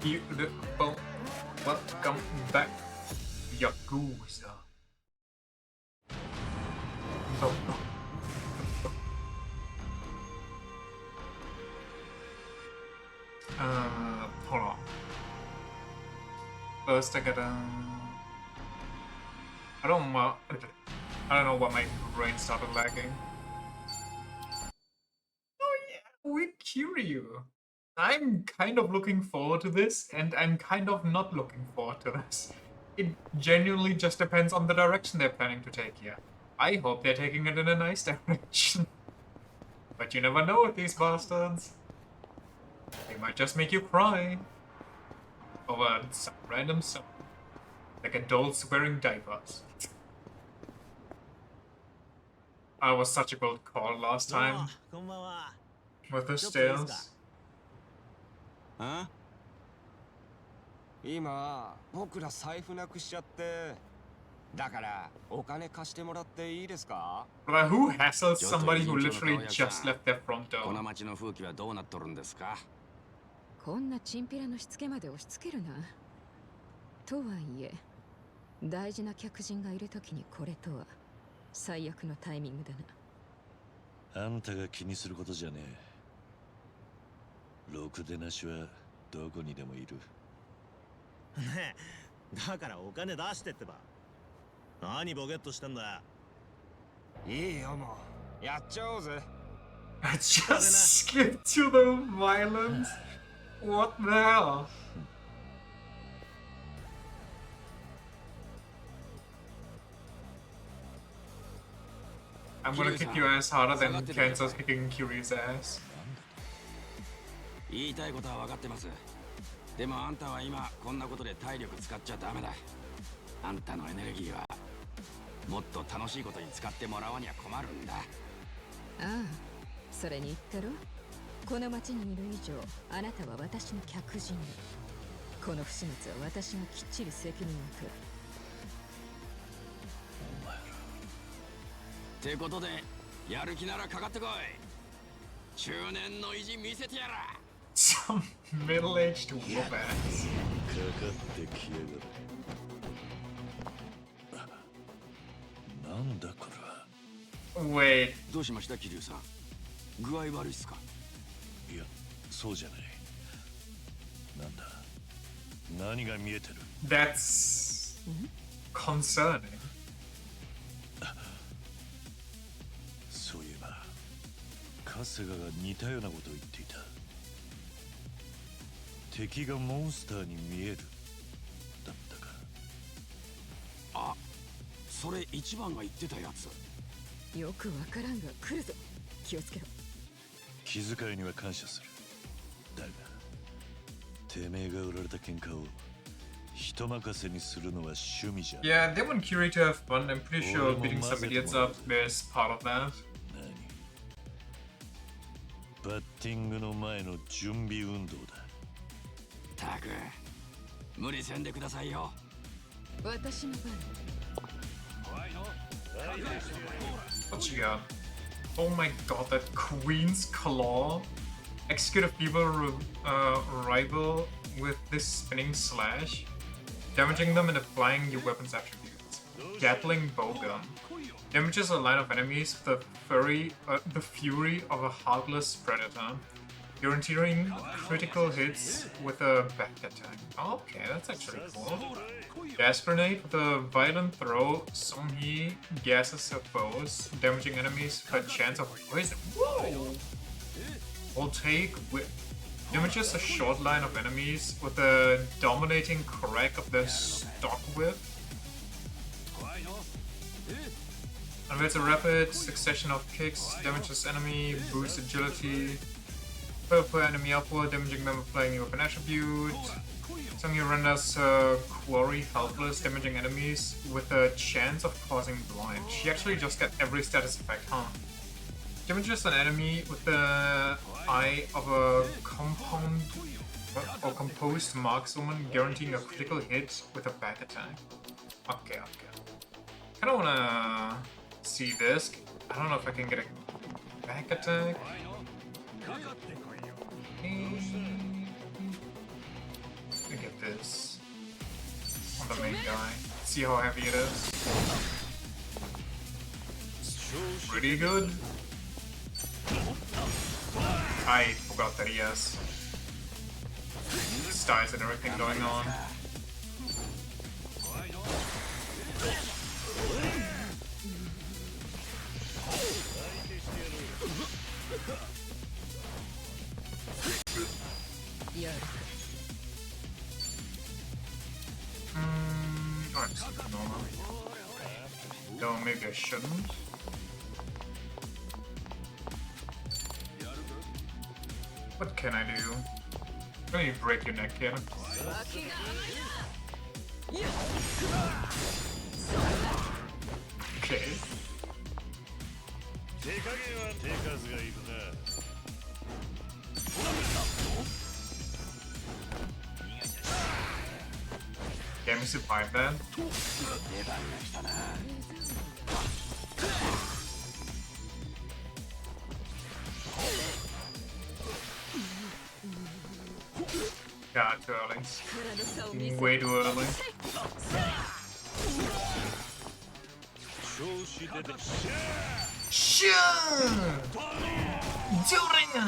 Beautiful. Welcome back, Yakuza. Oh, hold on. First, I gotta. I don't know what my brain started lagging. Oh yeah, with Kiryu. I'm kind of looking forward to this, and I'm kind of not looking forward to this. It genuinely just depends on the direction they're planning to take here. I hope they're taking it in a nice direction. But you never know with these bastards. They might just make you cry over some random song, like adults wearing diapers. I was such a good call last time with the stairs. 今僕ら財布なくしちゃってだからお金貸してもらっていいですか But who hassles somebody who literally just left their front この door? 町の風紀はどうなっとるんですかこんなチンピラのしつけまで押し付けるな。とはいえ、大事な客人がいるときにこれとは最悪のタイミングだな。あんたが気にすることじゃねえ。ろくでなしはどこにでもいる。ねえ、だからお金出してってば。何ボケっとしてんだ。いいよもうやっちゃおうぜ Just skip to the violence? What the hell? I'm gonna kick your ass harder than Kansas kicking Kiryu's ass. 言いたいことは分かってますでもあんたは今こんなことで体力使っちゃダメだあんたのエネルギーはもっと楽しいことに使ってもらわには困るんだああ、それに言ったろ。この町にいる以上、あなたは私の客人だ。この不始末は私がきっちり責任を取る。お前ら。ってことでやる気ならかかってこい中年の意地見せてやら Some middle-aged whoop ass. かかってきやがる。なんだこれは。 Wait, どうしました桐生さん具合悪いっすかいや、そうじゃない。なんだ。何が見えてる。 that's concerning. そういえば、春日が似たようなことを言っていた。敵がモンスターに見える。だったか。あそれ一番が言ってたやつよくわからんが来るぞ。気をつけろ。気遣いには感謝する。だが、てめえが売られた喧嘩を人任せにするのは趣味じゃ。 Yeah, they want Kiryu to have fun. I'm pretty sure beating some idiots up is part of that. 何バッティングの前の準備運動だ。たく無理せんでくださいよ私の番。 What you got? Oh my god, that Queen's Claw. Execute a feeble rival with this spinning slash, damaging them and applying your weapon's attributes. Gatling Bowgun. Damages a line of enemies with the fury of a heartless predator. Guaranteeing critical hits with a back attack. Okay, that's actually cool. Gas grenade with a violent throw. Somhi gases her foes, damaging enemies with a chance of poison. Whoa! Will take whip. Damages a short line of enemies with a dominating crack of the stock whip. Unveils a rapid succession of kicks, damages enemy, boosts agility. Per enemy upward, damaging them applying your weapon attribute. Songyu renders Quarry helpless, damaging enemies with a chance of causing blind. She actually just got every status effect, huh? Damages an enemy with the eye of a compound or composed markswoman, guaranteeing a critical hit with a back attack. Okay. Kinda wanna see this. I don't know if I can get a back attack. I get this on the main guy. See how heavy it is. Pretty good. I forgot that he has styles and everything going on. Oh, I'm just normal. No, maybe I shouldn't. What can I do? Let me break your neck here. Okay. Can we survive that? God, too early. Way too early. Sure! Joringa!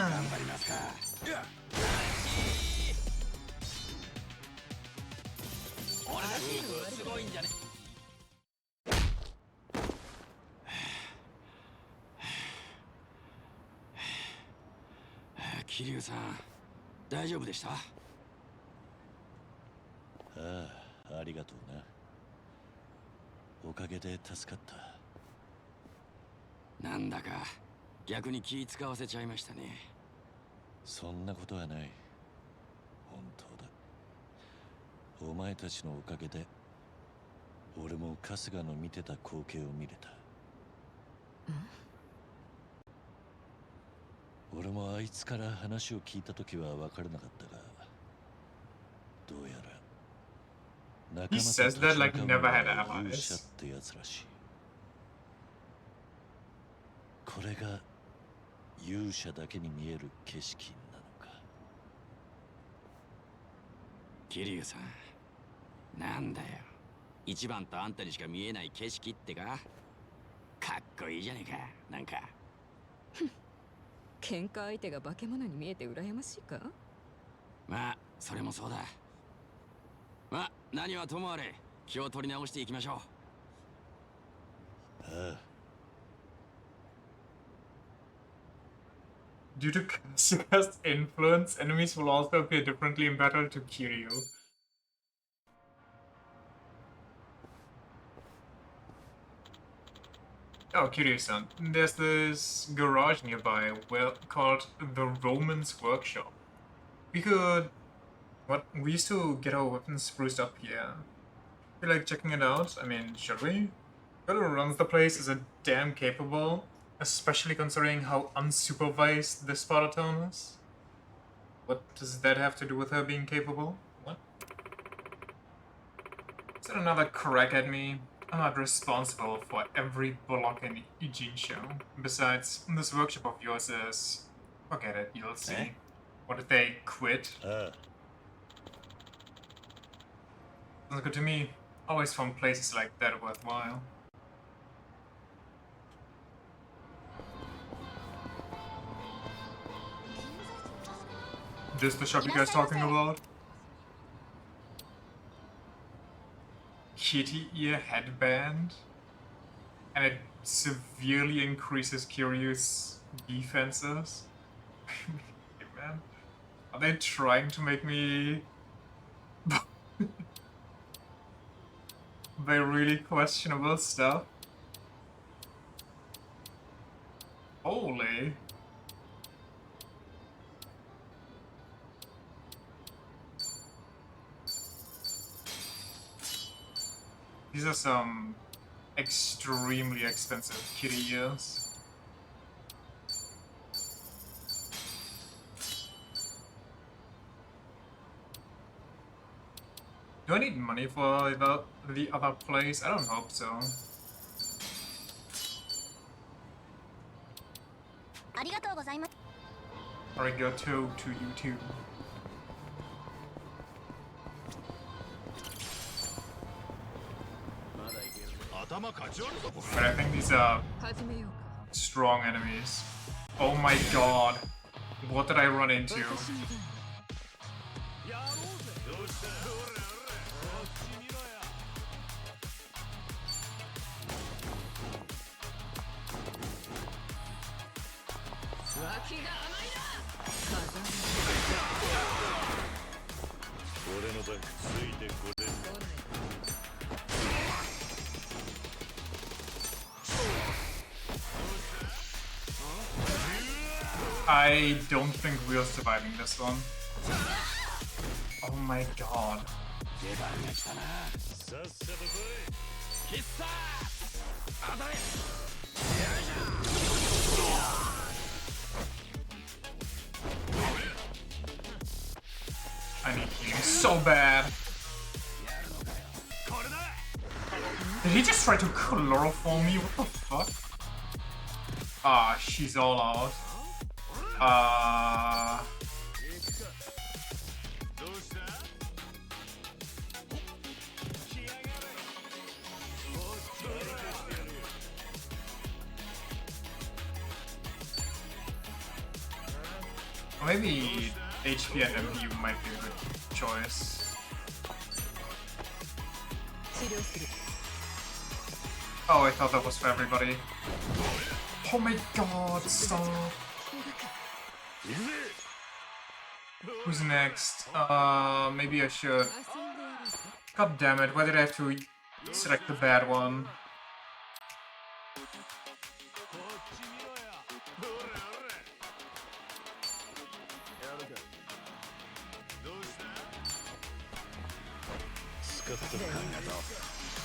Kiryu-san, 大丈夫でした？ああ、ありがとうな。おかげで助かった。なんだか逆に気使わせちゃいましたね。そんなことはない。本当だ。お前たちのおかげで俺も春日の見てた光景を見れた。俺もあいつから話を聞いた時は分からなかったが、どうやら仲間と立ち向かうのは勇者ってやつらしい。これが勇者だけに見える景色なのか。桐生さん、なんだよ、一番とあんたにしか見えない景色ってか。かっこいいじゃねえか、なんか。喧嘩相手が化け物に見えて羨ましいか。まあそれもそうだ。まあ何はともあれ気を取り直していきましょう。ああ。Due to Kasuga's influence, enemies will also appear differently in battle to Kiryu. Oh, Kiryu-san, there's this garage nearby, well, called the Roman's Workshop. We could... we used to get our weapons spruced up here. Feel like checking it out? I mean, should we? Whoever runs the place is a damn capable, especially considering how unsupervised this part of town is. What does that have to do with her being capable? What? Is that another crack at me? I'm not responsible for every bullock in Ijincho. Besides, this workshop of yours is... forget it, you'll see. Eh? What if they quit? Sounds good to me. Always found places like that worthwhile. This the shop you guys talking about? Kitty ear headband? And it severely increases Kiryu's defenses? Hey man, are they trying to make me... by really questionable stuff? Holy... These are some extremely expensive kitty ears. Do I need money for the other place? I don't hope so. Arigato to you too. But I think these are 始めようか strong enemies. Oh my god. What did I run into? 私の番 俺のバックついてこれる I don't think we're surviving this one. Oh my god. 出番が来たな。さっさと来い 必殺当たれ。 I need healing so bad. Did he just try to chloroform me? What the fuck? Ah, she's all out. Maybe HP and MPU might be a good choice. 治療する Oh, I thought that was for everybody. Oh my god, stop. Who's next? Maybe I should. 遊んでやろうか God damn it, why did I have to select the bad one?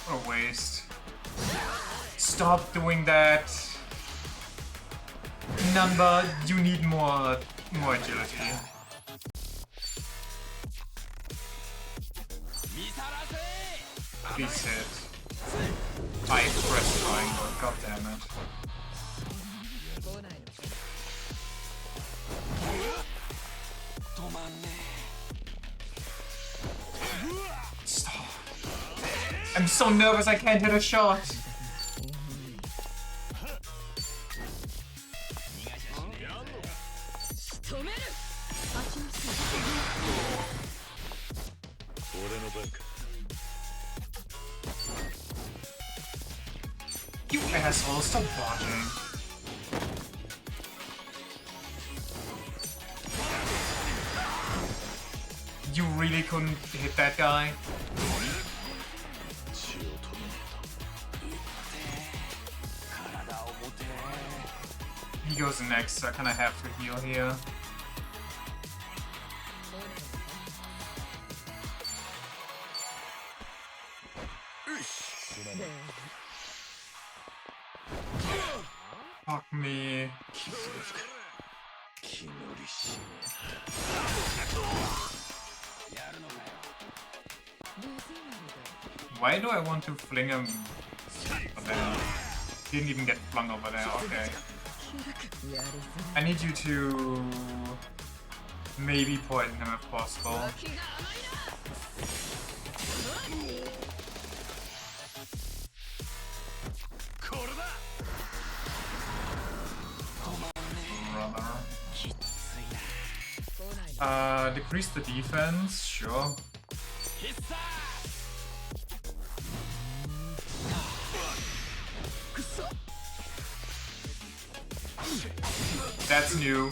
What a waste. Stop doing that. Number, you need more agility. 見さらせ。 Please hit. I pressed triangle, god damn it. 来ないの 止まんね Stop. I'm so nervous I can't hit a shot. 止める待ちなさい 俺の番か You asshole, stop blocking. You really couldn't hit that guy? 血を止めねえ。体を持て。 He goes next, so I kinda have to heal here. Fuck me. え気乗りしね やるのかよ。 Why do I want to fling him over there? He didn't even get flung over there, okay. やるぞ I need you to maybe poison him if possible. 気が甘いな Brother. きついな。 Decrease the defense, sure. 必殺。 That's new.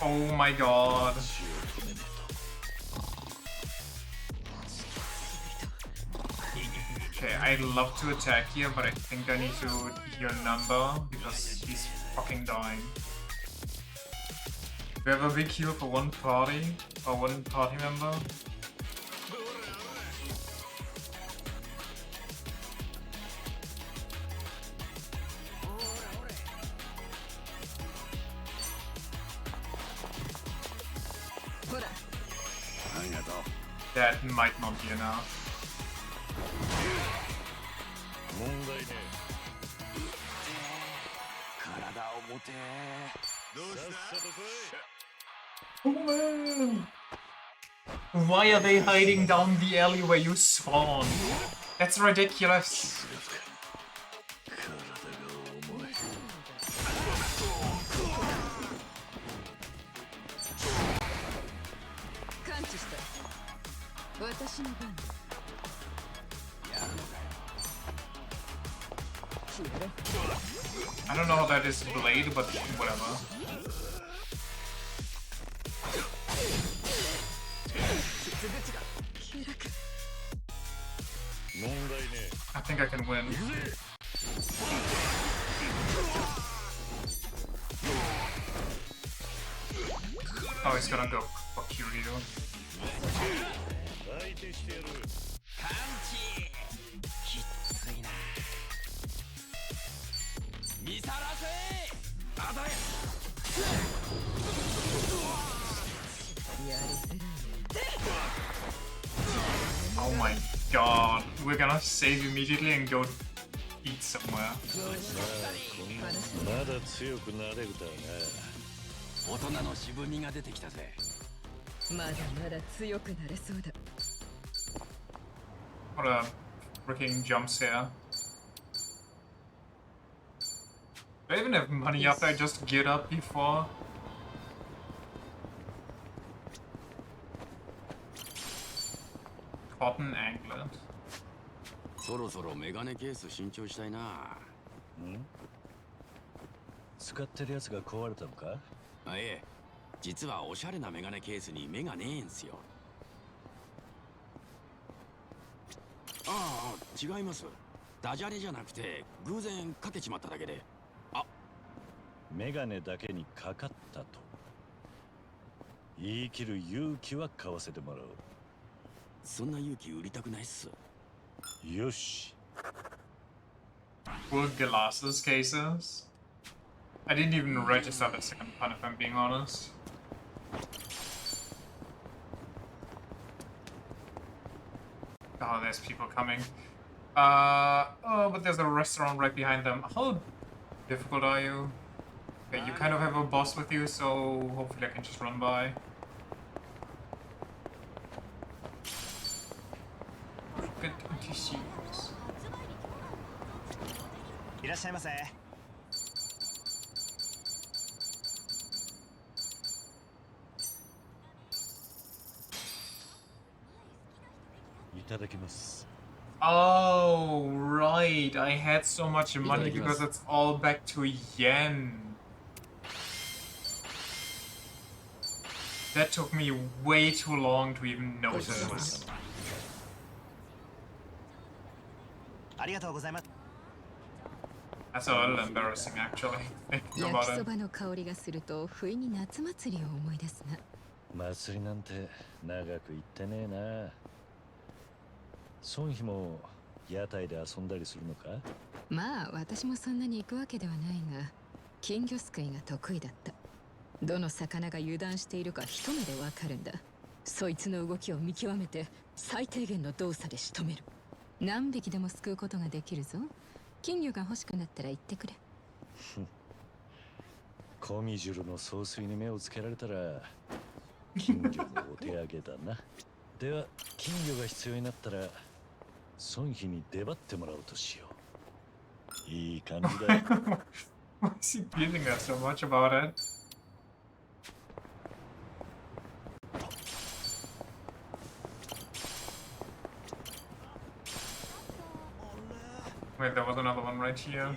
Oh my god. 血を止めね Okay, I'd love to attack here, but I think I need to heal Number because he's fucking dying. We have a big heal for one party or one party member. That might not be enough. 問題ね体を持て。さっさと来い Oh man! Why are they hiding down the alley where you spawn? That's ridiculous. 感知した私の番だやるのかよ I don't know how that is blade, but whatever. 気楽問題ね I think I can win. Oh, he's gonna go fuck you, Rito. 相手してやるパンチきついな見さらせ与えやりづらい Oh my god. We're gonna save immediately and go eat somewhere. まだ強くなれるだ大人の渋みが出てきたぜまだまだ強くなれそうだ What a freaking jump scare. Do I even have money after I just get up before? Cotton anklet. そろそろメガネケース新調したいなな使ってるやつが壊れたのかあええ実はおしゃれなメガネケースに目がねえんすよああ違いますダジャレじゃなくて偶然かけちまっただけでメガネだけにかかったと言い切る勇気は買わせてもらおうそんな勇気売りたくないっすよし Full glasses cases? I didn't even register the second one if I'm being honest. Oh, there's people coming. Oh, but there's a restaurant right behind them. How difficult are you? Okay, you kind of have a boss with you, so hopefully I can just run by. Good tissues. いらっしゃいませ。いただきます Oh, right. I had so much money because it's all back to yen. That took me way too long to even notice. ありがとうございます。 That's a little embarrassing, actually. Thinking 焼 about きそ it. ばの香りがすると不意に夏祭りを思い出すな祭りなんて長く行ってねえな孫妃も屋台で遊んだりするのかまあ私もそんなに行くわけではないが金魚すくいが得意だったどの魚が油断しているか一目でわかるんだそいつの動きを見極めて最低限の動作で仕留める何匹でもすくうことができるぞ金魚が欲しくなったら言ってくれコミジュルの総帥に目をつけられたら金魚のお手上げだなでは金魚が必要になったら孫妃に出張ってもらおうとしよういい感じだよ Why is he giving us so much about it? Wait, there was another one right here.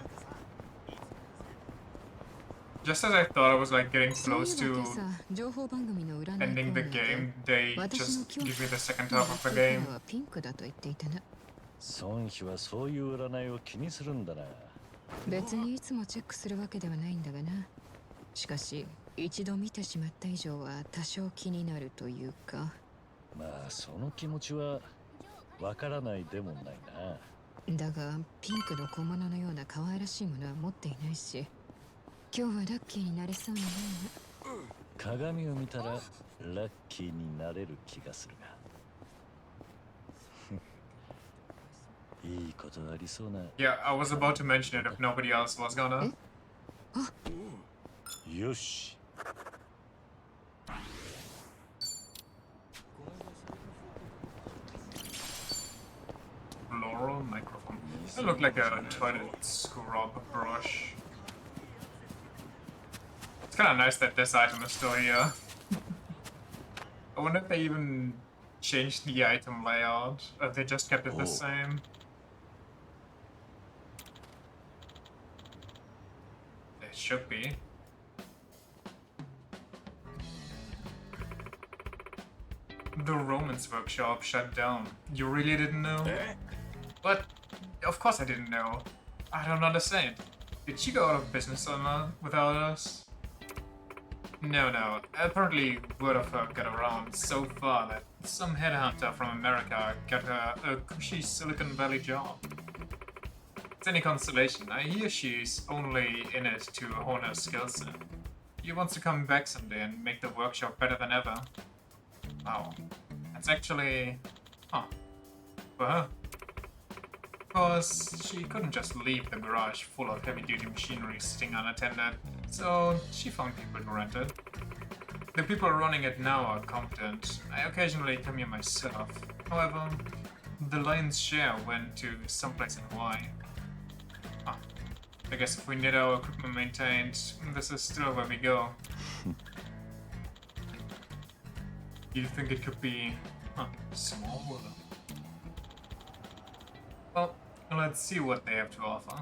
Just as I thought I was like getting そうい close えば to 今朝情報番組の占いコーナ ending the ーで game, they 私の just 今 give 日 me the second の half of the ラッキーカラ game. ーはピンクだと言っていたな孫妃はそういう占いを気にするんだな別にいつもチェックするわけではないんだがなしかし一度見てしまった以上は多少気になるというかまあその気持ちはわからないでもないなだがピンクの小物のような可愛らしいものは持っていないし今日はラッキーになれそうにない鏡を見たらラッキーになれる気がするがいいことありそうな Yeah, I was about to mention it if nobody else was gonna. よし Floral microphone. That looked like a toilet scrub brush. It's kind of nice that this item is still here. I wonder if they even changed the item layout, or if they just kept it the Oh. same. It should be. The Romans workshop shut down. You really didn't know? But of course I didn't know. I don't understand. Did she go out of business or not without us? No. Apparently word of her got around so far that some headhunter from America got her a cushy Silicon Valley job. It's any consolation, I hear she's only in it to hone her skill set. She wants to come back someday and make the workshop better than ever. Wow. That's actually... huh. For her. Of course, she couldn't just leave the garage full of heavy-duty machinery sitting unattended, so she found people to rent it. The people running it now are competent. I occasionally come here myself. However, the lion's share went to someplace in Hawaii. Ah, I guess if we need our equipment maintained, this is still where we go. Do you think it could be small? Well, let's see what they have to offer.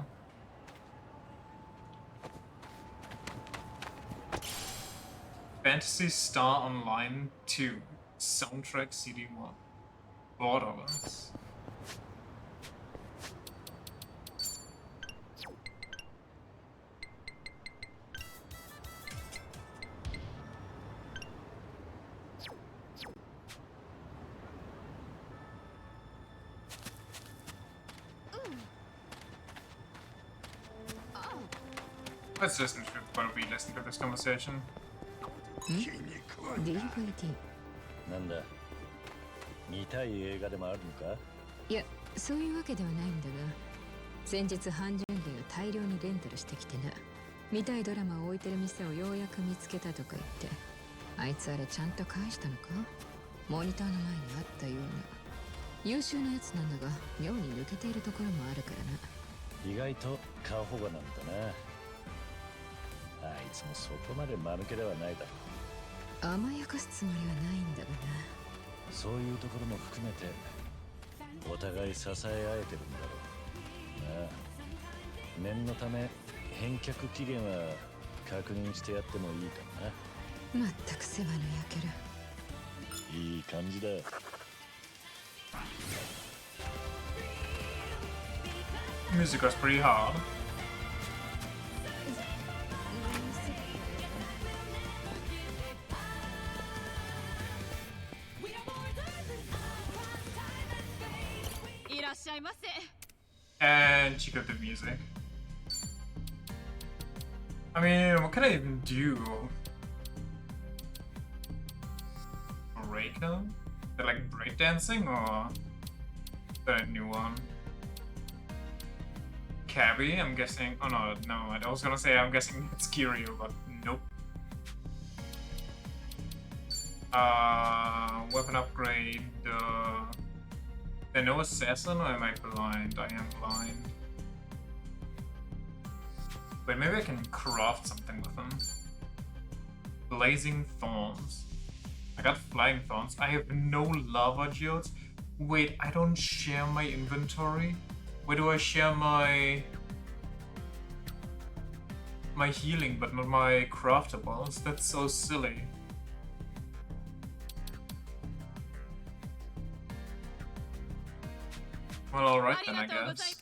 Phantasy Star Online 2 Soundtrack CD1 Borderlands. Let's listen to it while we listen to this conversation. DVD。 なんだ、見たい映画でもあるのか？いや、そういうわけではないんだが、先日半純類を大量にレンタルしてきてな。見たいドラマを置いてる店をようやく見つけたとか言って、あいつあれちゃんと返したのか？モニターの前にあったような。優秀なやつなんだが、妙に抜けているところもあるからな。意外と過保護なんだな。あいつもそこまで間抜けではないだろう。甘やかすつもりはないんだがな。そういうところも含めてお互い支え合えてるんだろうなあ。念のため返却期限は確認してやってもいいかな。まったく世話の焼ける。いい感じだ。Music was pretty hard. And she got the music. I mean, what can I even do? Reiko? They're like breakdancing or the new one? Cabby, I'm guessing. Oh no, I was gonna say I'm guessing it's Kiryu, but nope. Weapon upgrade. No assassin, or am I blind? I am blind. Wait, maybe I can craft something with them. Blazing Thorns. I got Flying Thorns. I have no Lava Geodes. Wait, I don't share my inventory? Where do I share my healing but not my craftables? That's so silly. Well, alright then, I guess.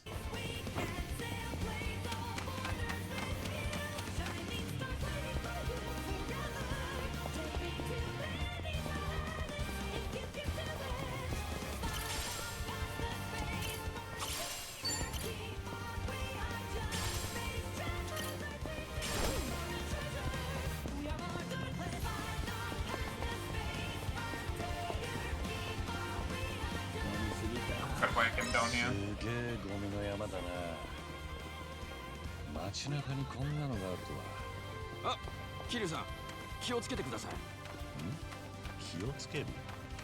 That's why I came down here. すげえゴミの山だな。街中にこんなのがあるとは。あ、キリさん、気をつけてください。気をつける。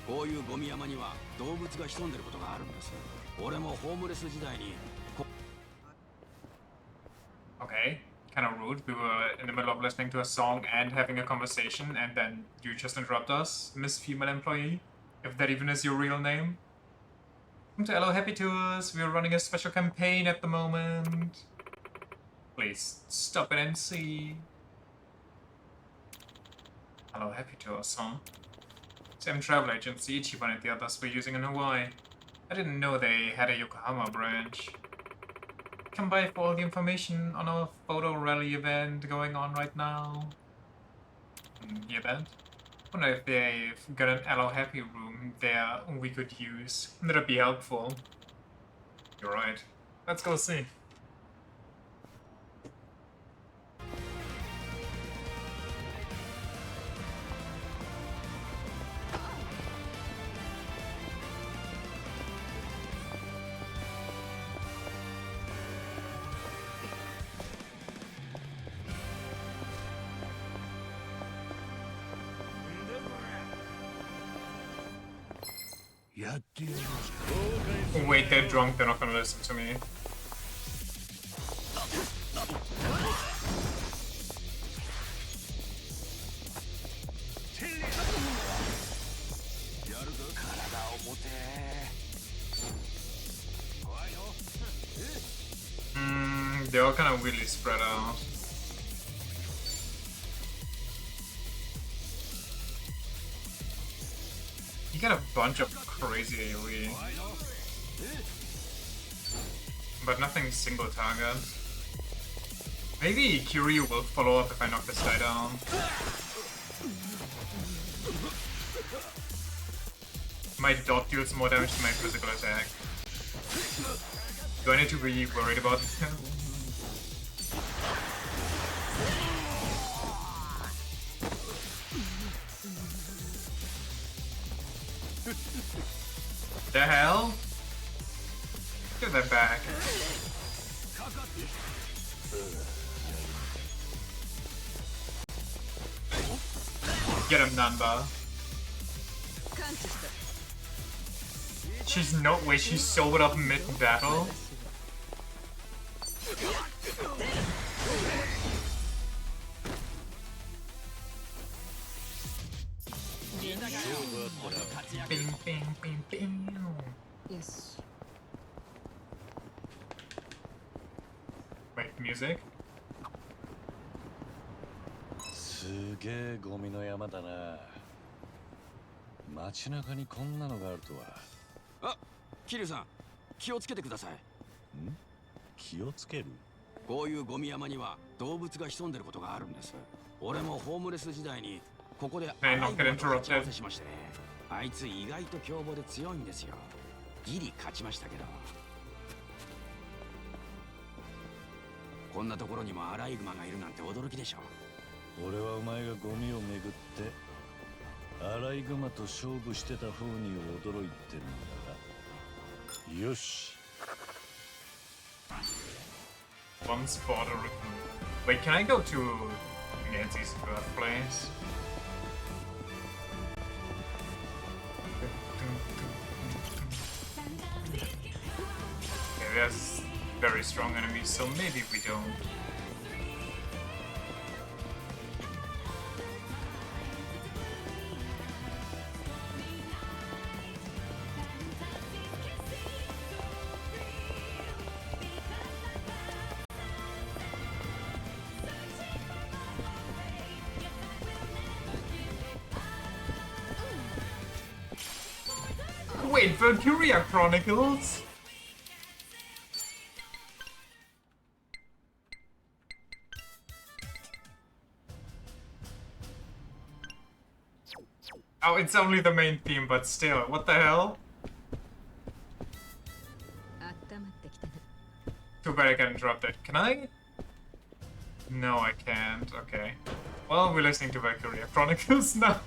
こういうゴミ山には動物が潜んでることがあるんです。俺もホームレス時代に Okay, kind of rude. We were in the middle of listening to a song and having a conversation, and then you just interrupt us, Miss Female Employee, if that even is your real name. Welcome to Hello Happy Tours. We are running a special campaign at the moment. Please stop it and see. Hello Happy Tours, huh? Same travel agency Ichiban and the others were using in Hawaii. I didn't know they had a Yokohama branch. Come by for all the information on our photo rally event going on right now. The event? Wonder if they've got an Hello Happy room there we could use. That'd be helpful. You're right. Let's go see. Wait, they're drunk, they're not gonna listen to me. They're all kind of weirdly spread out. You got a bunch of crazy AoE. But nothing single target. Maybe Kiryu will follow up if I knock this guy down. My dot deals more damage to my physical attack. Do I need to be worried about him? The hell? Give that back. Get him, Nanba. She's no way, she's sobered up mid-battle. Bing, bing, bing, bing. Yes. Wait, music? すげえゴミの山だな。街中にこんなのがあるとは。あ、桐生さん、気をつけてください。気をつける？こういうゴミ山には動物が潜んでることがあるんです。俺もホームレス時代にここでアライグマと打ち合わせしましてね。あいつ意外と凶暴で強いんですよ。ギリ勝ちましたけど。こんなところにもアライグマがいるなんて驚きでしょ。俺はお前がゴミをめぐってアライグマと勝負してた風に驚いてるんだが。よし。One spot or... Wait, can I go to Nancy's birthplace? Okay, there's very strong enemies, so maybe we don't. Wait, Valkyria Chronicles? Oh, it's only the main theme, but still, what the hell? Too bad I got interrupted. Can I? No, I can't. Okay. Well, we're listening to Valkyria Chronicles now.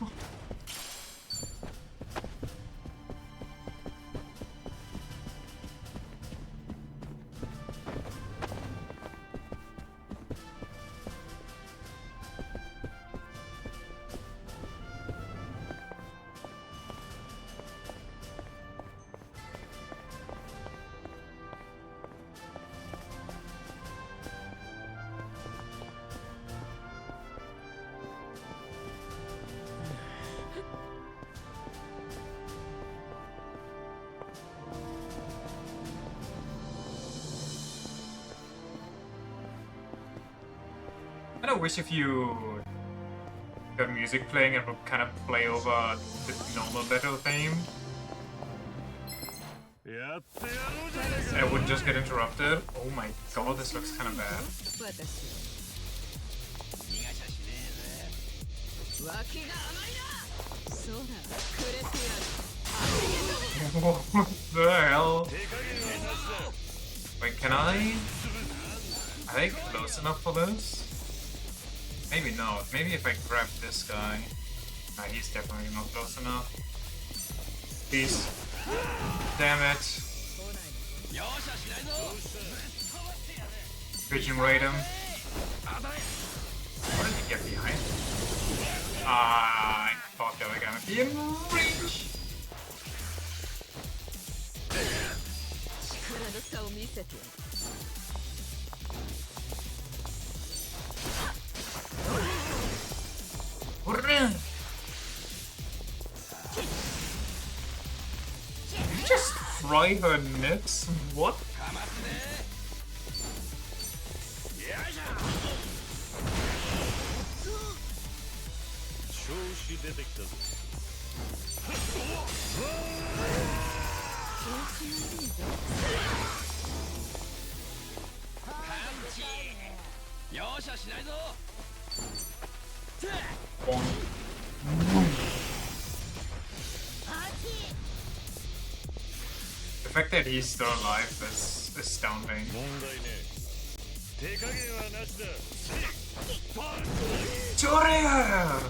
kind of wish if you got music playing and would kind of play over the normal battle theme. I wouldn't just get interrupted. Oh my god, this looks kind of bad. 脇が甘いな。そうだ、くれてやる。 What the hell? Wait, can I? Are they close enough for this? Maybe not. Maybe if I grab this guy. Nah, he's definitely not close enough. Please. Damn it. Pigeon raid him. What did he get behind? I thought they were gonna be in reach. 力の差を見せてやる。 You just fry her nips? What? The fact that he's still alive is astounding. Toria!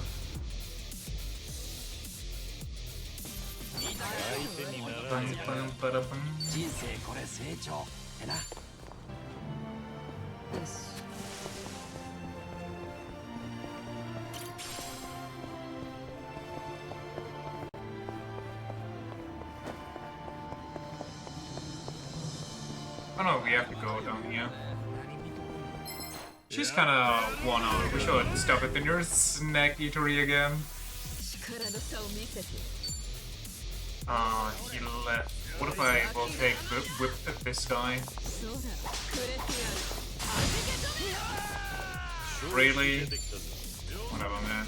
Oh no, we have to go down here. She's kinda worn out. We should stop at the nearest snack eatery again. He left. What if I will take the whip at this guy? Really? Whatever, man.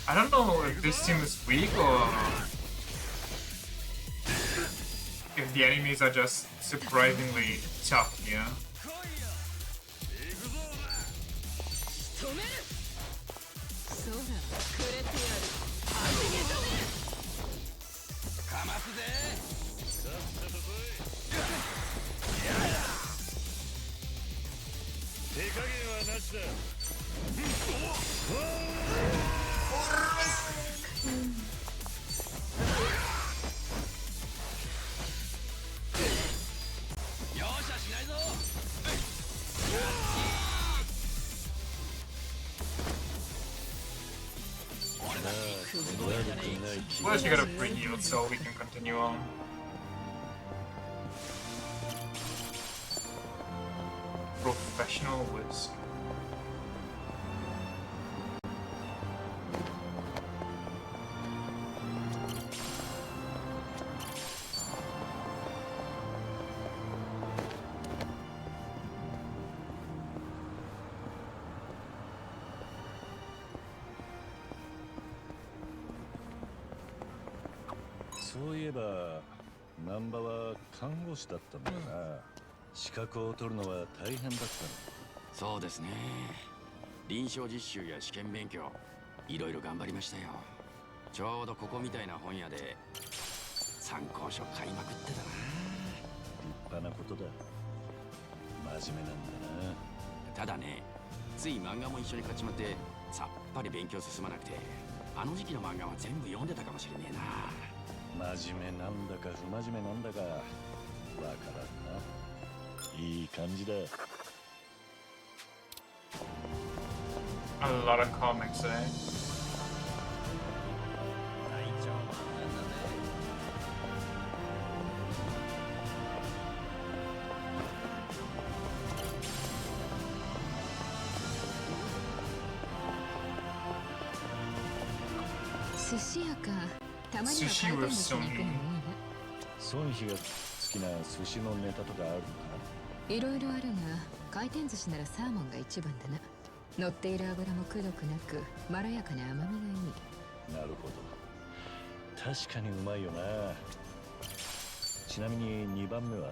I don't know if this team is weak or if the enemies are just surprisingly tough here. Well, she got a free heal, so we can continue on. Professional whisk.そういえば難波は看護師だったんだな。資格を取るのは大変だったの。そうですね。臨床実習や試験勉強いろいろ頑張りましたよ。ちょうどここみたいな本屋で参考書買いまくってたな。立派なことだ。真面目なんだな。ただね、つい漫画も一緒に買っちまってさっぱり勉強進まなくて、あの時期の漫画は全部読んでたかもしれねえな。真面目なんだか不真面目なんだかわからんな。いい感じだ。A lot of comics, eh? 寿司屋か。たまには Sushi 回転 with 寿司に行くのもいい Sony. ね。孫妃が好きな寿司のネタとかあるのか？いろいろあるが、回転寿司ならサーモンが一番だな。乗っている油もくどくなく、まろやかな甘みがいい。なるほど。確かにうまいよな。ちなみに2番目は？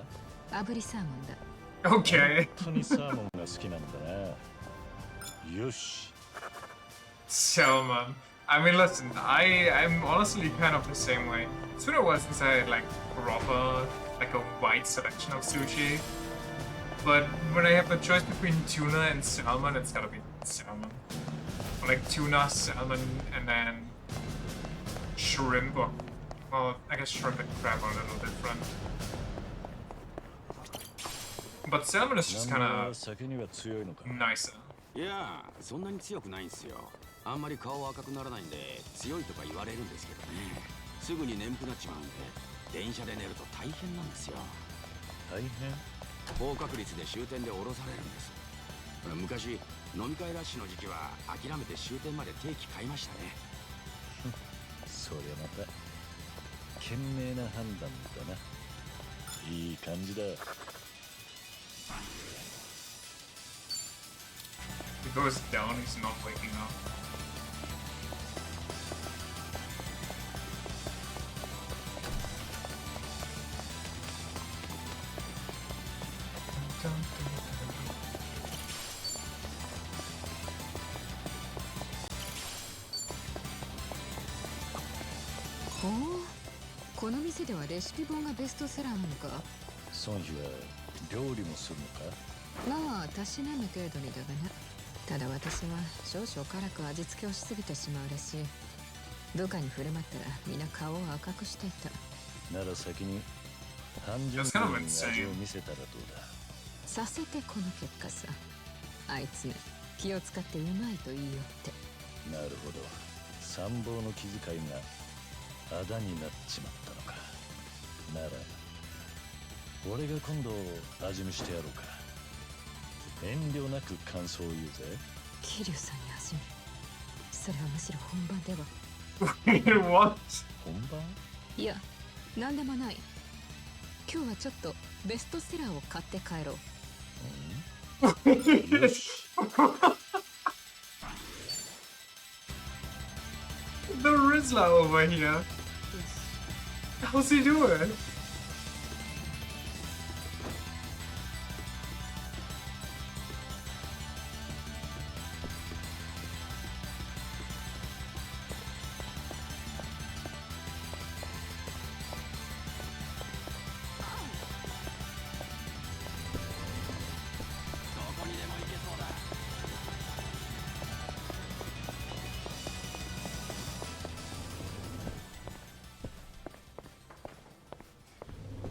炙りサーモンだ。Okay. 本当にサーモンが好きなんだな。よし。 Salmon. I mean, listen, I'm honestly kind of the same way. It's been a while since I had like proper, like a wide selection of sushi. But when I have the choice between tuna and salmon, it's gotta be salmon. Or like tuna, salmon, and then shrimp. Or, well, I guess shrimp and crab are a little different. But salmon is just ナンバ kind は of 酒には強いのか？ nicer. いやそんなに強くないんすよ。あんまり顔赤くならないんで強いとか言われるんですけどね。すぐに眠くなっちまうんで電車で寝ると大変なんですよ。大変？高確率で終点で降ろされるんです。昔飲み会ラッシュの時期は諦めて終点まで定期買いましたね。そりゃまた賢明な判断だな。いい感じだ。He goes down, he's not waking up.ほう、この店ではレシピ本がベストセラーなのか。孫妃は料理もするのか？まあ、たしなむ程度にだがな。ただ私は少々辛く味付けをしすぎてしまうらしい。部下に振る舞ったら皆顔を赤くしていた。なら先に半純 That's kind of に insane. 味を見せたらどうだ？させてこの結果さ。あいつめ気を使ってうまいと言いよって。なるほど。参謀の気遣いがあだになっちまったのか。なら俺が今度味見してやろうか。遠慮なく感想を言うぜ。桐生さんに味見。それはむしろ本番では。What? 本番？いや、なんでもない。今日はちょっとベストセラーを買って帰ろう。よし。The Rizzler over here. How's he doing?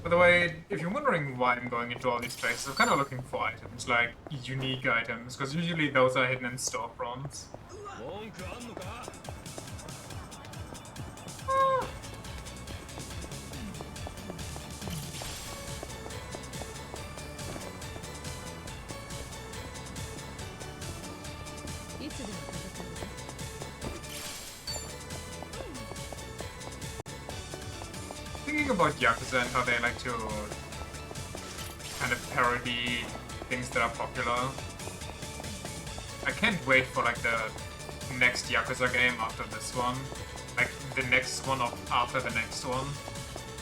By the way, if you're wondering why I'm going into all these places, I'm kind of looking for items, like unique items, because usually those are hidden in storefronts. 文句あんのか？ いつでも戦う。 Thinking about Yakuza and how they like to kind of parody things that are popular. I can't wait for like the next Yakuza game after this one. Like the next one after the next one.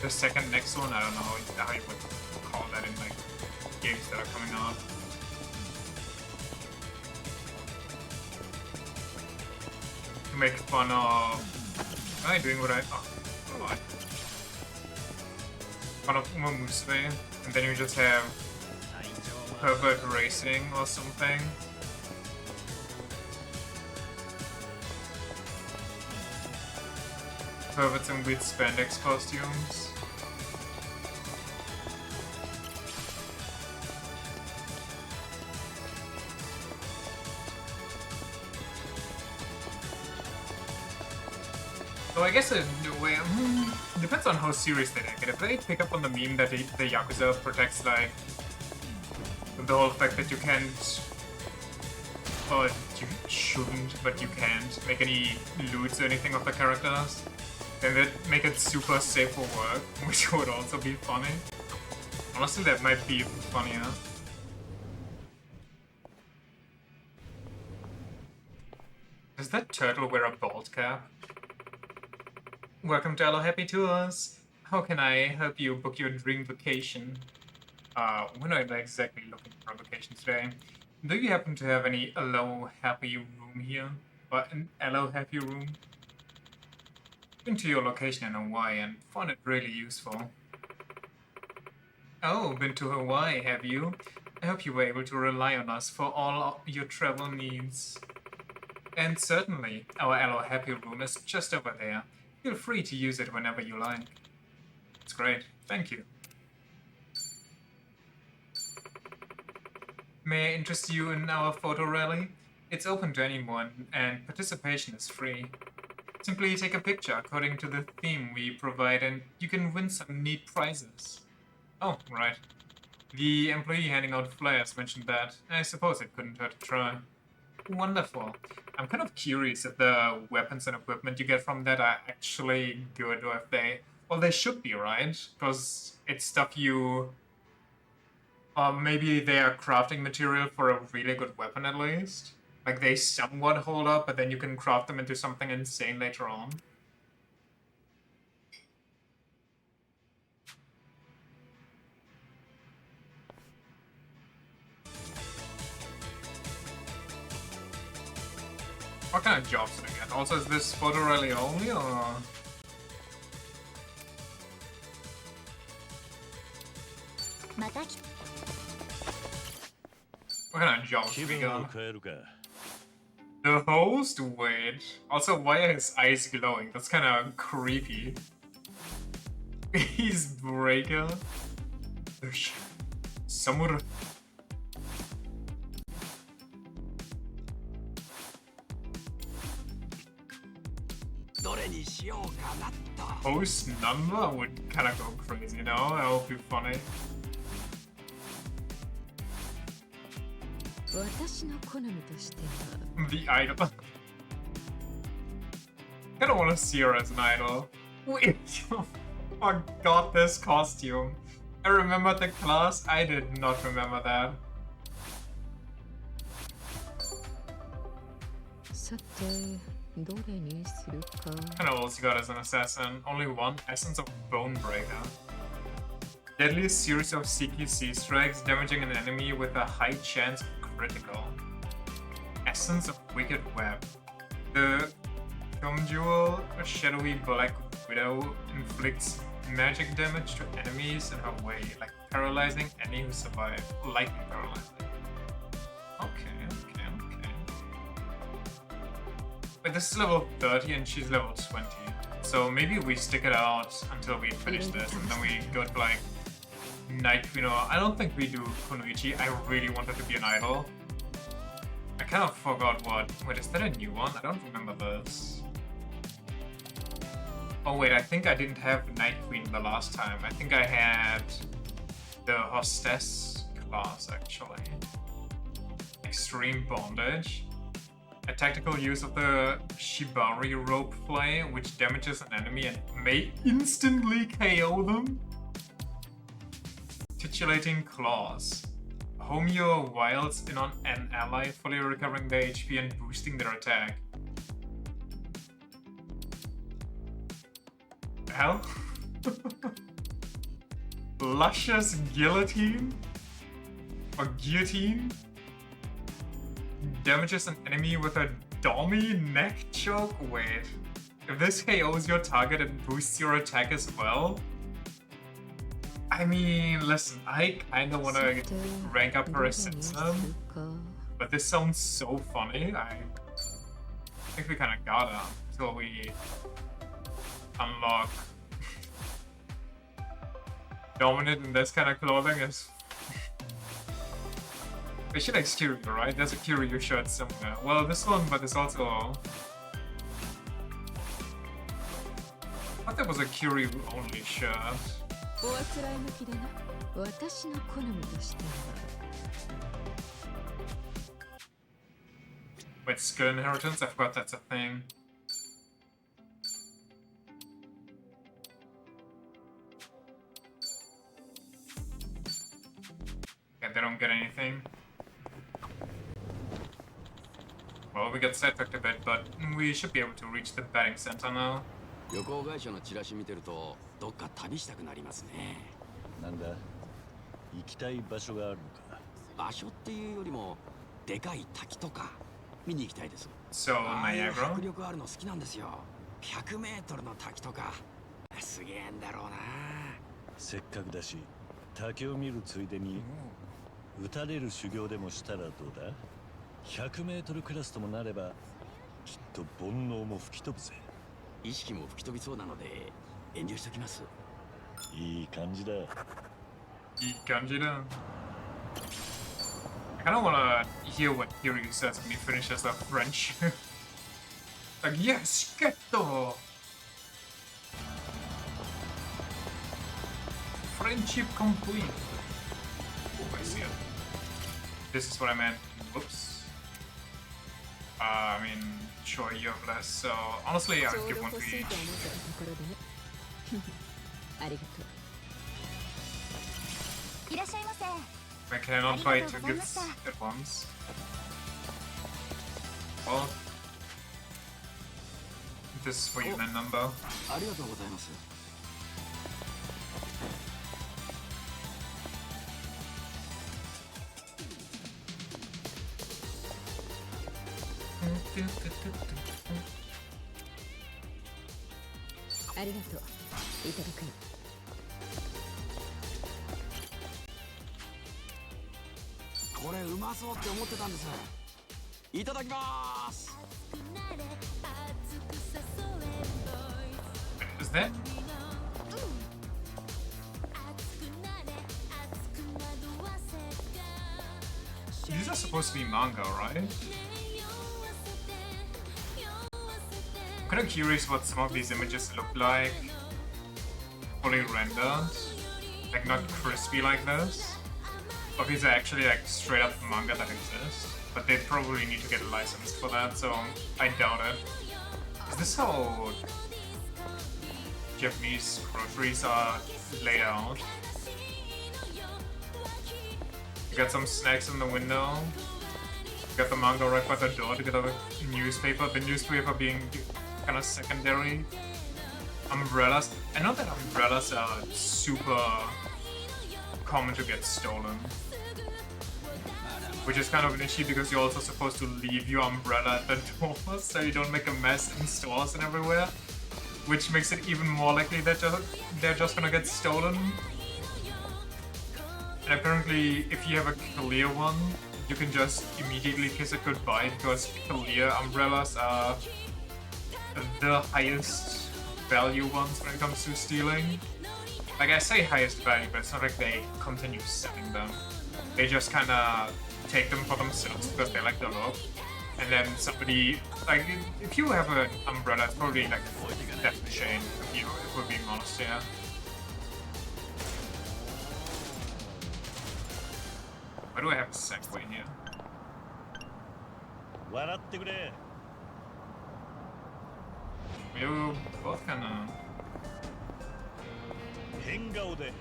The second next one, I don't know how you would call that in like games that are coming out. To make fun of... Am I doing what I... Oh, what? Fun of Uma Musume, and then you just have Herbert Racing or something. Herbert's in weird spandex costumes. So I guess it depends on how serious they take it. If they pick up on the meme that the Yakuza protects like the whole fact that you can't or you shouldn't, but you can't make any loots or anything of the characters. Then that make it super safe for work, which would also be funny. Honestly, that might be even funnier. Does that turtle wear a bald cap? Welcome to Hello Happy Tours. How can I help you book your dream vacation? We're not exactly looking for a vacation today. Do you happen to have any Hello Happy room here? Or an Hello Happy room? Been to your location in Hawaii and found it really useful. Oh, been to Hawaii, have you? I hope you were able to rely on us for all your travel needs. And certainly, our Hello Happy room is just over there. Feel free to use it whenever you like. It's great, thank you. May I interest you in our photo rally? It's open to anyone, and participation is free. Simply take a picture according to the theme we provide, and you can win some neat prizes. Oh, right. The employee handing out flyers mentioned that. I suppose it couldn't hurt to try. Wonderful. I'm kind of curious if the weapons and equipment you get from that are actually good, or if they... Well, they should be, right? Because it's stuff you... Or maybe they are crafting material for a really good weapon at least. Like they somewhat hold up, but then you can craft them into something insane later on. What kind of jobs do I get? Also, is this photo rally only, or...? What kind of jobs do we got? The host? Wait. Also, why are his eyes glowing? That's kind of creepy. He's Breaker. Samurai. Host number would kind of go crazy, you know? That would be funny. The idol. I kind of want to see her as an idol. Wait, oh god, this costume. I remembered the class, I did not remember that. Kind of also got as an assassin. Only one Essence of Bonebreaker. Deadliest series of CQC strikes, damaging an enemy with a high chance of critical. Essence of Wicked Web. The Jewel, a shadowy black widow, inflicts magic damage to enemies in her way, like paralyzing any who survive. Lightning paralyzing. Okay. Wait, this is level 30 and she's level 20. So maybe we stick it out until we finish this and then we go to like Night Queen, or I don't think we do Kunoichi. I really wanted to be an idol. I kind of forgot what... Wait, is that a new one? I don't remember this. Oh wait, I think I didn't have Night Queen the last time. I think I had the Hostess class actually. Extreme Bondage. A tactical use of the Shibari rope flay, which damages an enemy and may instantly KO them. Titillating Claws. Home your wilds in on an ally, fully recovering their HP and boosting their attack. The hell? Luscious Guillotine? Or Guillotine? Damages an enemy with a dummy neck choke? Wait. If this KOs your target and boosts your attack as well? I mean, listen, I kinda wanna rank up her Assassin, but this sounds so funny. I think we kinda gotta until we unlock Dominant in this kind of clothing is... We should like Kiryu, right? There's a Kiryu shirt somewhere. Well, this one, but there's also... I thought there was a Kiryu only shirt. Wait, skill inheritance? I forgot that's a thing. Yeah, they don't get anything. Well, we got sidetracked a bit, but we should be able to reach the betting center now. 旅行会社のチラシ見てるとどっか旅したくなりますね。なんだ、行きたい場所があるのか。場所っていうよりもでかい滝とか見に行きたいです。 So, ああいう Niagara? 迫力あるの好きなんですよ。100メートルの滝とかすげえんだろうな。せっかくだし、滝を見るついでに撃たれる修行でもしたらどうだ。100メートルクラスともなればきっと煩悩も吹き飛ぶぜ。意識も吹き飛びそうなので遠慮しときます。いい感じだ。いい感じだ。I kinda wanna hear what Kiryu says when he finishes up French. Like, yes, getto! Friendship complete. Oh, I see it. This is what I meant. Whoops. I mean, sure, you have less, so honestly, I'll give one to each. ありがとう。いらっしゃいませ。 I cannot buy 2 gifts at once. Well, this is for you, man, number. ありがとうございます。ありがとう。いただくよ。これうまそうって思ってたんです。いただきます。 Is that? These are supposed to be manga, right? I'm kind of curious what some of these images look like. Fully rendered. Like, not crispy like this. Or these are actually like straight up manga that exist. But they probably need to get a license for that, so I doubt it. Is this how Japanese groceries are laid out? You got some snacks in the window. You got the manga right by the door to get a newspaper. The newspaper being kind of secondary. Umbrellas. I know that umbrellas are super common to get stolen. Which is kind of an issue because you're also supposed to leave your umbrella at the door so you don't make a mess in stores and everywhere. Which makes it even more likely that they're just gonna get stolen. And apparently, if you have a clear one, you can just immediately kiss it goodbye because clear umbrellas are the highest value ones when it comes to stealing. Like, I say highest value, but it's not like they continue selling them. They just kinda take them for themselves because they like the look. And then somebody, like, if you have an umbrella, it's probably like Death Shane, you know, if we're being honest here. Why do I have a segue here? 笑ってくれ。 You both kinda... 変顔で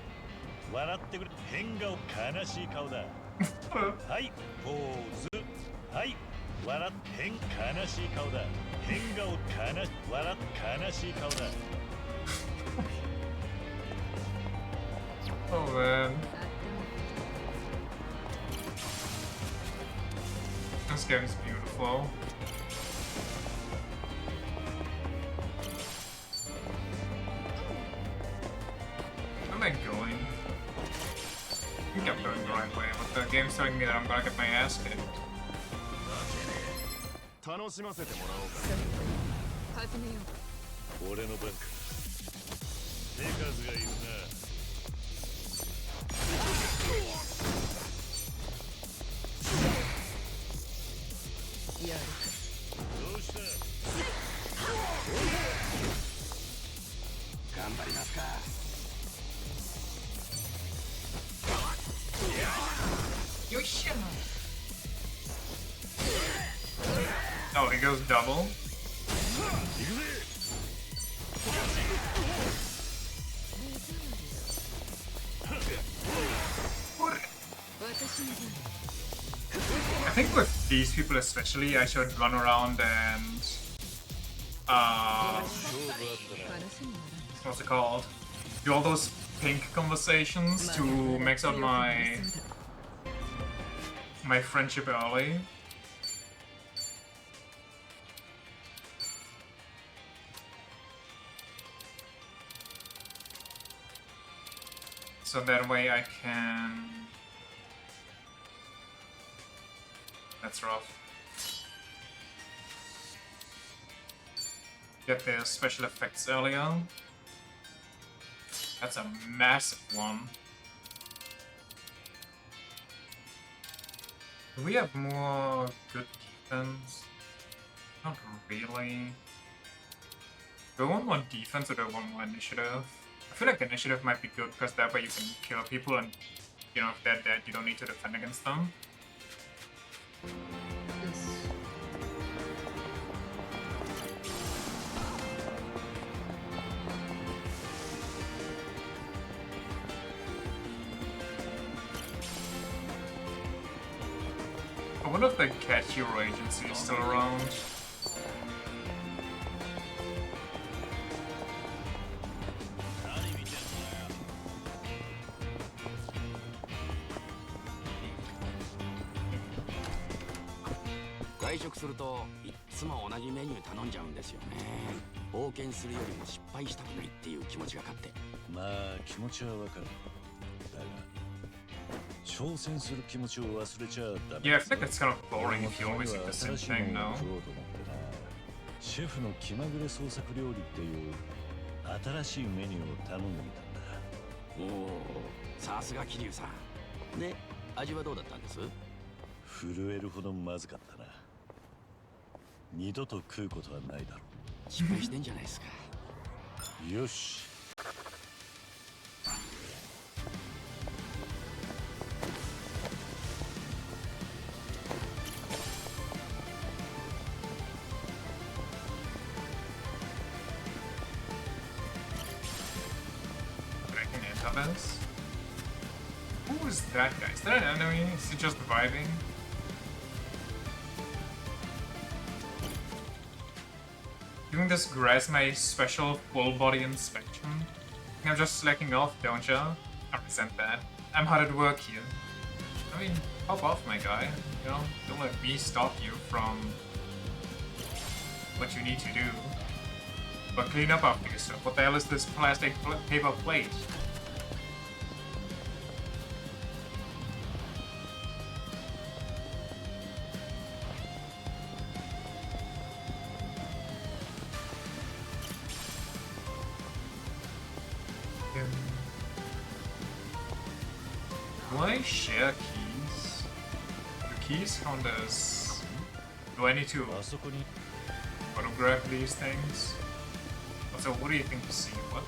笑ってくれ。変顔、悲しい顔だ。はい、ポーズ。はい、笑って変悲しい顔だ。変顔、悲し笑って悲しい顔だ。Oh man. This game's beautiful. Where am I going? I think I'm going the right way, but the game's telling me that I'm gonna get my ass kicked. 楽しませてもらおうか。始めよう。俺の番か。手数がいるな。やるか。どうした。頑張りますか。よっしゃ Oh, he goes double. What? I think with these people especially, I should run around and what's it called? Do all those pink conversations to max out my friendship early. So that way I can... That's rough. Get their special effects earlier. That's a massive one. Do we have more good defense? Not really. Do I want more defense or do I want more initiative? I feel like initiative might be good because that way you can kill people and, you know, if they're dead, you don't need to defend against them. I wonder if the Cat Hero Agency is still around.外食するといっつも同じメニュー頼んじゃうんですよね。冒険するよりも失敗したくないっていう気持ちが勝って。まあ気持ちはわかる。だが挑戦する気持ちを忘れちゃダメ。 Yeah, I think it's kind of boring if you always eat the same thing now. シェフの気まぐれ創作料理っていう新しいメニューを頼んでみたんだ。おお、さすが桐生さん。で、味はどうだったんです？震えるほどまずかったな。二度と食うことはないだろう。失敗してんじゃないですか。よし。Who is that guy? Is that an enemy? Is he just vibing? Giving this grass my special full body inspection? I'm just slacking off, don't ya? I resent that. I'm hard at work here. I mean, hop off, my guy. You know, don't let me stop you from what you need to do. But clean up after yourself. What the hell is this plastic paper plate? Do I share keys? Do keys count as... Do I need to photograph these things? So what do you think you see? What?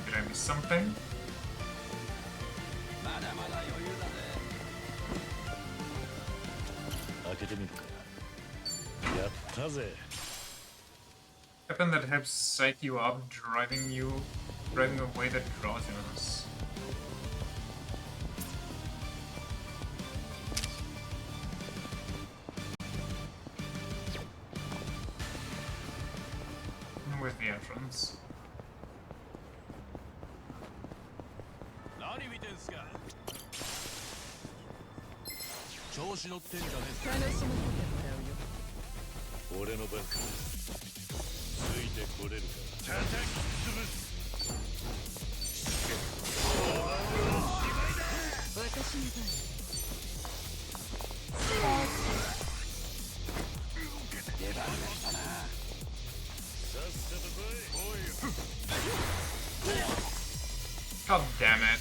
Did I miss something? Weapon that helps psych you up, driving away that drowsiness. Where's the entrance? God damn it.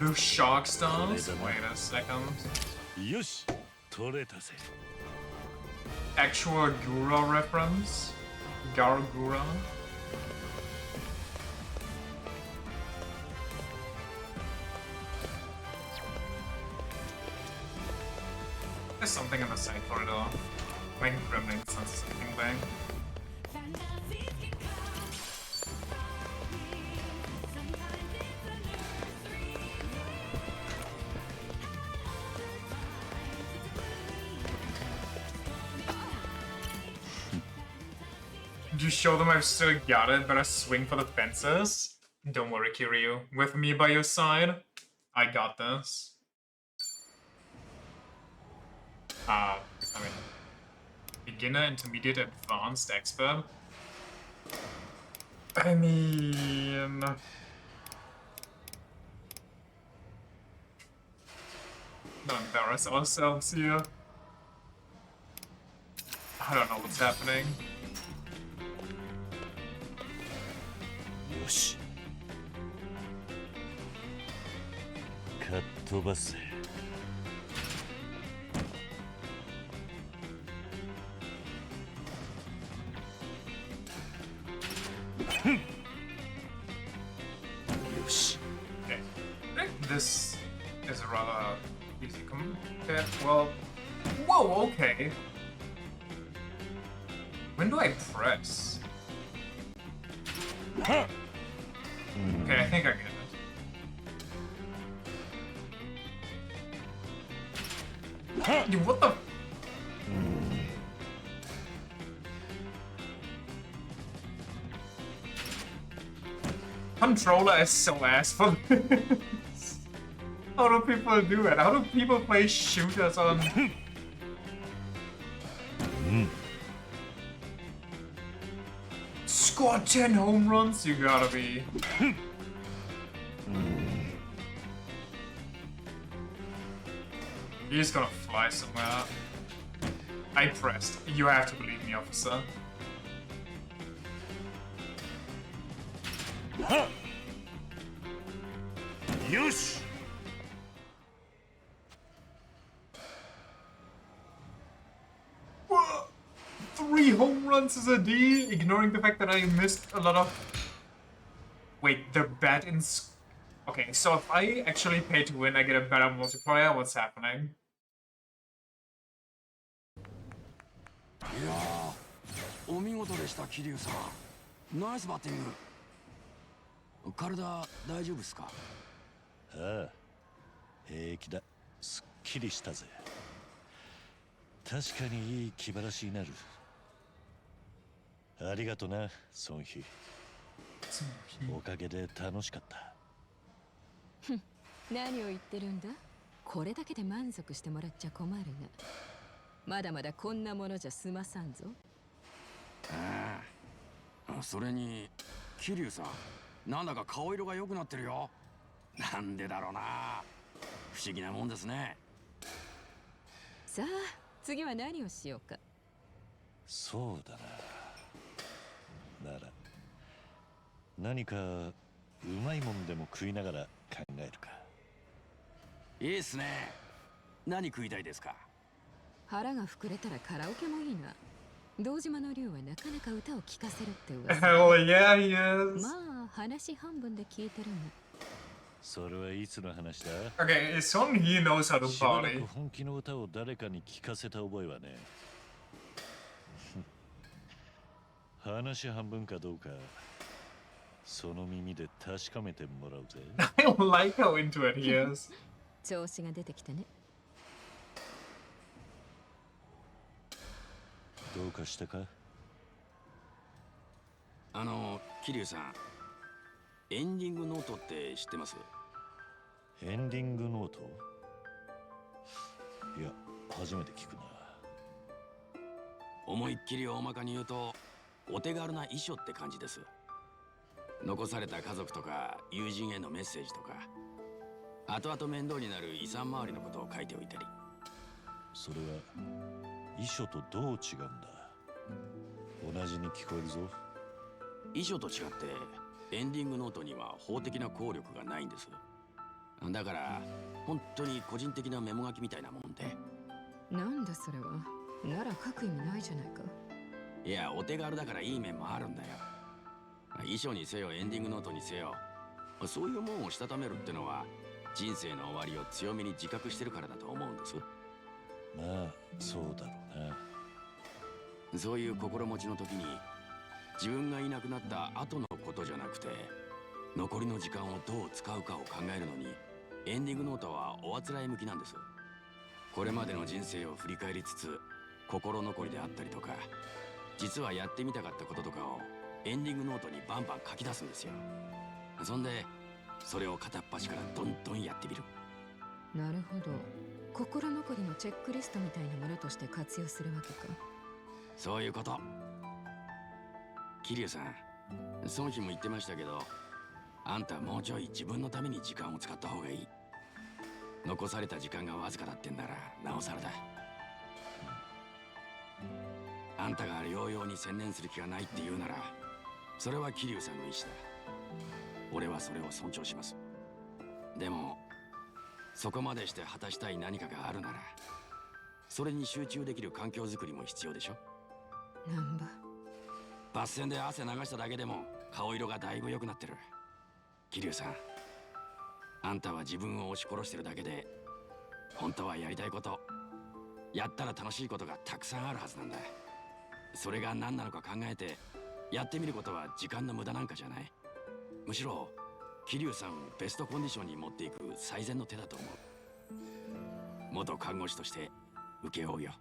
The shark stars? Wait a second. よし取れたぜ Actual Gura reference? Gargura? There's something in the side corridor. When Gremlin senses something bang. You show them I've still got it, but I swing for the fences? Don't worry, Kiryu. With me by your side, I got this. I mean, beginner, intermediate, advanced, expert. I mean... Don't embarrass ourselves here. I don't know what's happening. よしかっ飛ばせ よし Okay. I think this is a rather easy compare. Well, whoa, okay. When do I press? Okay, I think I get it. Dude, what the? Controller is so ass for this. How do people do it? How do people play shooters on? Score 10 home runs? You gotta be. He's gonna fly somewhere. I pressed. You have to believe me, officer. Yush! Whoa. 3 home runs is a D, ignoring the fact that I missed a lot of... Wait, they're bad in... Okay, so if I actually pay to win, I get a better multiplier? What's happening? いやー、お見事でした桐生さん。ナイスバッティング。体大丈夫っすか？ああ、平気だ。すっきりしたぜ。確かにいい気晴らしになる。ありがとな、ソンヒ。おかげで楽しかった。何を言ってるんだ？これだけで満足してもらっちゃ困るな。まだまだこんなものじゃ済まさんぞ。ああ、それに桐生さん、なんだか顔色が良くなってるよ。なんでだろうな。不思議なもんですね。さあ、次は何をしようか。そうだな。なら何かうまいもんでも食いながら考えるか。いいっすね。何食いたいですか？腹が膨れたらカラオケもいいな。堂島の竜はなかなか歌を聴かせるって噂。Hell yeah, he is. まあ話半分で聞いてるが。それはいつの話だ？ Okay, Son he knows how to しばら party. く本気の歌を誰かに聞かせた覚えはね。話半分かどうかその耳で確かめてもらうぜ。I don't like how into it he is. 調子が出てきたね。どうかしたか？桐生さん、エンディングノートって知ってます？エンディングノート？いや、初めて聞くな。思いっきり大まかに言うと、お手軽な遺書って感じです。残された家族とか友人へのメッセージとか、後々面倒になる遺産周りのことを書いておいたり。それは遺書とどう違うんだ？同じに聞こえるぞ。遺書と違ってエンディングノートには法的な効力がないんです。だから本当に個人的なメモ書きみたいなもんで。なんだそれは。なら書く意味ないじゃないか。いや、お手軽だからいい面もあるんだよ。遺書にせよエンディングノートにせよ、そういうもんをしたためるってのは人生の終わりを強めに自覚してるからだと思うんです。まあそうだろうな。そういう心持ちの時に自分がいなくなった後のことじゃなくて、残りの時間をどう使うかを考えるのにエンディングノートはおあつらい向きなんです。これまでの人生を振り返りつつ、心残りであったりとか、実はやってみたかったこととかをエンディングノートにバンバン書き出すんですよ。そんでそれを片っ端からどんどんやってみる。なるほど。心残りのチェックリストみたいなものとして活用するわけか。そういうこと。桐生さん、その日も言ってましたけど、あんたもうちょい自分のために時間を使った方がいい。残された時間がわずかだってんならなおさらだ。あんたが療養に専念する気がないって言うなら、それは桐生さんの意思だ。俺はそれを尊重します。でもそこまでして果たしたい何かがあるなら、それに集中できる環境づくりも必要でしょ。なんば。バス戦で汗流しただけでも顔色がだいぶ良くなってる。桐生さん、あんたは自分を押し殺してるだけで、本当はやりたいこと、やったら楽しいことがたくさんあるはずなんだ。それが何なのか考えてやってみることは時間の無駄なんかじゃない。むしろ桐生さんをベストコンディションに持っていく最善の手だと思う。元看護師として請け負うよ。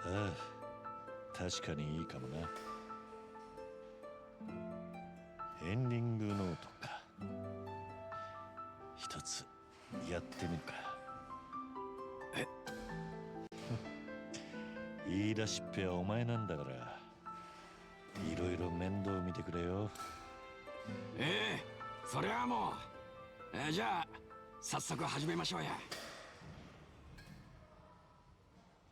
ああ、確かにいいかもな。エンディングノートか。一つやってみるか。え言い出しっぺはお前なんだから、いろいろ面倒見てくれよ。それはもう、じゃあ早速始めましょうや。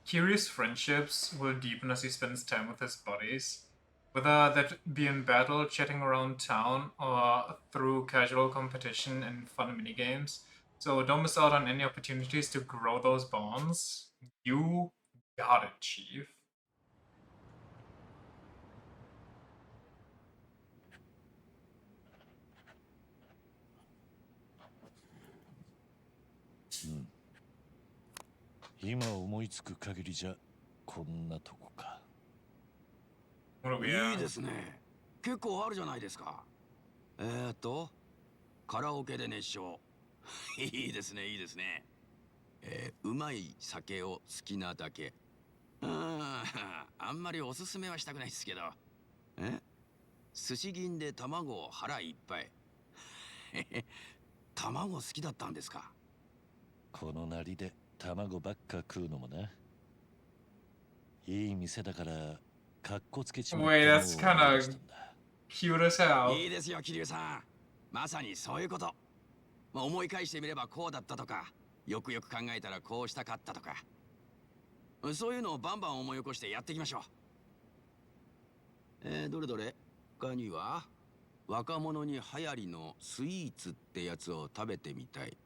Kiryu's friendships will deepen as he spends time with his buddies, whether that be in battle, chatting around town, or through casual competition and fun minigames. So don't miss out on any opportunities to grow those bonds. You got it, Chief. 今思いつく限りじゃこんなとこか。What do we いい have? ですね。結構あるじゃないですか。カラオケで熱唱。いいですね、いいですね。うまい酒を好きなだけ。あんまりおすすめはしたくないですけど。寿司銀で卵を腹いっぱい。卵好きだったんですか。このなりで卵ばっか食うのもな。いい店だからかっこつけちまったのを Wait, that's 思い kinda 出したんだ。 cute as hell. いいですよ、桐生さん。まさにそういうこと。思い返してみればこうだったとか、よくよく考えたらこうしたかったとか、そういうのをバンバン思い起こしてやっていきましょう。どれどれ。他には若者に流行りのスイーツってやつを食べてみたい。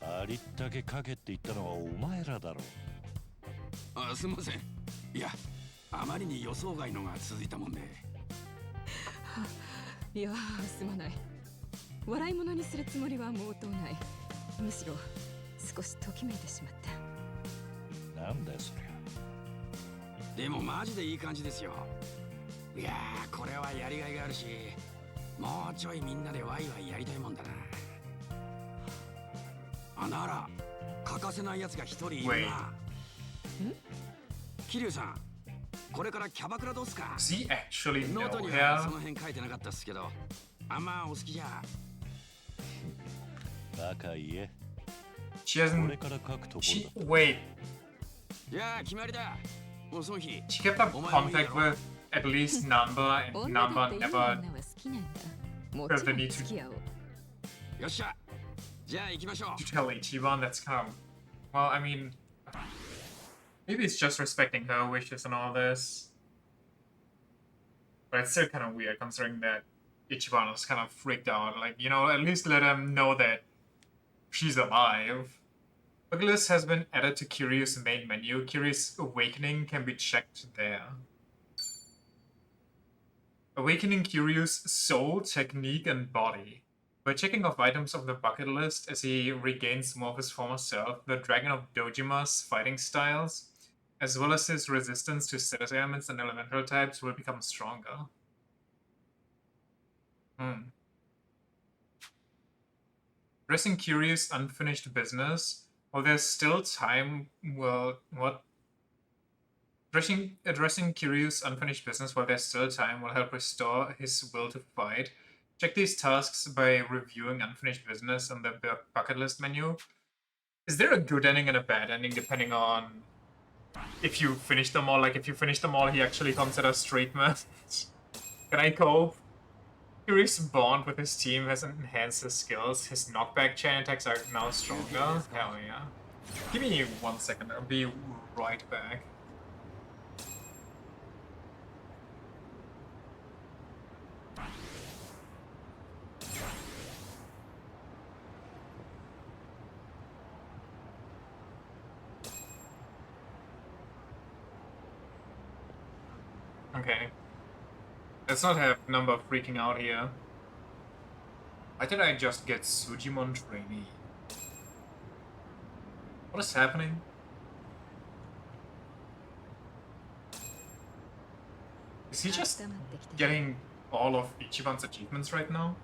ありったけかけって言ったのはお前らだろ。すみません。いや、あまりに予想外のが続いたもんで。いやー、すまない。笑い物にするつもりは毛頭ない。むしろ少しときめいてしまった。なんだよそりゃ。でもマジでいい感じですよ。いやー、これはやりがいがあるし、もうちょいみんなでワイワイやりたいもんだな。なら欠かせないやつが一人いるな。桐生さん、これからキャバクラどうすか。 Does he actually ノート know にはそ him? の辺書いてなかったっすけど、あんまお好きじゃ。バカ言え。 She こ hasn't. れから書くところ She だ。 wait. いやあ決まりだ。おそんひ She kept up contact with at least Number, and 女だ Number っていい never 女は好きなんだ。も felt ち the ろん need 付き合おう。よっしゃ。じゃあ行きましょう。 to tell Ichiban that's come. Well, I mean, maybe it's just respecting her wishes and all this. But it's still kind of weird considering that Ichiban was kind of freaked out. Like, you know, at least let him know that she's alive. Bucket list has been added to Kiryu's main menu. Kiryu's awakening can be checked there. Awakening Kiryu's soul, technique, and body. By checking off items of the bucket list as he regains more of his former self, the Dragon of Dojima's fighting styles, as well as his resistance to status ailments and elemental types, will become stronger. Addressing Kiryu's unfinished business, while there's still time, well, what? Addressing Kiryu's unfinished business while there's still time will help restore his will to fight. Check these tasks by reviewing unfinished business on the bucket list menu. Is there a good ending and a bad ending depending on if you finish them all? Like, if you finish them all, he actually considers treatment. Can I cope? Kiryu's bond with his team has enhanced his skills. His knockback chain attacks are now stronger. Hell yeah. Give me 1 second, I'll be right back. Okay. Let's not have Number freaking out here. Why did I just get Sujimon trainee? What is happening? Is he just getting all of Ichiban's achievements right now?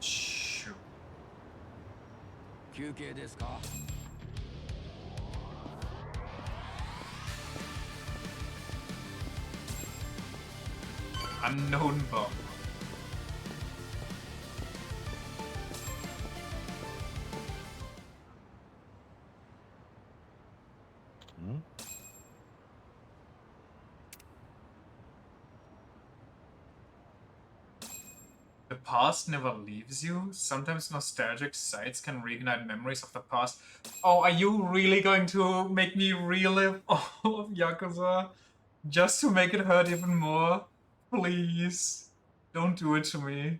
Shoot. 休憩ですか。 Unknown bomb. The past never leaves you. Sometimes nostalgic sights can reignite memories of the past. Oh, are you really going to make me relive all of Yakuza just to make it hurt even more? Please, don't do it to me.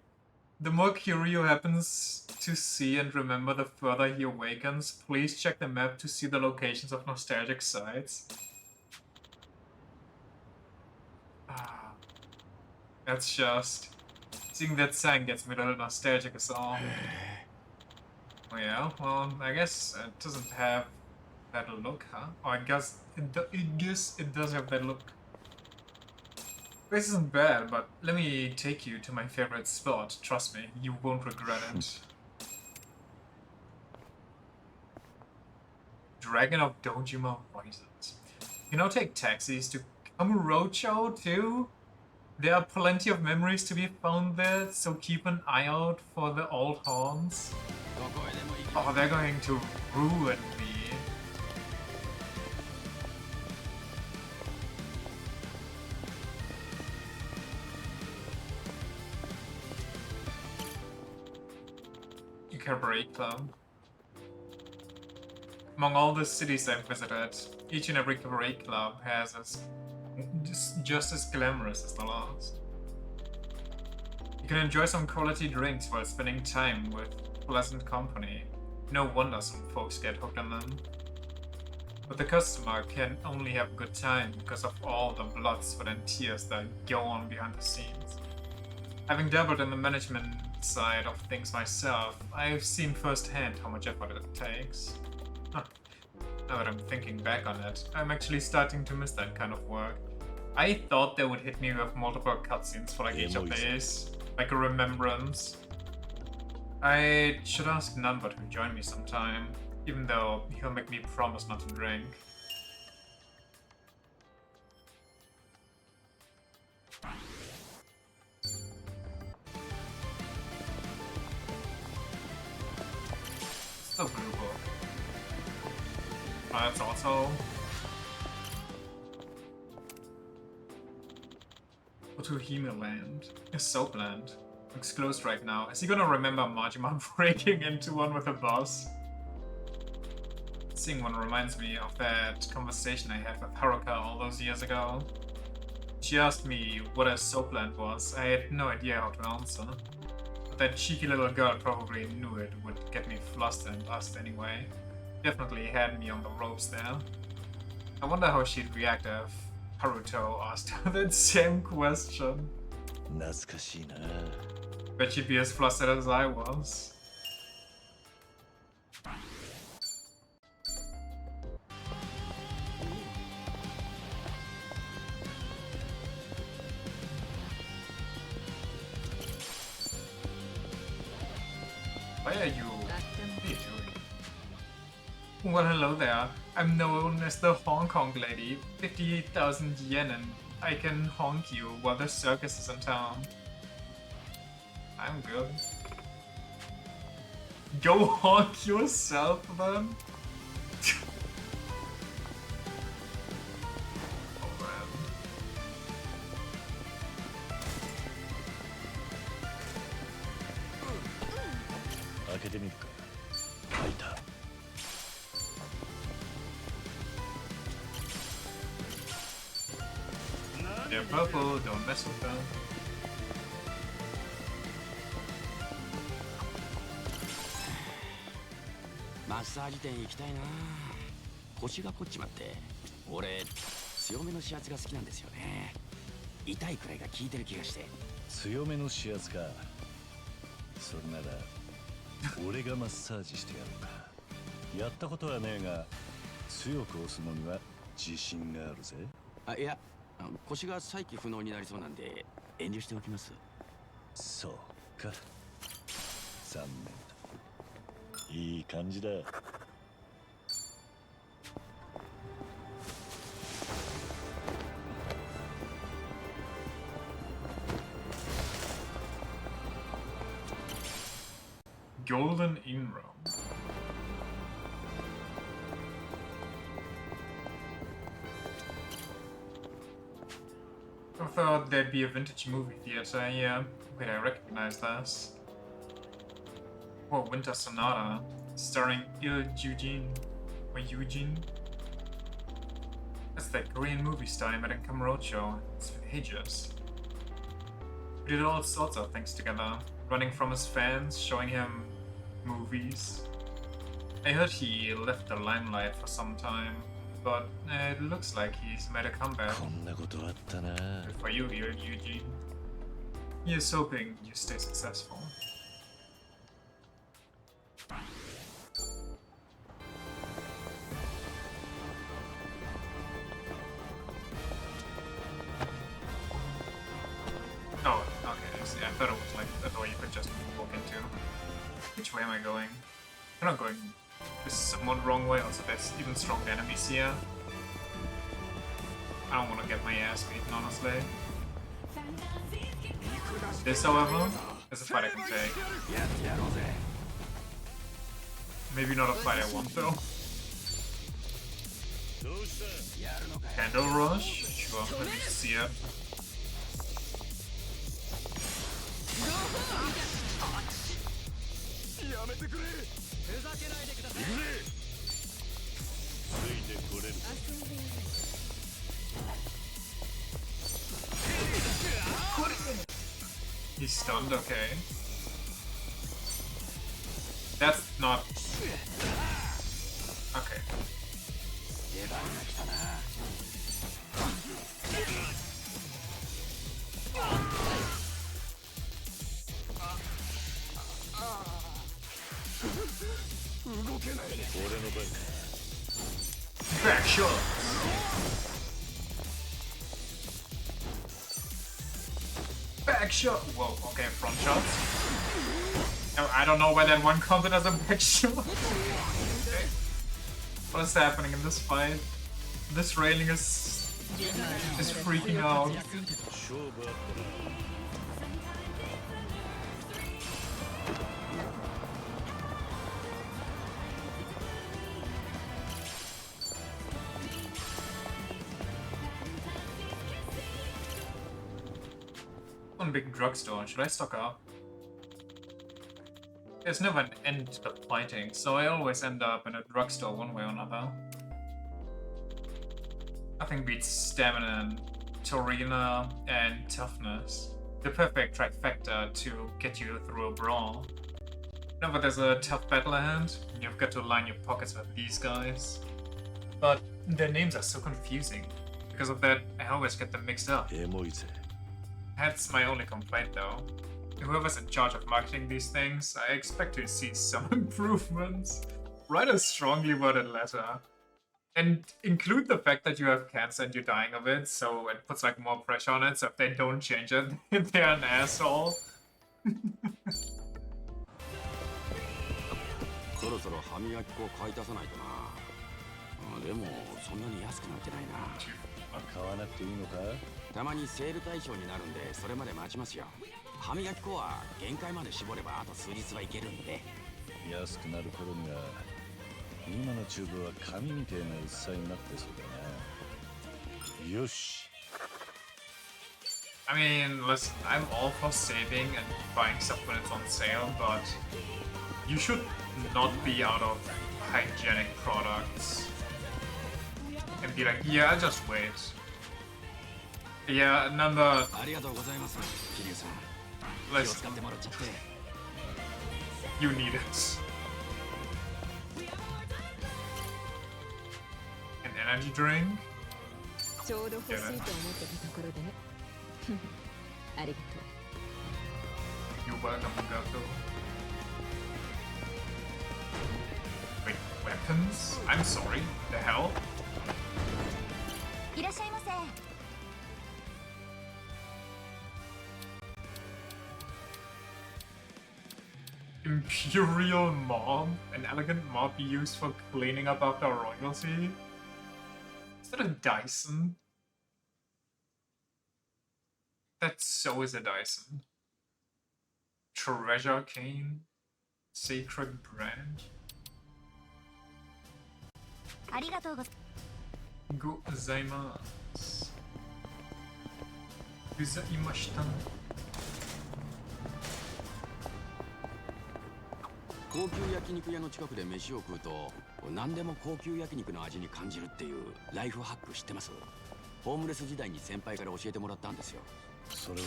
The more Kiryu happens to see and remember, the further he awakens. Please check the map to see the locations of nostalgic sites. Ah, that's just... Seeing that sign gets me a little nostalgic as all. Oh yeah, well, I guess it doesn't have that look, huh? Oh, I guess it does have that look. This isn't bad, but let me take you to my favorite spot. Trust me, you won't regret it. Dragon of Dojima Rises. You now take taxis to Kamurocho too? There are plenty of memories to be found there, so keep an eye out for the old haunts. Oh, they're going to ruin me. Cabaret Club. Among all the cities I've visited, each and every cabaret club has just as glamorous as the last. You can enjoy some quality drinks while spending time with pleasant company. No wonder some folks get hooked on them. But the customer can only have a good time because of all the blood, sweat and tears that go on behind the scenes. Having dabbled in the management side of things myself, I've seen firsthand how much effort it takes. Huh. Now that I'm thinking back on it, I'm actually starting to miss that kind of work. I thought they would hit me with multiple cutscenes for like each of these, like a remembrance. I should ask Number to join me sometime, even though he'll make me promise not to drink. The blue book. Oh, that's also... Go to Hemeland. A Soapland. Looks closed right now. Is he gonna remember Majima breaking into one with a boss? Seeing one reminds me of that conversation I had with Haruka all those years ago. She asked me what a Soapland was. I had no idea how to answer. But that cheeky little girl probably knew it would get me flustered and asked anyway. Definitely had me on the ropes there. I wonder how she'd react if Haruto asked her that same question. 懐かしいな。 Bet she'd be as flustered as I was. Why are you... What are you doing? Well, hello there. I'm known as the Hong Kong lady. 58,000 yen and I can honk you while the circus is in town. I'm good. Go honk yourself then? Oh man. 開けてみるか。開いた。 They're purple, don't mess with them. マッサージ店行きたいな。腰が凝っちまって。俺強めの指圧が好きなんですよね。痛いくらいが効いてる気がして。強めの指圧か。それなら俺がマッサージしてやろうか。やったことはねえが強く押すのには自信があるぜ。あ、いや、腰が再起不能になりそうなんで遠慮しておきます。そうか。残念だ。いい感じだ。 Golden Inroad. I thought there'd be a vintage movie theater. Yeah, wait, I recognize this. Whoa, Winter Sonata, starring Eugene or Eugene. That's that Korean movie star I met in Kamurocho. It's been ages. We did all sorts of things together, running from his fans, showing him movies. I heard he left the limelight for some time, but it looks like he's made a comeback. こんなことあったな。 Good for you, Eugene. Here's hoping you stay successful. Oh, okay. See, I thought it was like a door you could just walk into. Which way am I going? I'm not going this somewhat wrong way. Also, there's even stronger enemies here. I don't want to get my ass beaten, honestly. This, however, is a fight I can take. Maybe not a fight I want, though. Candle Rush? Sure, let me see it. He's stunned, okay. That's not... Okay. Back shot! Back shot! Whoa, okay, front shots. No, I don't know why that one counted as a back shot. Okay. What is happening in this fight? This railing is freaking out. big drugstore. Should I stock up? There's never an end to the fighting, so I always end up in a drugstore one way or another. Nothing beats stamina and Torina and toughness. The perfect trifecta to get you through a brawl. Whenever there's a tough battle ahead, you've got to line your pockets with these guys. But their names are so confusing. Because of that, I always get them mixed up. That's my only complaint though. Whoever's in charge of marketing these things, I expect to see some improvements. Write a strongly worded letter. And include the fact that you have cancer and you're dying of it, so it puts like more pressure on it, so if they don't change it, they're an asshole. そろそろ歯磨き粉を買い足さないとな。でもそんなに安くなってないな。買わなくていいのか？たまにセール対象になるんでそれまで待ちますよ。歯磨き粉は限界まで絞ればあと数日はいけるんで。安くなる頃には今のチューブは紙みたいな薄さになってそうだな。よし。I mean, listen, I'm all for saving and buying stuff when it's on sale, but you should not be out of hygienic products. And be like, yeah, I'll just wait. Yeah, number... ありがとうございます、桐生さん。気を使ってもらっちゃって。You need it. An energy drink? ちょうど欲しいと思ってたところでね。ありがとう。 You're welcome, Gato. Wait, weapons? I'm sorry. The hell? いらっしゃいませ。 Imperial mob? An elegant mob used for cleaning up after royalty? Is that a Dyson? That so is a Dyson. Treasure cane? Sacred brand? ありがとうございます。 Gozaimasu. Gozaimashita. 高級焼肉屋の近くで飯を食うと何でも高級焼肉の味に感じるっていうライフハック知ってます？ホームレス時代に先輩から教えてもらったんですよ。それ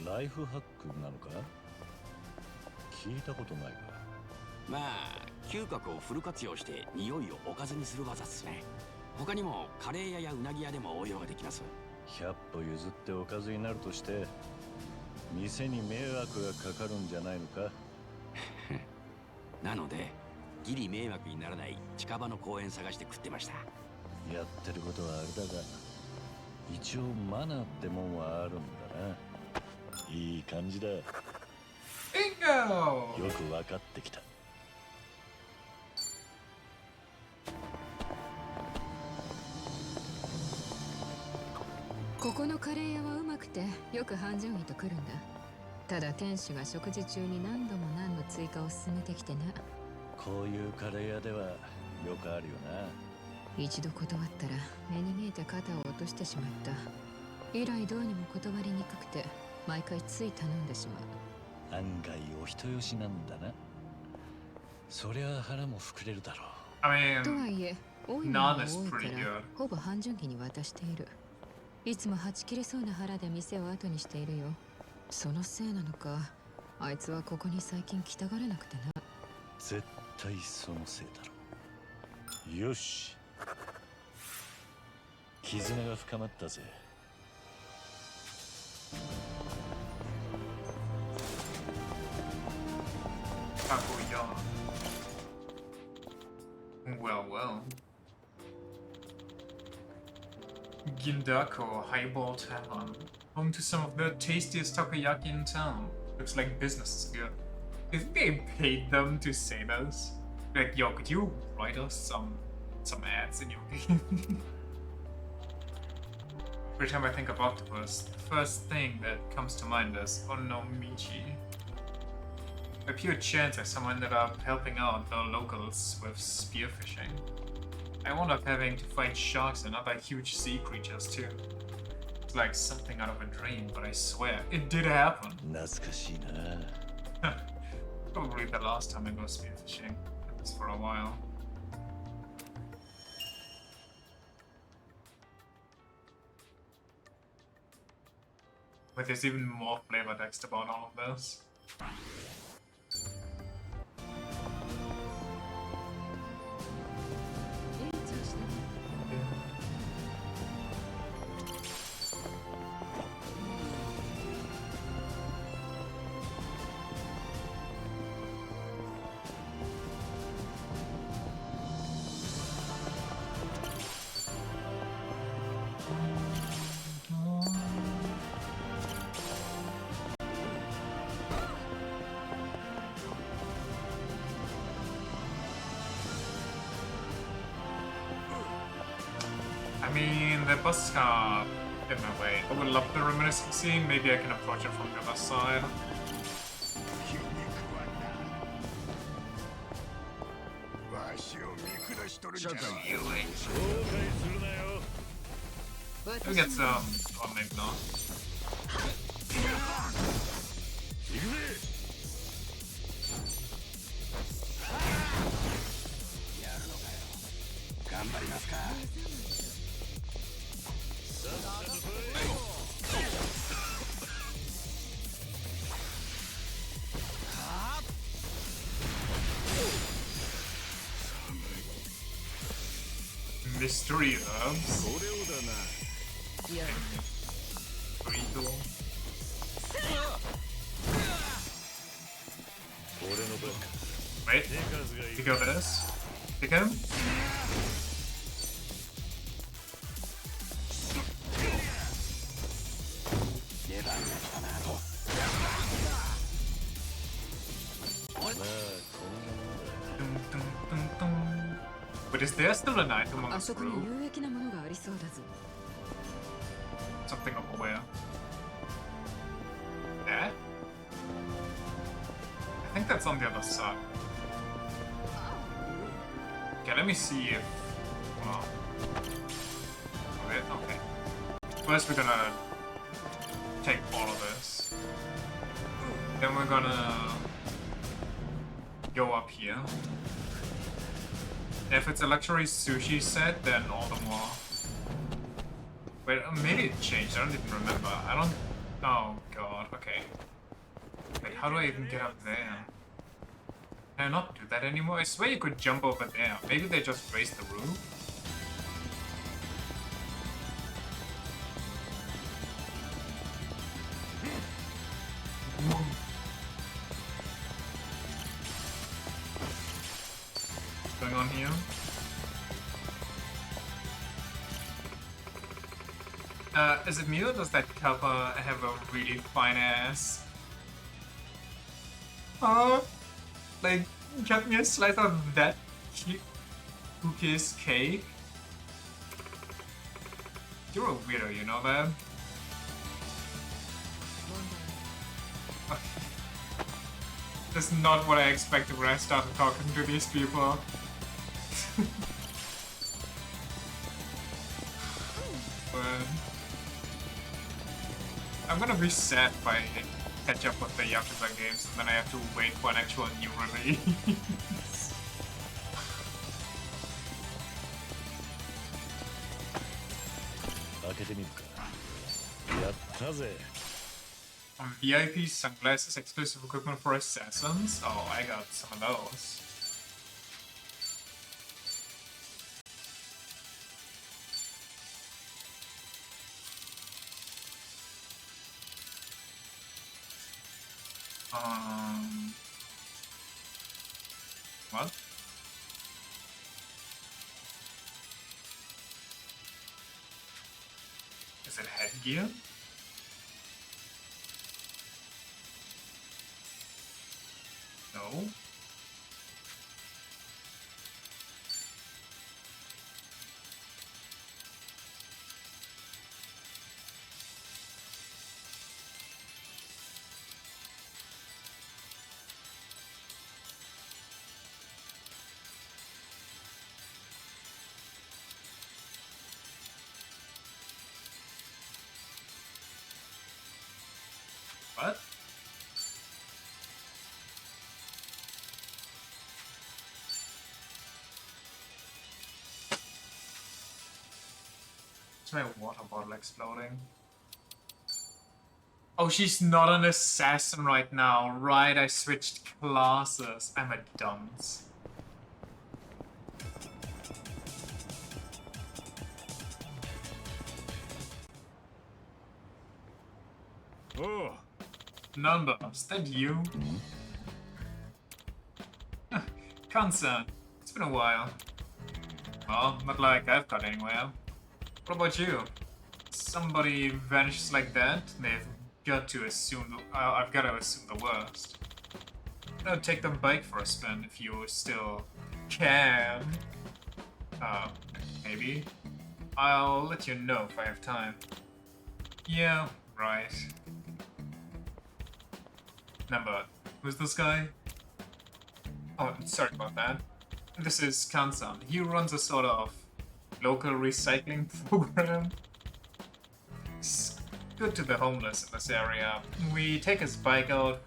はライフハックなのか？聞いたことないわ。まあ嗅覚をフル活用して匂いをおかずにする技っすね。他にもカレー屋やうなぎ屋でも応用ができます。100歩譲っておかずになるとして店に迷惑がかかるんじゃないのか？なのでギリ迷惑にならない近場の公園探して食ってました。やってることはあれだが一応マナーってもんはあるんだな。いい感じだ。 Bingo! よく分かってきた。ここのカレー屋はうまくてよく半順位と来るんだ。ただ店主が食事中に何度も何の追加を進めてきてな。こういうカレー屋ではよくあるよな。一度断ったら目に見えて肩を落としてしまった。以来どうにも断りにくくて毎回つい頼んでしまう。案外お人よしなんだな。そりゃ腹も膨れるだろう。 I と mean, はいえ多いものが none 多 is いか pretty ら good. ほぼ半純期に渡している。いつもはち切れそうな腹で店を後にしているよ。そのせいなのかあいつはここに最近来たがれなくてな。絶対そのせいだろ。よし。絆が深まったぜ。 Kaguya. Well, well. Gindako Highball Tavern. Home to some of the tastiest takoyaki in town. Looks like business is good. Do you think they paid them to say this? Like, yo, could you write us some ads in your game? Every time I think of octopus, the first thing that comes to mind is Onomichi. By pure chance, I somehow ended up helping out the locals with spearfishing. I wound up having to fight sharks and other huge sea creatures too. like something out of a dream, but I swear it did happen. 懐かしいな。 Probably the last time I go spearfishing. At least for a while. But there's even more flavor text about all of this. I mean, the bus car in my way. I would love the reminiscing scene. Maybe I can approach it from the other side. Let me get some. Oh, maybe not. Mystery herbs. Burrito. Wait, pick up this. Pick him. Dun, dun, dun, dun. But is there still an item on あ this そこに group? 有益なものがありそうだぞ。 Something up where? There? I think that's on the other side. Okay, let me see if... Well... Okay. First we're gonna... take all of this. Then we're gonna... go up here. If it's a luxury sushi set, then all the more. Wait, maybe it changed. I don't even remember. I don't... Oh god, okay. Wait, how do I even get up there? Can I not do that anymore? I swear you could jump over there. Maybe they just raised the roof? What's going on here? Is it me or does that cover have a really fine ass? Like, get me a slice of that cookies cake? You're a weirdo, you know that? That's not what I expected when I started talking to these people. But I'm gonna be sad if I catch up with the Yakuza games and then I have to wait for an actual new release. VIP sunglasses, exclusive equipment for assassins? Oh, I got some of those. What? Is it headgear? No. my water bottle exploding? Oh, she's not an assassin right now. Right, I switched classes. I'm a dunce. Oh. Number, is that you? Concern. It's been a while. Well, not like I've got anywhere. What about you? Somebody vanishes like that, they've got to assume. I've got to assume the worst. I'll take the bike for a spin if you still can. Maybe. I'll let you know if I have time. Yeah, right. Number, who's this guy? Oh, sorry about that. This is Kansan. He runs a sort of local recycling program. It's good to the homeless in this area. We take his bike out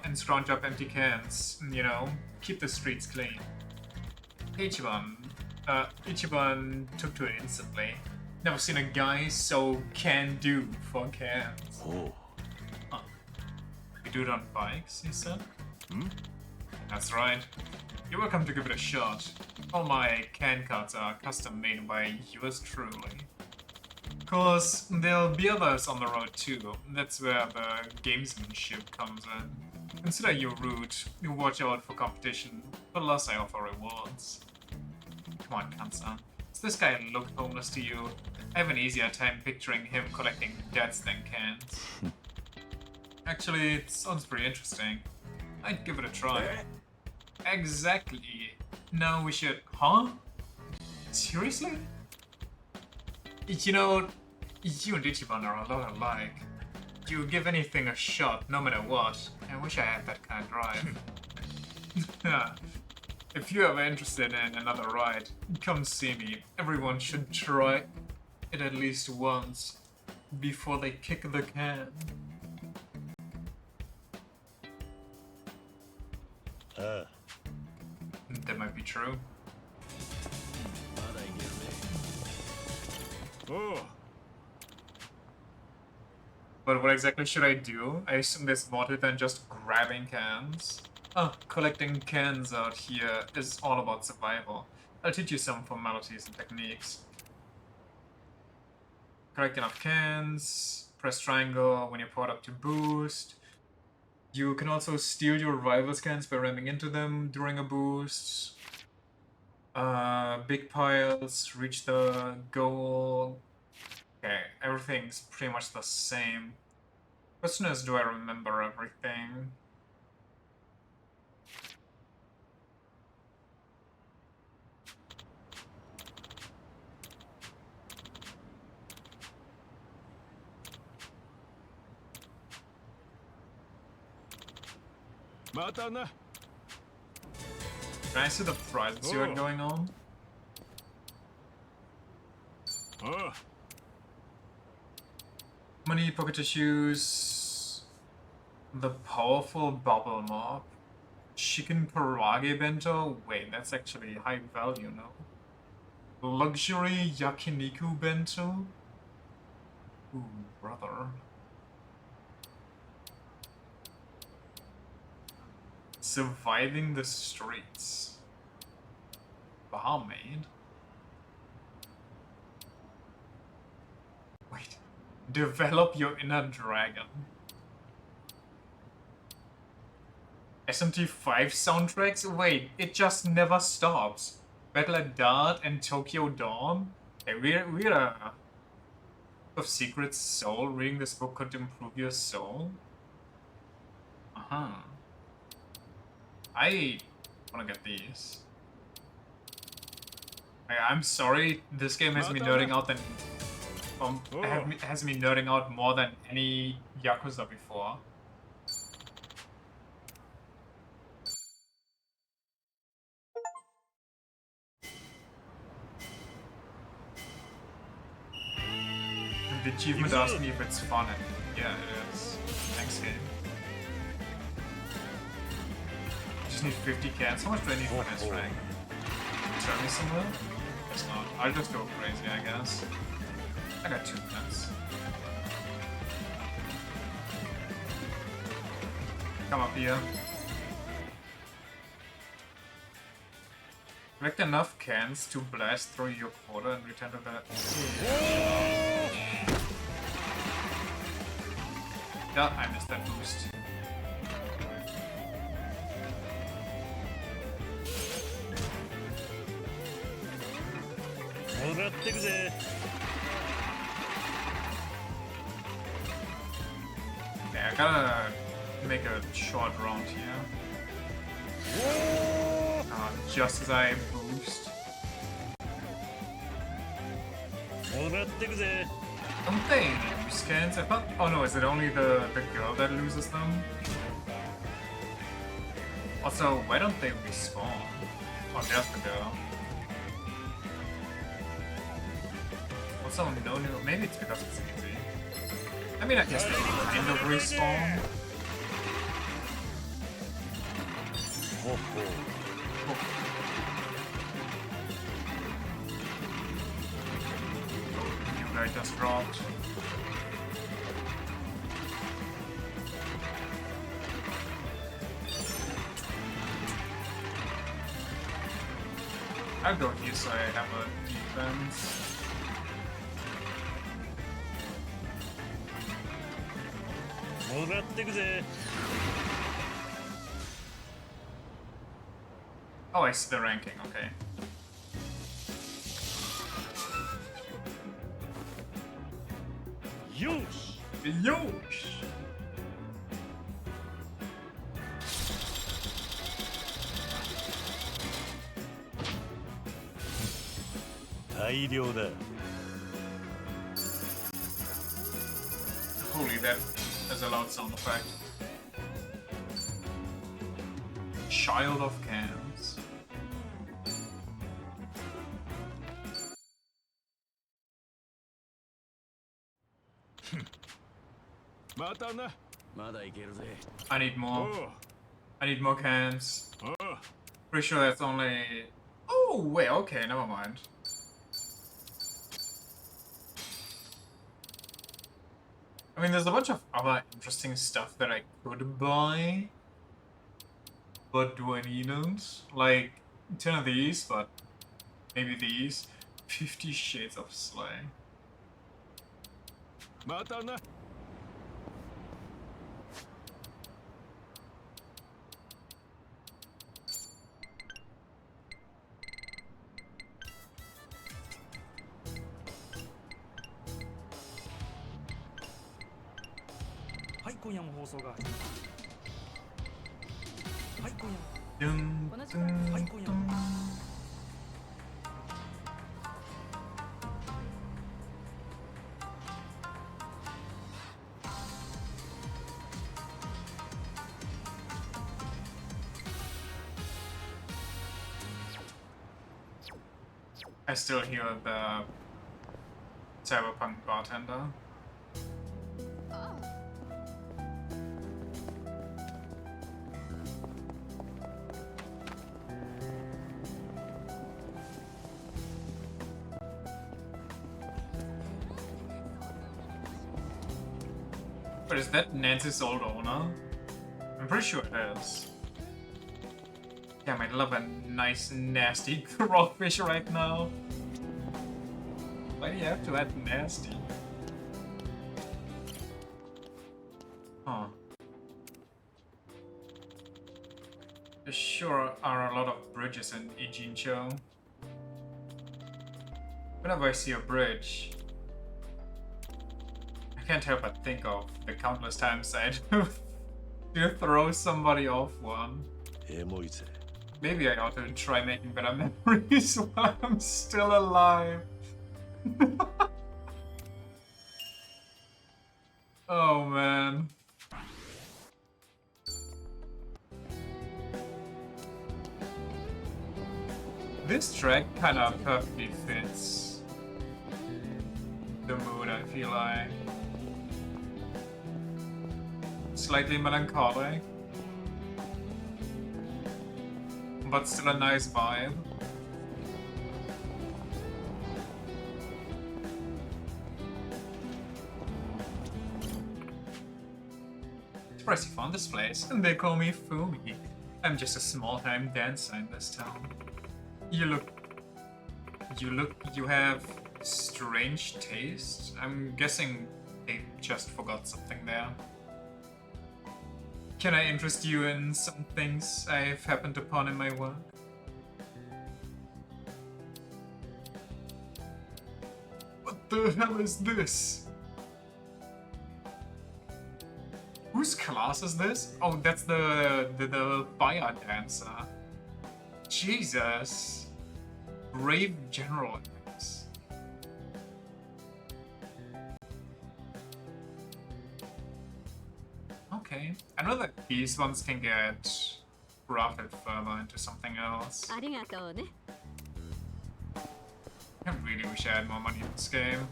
and scrounge up empty cans. You know, keep the streets clean. Ichiban took to it instantly. Never seen a guy so can-do for cans. Oh. Huh. We do it on bikes, you said? Hmm? That's right. You're welcome to give it a shot. All my can cards are custom made by yours truly. Of course, there'll be others on the road too. That's where the gamesmanship comes in. Consider your route. You watch out for competition. Plus, I offer rewards. Come on, Kansan. Does this guy look homeless to you? I have an easier time picturing him collecting deads than cans. Actually, it sounds pretty interesting. I'd give it a try. Exactly. Now we should... Huh? Seriously? You know, you and Ichiban are a lot alike. You give anything a shot, no matter what. I wish I had that kind of drive. If you're ever interested in another ride, come see me. Everyone should try it at least once before they kick the can. That might be true. Oh. But what exactly should I do? I assume there's more to it than just grabbing cans. Oh, collecting cans out here is all about survival. I'll teach you some formalities and techniques. Collect enough cans, press triangle when you're powered up to boost. You can also steal your rival's cans by ramming into them during a boost. Big piles, reach the goal. Okay, everything's pretty much the same. Question is, do I remember everything? Can I see the prizes you had going on? Money, pocket tissues, the powerful bubble mop, chicken karage bento. Wait, that's actually high value, no? Luxury yakiniku bento. Ooh, brother. Surviving the streets. Barmaid. Wait. Develop your inner dragon. SMT5 soundtracks? Wait, it just never stops. Battle at Dart and Tokyo Dawn? Hey, we're of Secret Soul. Reading this book could improve your soul? Uh-huh. I wanna get these. I'm sorry, this game has me nerding out than has me nerding out more than any Yakuza before. The achievement asked me if it's fun, and yeah, it is. Thanks, game. Just need 50 cans. How much do I need for this rank? Turn me somewhere? Guess not. I'll just go crazy, I guess. I got 2 minutes. Come up here. Collect enough cans to blast through your quarter and return to the... Yeah, I missed that boost. Yeah, I gotta make a short round here. Just as I boost. Don't they lose cans? I thought. Oh no, is it only the girl that loses them? Also, why don't they respawn? Oh, there's the girl. Also, no, maybe it's because it's easy. I mean, I guess they kind of respawn.ほほYou guys just dropped. I'll go here so I have a defense. Oh, I see the ranking, okay. Yosh! Yosh! 大量だ。 Holy, that has a loud sound effect. Child of cans. I need more. I need more cans. Pretty sure that's only... Oh, wait, okay, never mind. I mean, there's a bunch of other interesting stuff that I could buy. But do I need it? Like, 10 of these, but maybe these. 50 Shades of Slay. Dun, dun, dun. I still hear the cyberpunk bartender. But is that Nancy's old owner? I'm pretty sure it is. Damn, I love a nice, nasty crawfish right now. Why do you have to add nasty? Huh. There sure are a lot of bridges in Ijincho. Whenever I see a bridge, I can't help but think of the countless times I do throw somebody off one. Maybe I ought to try making better memories while I'm still alive. Oh man. This track kind of perfectly fits the mood, I feel like. Slightly melancholic, but still a nice vibe. impressive on this place, and they call me Fumi. I'm just a small-time dancer in this town. You have strange taste. I'm guessing they just forgot something there. Can I interest you in some things I've happened upon in my work? What the hell is this? Whose class is this? Oh, that's the fire dancer. Jesus. Brave General. Okay. I know that these ones can get grafted further into something else. ありがとうね。 I really wish I had more money in this game.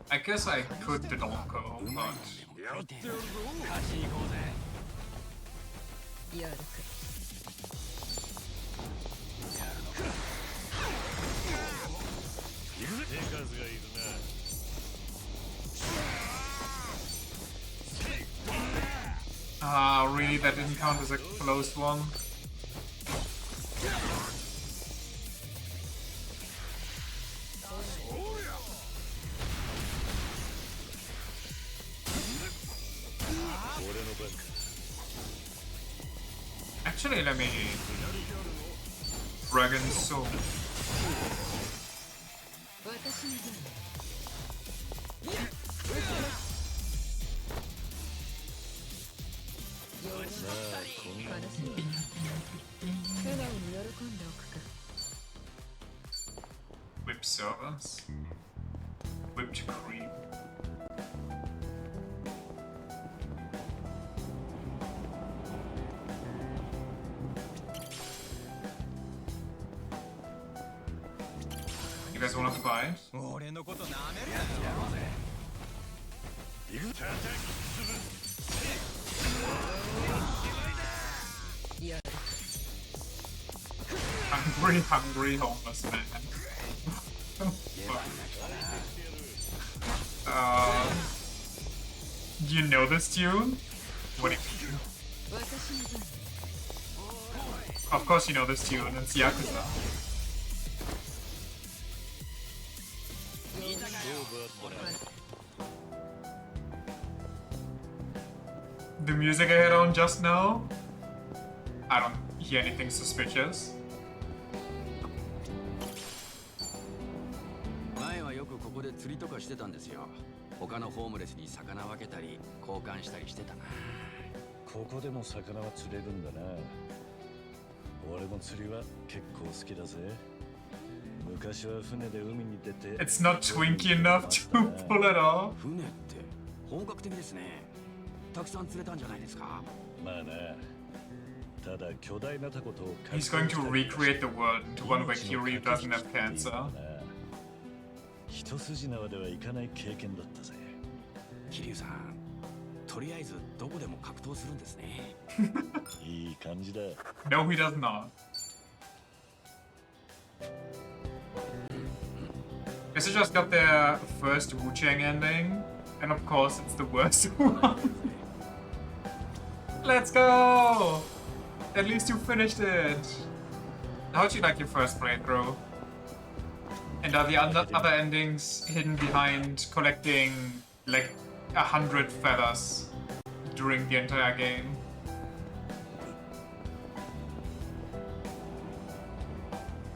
I guess I could do Donko, but やるか。手数がいるな。 ah, really, that didn't count as a close one. Actually, let me Dragon Soul. 私の番。悲しみ。素直に喜んでおくか。 Whip servers. Whipped cream. You guys wanna fight? 俺のことなめるやつやろうぜ。 やるか。 Hungry homeless man. Do you know this tune? What do you mean? 私の番。 Of course you know this tune, it's Yakuza. The music I had on just now? I don't hear anything suspicious. 前はよくここで釣りとかしてたんですよ。他のホームレスに魚分けたり交換したりしてたな。ここでも魚は釣れるんだな。俺も釣りは結構好きだぜ。昔は船で海に出て。 It's not twinky enough to pull it off. 船って本格的ですね。たくさん釣れたんじゃないですか。まあな。ただ巨大なタコと。 He's going to recreate the world into one where Kiryu doesn't have cancer. 一筋縄ではいかない経験だったぜ。桐生さん、とりあえずどこでも格闘するんですね。いい感じだ。 No, he does not. Guess I just got their first Wu-Chang ending, and of course it's the worst one. Let's go! At least you finished it. How'd you like your first playthrough? And are the other endings hidden behind collecting like 100 feathers during the entire game?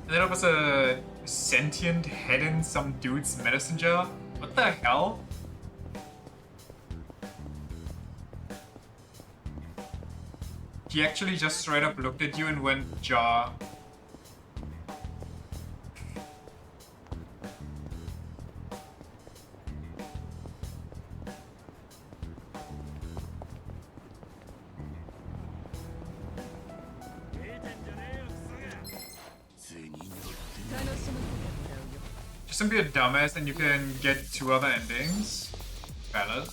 And then it was a sentient head in some dude's medicine jar? What the hell? He actually just straight up looked at you and went, jar. Just don't be a dumbass and you can get 2 other endings. Valid.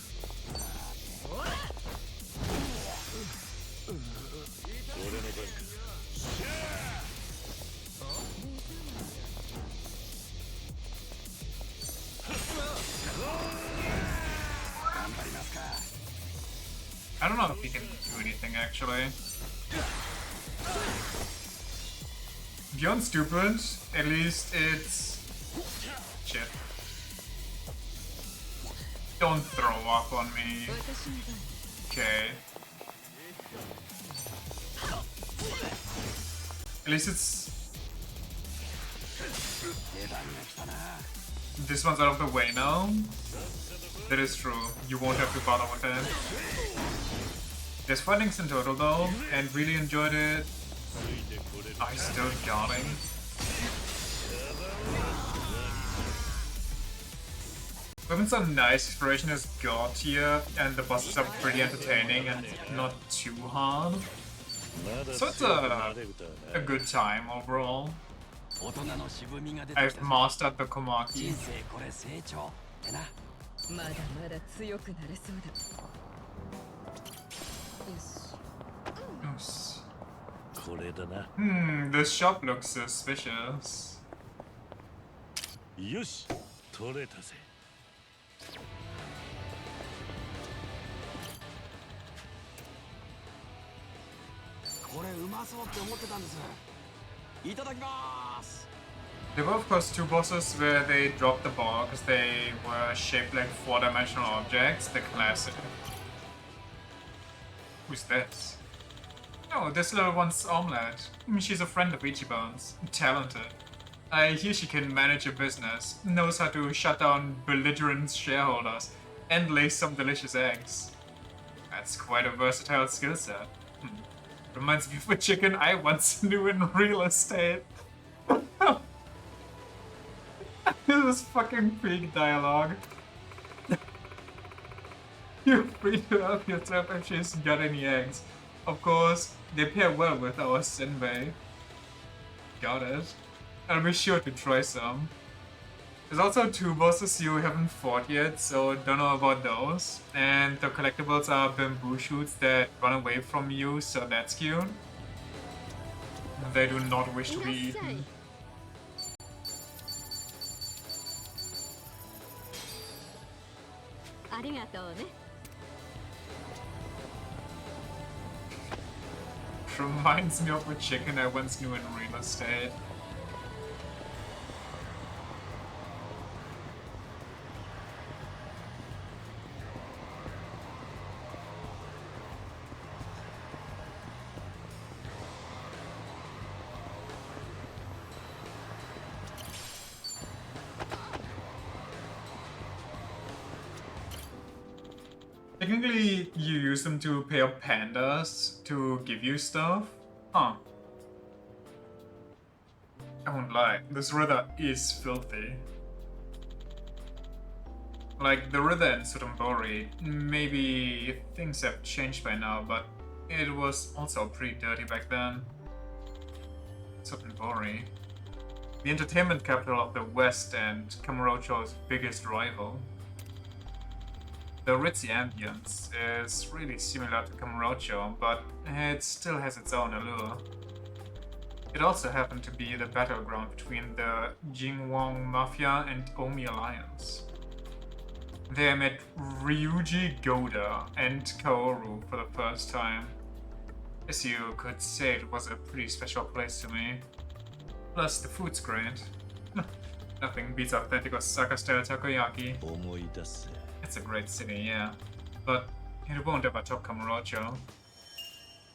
I don't know if he can do anything actually. Beyond stupid, at least it's... Shit. Don't throw up on me. Okay. At least it's... This one's out of the way now. That is true. You won't have to bother with it. There's findings in total though, and really enjoyed it. I still yawning. Weapons are nice, exploration is god tier, and the bosses are pretty entertaining and not too hard. So it's a good time overall. I've mastered the Komaki. まだまだ強くなれそうだ。よし。Yes. これだな。 This shop looks suspicious. よし、取れたぜ。これうまそうって思ってたんです。いただきます。 There were of course two bosses where they dropped the ball because they were shaped like four-dimensional objects, the classic. Who's this? Oh, this little one's Omelette. She's a friend of Ichiban's. Talented. I hear she can manage a business, knows how to shut down belligerent shareholders, and lay some delicious eggs. That's quite a versatile skill set. Reminds me of a chicken I once knew in real estate. This is fucking peak dialogue. You're free to help yourself if she's got any eggs. Of course, they pair well with our senbei. Got it. I'll be sure to try some. There's also two bosses you haven't fought yet, so don't know about those. And the collectibles are bamboo shoots that run away from you, so that's cute. They do not wish to be eaten. Reminds me of a chicken I once knew in real estate. Technically, you use them to pay up pandas to give you stuff? Huh. I won't lie, this river is filthy. Like, the river in Sutombori, maybe things have changed by now, but it was also pretty dirty back then. Sutombori. The entertainment capital of the West and Kamurocho's biggest rival. The ritzy ambience is really similar to Kamurocho, but it still has its own allure. It also happened to be the battleground between the Jingwong Mafia and Omi Alliance. There I met Ryuji Goda and Kaoru for the first time. As you could say, it was a pretty special place to me. Plus, the food's great. Nothing beats authentic Osaka-style takoyaki. 思い出せ。 It's a great city, yeah. But it won't ever top Kamurocho.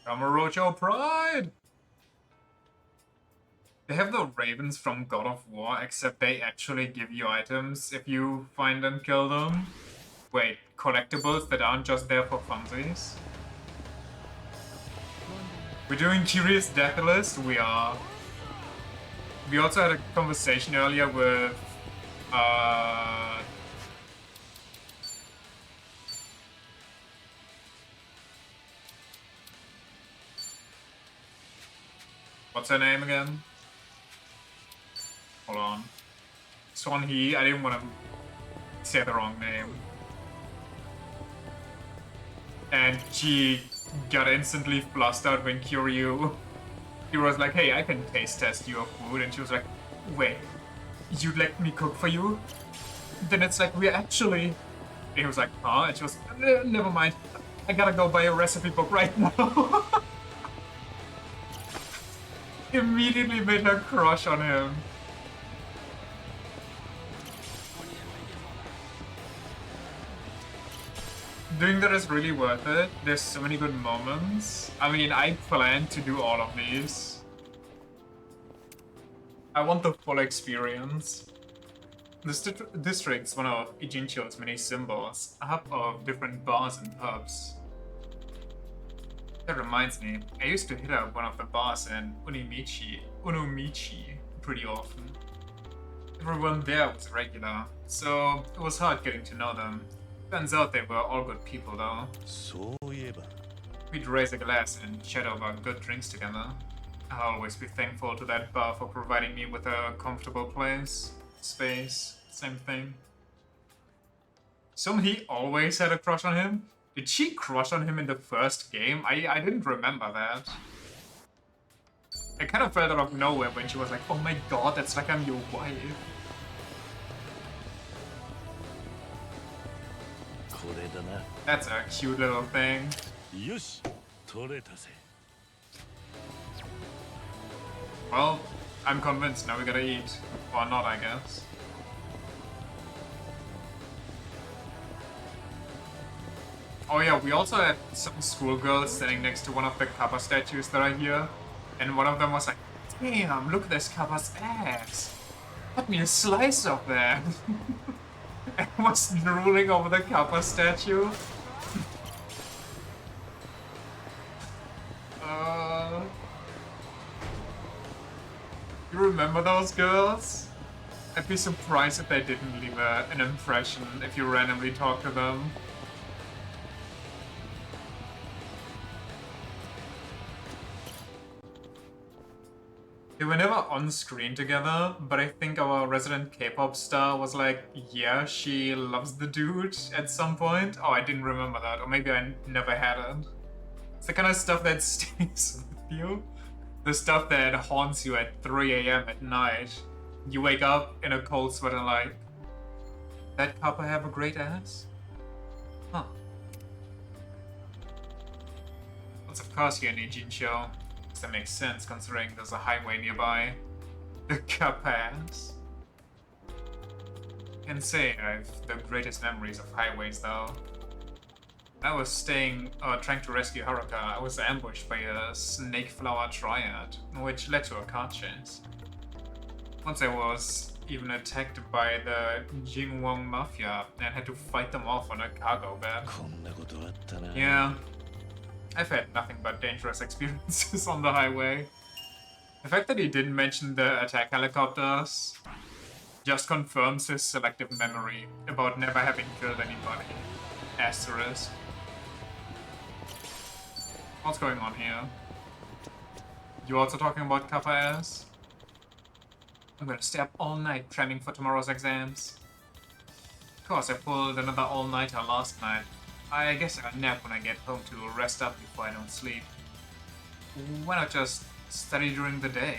Kamurocho Pride! They have the ravens from God of War, except they actually give you items if you find and kill them. Wait, collectibles that aren't just there for funsies? We're doing Curious Death List? We are. We also had a conversation earlier with... What's her name again? Hold on. Swan Hee, I didn't want to say the wrong name. And she got instantly flustered when Kiryu... He was like, hey, I can taste test your food. And she was like, wait, you'd let me cook for you? Then it's like, we're actually... And he was like, huh? And she was, never mind. I gotta go buy a recipe book right now. Immediately made her crush on him. Doing that is really worth it. There's so many good moments. I mean, I plan to do all of these. I want the full experience. This district's one of Ijincho's many symbols, a hub of different bars and pubs. That reminds me, I used to hit up one of the bars in Unomichi pretty often. Everyone there was regular, so it was hard getting to know them. Turns out they were all good people though. そういえば We'd raise a glass and chat about good drinks together. I'll always be thankful to that bar for providing me with a comfortable place, space, same thing. He always had a crush on him? Did she crush on him in the first game? I didn't remember that. It kind of felt out of nowhere when she was like, oh my god, that's like I'm your wife. これだな That's a cute little thing. よし取れたぜ Well, I'm convinced now we gotta eat. Or not, I guess. Oh yeah, we also had some schoolgirls standing next to one of the Kappa statues that are here. And one of them was like, damn, look at this Kappa's ass. Cut me a slice of that. And was drooling over the Kappa statue. You remember those girls? I'd be surprised if they didn't leave an impression if you randomly talk to them. They were never on screen together, but I think our resident K-pop star was like, yeah, she loves the dude at some point. Oh, I didn't remember that, or maybe I never had it. It's the kind of stuff that stays with you. The stuff that haunts you at 3 AM at night. You wake up in a cold sweat and like, that Kappa have a great ass? Huh. Lots of cars here in Ijincho. That makes sense considering there's a highway nearby. The Kappa ass. Can say I've the greatest memories of highways though. I was trying to rescue Haruka. I was ambushed by a snake flower triad, which led to a car chase. Once I was even attacked by the Jingwon Mafia and had to fight them off on a cargo van. こんなことあったな Yeah, I've had nothing but dangerous experiences on the highway. The fact that he didn't mention the attack helicopters just confirms his selective memory about never having killed anybody. Asterisk. What's going on here? You also talking about Kappa ass? I'm gonna stay up all night cramming for tomorrow's exams. Of course, I pulled another all-nighter last night. I guess I'll nap when I get home to rest up before I don't sleep. Why not just study during the day?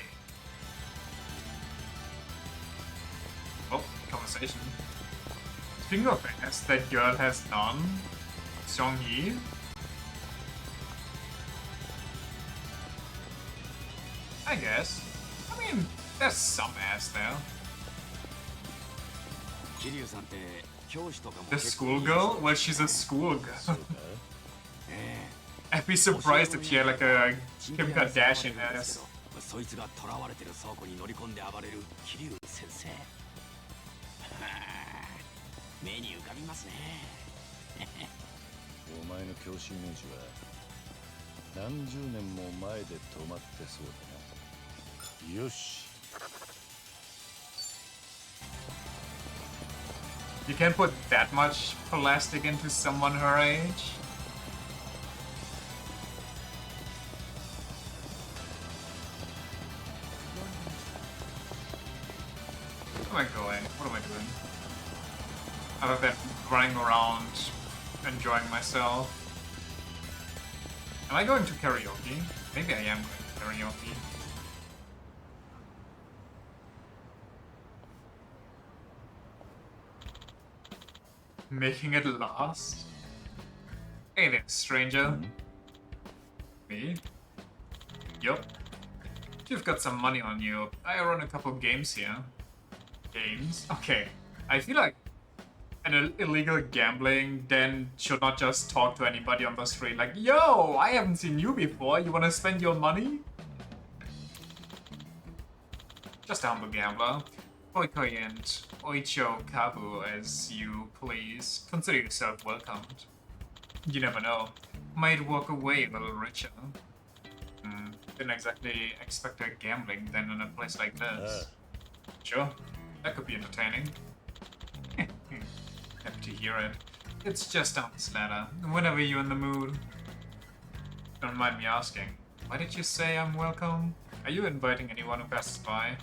Oh, conversation. Speaking of ass, that girl has none. Seong-hee? I guess. I mean, there's some ass there. The schoolgirl? Well, she's a schoolgirl. I'd be surprised if she had like a Kim Kardashian ass. そいつが囚われてる倉庫に乗り込んで暴れる桐生先生目に浮かびますねお前の教師イメージは何十年も前で止まってそうだなよし You can't put that much plastic into someone her age. Where am I going? What am I doing? Other than running around, enjoying myself. Am I going to karaoke? Maybe I am going to karaoke. Making it last? Hey there, stranger. Me? Yup. You've got some money on you. I run a couple games here. Games? Okay. I feel like an illegal gambling then should not just talk to anybody on the street like, yo, I haven't seen you before. You wanna spend your money? Just a humble gambler. Oikoi and Oicho Kabu as you please. Consider yourself welcomed. You never know. Might walk away a little richer. Didn't exactly expect a gambling then in a place like this. Sure, that could be entertaining. Happy to hear it. It's just on this ladder, whenever you're in the mood. Don't mind me asking, why did you say I'm welcome? Are you inviting anyone who passes by?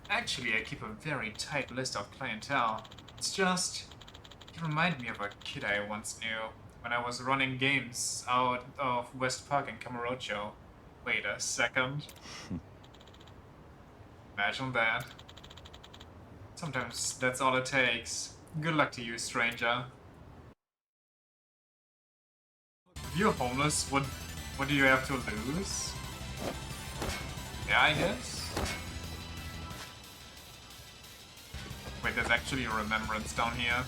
Actually, I keep a very tight list of clientele. It's just, you remind me of a kid I once knew when I was running games out of West Park in Kamurocho. Wait a second. Imagine that. Sometimes that's all it takes. Good luck to you, stranger. If you're homeless, what do you have to lose? Yeah, I guess. Wait, there's actually a remembrance down here.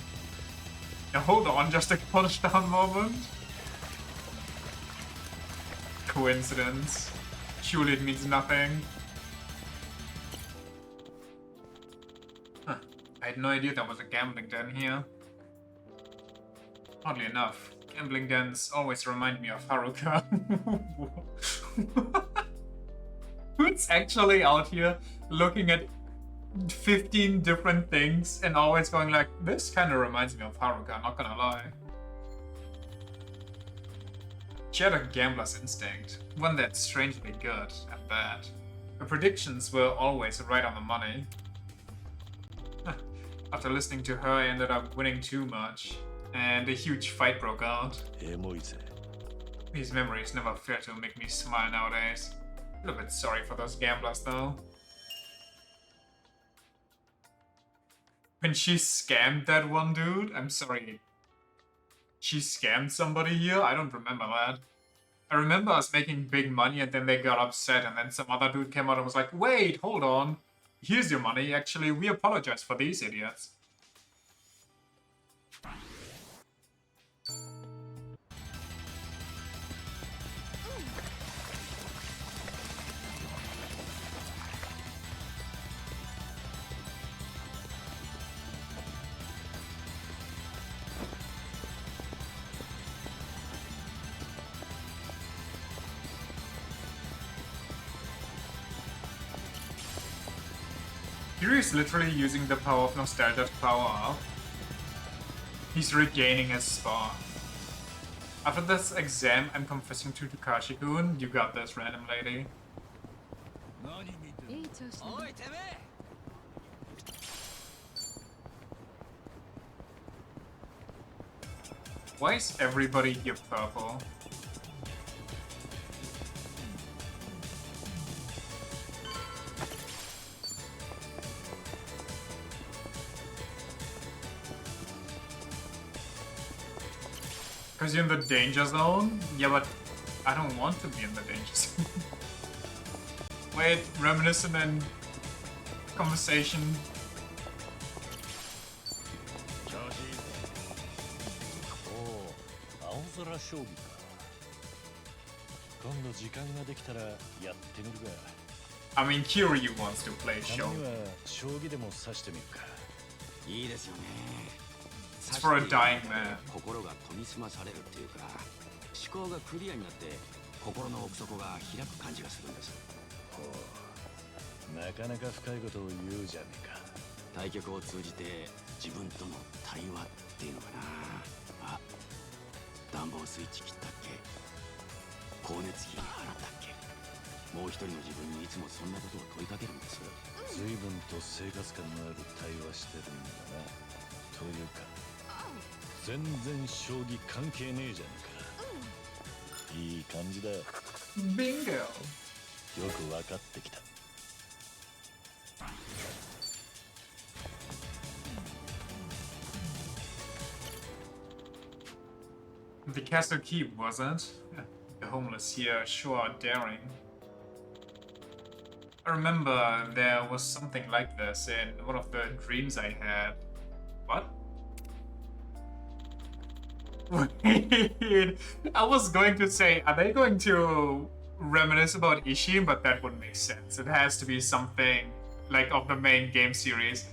Now hold on, just a punch down moment. Coincidence. Surely it means nothing. Huh. I had no idea there was a gambling den here. Oddly enough, gambling dens always remind me of Haruka. Who's actually out here looking at 15 different things and always going like, this kind of reminds me of Haruka, not gonna lie. She had a gambler's instinct, one that's strangely good at that. Her predictions were always right on the money. After listening to her, I ended up winning too much, and a huge fight broke out. These memories never fail to make me smile nowadays. A little bit sorry for those gamblers though. When she scammed that one dude, I'm sorry. She scammed somebody here? I don't remember that. I remember us making big money and then they got upset and then some other dude came out and was like, wait, hold on. Here's your money. Actually, we apologize for these idiots. Kiryu is literally using the power of nostalgia to power up. He's regaining his spark. After this exam, I'm confessing to Takashi-kun. You got this, random lady. Why is everybody here purple? Because you're in the danger zone? Yeah, but I don't want to be in the danger zone. Wait, reminiscent and conversation. I mean, Kiryu wants to play shogi. It's for a dying man. 心が研ぎ澄まされるっていうか、思考がクリアになって心の奥底が開く感じがするんです。なかなか深いことを言うじゃねえか。対局を通じて自分との対話っていうのかな。あ、暖房スイッチ切ったっけ？光熱費払ったっけ？もう一人の自分にいつもそんなことを問いかけるんです。随分と生活感のある対話してるんだな。というか。全然将棋関係ねえじゃねえか。いい感じだ。Bingo. よく分かってきた。the castle keep, wasn't? The homeless here sure are daring. I remember there was something like this in one of the dreams I had. What? Wait, I was going to say, are they going to reminisce about Ishin? But that wouldn't make sense. It has to be something like of the main game series.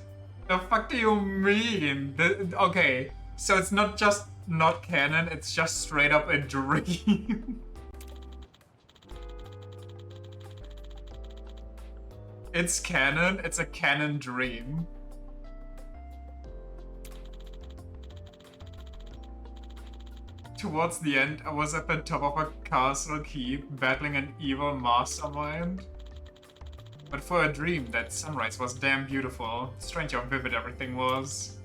The fuck do you mean? Okay, so it's not just not canon, it's just straight up a dream. It's canon, it's a canon dream. Towards the end, I was at the top of a castle keep, battling an evil mastermind. But for a dream, that sunrise was damn beautiful. Strange how vivid everything was.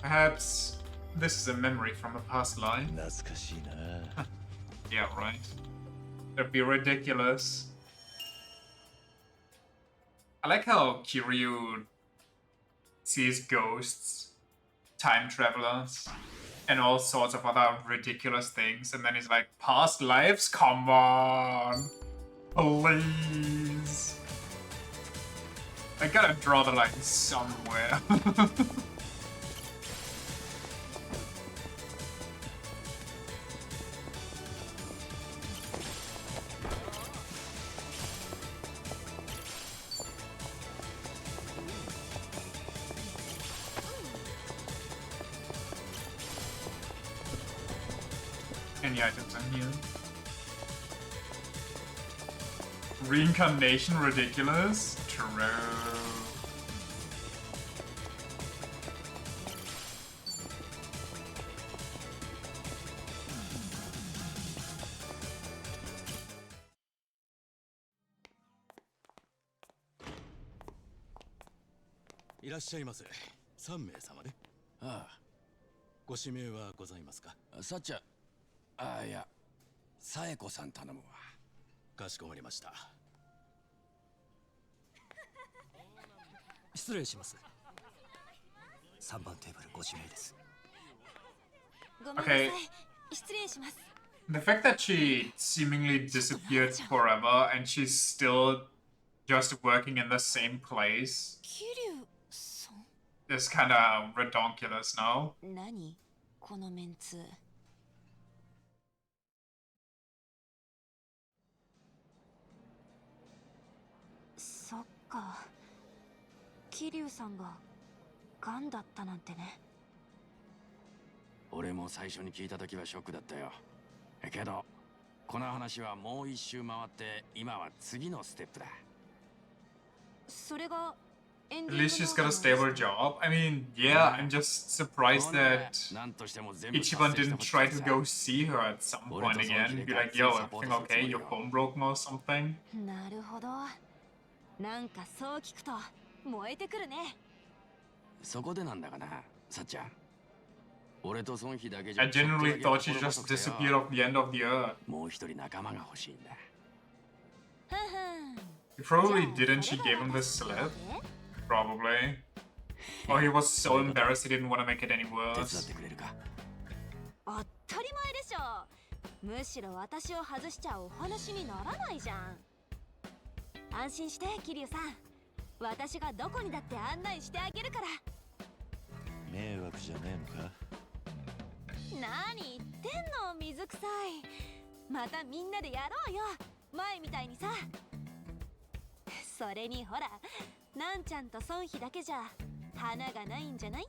Perhaps this is a memory from a past life. 懐かしいな。 Yeah, right. That'd be ridiculous. I like how Kiryu sees ghosts, time travelers, and all sorts of other ridiculous things, and then he's like, past lives? Come on! Please! I gotta draw the line somewhere. Any items in here? Reincarnation ridiculous? True.いらっしゃいませ。3名様ね。あご指名はございますか？あ、さっちゃん。ああ、いや、さえこさん頼むわ。かしこまりました。失礼します。3番テーブルご指名です。ごめんなさい。Okay. 失礼します。 The fact that she seemingly disappeared forever and she's still just working in the same place 桐生さん is kind of redonkulous now. 何このメンツ。そっか。桐生さんがガンだったなんてね。俺も最初に聞いた時はショックだったよ。けど、この話はもう一周回って、今は次のステップだ。それが At least she's got a stable job. I mean, yeah, I'm just surprised that Ichiban didn't try to go see her at some point again and be like, yo, everything okay? Your phone broke or something? なるほど。なんかそう聞くと燃えてくるね。そこでなんだがな、さっちゃん。俺と孫妃だけじゃ I genuinely thought she just disappeared off the end of the earth. もう一人仲間が欲しいんだ。ふんふん。 He probably didn't. She gave him the slip. Probably. Or he was so embarrassed he didn't want to make it any 手伝っ worse. てくれるか。当たり前でしょ。むしろ私を外しちゃお話にならないじゃん。安心して桐生さん。私がどこにだって案内してあげるから。迷惑じゃねえのか？何言ってんの、水臭い。またみんなでやろうよ、前みたいにさ。それにほら、なんちゃんと孫妃だけじゃ花がないんじゃない？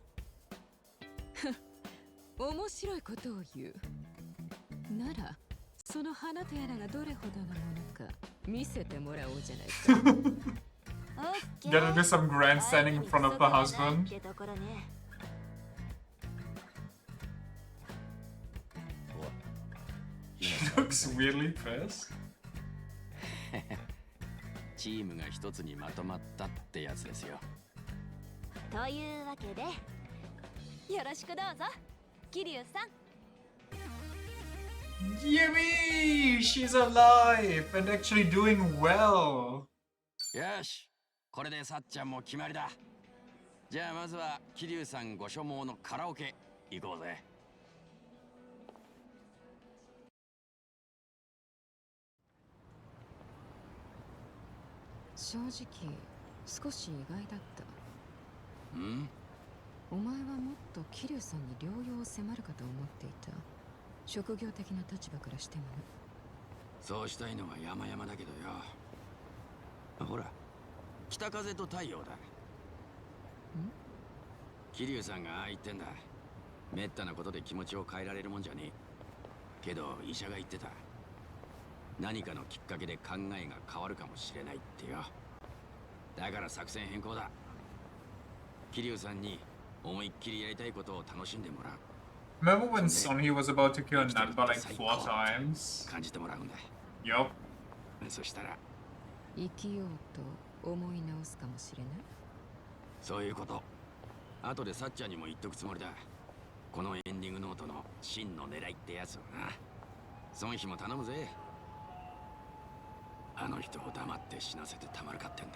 面白いことを言う。ならその花とやらがどれほどのものか見せてもらおうじゃないか。Gotta do some grandstanding in front of the husband. He looks weirdly pissed. チームが一つにまとまったってやつですよ。というわけで、よろしくどうぞ、桐生さん。Yummy! She's alive and actually doing well. よし、これでさっちゃんも決まりだ。じゃあまずは桐生さんご所望のカラオケ行こうぜ。正直少し意外だった。ん？お前はもっと桐生さんに療養を迫るかと思っていた。職業的な立場からしてもね。そうしたいのは山々だけどよ。ほら、北風と太陽だ。桐生さんがああ言ってんだ。めったなことで気持ちを変えられるもんじゃねえ。けど医者が言ってた。何かのきっかけで考えが変わるかもしれないってよ。だから作戦変更だ。桐生さんに思いっきりやりたいことを楽しんでもらう。Remember when Sonny was about to kill Nanba like 4 times? 感じてもらうんだ。Yup. そしたら生きようと思い直すかもしれない。そういうこと。後でサッチャーにも言っとくつもりだ。このエンディングノートの真の狙いってやつをな。孫妃も頼むぜ。あの人を黙って死なせてたまるかってんだ。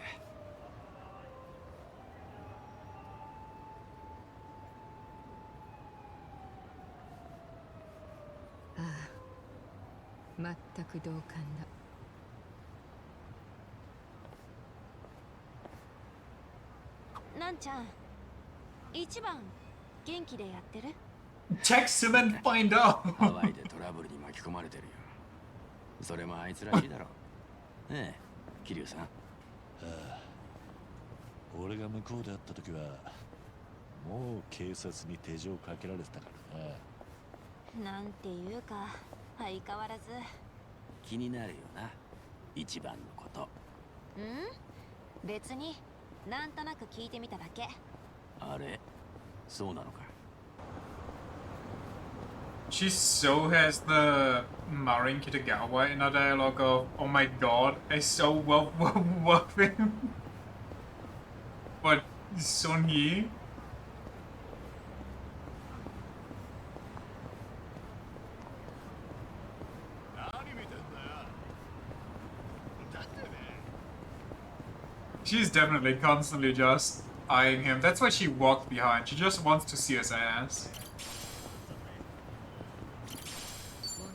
ああ、全く同感だ。なんちゃん、一番元気でやってる？ Text him and find out. ハワイでトラブルに巻き込まれてるよ。それもあいつらしいだろ。ねえ、桐生さん。ああ、俺が向こうで会った時はもう警察に手錠かけられてたからな。なんていうか相変わらず。気になるよな、一番のこと。別になんとなく聞いてみただけ。あれ、そうなのか。She so has the Marin Kitagawa in a dialogue of, oh my god, I so love him. But Sonny? She's definitely constantly just eyeing him. That's why she walked behind. She just wants to see his ass.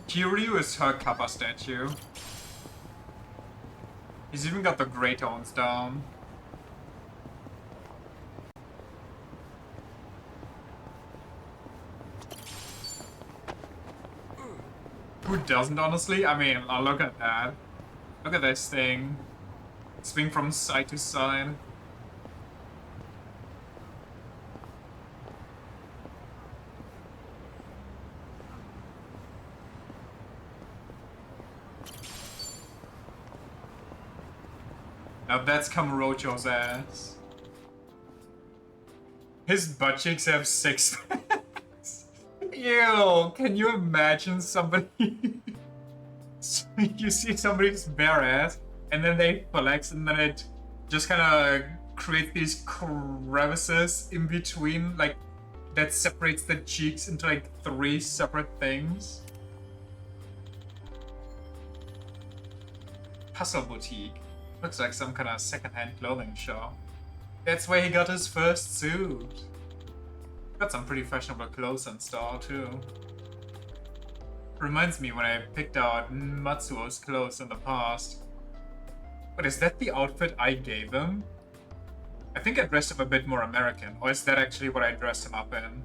Kiryu is her Kappa statue. He's even got the grey tones down. Who doesn't, honestly? I mean, look at that. Look at this thing. Swing from side to side. Now that's Kamurocho's ass. His butt cheeks have 6 packs. Ew, can you imagine somebody... you see somebody's bare ass, and then they flex, and then it just kind of creates these crevices in between, like, that separates the cheeks into, like, 3 separate things. Puzzle Boutique. Looks like some kind of second-hand clothing shop. That's where he got his first suit. Got some pretty fashionable clothes in store too. Reminds me when I picked out Matsuo's clothes in the past. But is that the outfit I gave him? I think I dressed him a bit more American, or is that actually what I dressed him up in?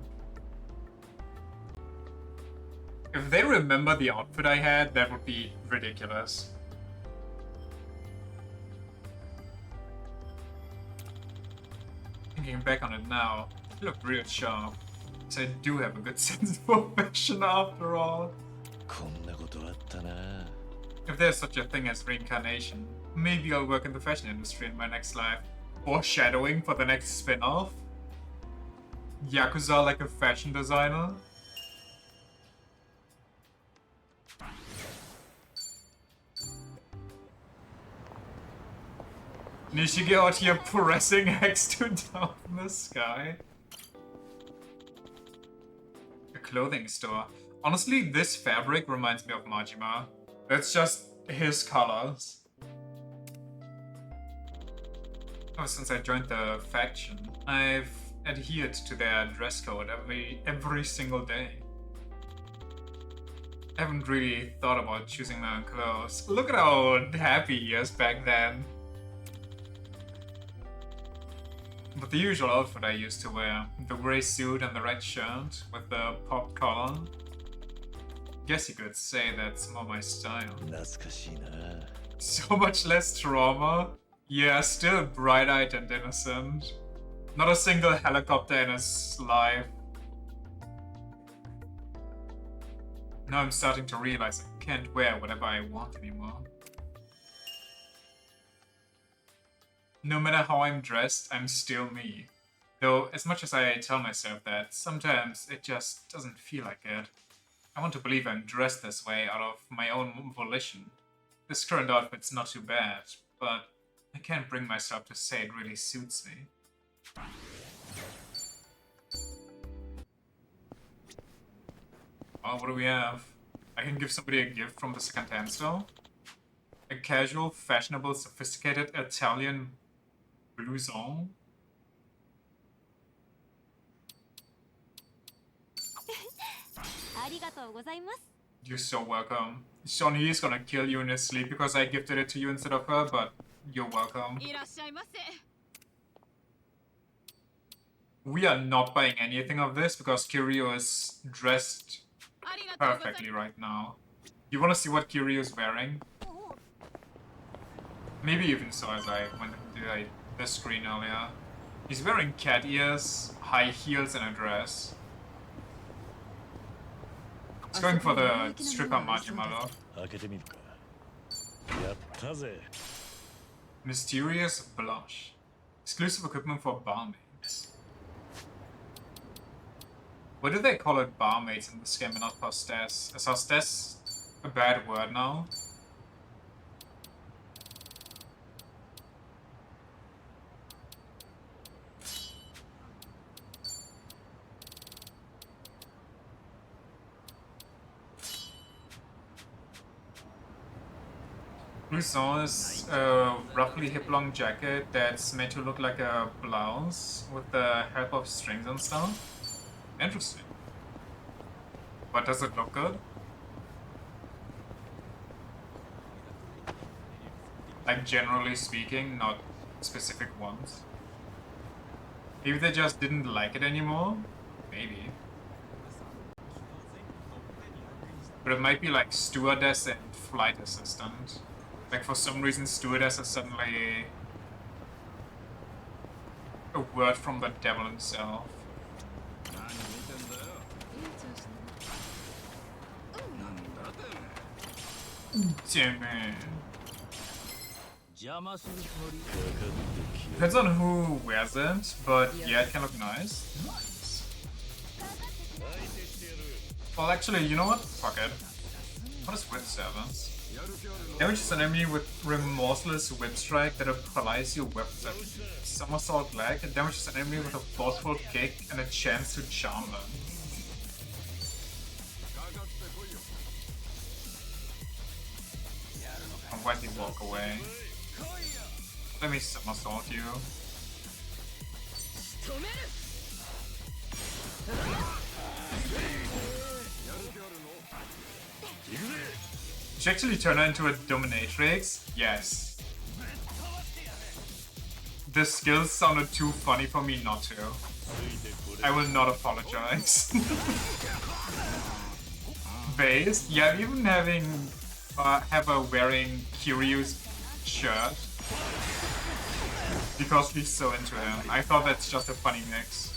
If they remember the outfit I had, that would be ridiculous. Thinking back on it now, you look real sharp. So I do have a good sense of fashion after all. If there's such a thing as reincarnation, maybe I'll work in the fashion industry in my next life. Foreshadowing for the next spin-off? Yakuza like a fashion designer? Nishige out here pressing X2 down in the sky. A clothing store. Honestly, this fabric reminds me of Majima. That's just his colors. Ever since I joined the faction, I've adhered to their dress code every single day. I haven't really thought about choosing my own clothes. Look at how happy he is back then. But the usual outfit I used to wear, the grey suit and the red shirt with the popped collar. Guess you could say that's more my style. 懐かしいな。 So much less trauma. Yeah, still bright-eyed and innocent. Not a single helicopter in his life. Now I'm starting to realize I can't wear whatever I want anymore. No matter how I'm dressed, I'm still me. Though, as much as I tell myself that, sometimes it just doesn't feel like it. I want to believe I'm dressed this way out of my own volition. This current outfit's not too bad, but I can't bring myself to say it really suits me. Oh, what do we have? I can give somebody a gift from the second-hand store. A casual, fashionable, sophisticated Italian blouson. You're so welcome. Shawnee is gonna kill you in his sleep because I gifted it to you instead of her, but you're welcome. We are not buying anything of this because Kiryu is dressed perfectly right now. You wanna see what Kiryu is wearing? Maybe even so as I went into the screen earlier. He's wearing cat ears, high heels, and a dress. He's going for the stripper Majima. 開けてみるか。やったぜ。 Mysterious blush. Exclusive equipment for barmaids. Why do they call it barmaids in this game and not hostess? Is hostess a bad word now? Blouson is a roughly hip-long jacket that's meant to look like a blouse with the help of strings and stuff. Interesting. But does it look good? Like generally speaking, not specific ones. Maybe they just didn't like it anymore? Maybe. But it might be like stewardess and flight assistant. Like for some reason stewardess is suddenly a word from the devil himself. Damn it. Depends on who wears it, but yeah, it can look nice. Well, actually, you know what? Fuck it. What is Whip 7? Damages an enemy with remorseless whip strike that applies your weapons at somersault leg and damages an enemy with a forceful kick and a chance to charm them. And why did he walk away? Let me somersault you. Did you actually turn her into a dominatrix? Yes. The skills sounded too funny for me not to. I will not apologize. Based? Yeah, even having have her wearing Kiryu's shirt because she's so into him. I thought that's just a funny mix.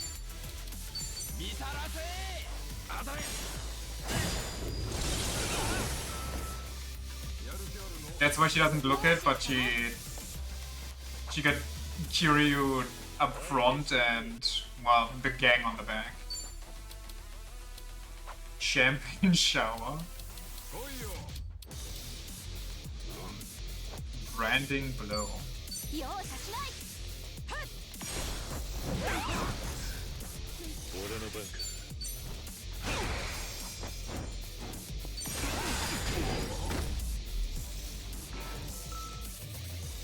That's why she doesn't look it, but she got Kiryu up front and, well, the gang on the back. Champagne shower. Branding blow.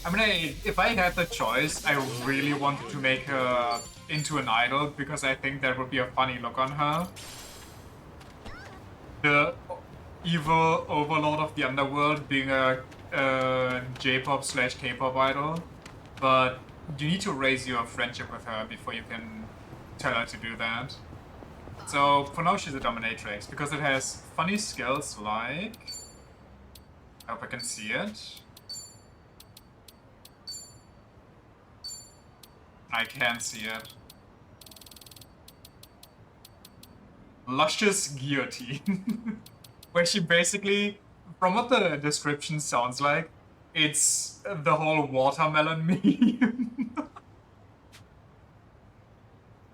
I mean, if I had the choice, I really wanted to make her into an idol because I think that would be a funny look on her. The evil overlord of the underworld being a J-pop / K-pop idol, but you need to raise your friendship with her before you can tell her to do that. So for now she's a dominatrix because it has funny skills like, I hope I can see it. I can see it. Luscious Guillotine. Where she basically, from what the description sounds like, it's the whole watermelon meme.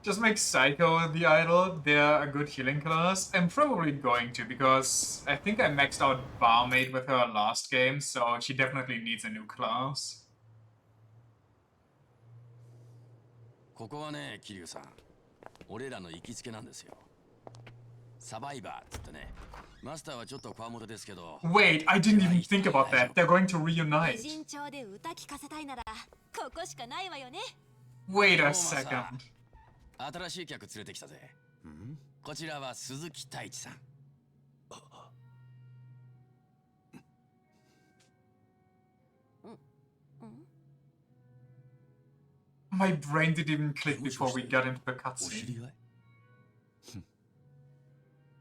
Just make Psycho the idol. They're a good healing class. I'm probably going to because I think I maxed out Barmaid with her last game, so she definitely needs a new class. ここはね、桐生さん。俺らの行きつけなんですよ。サバイバーっつってね。マスターはちょっとこわもてですけど。Wait, I didn't even think about that. They're going to reunite. 偉人町で歌聞かせたいならここしかないわよね。 Wait a second. 新しい客連れてきたぜ。こちらは鈴木太一さん。My brain didn't even click before we got into the お cutscene. 知り合い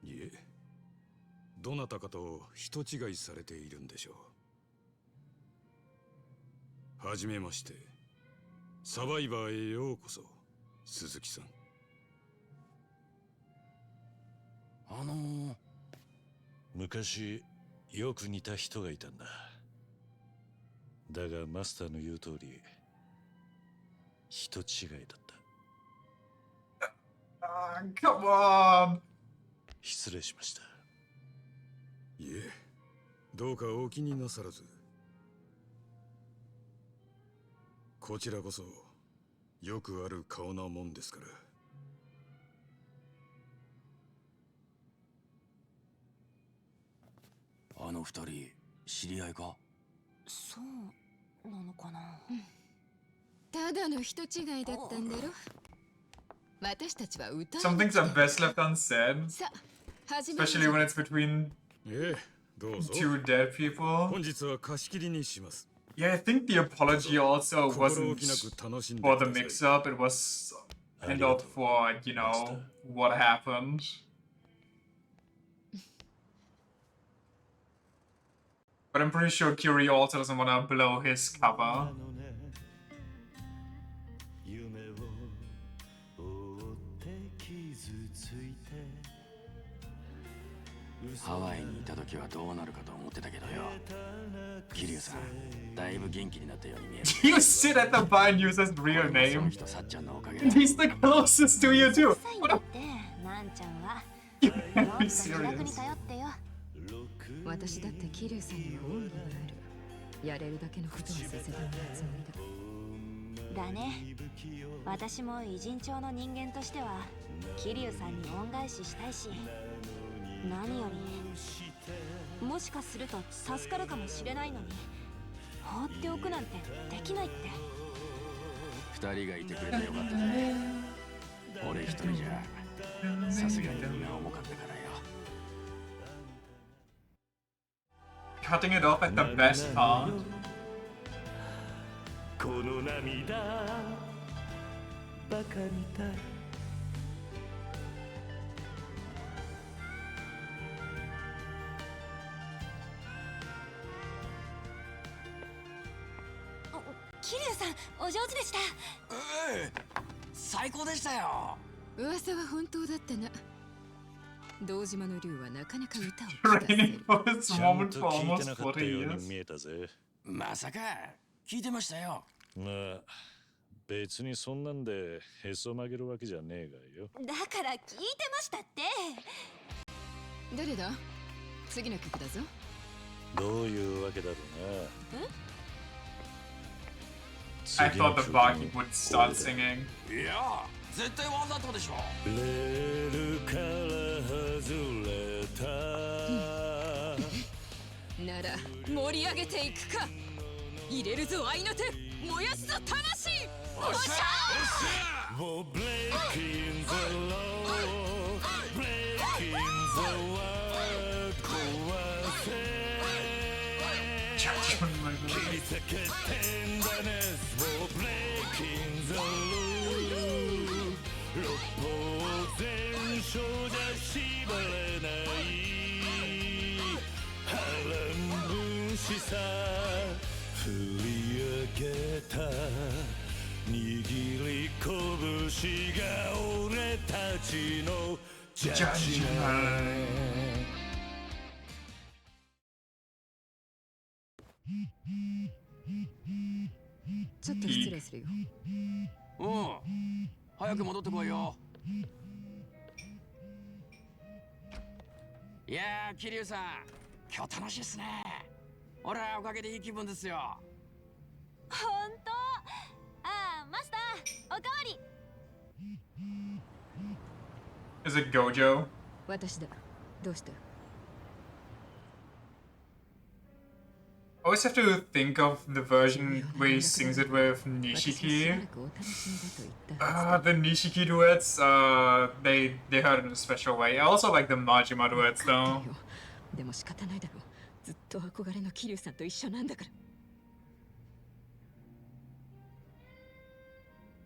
いえ、どなたかと人違いされているんでしょう。はじめまして。サバイバーへようこそ、鈴木さん。昔よく似た人がいたんだ。だがマスターの言う通り人違いだった。Come on! 失礼しました。いえ、どうかお気になさらず。こちらこそよくある顔なもんですから。あの二人知り合いか？そうなのかな。ただの人違いだったんだろ。私たちは歌い Some things are best left unsaid, さあ始めよう。 especially when it's between ええ、どうぞ。 two dead people. 本日は貸し切りにします。 Yeah, I think the apology also 心 wasn't 置きなく楽しんで for く the ださい。 mix-up, it was kind of for, you know, what happened. But I'm pretty sure Kiri also doesn't want to blow his cover. ハワイにいた時はどうなるかと思ってたけどよ。桐生さん、だいぶ元気になったように見える。You sit at the bar and use his real その name. 人さっちゃんのおかげだ。 He's the closest to you too. 臭いんだって、なんちゃんは。 You もっ can't と be 気楽に serious. 頼ってよ。私だって桐生さんには恩義がある。やれるだけのことはさせてもらうつもりだ。だね。私も偉人町の人間としては桐生さんに恩返ししたいし、何よりもしかすると助かるかもしれないのに放っておくなんてできないって。二人がいてくれてよかったね。俺一人じゃさすがに荷が重かったからよ。 Cutting it off at the best part. この涙バカみたい。桐生さん、お上手でした。最高でしたよ。噂は本当だったな。堂島の竜はなかなか歌を聴かせ Training る。 for this ちゃん moment と for 聞い almost てなかっ 40たよう years. に見えたぜ。まさか聞いてましたよ。まあ別にそんなんでへそ曲げるわけじゃねえがよ。だから聞いてましたって。誰だ？次の曲だぞ。どういうわけだろうな。 I thought the barkeep 次の曲も would start singing. いや、絶対わざとでしょ。レールから外れたなら盛り上げていくか。入れるぞ愛の手、燃やすぞ魂。おっしゃOh, breaking the law, breaking the world, 壊せ Judgment, my 切 God. り裂けテンダネスをブレイキンザルー六法全書じゃ縛れない波乱分子さ振り上げた握り拳が俺たちのジャッジメントちょっと失礼するよ。おう、早く戻ってこいよ。いやー、桐生さん、今日楽しいっすね。俺はおかげでいい気分ですよ。ほんと。ああ、マスター、おかわり。 Is it Gojo? 私だ。どうした？ I always have to think of the version where he sings it with 私はしば Nishiki. らくお楽しみだと言ったはずだ。 The Nishiki duets, they heard in a special way. I also like the Majima duets わか though. ってるよ。でも仕方ないだろう。ずっと憧れの桐生さんと一緒なんだか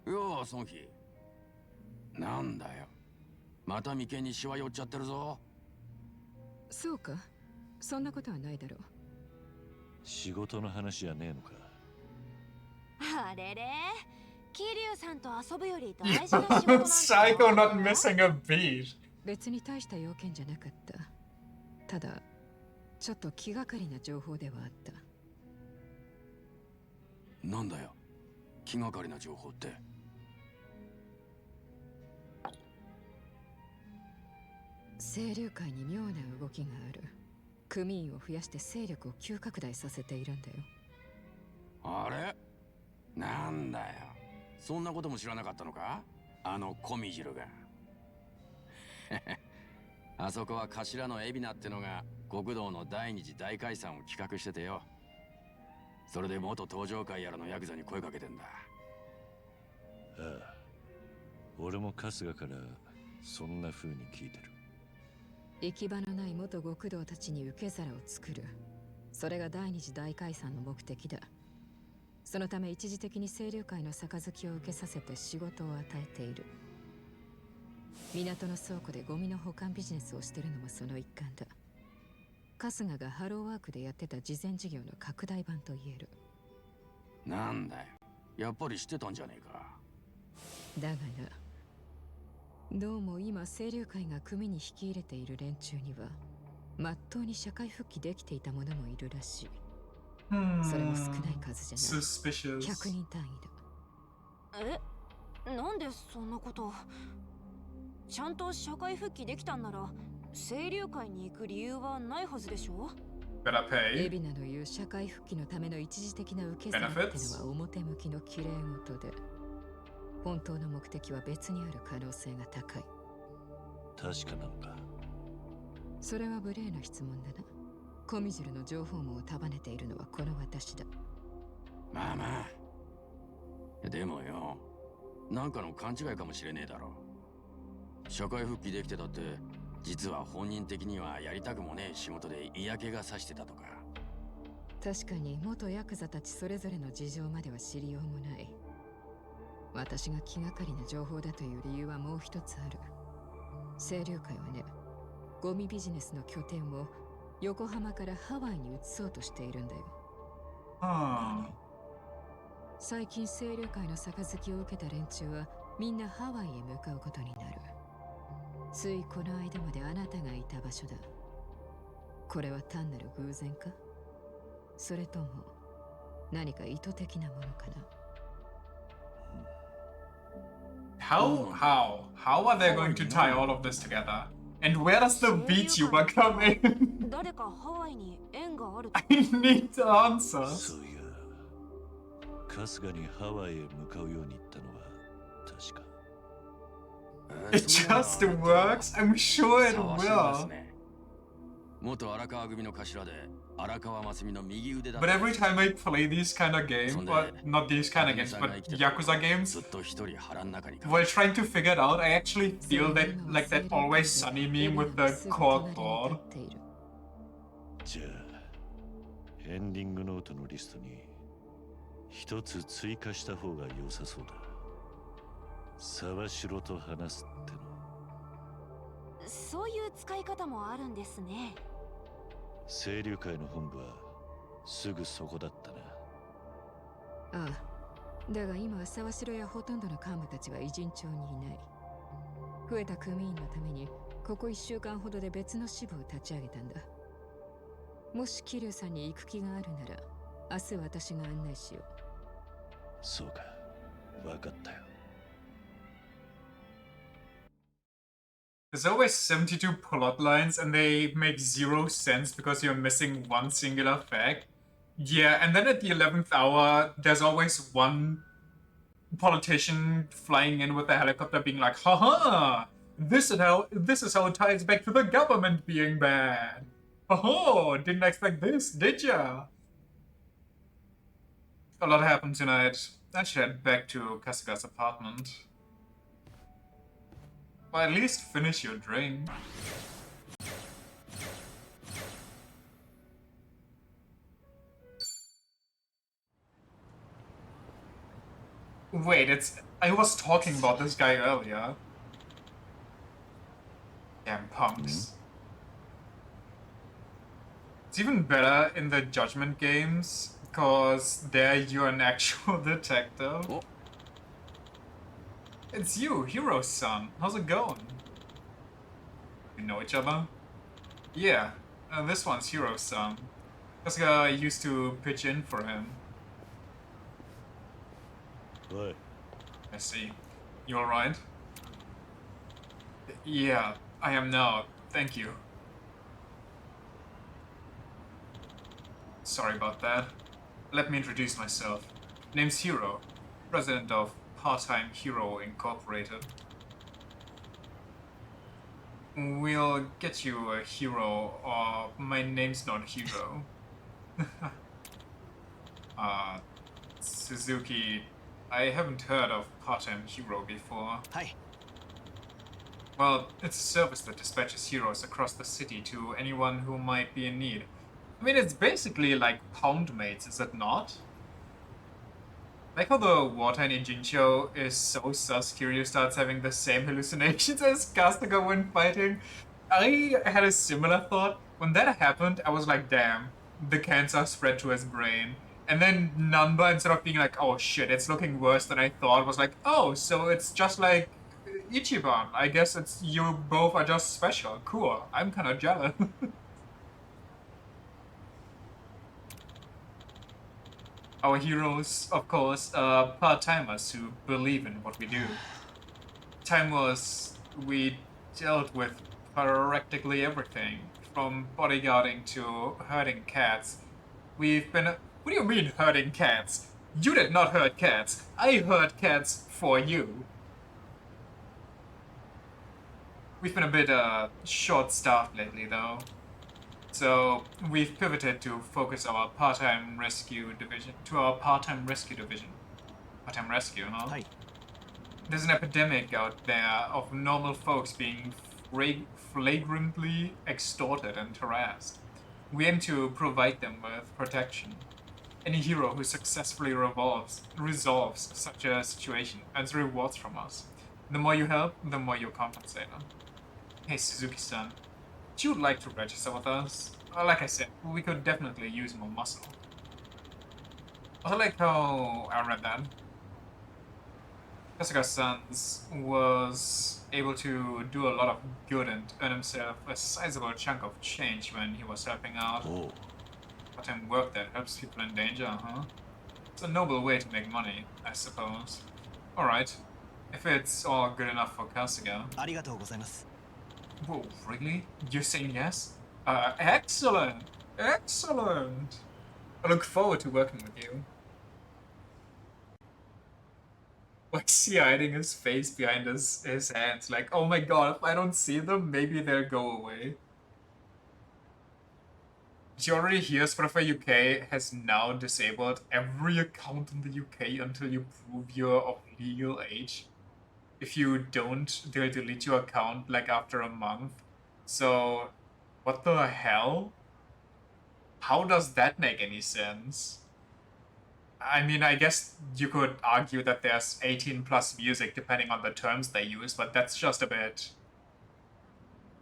ら。よう、ソンヒ。なんだよ。また眉間にシワ寄っちゃってるぞ。そうか。そんなことはないだろう。仕事の話じゃねえのか。あれれ、桐生さんと遊ぶより大事な仕事なんて Psycho not missing a beat. 別に大した要件じゃなかった。ただ、ちょっと気がかりな情報ではあった。なんだよ。気がかりな情報って。清流会に妙な動きがある。組員を増やして勢力を急拡大させているんだよ。あれ、なんだよ。そんなことも知らなかったのか、あのコミジルが。あそこは頭の海老名ってのが極道の第二次大解散を企画しててよ。それで元登場会やらのヤクザに声かけてんだ。ああ、俺も春日からそんな風に聞いてる。行き場のない元極道たちに受け皿を作る。それが第二次大解散の目的だ。そのため一時的に清流会の杯を受けさせて仕事を与えている。港の倉庫でゴミの保管ビジネスをしてるのもその一環だ。春日がハローワークでやってた慈善事業の拡大版と言える。なんだよ。やっぱり知ってたんじゃねえか。だがな、どうも今清流会が組に引き入れている連中にはまっとうに社会復帰できていた者もいるらしい。それも少ない数じゃない。 Suspicious. 100人単位だ。え、なんでそんなこと。ちゃんと社会復帰できたんなら清流会に行く理由はないはずでしょ。 Gotta エ pay. ビナの言う社会復帰のための一時的な受け皿ってのは表向きの綺麗事で、本当の目的は別にある可能性が高い。確かなのか。それは無礼な質問だな。コミジルの情報網を束ねているのはこの私だ。まあまあ。でもよ、なんかの勘違いかもしれねえだろ。社会復帰できてたって、実は本人的にはやりたくもねえ仕事で嫌気がさしてたとか。確かに元ヤクザたちそれぞれの事情までは知りようもない。私が気がかりな情報だという理由はもう一つある。清流会はね、ゴミビジネスの拠点を横浜からハワイに移そうとしているんだよ。最近清流会の杯を受けた連中はみんなハワイへ向かうことになる。ついこの間まであなたがいた場所だ。これは単なる偶然か、それとも何か意図的なものかな。How are they going to tie all of this together? And where does the VTuber come in? 誰かハワイに縁がある。 I need answers. そういや、春日にハワイへ向かうように言ったのは確か。It just works. I'm sure it そうです will. ね。元荒川組の頭で荒川真澄の右腕だ。 But every time I play these kind of games, or not these kind of games, but Yakuza games, ずっと一人腹の中に while trying to figure it out, I actually feel that like that Always Sunny meme with the court door. じゃあエンディングノートのリストに一つ追加した方が良さそうだ。沢城と話すっての。そういう使い方もあるんですね。清流会の本部はすぐそこだったな。ああ、だが今は沢城やほとんどの幹部たちは偉人町にいない。増えた組員のためにここ1週間ほどで別の支部を立ち上げたんだ。もし桐生さんに行く気があるなら明日私が案内しよう。そうか、分かったよ。There's always 72 plot lines and they make zero sense because you're missing one singular fact. Yeah, and then at the 11th hour, there's always one politician flying in with a helicopter being like, haha, this is how it ties back to the government being bad. Oh, didn't expect this, did ya? A lot happened tonight. I should head back to Kasuga's apartment. Or at least finish your drink. Wait, I was talking about this guy earlier. Damn punks. It's even better in the Judgment games, because there you're an actual detective. Oh. It's you, Hero's son. How's it going? You know each other? Yeah, this one's Hero's son. Kasuga used to pitch in for him. What? I see. You alright? Yeah, I am now. Thank you. Sorry about that. Let me introduce myself. Name's Hero, president of Part-Time Hero Incorporated. We'll get you a hero, or my name's not Hero. Suzuki, I haven't heard of Part-Time Hero before. Hi. Well, it's a service that dispatches heroes across the city to anyone who might be in need. I mean, it's basically like Poundmates, is it not? Like how the water in Ijincho is so sus, Kiryu starts having the same hallucinations as Kasuga when fighting. I had a similar thought. When that happened, I was like, damn, the cancer spread to his brain. And then Namba, instead of being like, oh shit, it's looking worse than I thought, was like, oh, so it's just like Ichiban. I guess it's you both are just special. Cool. I'm kind of jealous. Our heroes, of course, are part-timers who believe in what we do. Timeless, we dealt with practically everything, from bodyguarding to herding cats. We've been... What do you mean herding cats? You did not herd cats. I herd cats for you. We've been a bit, short-staffed lately, though. So we've pivoted to focus our part-time rescue division Part-time rescue, huh? Hi. There's an epidemic out there of normal folks being flagrantly extorted and harassed. We aim to provide them with protection. Any hero who successfully resolves such a situation earns rewards from us. The more you help, the more you compensate them. Hey, Suzuki-san. Would you like to register with us? Like I said, we could definitely use more muscle. I like how I read that. Kasuga-san's was able to do a lot of good and earn himself a sizable chunk of change when he was helping out. Oh. Part-time work that helps people in danger, huh? It's a noble way to make money, I suppose. Alright. If it's all good enough for Kasuga. ありがとうございます。 Whoa, really? You're saying yes? Excellent! Excellent! I look forward to working with you. Like, see hiding his face behind his hands, like, oh my god, if I don't see them, maybe they'll go away. Did you already hear Spotify UK has now disabled every account in the UK until you prove you're of legal age? If you don't, they'll delete your account like after a month. So, what the hell? how does that make any sense? I mean, I guess you could argue that there's 18 plus music depending on the terms they use, but that's just a bit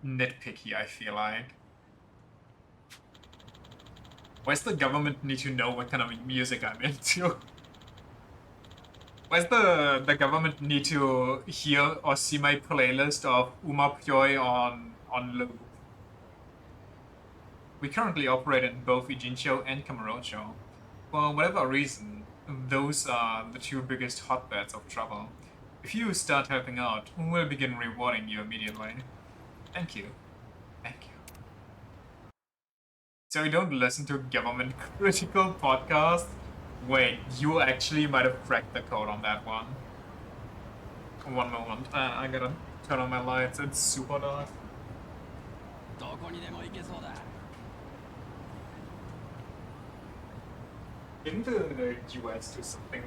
nitpicky, I feel like. Why does the government need to know what kind of music I'm into? Why does the government need to hear or see my playlist of Uma Pyoy on loop? We currently operate in both Ijincho and Kamurocho. For whatever reason, those are the two biggest hotbeds of trouble. If you start helping out, we'll begin rewarding you immediately. Thank you. Thank you. So you don't listen to government critical podcasts? Wait, you actually might have cracked the code on that one. One moment, I gotta turn on my lights, it's super dark. Didn't the US do something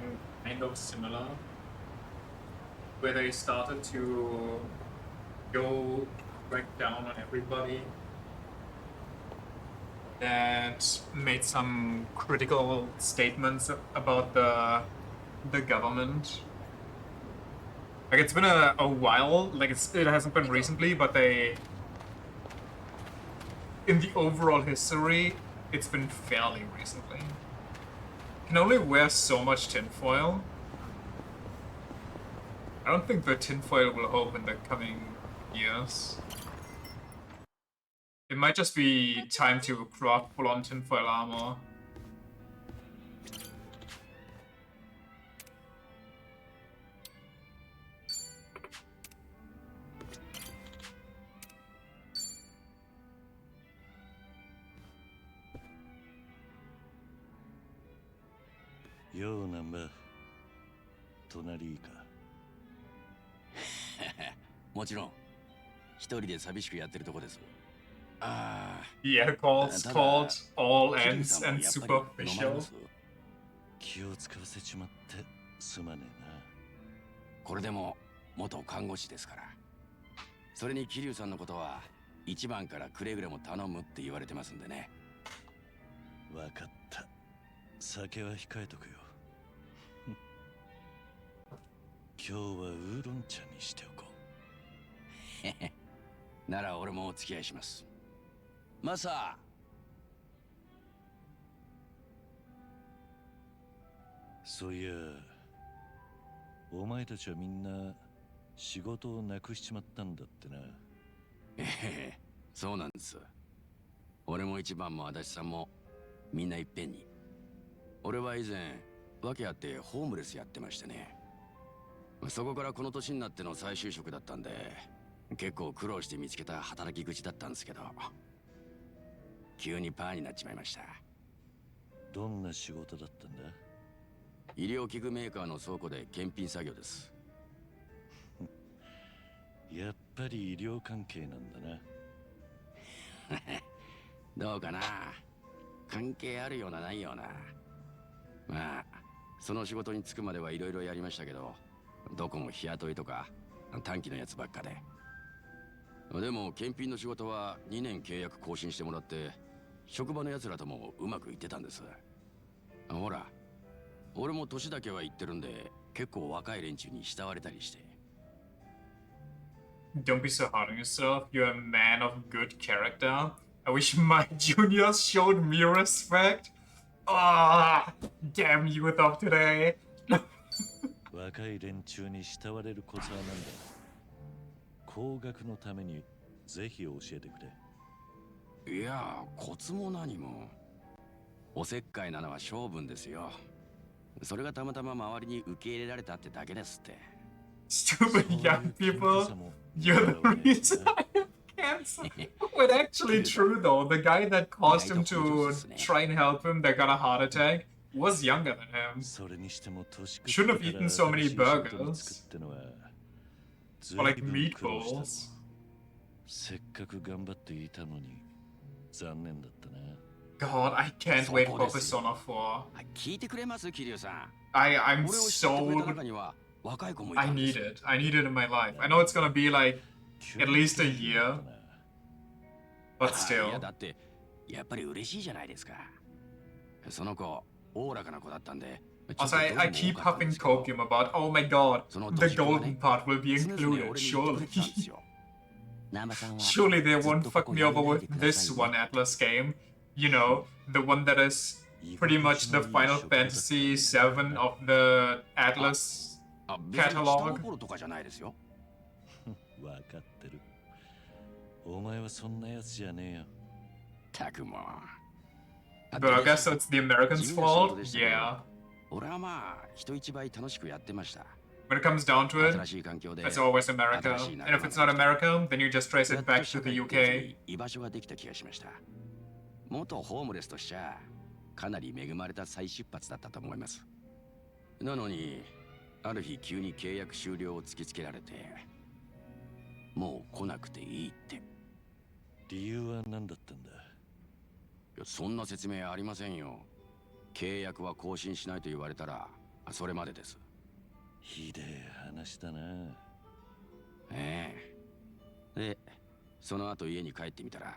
kind of similar? Where they started to go crack down on everybody that made some critical statements about the government. Like, it's been a while, like it hasn't been recently, but they, in the overall history, it's been fairly recently. Can only wear so much tinfoil. I don't think the tinfoil will hold in the coming years. It might just be time to craft full-on tinfoil armor. Yo, Namba. 隣いいか。もちろん一人で寂しくやってるとこです。The air calls called all ends and superficial. 気を使わせちまってすまねえな。これでも元看護師ですから。それに桐生さんのことは一番からくれぐれも頼むって言われてますんでね。わかった。酒は控えとくよ。今日はウーロン茶にしておこう。なら俺もお付き合いします。マサ。そういや、お前たちはみんな仕事をなくしちまったんだってな。そうなんです。俺も一番も足立さんもみんないっぺんに。俺は以前訳あってホームレスやってましてね。そこからこの年になっての再就職だったんで、結構苦労して見つけた働き口だったんですけど、急にパーになっちまいました。どんな仕事だったんだ？医療器具メーカーの倉庫で検品作業です。やっぱり医療関係なんだな。どうかな。関係あるようなないような。まあその仕事に就くまではいろいろやりましたけど、どこも日雇いとか短期のやつばっかで。でも検品の仕事は2年契約更新してもらって、職場のやつらともうまくいってたんです。ほら、俺も年だけは行ってるんで、結構若い連中に慕われたりして。Don't be so hard on yourself. You're a man of good character. I wish my juniors showed me respect. Ah, damn youth of today. 若い連中に慕われるコツは何だ？高額のためにぜひ教えてくれ。いや、コツも何も。おせっかいなのは勝負ですよ。それがたまたま周りに受け入れられたってだけですって。Stupid young people, you're the reason I have cancer. Wait, actually true though. The guy that caused him to try and help him that got a heart attack was younger than him. Shouldn't have eaten so many burgers. Or like meatballs. せっかく頑張っていたのに残念だったな。God, I can't wait for Persona 4. 聞いてくれます、桐生さん。I'm so... I need it. I need it in my life. I know it's gonna be like at least a year. But still. だってやっぱり嬉しいじゃないですか。その子、おおらかな子だったんで。 Also, I keep huffing copium about, oh my god, the golden part will be included, surely. Surely they won't fuck me over with this one Atlas game. You know, the one that is pretty much the Final Fantasy VII of the Atlas catalog. わかってる。お前はそんなやつじゃねえよ。たくも。 But I guess it's the Americans' fault? Yeah. 俺はまあ人一倍楽しくやってました。 When it comes down to it, it's always America. And if it's not America, then you just trace it back to the UK. 居場所ができた気がしました。元ホームレスとしちゃかなり恵まれた再出発だったと思います。なのにある日急に契約終了を突きつけられて、もう来なくていいって。理由は何だったんだ？いや、そんな説明ありませんよ。契約は更新しないと言われたらそれまでです。ひでえ話だな。ええ。で、その後家に帰ってみたら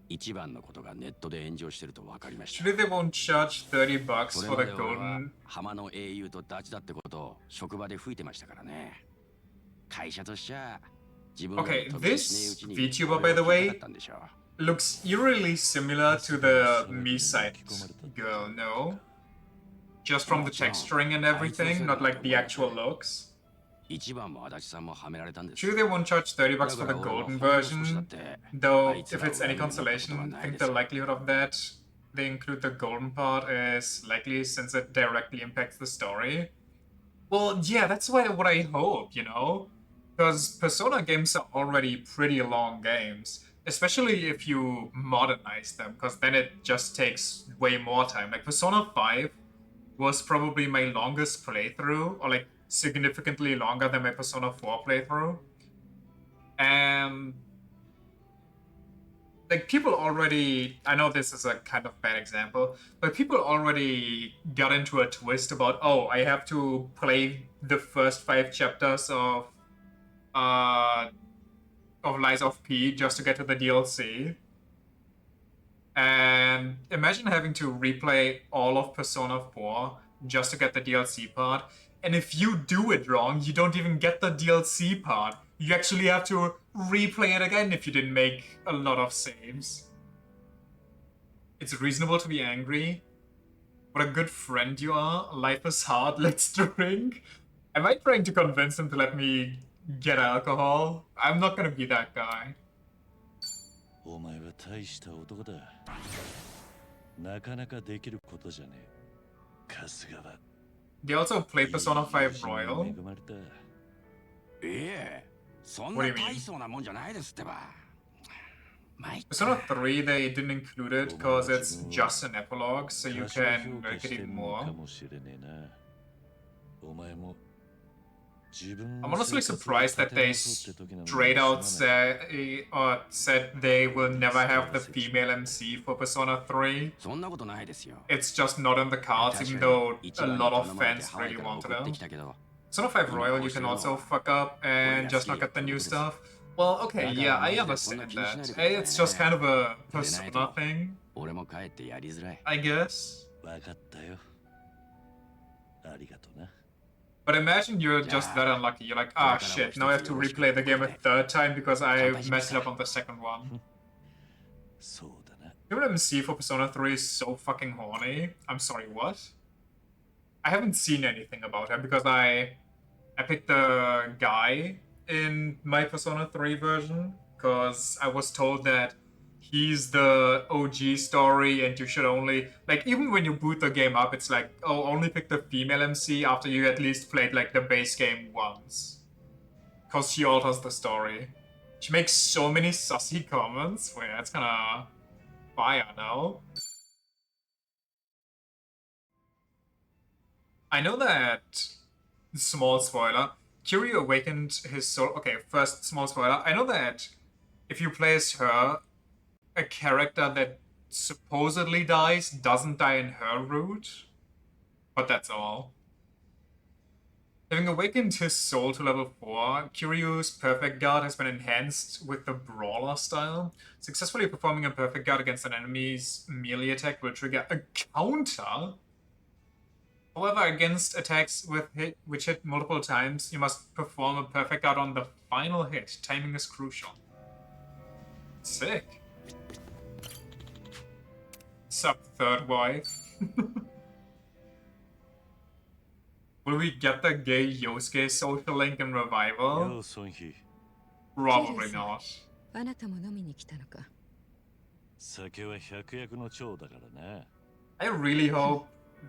一番のことがネットで炎上してると分かりました。 Surely they won't charge $30 for the golden. 浜の英雄とダチだってことを職場で吹いてましたからね。会社としちゃ自分の Okay, this VTuber, by the way, looks eerily similar to the Misite girl, no? Just from the texturing and everything, not like the actual looks. Sure, they won't charge $30 for the golden version, though if it's any consolation, I think the likelihood of that they include the golden part is likely since it directly impacts the story. Well, yeah, that's what I hope, you know? Because Persona games are already pretty long games. Especially if you modernize them, because then it just takes way more time. Like Persona 5 was probably my longest playthrough, or like significantly longer than my Persona 4 playthrough. And like people already, I know this is a kind of bad example, but people already got into a twist about, oh, I have to play the first 5 chapters of Lies of P just to get to the DLC. And imagine having to replay all of Persona 4 just to get the DLC part. And if you do it wrong, you don't even get the DLC part. You actually have to replay it again if you didn't make a lot of saves. It's reasonable to be angry. What a good friend you are. Life is hard, let's drink. Am I trying to convince him to let me get alcohol? I'm not gonna be that guy. お前は大した男だ。なかなかできることじゃねえ。春日は。They also play Persona 5 Royal. 恵まれた。ええ、そんな大層なもんじゃないですってば。Persona 3 they didn't include it because it's just an epilogue, so you can make it even more. I'm honestly surprised that they straight out said they will never have the female MC for Persona 3. It's just not in the cards, even though a lot of fans really wanted it. Persona 5 Royal you can also fuck up and just not get the new stuff. Well, okay, yeah, I understand that. It's just kind of a Persona thing, I guess. But imagine you're just that unlucky. You're like, ah, shit, now I have to replay the game a third time because I messed up on the second one. Human MC for Persona 3 is so fucking horny. I'm sorry, what? I haven't seen anything about him because I picked the guy in my Persona 3 version because I was told that he's the OG story and you should only, like, even when you boot the game up, it's like, oh, only pick the female MC after you at least played, like, the base game once. Because she alters the story. She makes so many sussy comments. Wait, that's kinda fire now. I know that, small spoiler, Kiryu awakened his soul. Okay, first, small spoiler. I know that if you play as her, a character that supposedly dies doesn't die in her route, but that's all. Having awakened his soul to level 4, Kiryu's Perfect Guard has been enhanced with the Brawler style. Successfully performing a Perfect Guard against an enemy's melee attack will trigger a counter. However, against attacks which hit multiple times, you must perform a Perfect Guard on the final hit. Timing is crucial. Sick. Sup, third wife. Will we get the gay Yosuke social link in よ Revival? う孫妃 Probably not. あなたも飲みに来たのか。酒は百薬の長だからな I really hope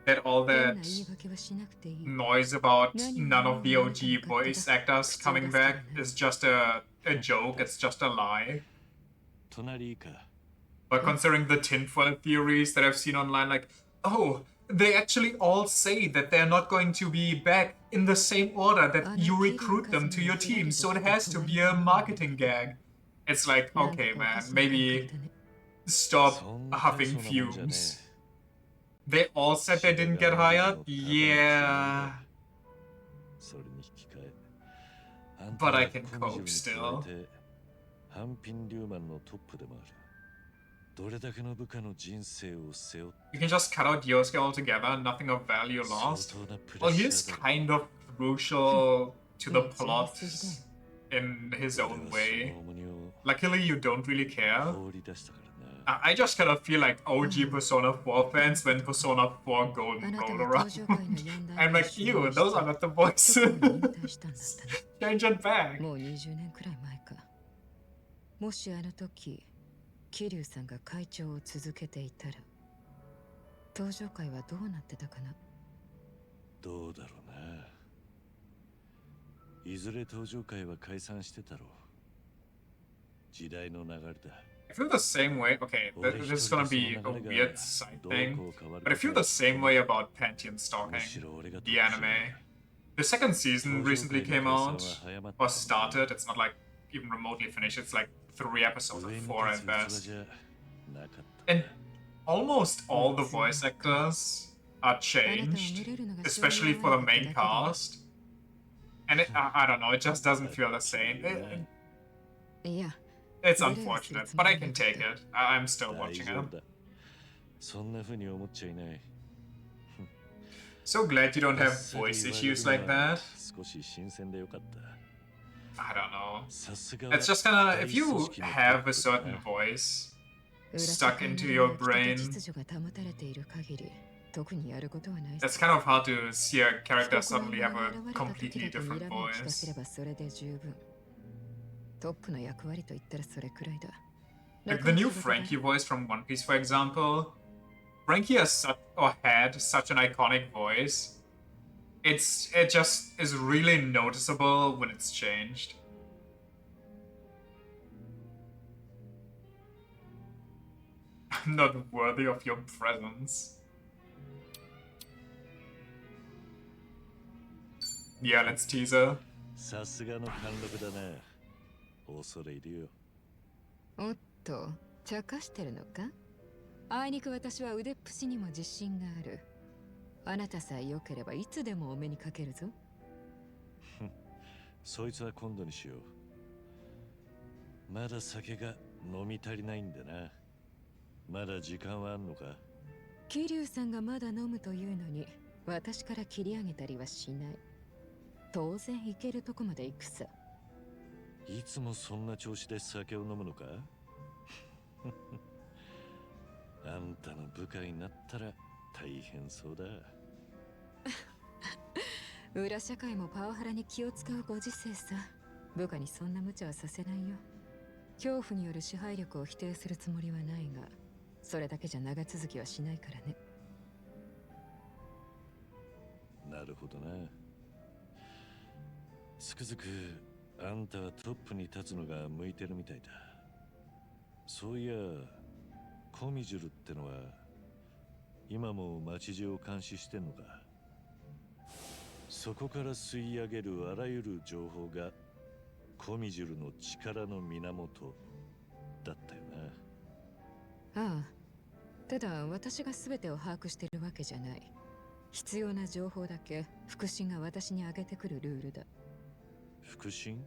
that all 変 that な言い訳はしなくていい。 noise about none of the OG voice actors coming back is just a joke, it's just a lie. 隣いいか But considering the tinfoil theories that I've seen online, like, oh, they actually all say that they're not going to be back in the same order that you recruit them to your team, so it has to be a marketing gag. It's like, okay, man, maybe stop huffing fumes. They all said they didn't get hired? Yeah. それに引き換えあん But た I は can コミ cope ジュに加 still. えて半品リューマンのトップでもあるどれだけの部下の人生を背負って You can just cut out Yosuke altogether, nothing of value 相 lost. 当なプレ Well, ッ he シ is ャーだ kind of crucial to the Yeah, plot it's in his 俺は own そ way. の重荷を Luckily, you don't really care. 放り出したからな I just kind of feel like OG Persona 4 fans when Persona 4 Golden あなた rolled が around. 登場会の四大 I'm like, ew, those are not the voices. 直後に引退したんだったね。 Change it back. もう20年くらい前か。もしあの時、桐生さんが会長を続けていたら、登場会はどうなってたかな。どうだろうないずれ登場会は解散してたろう時代の流れだ I feel the same way. Okay, this is gonna be a weird side thing, but I feel the same way about Pantheon む Stalking, しろ俺が the anime. The second season recently came out, or started. It's not like even remotely finished. It's like 3 episodes or 4 at best. じゃなかった And almost all the voice actors are changed, especially for the main cast. And I don't know, it just doesn't feel the same. いや、 It's unfortunate, but I can take it. I'm still 大 watching 丈夫 it. だそんな風に思っちゃいない So glad you don't have voice issues like that. 少し新鮮でよかった I don't know. さすが It's just kinda, if you have a certain voice stuck into your brain, 秩序が保たれている限り、特にやることはない。 it's kind of hard to see a character suddenly have a completely different 聞かせれ voice. ばそれで十分。トップの役割と言ったらそれくらいだ。 Like the new Frankie voice from One Piece, for example. Frankie has had such an iconic voice. It just is really noticeable when it's changed. I'm not worthy of your presence. Yeah, let's teaser. さすがの貫禄だな恐れ入るよおっと、茶化してるのか？あいにく私は腕っぷしにも自信がある。あなたさえ良ければいつでもお目にかけるぞ。そいつは今度にしようまだ酒が飲み足りないんだなまだ時間はあんのか桐生さんがまだ飲むというのに私から切り上げたりはしない。当然行けるとこまで行くさ。いつもそんな調子で酒を飲むのかあんたの部下になったら大変そうだ裏社会もパワハラに気を使うご時世さ。部下にそんな無茶はさせないよ。恐怖による支配力を否定するつもりはないが、それだけじゃ長続きはしないからね。なるほどなつくづくあんたはトップに立つのが向いてるみたいだそういやコミジュルってのは今も町中を監視してんのかそこから吸い上げるあらゆる情報がコミジュルの力の源だったよなああ、ただ私が全てを把握しているわけじゃない。必要な情報だけ腹心が私に上げてくるルールだ。腹心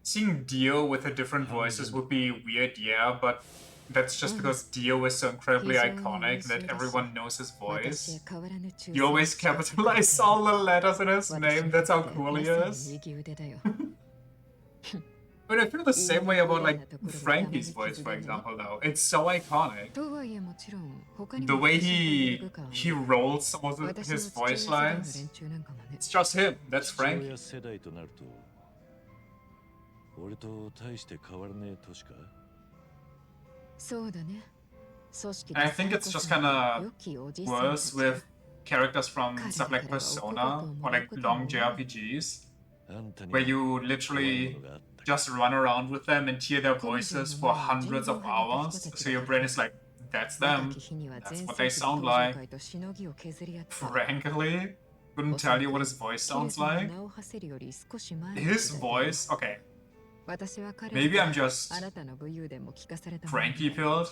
Seeing Dio with her different voices would be weird, yeah, but that's just because Dio is so incredibly iconic that everyone knows his 私へ voice. 変わらぬ忠 You 誠を always 誓ってくれて capitalize all the letters in his 私 name, に that's と how って cool ま he さに is. 右腕だよ。 But I feel the same way about like Frankie's voice, for example, though. It's so iconic. とはいえもちろん他に The も way 私の部 he 下は he rolls some of 私の his 父親 voice 世代の lines. 連中なんかもね。 It's just him. That's 父 Frankie. 親世代となると俺と大して変わらねえ年かそうだね。組織 And で I think it's just kinda worse with characters from stuff like Persona or like long JRPGs, あんたに where you 怖い literally ものがあった just run around with them and hear their voices for hundreds of hours. So your brain is like, that's 若 them. き日には That's 全 what 盛 they 期 sound の登場 like. 界としのぎを削り合った Frankly, couldn't tell you what his voice キル sounds さんが like. 名を馳せるより少し前の His 時だ voice, okay, 私は彼 maybe ら I'm に just あなたの武勇伝も聞かされたもの Frankie pilled,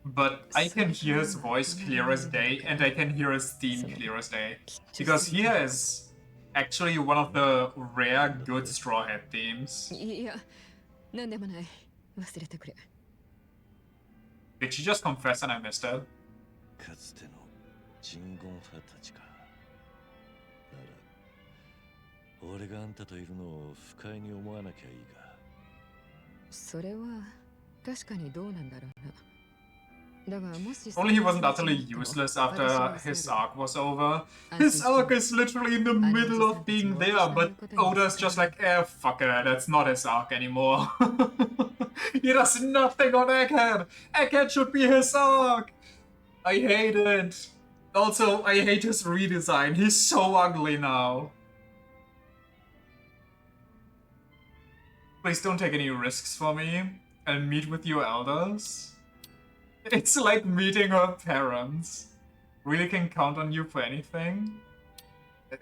but I can hear his voice clear as day, and I can hear his theme clear as day. Because he is actually one of the rare good Straw Hat themes. いや、なんでもない。忘れてくれ。 Did she just confess and I missed it? かつての鎮魂派たちかなら俺があんたといるのを不快に思わなきゃいいがそれは確かにどうなんだろうな。だがもし Only he wasn't utterly useless after his arc was over. His arc is literally in the middle of being there, but Oda's just like, eh, fuck it, that's not his arc anymore. He does nothing on Egghead! Egghead should be his arc! I hate it. Also, I hate his redesign. He's so ugly now. Please don't take any risks for me and meet with your elders. It's like meeting her parents. Really can count on you for anything.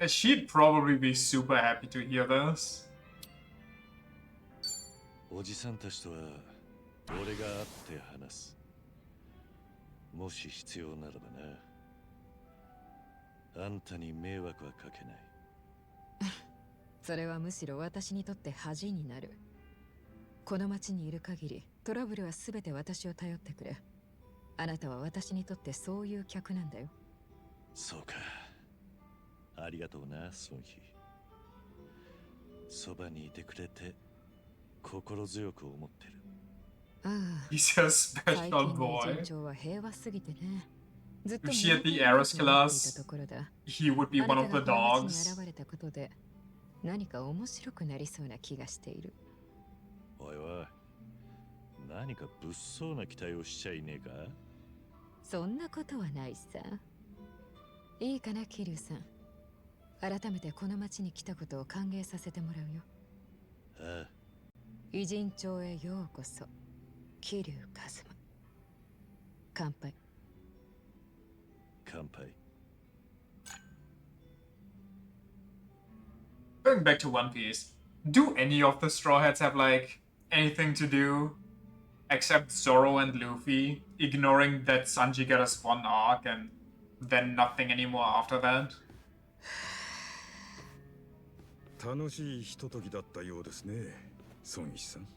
She'd probably be super happy to hear this. おじさんたちとは俺が会って話すもし必要ならばなあんたに迷惑はかけないそれはむしろ私にとって恥になる。この町にいる限りトラブルは全て私を頼ってくれ。あなたは私にとってそういう客なんだよ。そうかありがとうなソンヒそばにいてくれて心強く思ってるああ、 He's a 最 special 近の boy. 順調は平和すぎてね。ずっと If she had the 物心 Eros ついていた Killers, ところだ。 he would be あ one な of た the がこの町 dogs. に現れたことで何か面白くなりそうな気がしている。おいおい何か物騒な期待をしちゃいねえかそんなことはないさ。いいかな、桐生さん。改めてこの町に来たことを歓迎させてもらうよ。ああ偉人町へようこそ、桐生一馬。乾杯。乾杯 Going back to One Piece, do any of the Straw Hats have like anything to do except Zoro and Luffy, ignoring that Sanji got us one arc and then nothing anymore after that? 楽しいひとときだったようですね孫一さん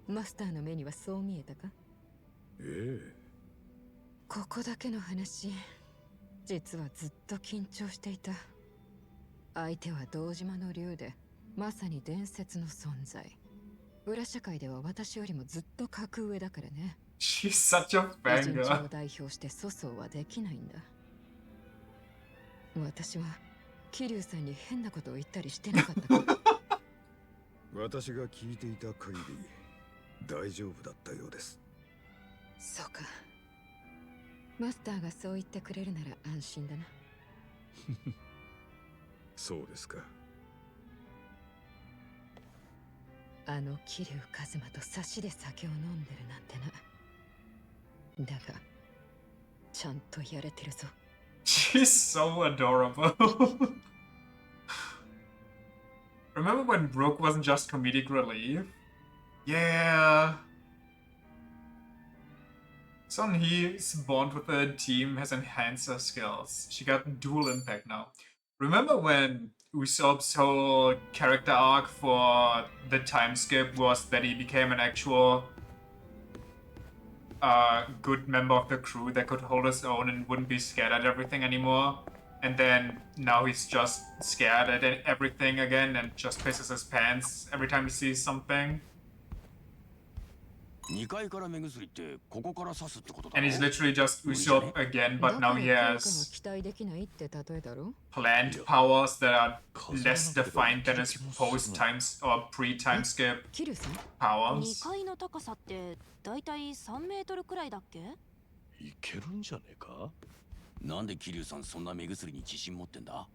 マスターの目にはそう見えたか？ええここだけの話、実はずっと緊張していた。相手は堂島の竜で、まさに伝説の存在。裏社会では私よりもずっと格上だからね。 She's such a 偉人町 banger. を代表して粗相はできないんだ。私は桐生さんに変なことを言ったりしてなかったか？私が聞いていた限り大丈夫だったようですそうか。マスターがそう言ってくれるなら安心だな。そうですかあの桐生一馬と差しで酒を飲んでるなんてな。だがちゃんとやれてるぞ。 She's so adorable. Remember when Brooke wasn't just comedic relief? Yeah. Son Hee's bond with the team has enhanced her skills. She got dual impact now. Remember when Usopp's whole character arc for the time skip was that he became an actual good member of the crew that could hold his own and wouldn't be scared at everything anymore? And then now he's just scared at everything again and just pisses his pants every time he sees something. 2階から目薬ってここから刺すってことだ And ろ he's literally just Usopp again, but now he だから効果が has 期待できないって例えだろ plant powers that are less defined than his post times or pre time skip キリュウさん 2 powers. 階の高さってだいたい3メートルくらいだっけ？いけるんじゃねえか。なんで桐生さんそんな目薬に自信持ってんだ？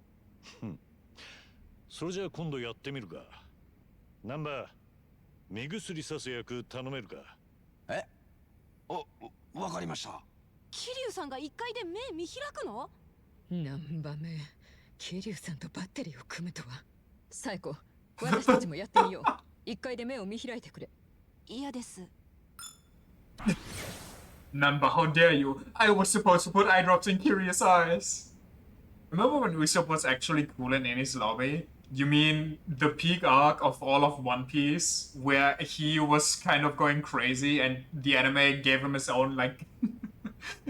それじゃあ今度やってみるか。ナンバー、目薬さす役頼めるか。え？わかりました。桐生さんが1階で目見開くの？何番目キリュウさんとバッテリーを組むとは。サイコ、私たちもやってみよう。1階で目を見開いてくれ。嫌です。 Namba, how dare you? I was supposed to put eye drops in Curious Eyes. Remember when Usopp was actually cool in Enies lobby? You mean the peak arc of all of One Piece, where he was kind of going crazy and the anime gave him his own, like,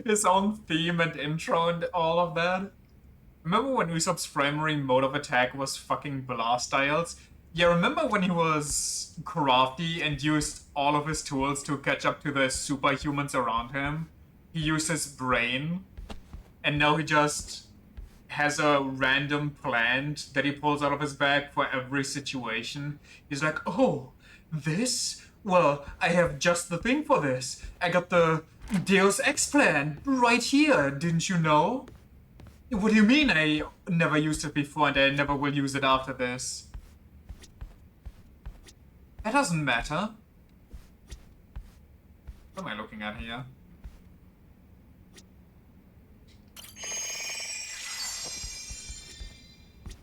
his own theme and intro and all of that? Remember when Usopp's primary mode of attack was fucking blast styles? Yeah, remember when he was crafty and used all of his tools to catch up to the superhumans around him? He used his brain, and now he just has a random plant that he pulls out of his bag for every situation. He's like, oh, this? Well, I have just the thing for this. I got the Deus Ex plant right here, didn't you know? What do you mean I never used it before and I never will use it after this? That doesn't matter. What am I looking at here?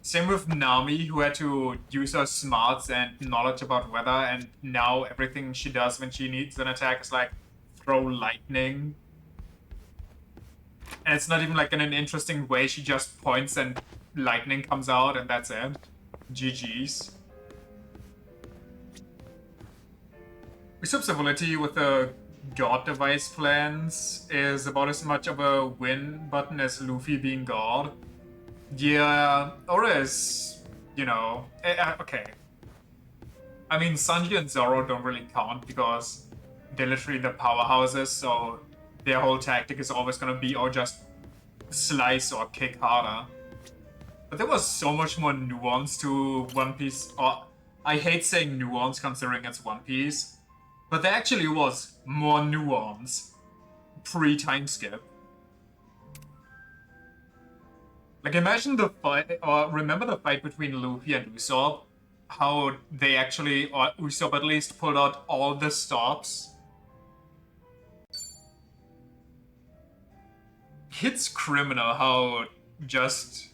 Same with Nami, who had to use her smarts and knowledge about weather, and now everything she does when she needs an attack is like throw lightning. And it's not even like in an interesting way, she just points and lightning comes out and that's it. GG's. Usopp's ability with the God device plans is about as much of a win button as Luffy being God. Yeah, or as, you know, okay. I mean, Sanji and Zoro don't really count because they're literally the powerhouses, so their whole tactic is always gonna be or just slice or kick harder. But there was so much more nuance to One Piece, or I hate saying nuance considering it's One Piece, but there actually was more nuance pre-time skip. Like, imagine the fight, or remember the fight between Luffy and Usopp? How they actually, or Usopp at least, pulled out all the stops. It's criminal how just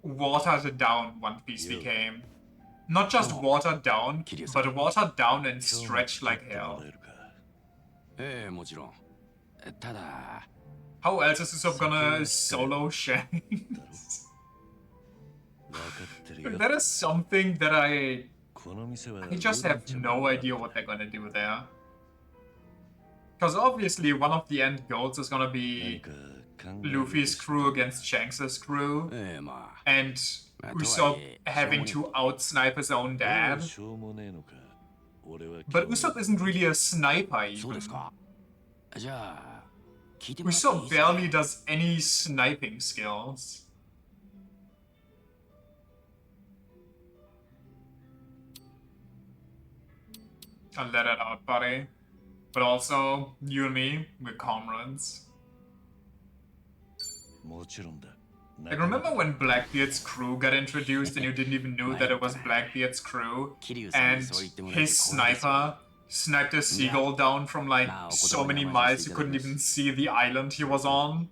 watered down One Piece became. Not just watered down, but watered down and stretched like hell. ええ、もちろん。ただ。 How else is Usopp gonna solo Shanks? That is something that I just have no idea what they're gonna do there. Because obviously one of the end goals is gonna be Luffy's crew against Shanks' crew, and Usopp having to outsnipe his own dad. But Usopp isn't really a sniper even. Usopp barely does any sniping skills. I'll let it out, buddy. But also, you and me, we're comrades. Like, remember when Blackbeard's crew got introduced and you didn't even know that it was Blackbeard's crew? And his sniper sniped a seagull down from like so many miles you couldn't even see the island he was on?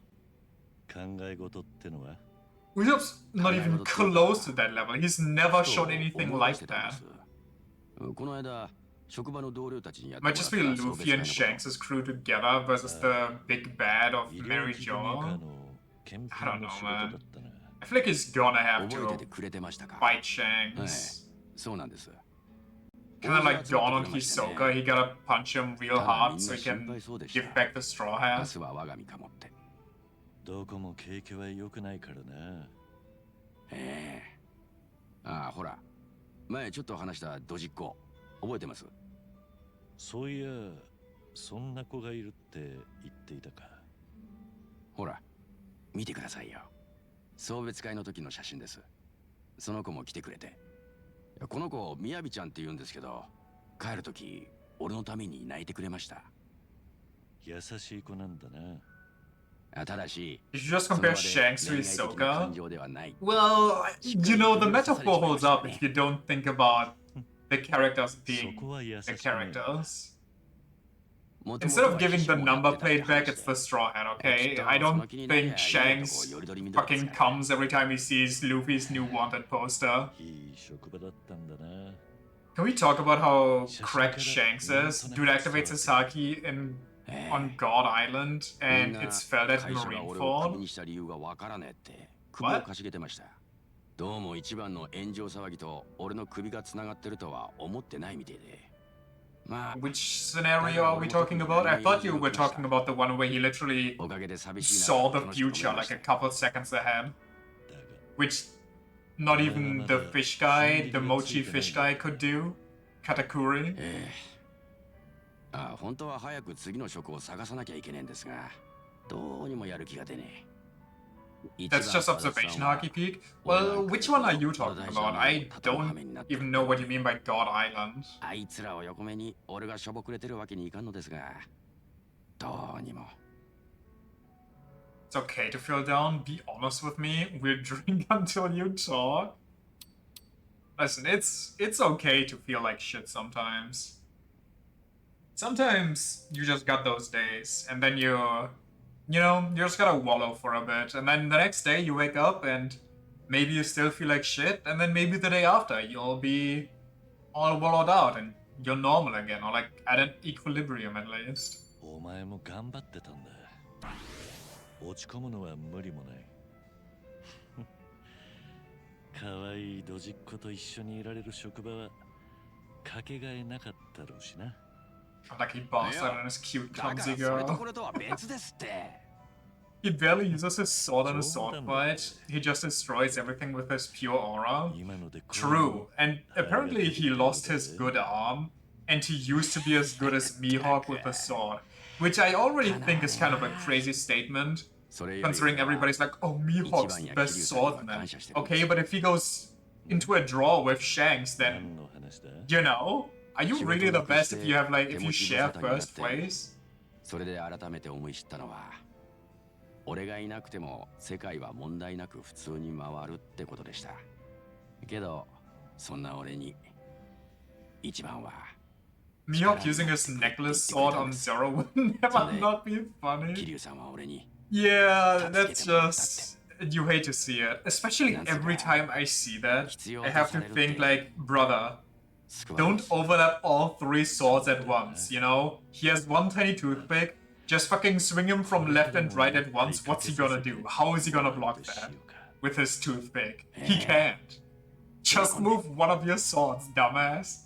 Usopp's not even close to that level. He's never shown anything like that. この間職場の同僚たちにやって Might もらっ just た be 送 Luffy 別 and 会のこと Shanks' crew together versus the big bad of 医療 Mary 器具メーカ Jaw. ーの検 I don't 品の know, 仕事だ man. ったな。 I feel like he's gonna have 覚えてて to くれてましたか fight Shanks. そうなんです Kind of like Dawn on Hisoka, he gotta punch him real ただ hard みん so な he 心 can 配そうでした give back the Straw 明 Hat. 日は我が身かもってどこも景気は良くないからな。ああほら前ちょっと話したドジっ子覚えてます？そういや、そんな子がいるって言っていたか。ほら見てくださいよ送別会の時の写真ですその子も来てくれてこの子みやびちゃんって言うんですけど帰る時俺のために泣いてくれました優しい子なんだな。ただし Did you just その compare 場で Shanks 恋 to 愛的な Hisoka? 感情ではない Well, you know, the metaphor holds up if you don't think about the characters そ being こは優し the くない。 characters. もとも Instead と of は giving 秘 the 書をや number ってたって played back, 話 it's で the Straw Hat, き okay? っと I その don't 気になりゃ think いいとこ Shanks よりどりみどりです fucking から comes every time he sees Luffy's new wanted poster. いい職場だったんだな。 Can we talk about how cracked Shanks is? Dude activates Sasaki on God Island, みん and な it's felt at 会社が俺をクビ Marineford. にした理由がわからねえって首をかしげてましたどうも一番の炎上騒ぎと俺の首がつながってるとは思ってないみてえでまあ Which scenario are we talking about? I thought you were talking about the one where he literally おかげで寂しいな saw the 楽しく future 思いまし like た a couple seconds ahead. だが、 Which not even the fish guy, the mochi fish guy could do. Katakuri. 本当は早く次の職を探さなきゃいけねえんですがどうにもやる気が出ねえ That's just observation, Haki Peak. Well, which one are you talking about? I don't even know what you mean by God Island. あいつらを横目に俺がしょぼくれてるわけにいかんのですがどうにも It's okay to feel down. Be honest with me. We'll drink until you talk. Listen, it's okay to feel like shit sometimes. Sometimes you just got those days, and then you just gotta wallow for a bit, and then the next day you wake up and maybe you still feel like shit, and then maybe the day after you'll be all wallowed out and you're normal again, or like at an equilibrium at least. お前も頑張ってたんだ。落ち込むのは無理もない。可愛いドジっ子と一緒にいられる職場はかけがえなかったろうしな。Like he bastard and his cute だから clumsy それと girl. これとは別ですって He barely uses his sword in a sword fight. He just destroys everything with his pure aura. 今ので True, and apparently he lost his good arm, and he used to be as good as Mihawk with a sword, which I already think is kind of a crazy statement, それより considering everybody's like, oh, Mihawk's the best swordman. Okay, but if he goes into a draw with Shanks, then, 何の話だ？ you know, are you really the best if you have like, if you share first place? それで改めて思い知ったのは俺がいなくても世界は問題なく普通に回るってことでしたけどそんな俺に一番は Mihawk using his necklace sword on Zoro would never not be 桐 funny. 生さんは俺に Yeah, that's just... You hate to see it. Especially every time I see that, I have to think like, brother, don't overlap all three swords at once, you know? He has one tiny toothpick, just fucking swing him from left and right at once, what's he gonna do? How is he gonna block that? With his toothpick? He can't. Just move one of your swords, dumbass.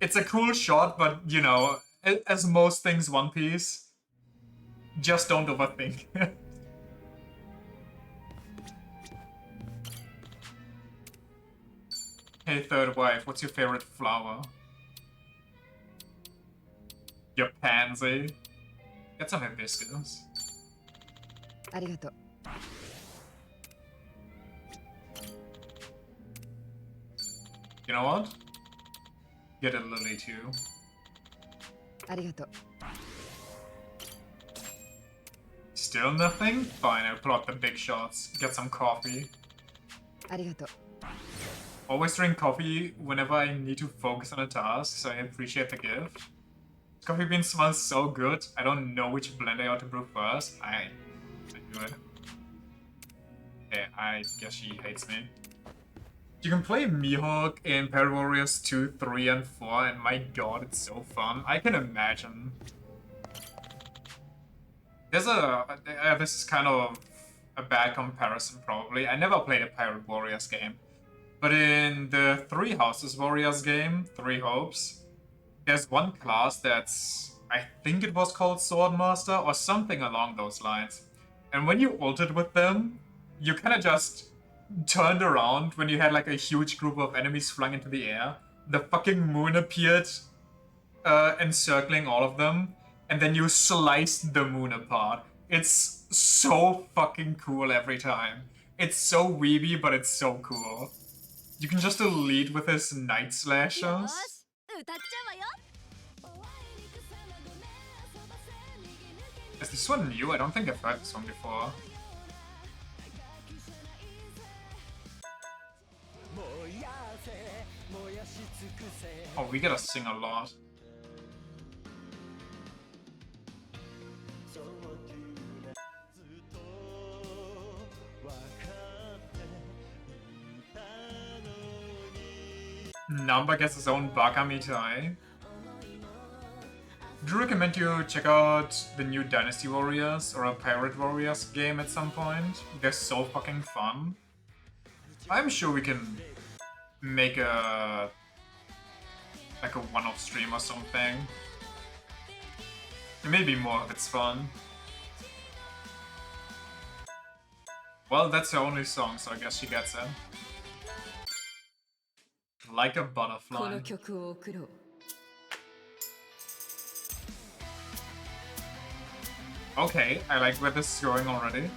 It's a cool shot, but you know, as most things One Piece, just don't overthink. Hey, third wife, what's your favorite flower? Your pansy. Get some hibiscus. ありがとう You know what? Get a lily too. ありがとう Still nothing? Fine, I'll pull out the big shots. Get some coffee. ありがとう Always drink coffee whenever I need to focus on a task, so I appreciate the gift. Coffee bean smells so good, I don't know which blend I ought to brew first. I do it. Okay, I guess she hates me. You can play Mihawk in Pirate Warriors 2, 3, and 4, and my god, it's so fun. I can imagine. There's this is kind of a bad comparison, probably. I never played a Pirate Warriors game. But in the Three Houses Warriors game, Three Hopes, there's one class that's, I think it was called Swordmaster, or something along those lines. And when you ulted with them, you kind of just turned around when you had like a huge group of enemies flung into the air. The fucking moon appeared, encircling all of them, and then you sliced the moon apart. It's so fucking cool every time. It's so weeby, but it's so cool. You can just lead with his Night Slashers. Is this one new? I don't think I've heard this one before. Oh, we gotta sing a lot. Namba gets his own Baka Mitai. Do you recommend you check out the new Dynasty Warriors or a Pirate Warriors game at some point? They're so fucking fun. I'm sure we can make a one-off stream or something. Maybe more if it's fun. Well, that's her only song, so I guess she gets it. Like a butterfly. Okay, I like where this is going already.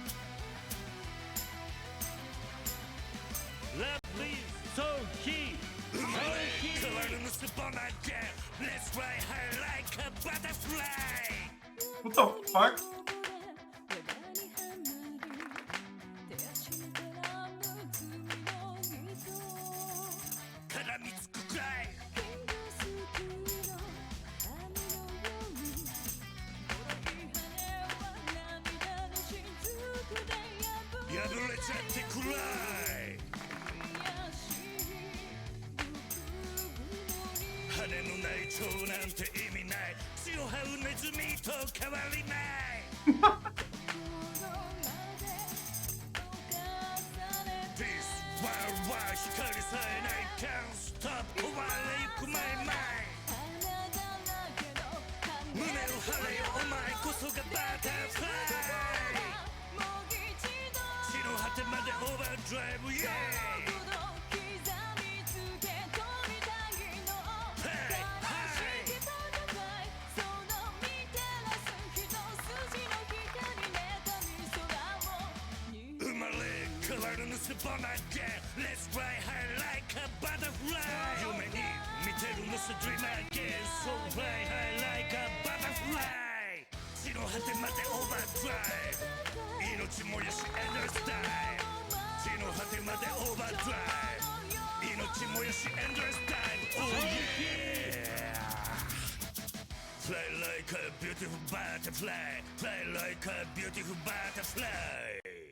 What the fuck?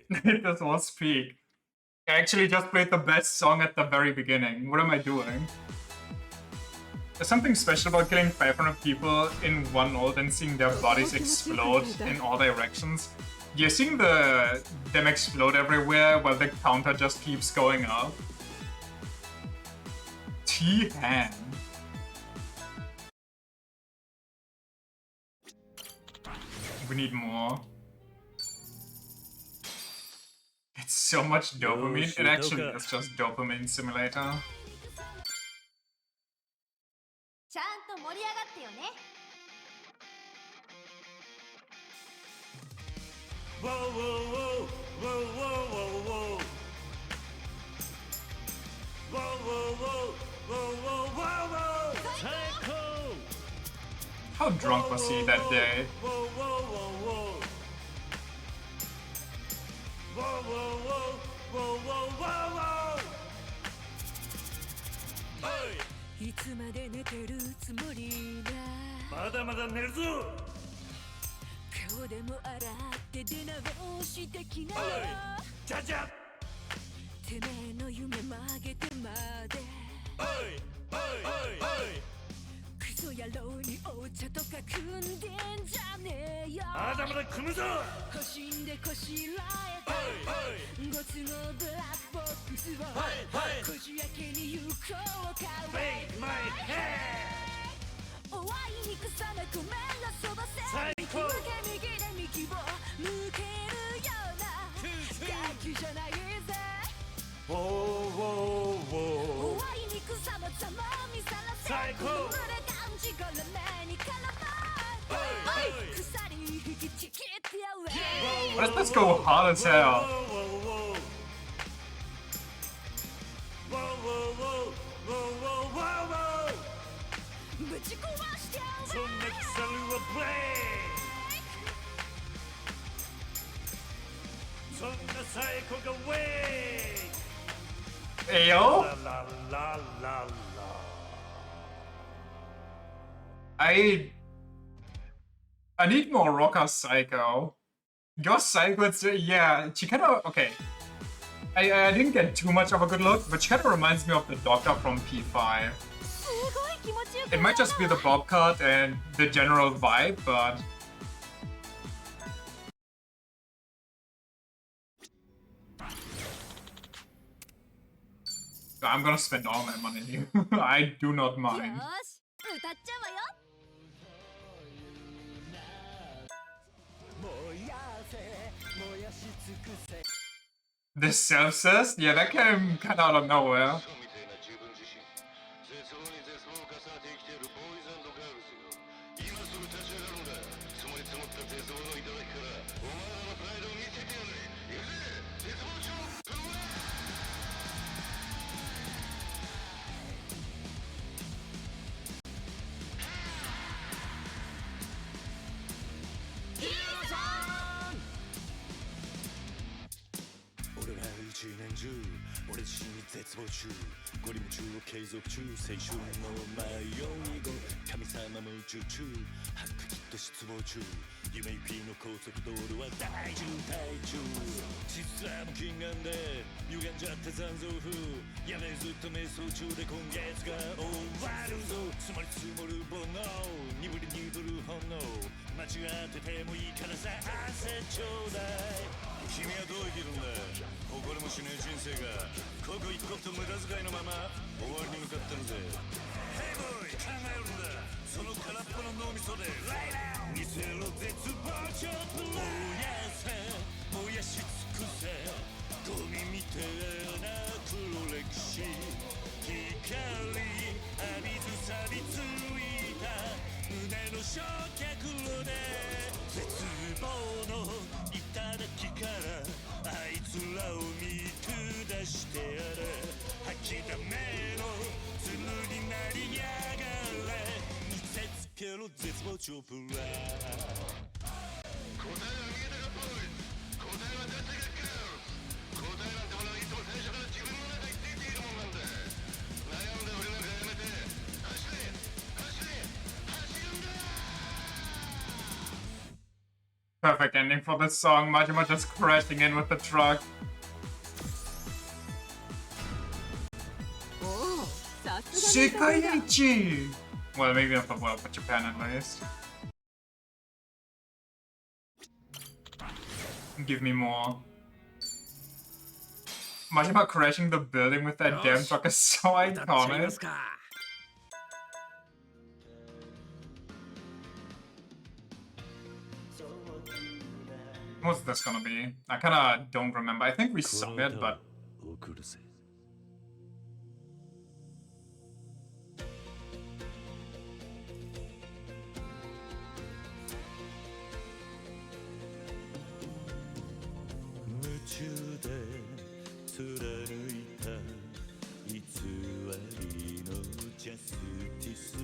This was peak. I actually just played the best song at the very beginning. What am I doing? There's something special about killing 500 people in one ult and seeing their bodies explode in all directions. You're seeing them explode everywhere while the counter just keeps going up. T-Han. We need more. It's so much dopamine. It actually is just dopamine simulator. Whoa, whoa, whoa, whoa, whoa, whoa, whoa. Whoa, whoa, whoa, whoa, whoa, whoa, whoa. How drunk was he that day? Whoa, whoa, whoa, whoa. Whoa, whoa, whoa, whoa, whoa, whoa, whoa. Oi! いつまで寝てるつもりだ。まだまだ寝るぞ。今日でも洗って出直してきなよ。じゃじゃ。てめえの夢ま上げてまでクソ野郎にお茶とか汲んでんじゃねえよまだまだ組むぞ腰んでこしらえたごつのブラックボックスをこじ開けに行こうか Make my head おわいにくさなごめんなそばせ最高向け右で右を向けるような楽器じゃないぜウォーウォーウォーおわいにくさまざま見さらせ最高この胸感じがらめに絡まる鎖引きちぎってやれ Why does this go hard as hell?ぶち壊してやそんな腐るはブレイクそんな最高がウェイ Hey yo, ラララララ I need more Rocker Psycho. Your Psycho, yeah, she kind of okay. I didn't get too much of a good look, but she kind of reminds me of the Doctor from P5. すごい気持ちよく It might just be the bob cut and the general vibe, but I'm gonna spend all my money here. I do not よ mind. ーし歌っちゃうわよ The self-cess? Yeah, that came kind of out of nowhere. 俺ら一年中俺自身に絶望中ゴリ夢中を継続中青春の迷い子神様も宇宙中ハックきっと失望中夢行きの高速道路は大渋滞中実はも禁眼で歪んじゃって残像風やべえずっと瞑想中で今月が終わるぞ積もり積もる煩悩鈍り鈍る本能間違っててもいいからさ汗ちょうだい君はどう生きるんだ誇りもしねえ人生が刻一刻と無駄遣いのまま終わりに向かってるぜ Hey boy 考えるんだその空っぽの脳みそで Right now 見せろ絶望ちょっと燃やせ燃やし尽くせゴミみてえな黒歴史光浴びず錆びついた胸の焼却炉で絶望の頂からあいつらを見下してやれ吐きだめの粒になりやがれ見せつけろ絶望チョプラ答えは見えたかボーイ答えは出せが来る答えなんてものはいつも最初から自分の中に出ているもんなんだ悩んで俺なんかやめて走れ走れ走るんだ Perfect ending for this song. Majima just crashing in with the truck. おおさすが Sekaiichi! Well, maybe not for, well, for Japan at least. Give me more. Majima crashing the building with that damn truck is so iconic. What's this gonna be? I kinda don't remember. I think we sung it, but 送るぜ夢中で貫いた偽りのジャスティス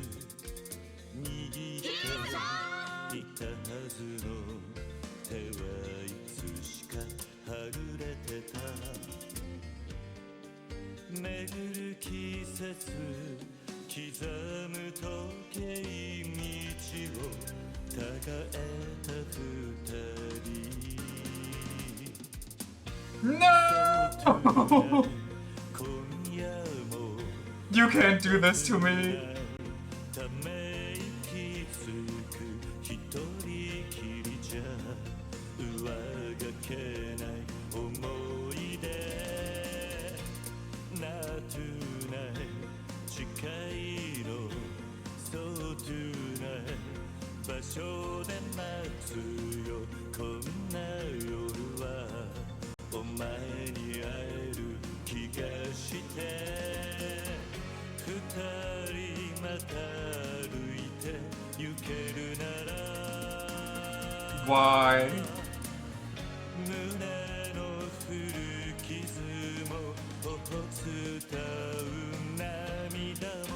握っていたはずの手はいつしかはぐれてた巡る季節刻む時計道をたがえた二人 no! 今夜 You can't do this to me. ため息つく一人きりじゃ上がけない思い出ナトゥナイ誓いのそうトゥナイ場所で待つよこんな夜はお前に会える気がして二人また歩いて行けるなら Why? 胸の古傷も頬伝う涙も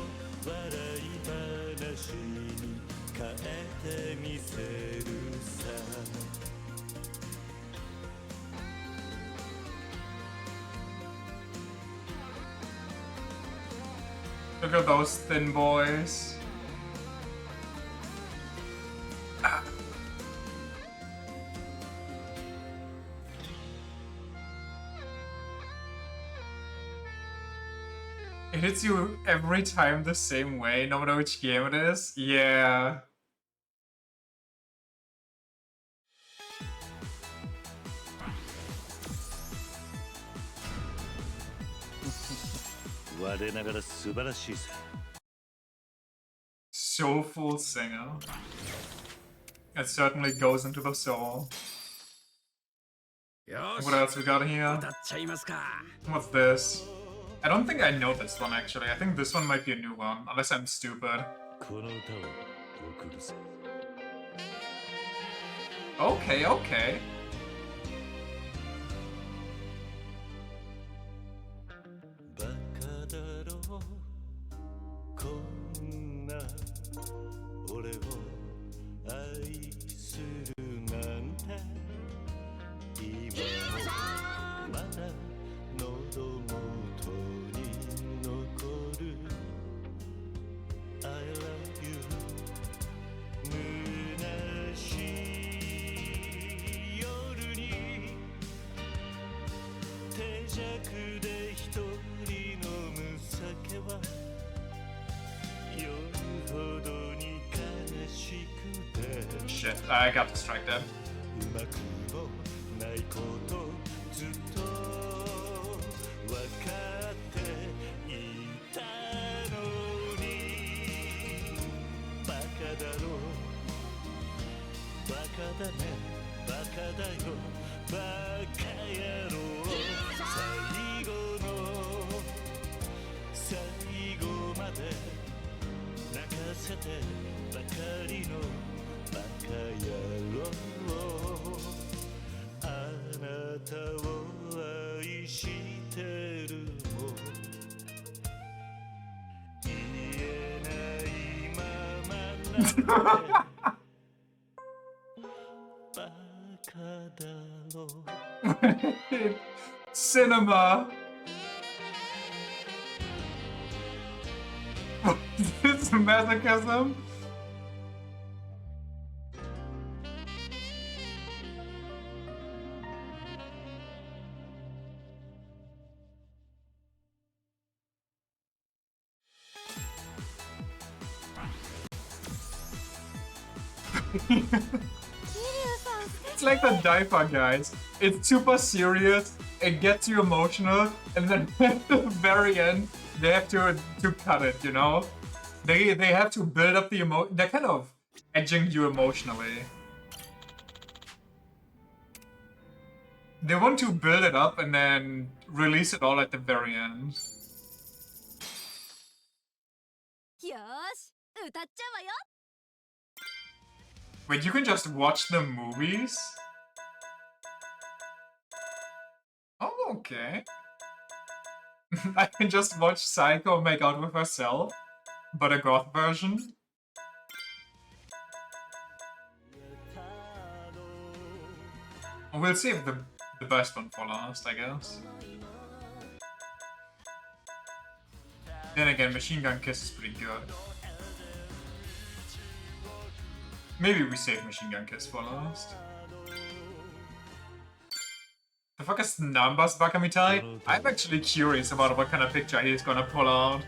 笑い話に変えてみせるさ Look at those thin boys. Ah. It hits you every time the same way, no matter which game it is. Yeah. Soulful singer. It certainly goes into the soul. What else we got here? What's this? I don't think I know this one actually. I think this one might be a new one, unless I'm stupid. Okay, okay. Shit, I got distracted. Cinema. It's masochism. It's like the diaper, guys. It's super serious, it gets you emotional, and then at the very end, they have to cut it, you know? They have to build up the they're kind of edging you emotionally. They want to build it up and then release it all at the very end. よーし、歌っちゃうわよ。 Wait, you can just watch the movies? Oh, okay. I can just watch Psycho make out with herself, but a goth version? We'll save the best one for last, I guess. Then again, Machine Gun Kiss is pretty good. Maybe we save Machine Gun Kiss for last. The fuck is Nambas Bakamitai? I'm actually curious about what kind of picture he's gonna pull out.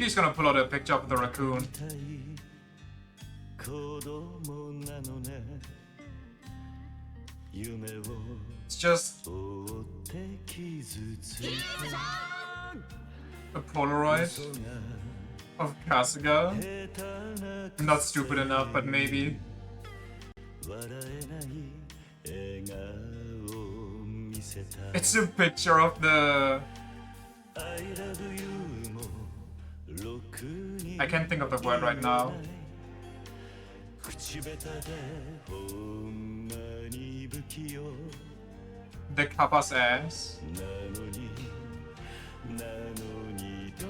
he's gonna pull out a picture of the raccoon. 子供なのね夢を It's just 追って傷ついて a Polaroid of Kasuga. I'm not stupid enough, but maybe. 笑えない笑顔を見せた It's a picture of the... I love you もろくに I can't think of the word right now. 口下手でほんまに不器用 The Kappa's ass. なのにど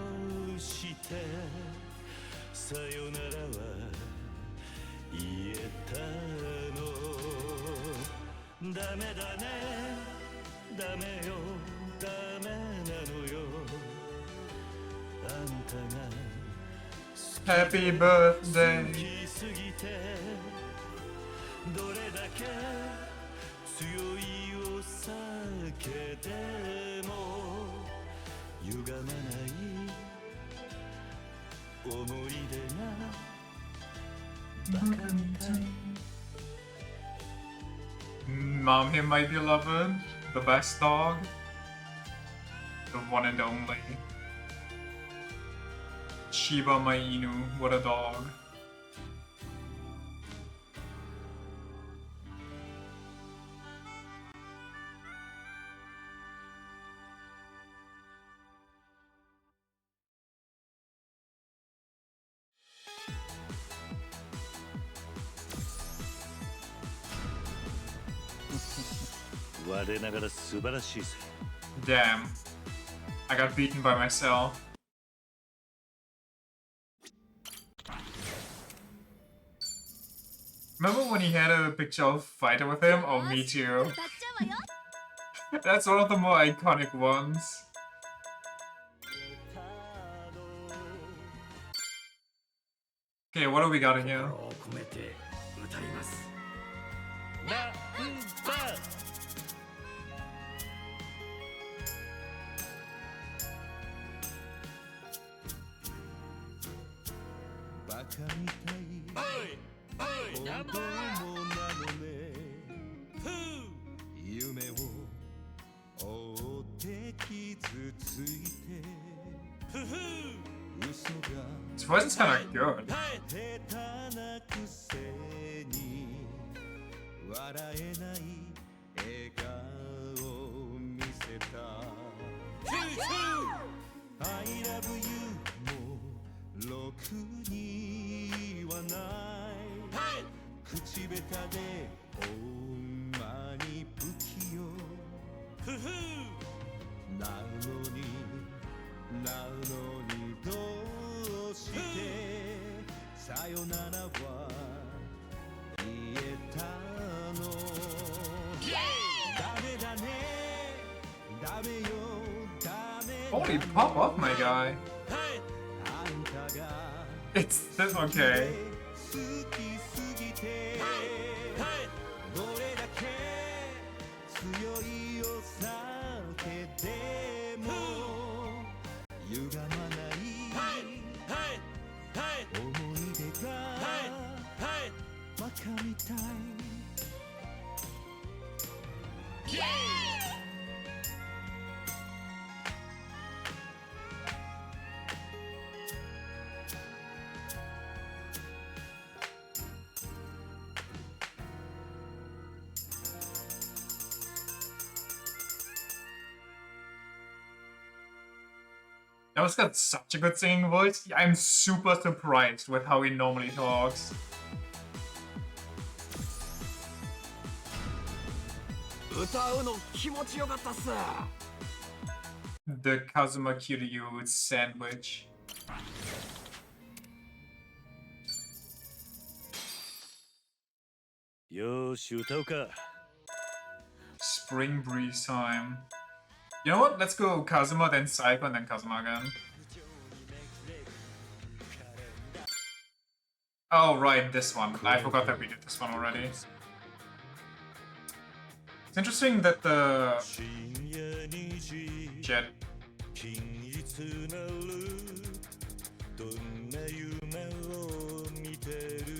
うしてさよならは言えたのダメだねダメよダメなのよあんたが Happy birthday. 好きすぎてどれだけ強いお酒でも歪まない思い出がバカみたい Mom, him, my beloved. The best dog. The one and only. Shiba my Inu. What a dog.我ながら素晴らしいぜ Damn. I got beaten by myself. Remember when he had a picture of Fighter with him? Oh, me too. 歌っちゃうわよ That's one of the more iconic ones. Okay, what do we got in here? 心を込めて歌いますなんだバカみたい子供なのね夢を追って傷ついて嘘が His voice is kinda good. 下手なくせに笑えない笑顔を見せた I love you もろくにはない口下手でほんまに不器用なのにどうしてさよならは言えたのダメだねダメよダメ Holy pop up, my guy. あんたが It's this okay. 好きすぎてどれだけ強いお酒でも歪まない思い出がバカみたい Noah's got such a good singing voice. I'm super surprised with how he normally talks. 歌うの気持ちよかったっす The Kazuma Kiryu sandwich. Spring breeze time. You know what? Let's go Kazuma, then Saiko, and then Kazuma again. Oh, right, this one. I forgot that we did this one already. It's interesting that the jet どんな夢を見てる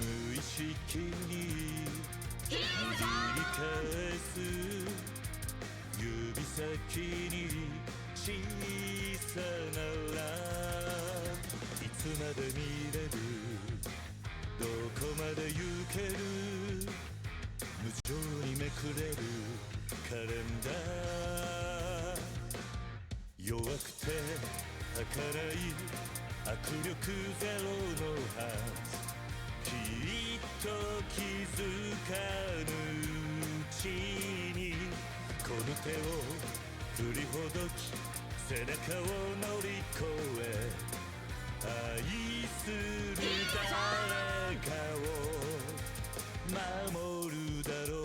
無意識に繰り返す指先に小さならいつまで見れるどこまで行ける無情にめくれるカレンダー弱くて儚い握力ゼロのはずきっと気づかぬうちにこの手を振りほどき背中を乗り越え愛する誰かを守るだろう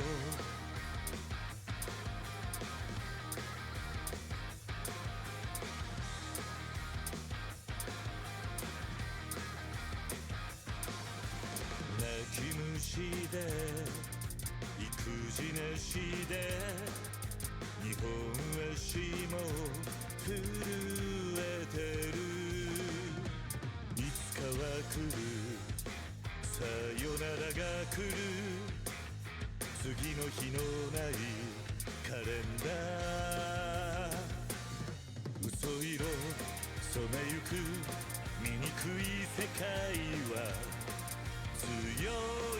泣き虫で育児なしで日本足も震えてるいつかは来るさよならが来る次の日のないカレンダー嘘色染めゆく醜い世界は強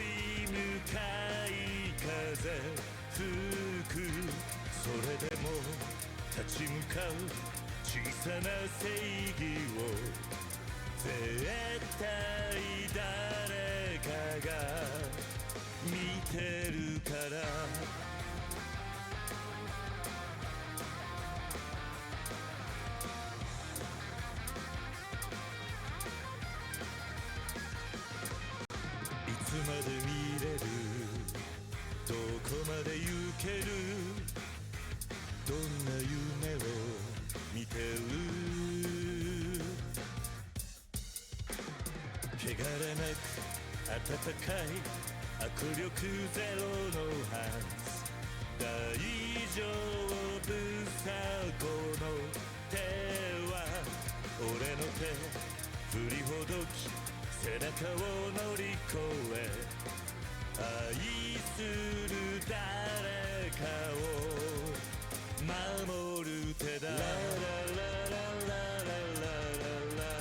い向かい風吹くそれでも立ち向かう小さな正義を絶対誰かが見てるからいつまで見れるどこまで行けるどんな夢を見てる汚れなく温かい握力ゼロのハンズ大丈夫さこの手は俺の手振りほどき背中を乗り越え愛する誰かを守る手だララララララララ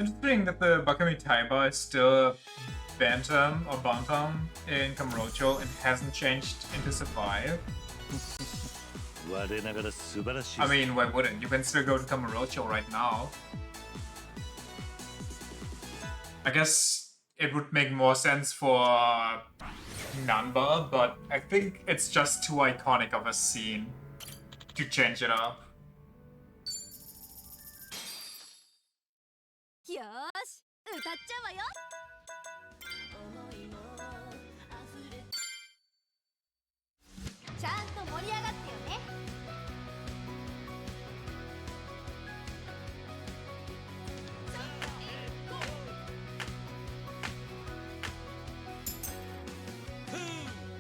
Interesting that the Bakami Taiba is still Bantam or Bantam in Kamurocho and hasn't changed into Survive. I mean, why wouldn't? You can still go to Kamurocho right now. I guess it would make more sense for Nanba, but I think it's just too iconic of a scene to change it up. よーし歌っちゃうわよ思いも溢れちゃんと盛り上がってよね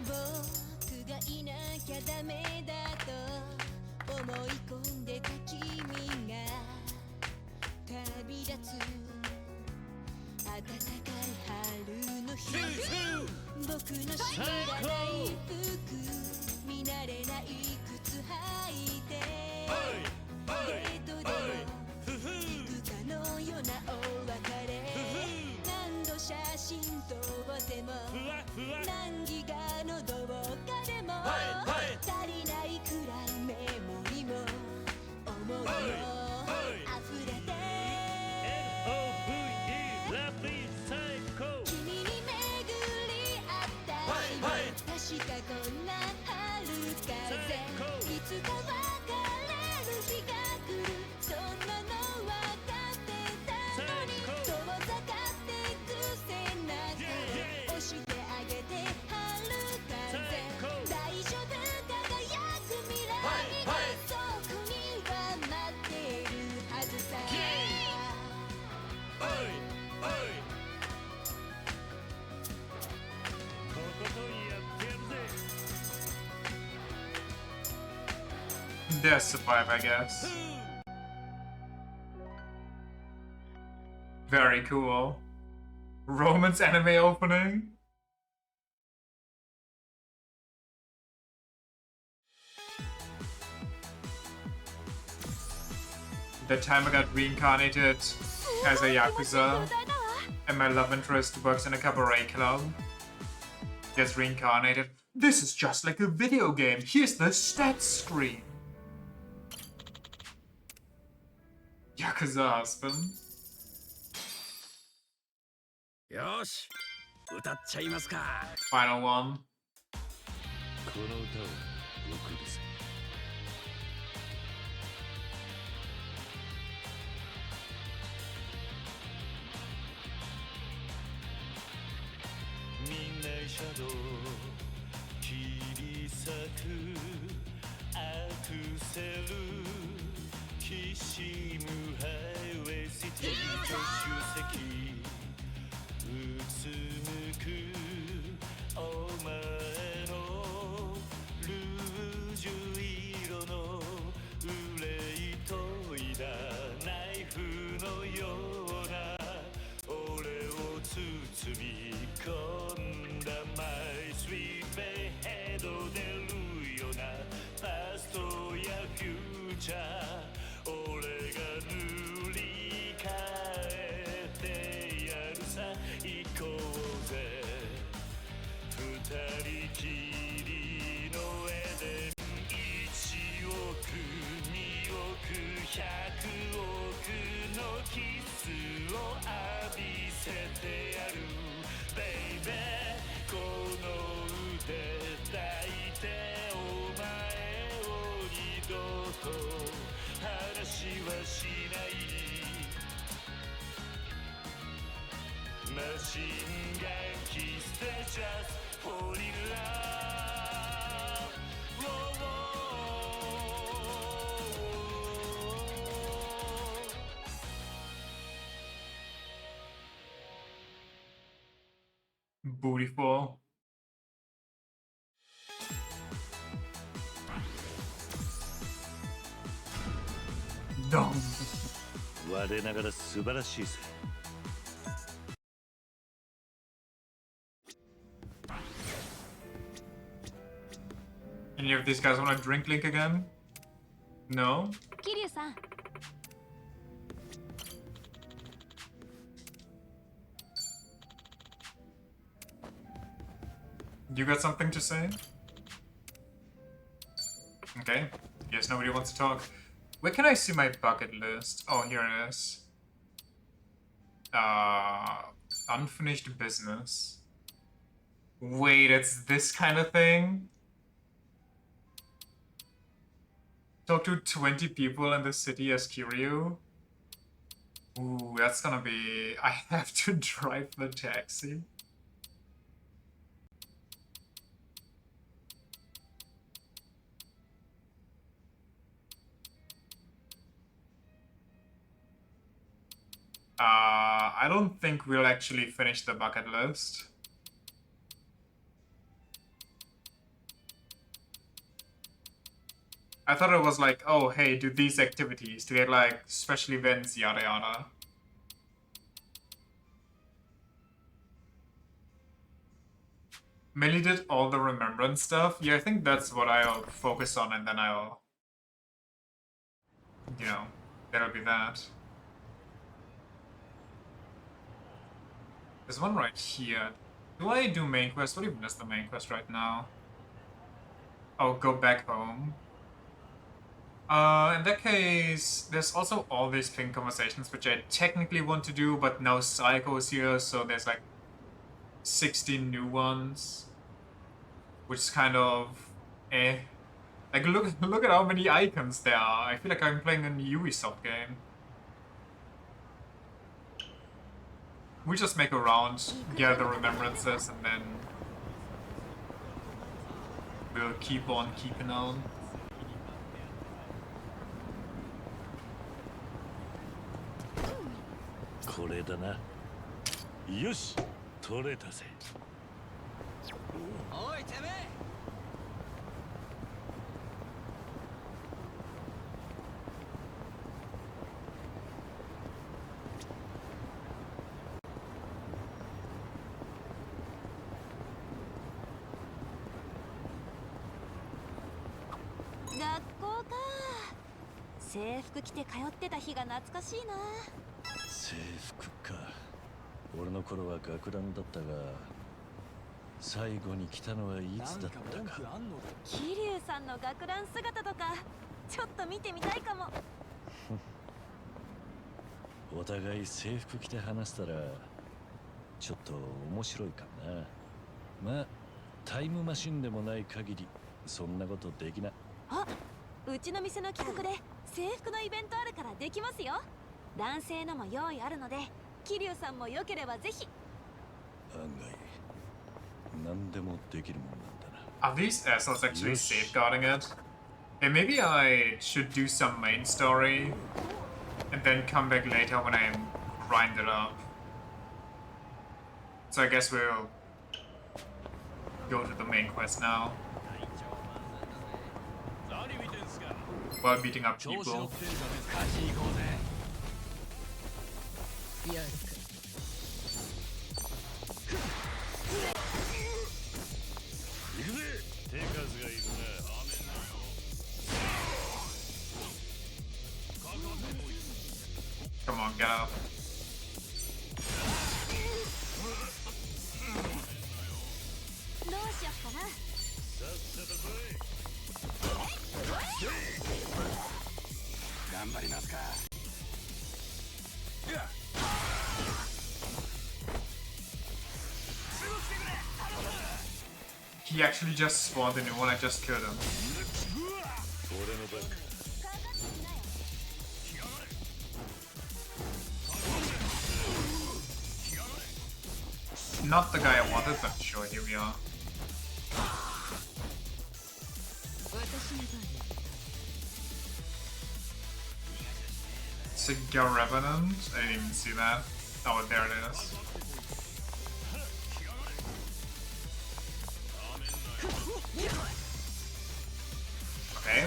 僕がいなきゃダメだと思い込んでた君が旅立つ暖かい春の日僕の知らない服見慣れない靴履いてデートでも行くかのようなお別れ何度写真撮っても何ギガの動画でも足りないくらいメモリも思いも溢れて君に巡り合った日も確かこんな春風いつか別れる日が来るそんなのは There's Survive, I guess. Very cool. Romance anime opening. The time I got reincarnated as a Yakuza, and my love interest works in a cabaret club. Gets reincarnated. This is just like a video game. Here's the stats screen. Yakuza husband. よし、歌っちゃいますか。 Final one. この歌は僕です。みんなシャドウ切り裂くアクセルきしむハイウェイシティ助手席うつむくお前のルージュ色の憂いといだナイフのような俺を包み込んだマイスイートベヘッド出るようなパストやフューチャー俺が塗り替えてやるさ行こうぜ二人きりの絵で1億2億100億のキスを浴びせてやるベイベーこの腕抱いてお前を二度と話はしないマシンガンキスで just fall in love Beautiful. Dumb. 我ながら素晴らしいぜ。Any of these guys want to drink Link again? No? 桐生さん You got something to say? Okay. Guess nobody wants to talk. Where can I see my bucket list? Oh, here it is. Unfinished business. Wait, it's this kind of thing? Talk to 20 people in the city as Kiryu? Ooh, that's gonna be... I have to drive the taxi. I don't think we'll actually finish the bucket list. I thought it was like, oh, hey, do these activities to get like special events, yada yada. Melly did all the remembrance stuff. Yeah, I think that's what I'll focus on, and then I'll, you know, that'll be that. There's one right here. Do I do main quest? What even is the main quest right now? Oh, go back home. In that case, there's also all these King conversations, which I technically want to do, but now Psycho is here, so there's like 16 new ones. Which is kind of eh. Like look at how many icons there are. I feel like I'm playing a Ubisoft game. We just make a round, gather the remembrances, and then we'll keep on keeping on. Yoshi, 取れたぜ。おいてめえ制服着て通ってた日が懐かしいな。制服か。俺の頃は学ランだったが、最後に来たのはいつだったか。桐生さんの学ラン姿とかちょっと見てみたいかも。お互い制服着て話したらちょっと面白いかな。まあタイムマシンでもない限りそんなことできない。あ、うちの店の企画で制服のイベントあるからできますよ。男性のも用意あるので、桐生さんもよければぜひ。案外何でもできるもんなんだな。 Are these assholes actually safeguarding it? Hey, maybe I should do some main story and then come back later when I grind it up. So I guess we'll go to the main quest now. While beating up people. やるか。行くぜ。手数がいるな。 Come on, get up. He actually just spawned a new one, I just killed him. Not the guy I wanted, but sure, here we are. Cigar Revenant? I didn't even see that. Oh, there it is. Okay.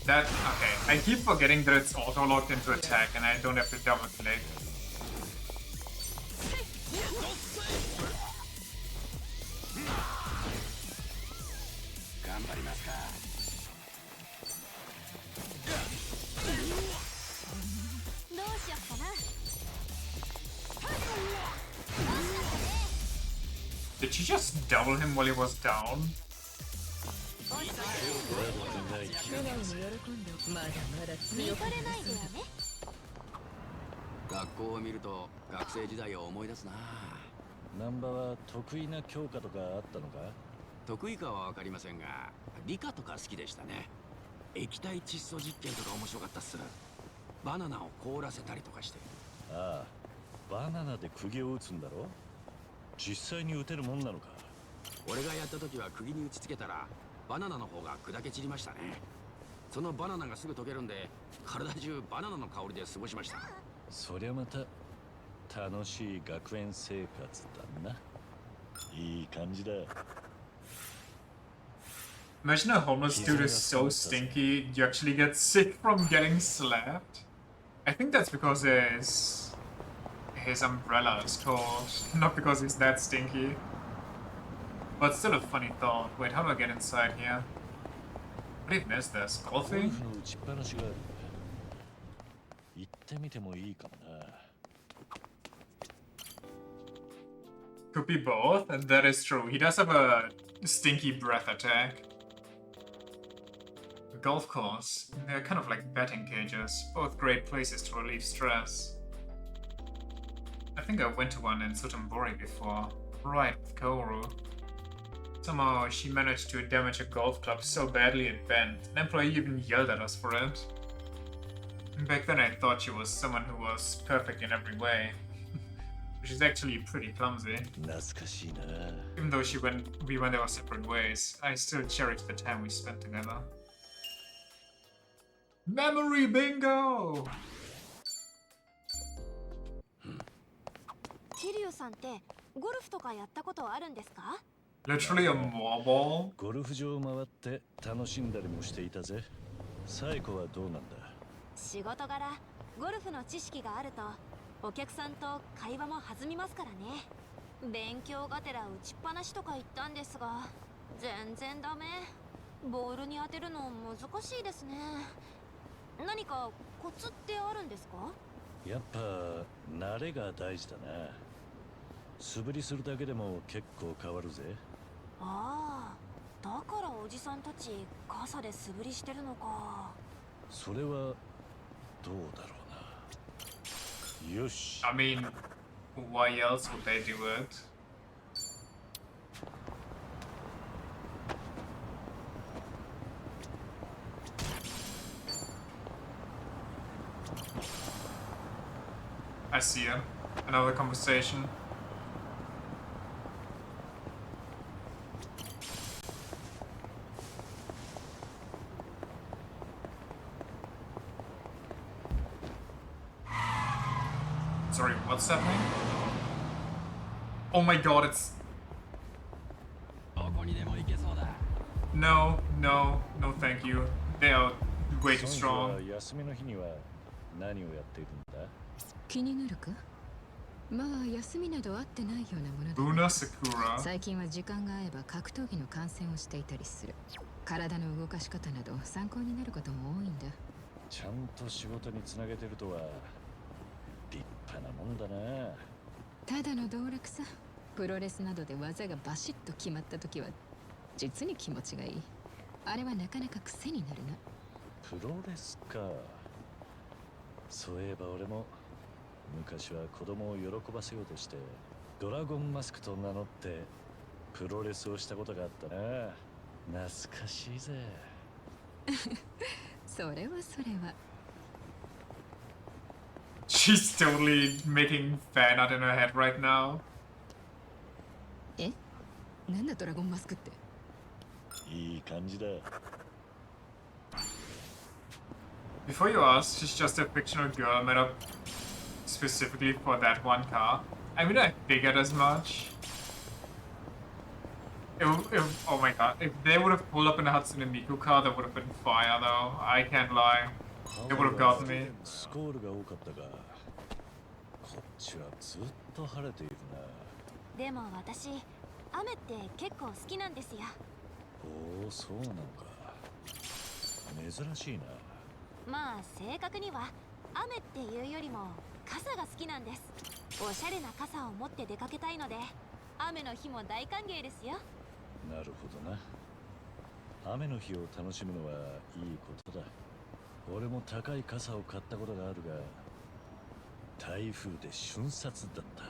That, okay. I keep forgetting that it's auto-locked into attack and I don't have to double click. Did she just double him while he was down? 学校を見ると学生時代を思い出すな。難波は得意な教科とかあったのか？得意かは分かりませんが、理科とか好きでしたね。液体窒素実験とか面白かったっす。バナナを凍らせたりとかして。ああ、バナナで釘を打つんだろ？実際に打てるもんなのか？俺がやった時は釘に打ちつけたらバナナの方が砕け散りましたね。そのバナナがすぐ溶けるんで、体中バナナの香りで過ごしました。そりゃまた楽しい学園生活だな。いい感じだ。 Imagine a homeless dude is so stinky, you actually get sick from getting slapped. I think that's because his umbrella is cold, not because he's that stinky. But still a funny thought. Wait, how do I get inside here? What even is this? Golfing? 行ってみてもいいかもな。 Could be both, and that is true. He does have a stinky breath attack. Golf course. They're kind of like batting cages. Both great places to relieve stress. I think I went to one in Sotenbori before. Right, with Kaoru. Somehow she managed to damage a golf club so badly it bent. An employee even yelled at us for it. Back then I thought she was someone who was perfect in every way. which is actually pretty clumsy. 懐かしいな。 Even though we went our separate ways, I still cherish the time we spent together. Memory bingo! キリュウさんってゴルフとかやったことあるんですか？ Literally a marble. ゴルフ場を回って楽しんだりもしていたぜ。サイコはどうなんだ？仕事柄ゴルフの知識があるとお客さんと会話も弾みますからね。勉強がてら打ちっぱなしとか言ったんですが全然ダメ。ボールに当てるの難しいですね。何かコツってあるんですか？やっぱ慣れが大事だな。素振りするだけでも結構変わるぜ。ああ、だからおじさんたち傘で素振りしてるのか。それはどうだろうな。よし。I mean, why else would they do it? I see it. Another conversation. Sorry, what's happening? Oh my god, it's... どこにでも行けそうだ。 No, no, no thank you. They are way too ソン strong. ジは休みの日には何をやっているんだ？気になるか？まあ休みなどあってないようなものだ。 Luna Sakura. 最近は時間が合えば格闘技の観戦をしていたりする。体の動かし方など参考になることも多いんだ。ちゃんと仕事につなげてるとは立派なもんだな。ただの道楽さ。プロレスなどで技がバシッと決まった時は実に気持ちがいい。あれはなかなか癖になるな。プロレスか。そういえば俺も昔は子供を喜ばせようとしてドラゴンマスクと名乗ってプロレスをしたことがあったな。懐かしいぜ。それはそれは。 She's totally making fan art in her head right now. え？なんだドラゴンマスクって。いい感じだ。 Before you ask, she's just a fictional girl made up specifically for that one car. I mean, I figured as much. Oh my god, if they would have pulled up in a Hatsune Miku car, that would have been fire though. I can't lie. They would have gotten me. スコールが多かったが、こっちはずっと晴れているな。でも私雨って結構好きなんですよ。おお、そうなのか。珍しいな。まあ正確には雨っていうよりも傘が好きなんです。おしゃれな傘を持って出かけたいので雨の日も大歓迎ですよ。なるほどな。雨の日を楽しむのはいいことだ。俺も高い傘を買ったことがあるが、台風で瞬殺だった。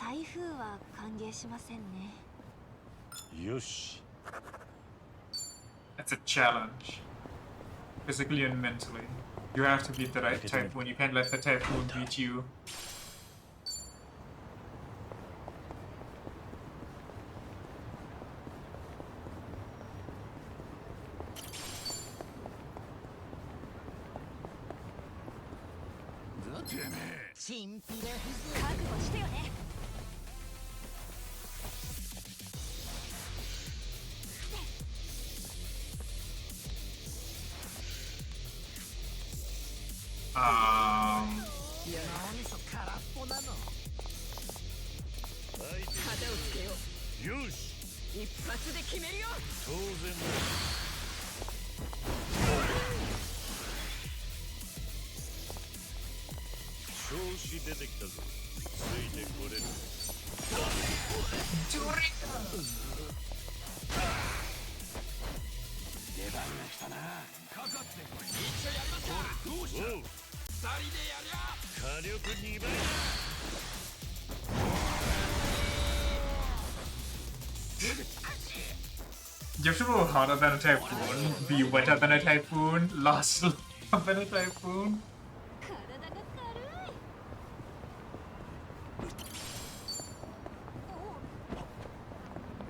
台風は歓迎しませんね。よし。 That's a challenge. Physically and mentally. You have to beat the typhoon. You can't let the typhoon beat you. Chimpi de 覚悟してよね。空っぽなの。旗をつけよう。よし。一発で決めるよ。当然だ。調子出てきたぞ。ついてこれる。出番が来たな。かかってこい。一緒やりますか。どうした。二人でやりゃ。火力2倍だ。You have to roll harder than a typhoon, be wetter than a typhoon, last longer than a typhoon. 体が軽い。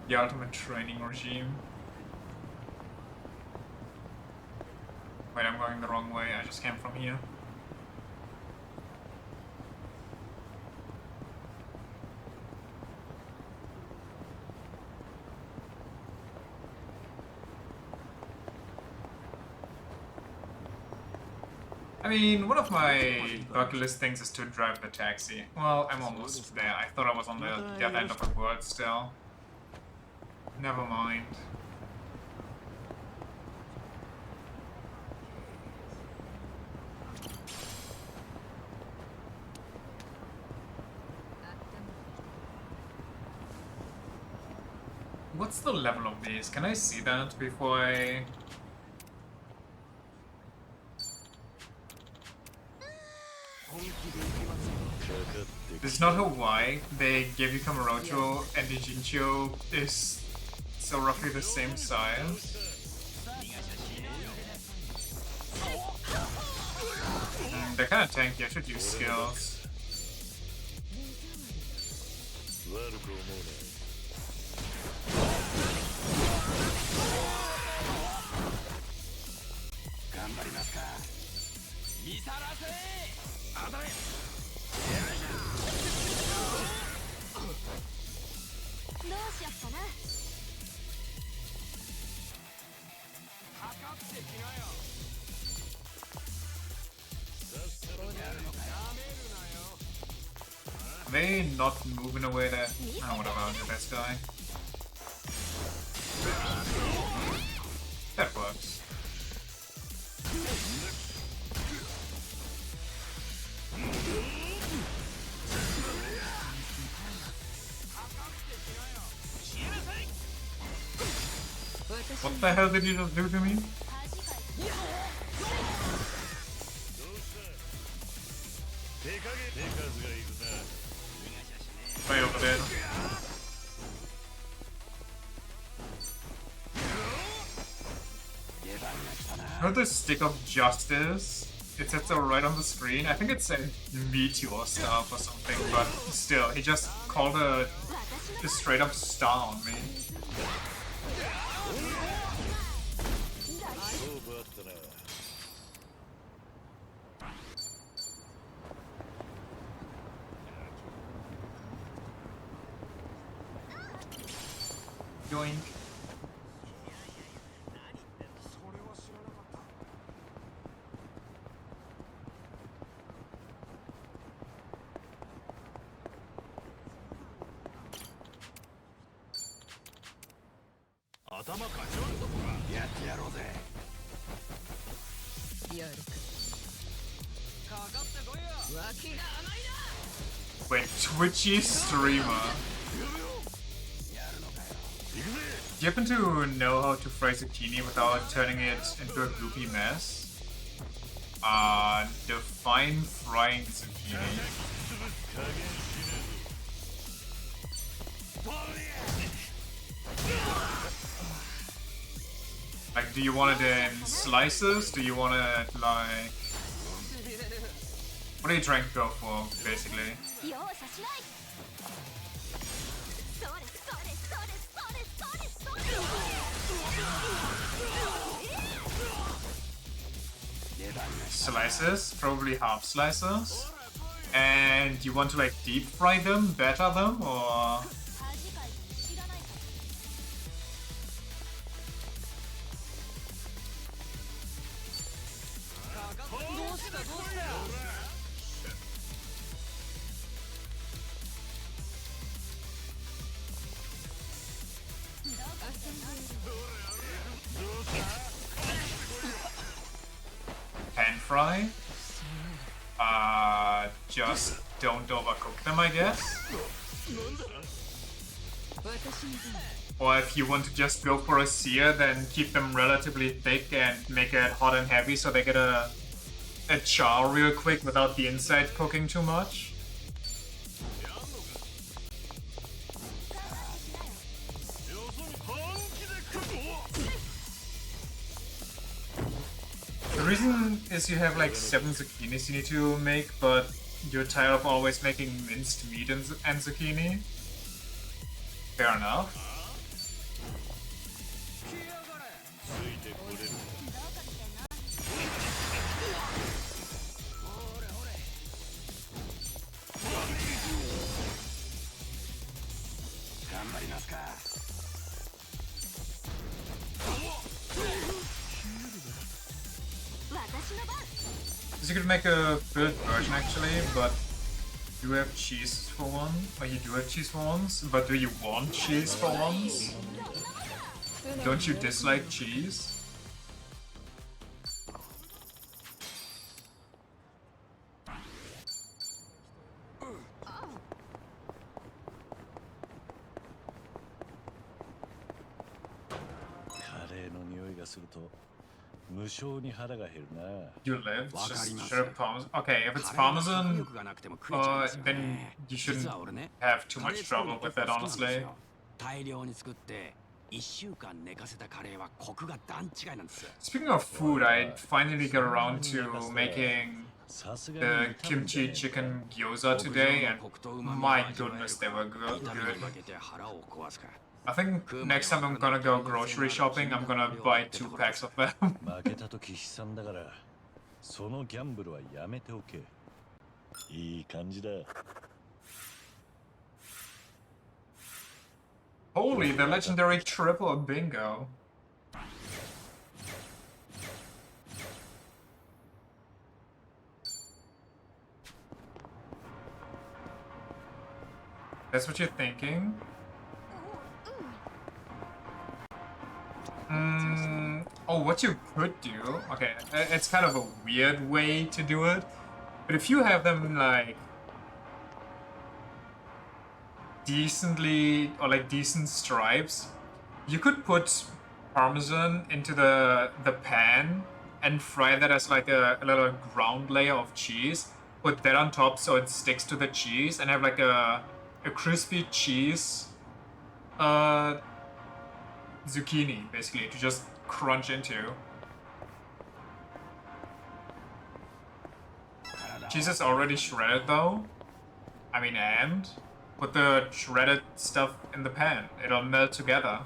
The ultimate training regime. Wait, I'm going the wrong way. I just came from here. I mean, one of my bucket list things is to drive the taxi. Well, I'm almost there. I thought I was on the other end of the world still. Never mind. What's the level of these? Can I see that before I... This is not Hawaii. They gave you Kamurocho and the Jincho is so roughly the same size. They're kind of tanky. I should use skills. Are they not moving away that... Oh, whatever, I'll do this guy. That works. What the hell did you just do to me? Right over there. Heard the stick of justice? It says so right on the screen. I think it said meteor stuff or something, but still, he just called a straight up star on me. Yoink. Wait, Twitchy streamer. Do you happen to know how to fry zucchini without turning it into a gloopy mess? Define frying zucchini. Like, do you want it in slices? Do you want it like... What are you trying to go for, basically? Slices, probably half slices. And you want to like deep fry them, batter them, or... Pan fry? Just don't overcook them, I guess? Or if you want to just go for a sear, then keep them relatively thick and make it hot and heavy so they get a char real quick without the inside cooking too much. The reason is you have like 7 zucchinis you need to make, but you're tired of always making minced meat and zucchini. Fair enough. You could make a filled version actually, but you have cheese for one, or you do have cheese for once, but do you want cheese for once? Don't you dislike cheese? You live? Just strip parmesan? Okay, if it's parmesan, then you shouldn't have too much trouble with that, honestly. 大量に作って1週間寝かせたカレーはコクが段違いなんです。 Speaking of food, I finally got around to making the kimchi chicken gyoza today, and my goodness, they were good. I think next time I'm gonna go grocery shopping, I'm gonna buy 2 packs of them. 負けた時悲惨だからそのギャンブルはやめておけ。いい感じだ。 Holy, the legendary triple bingo. That's what you're thinking? Oh, what you could do... Okay, it's kind of a weird way to do it. But if you have them, like... decently, or like decent stripes, you could put parmesan into the pan and fry that as like a little ground layer of cheese. Put that on top so it sticks to the cheese, and have like a crispy cheese zucchini, basically, to just crunch into. Cheese is already shredded though. I mean, and put the shredded stuff in the pan. It'll melt together.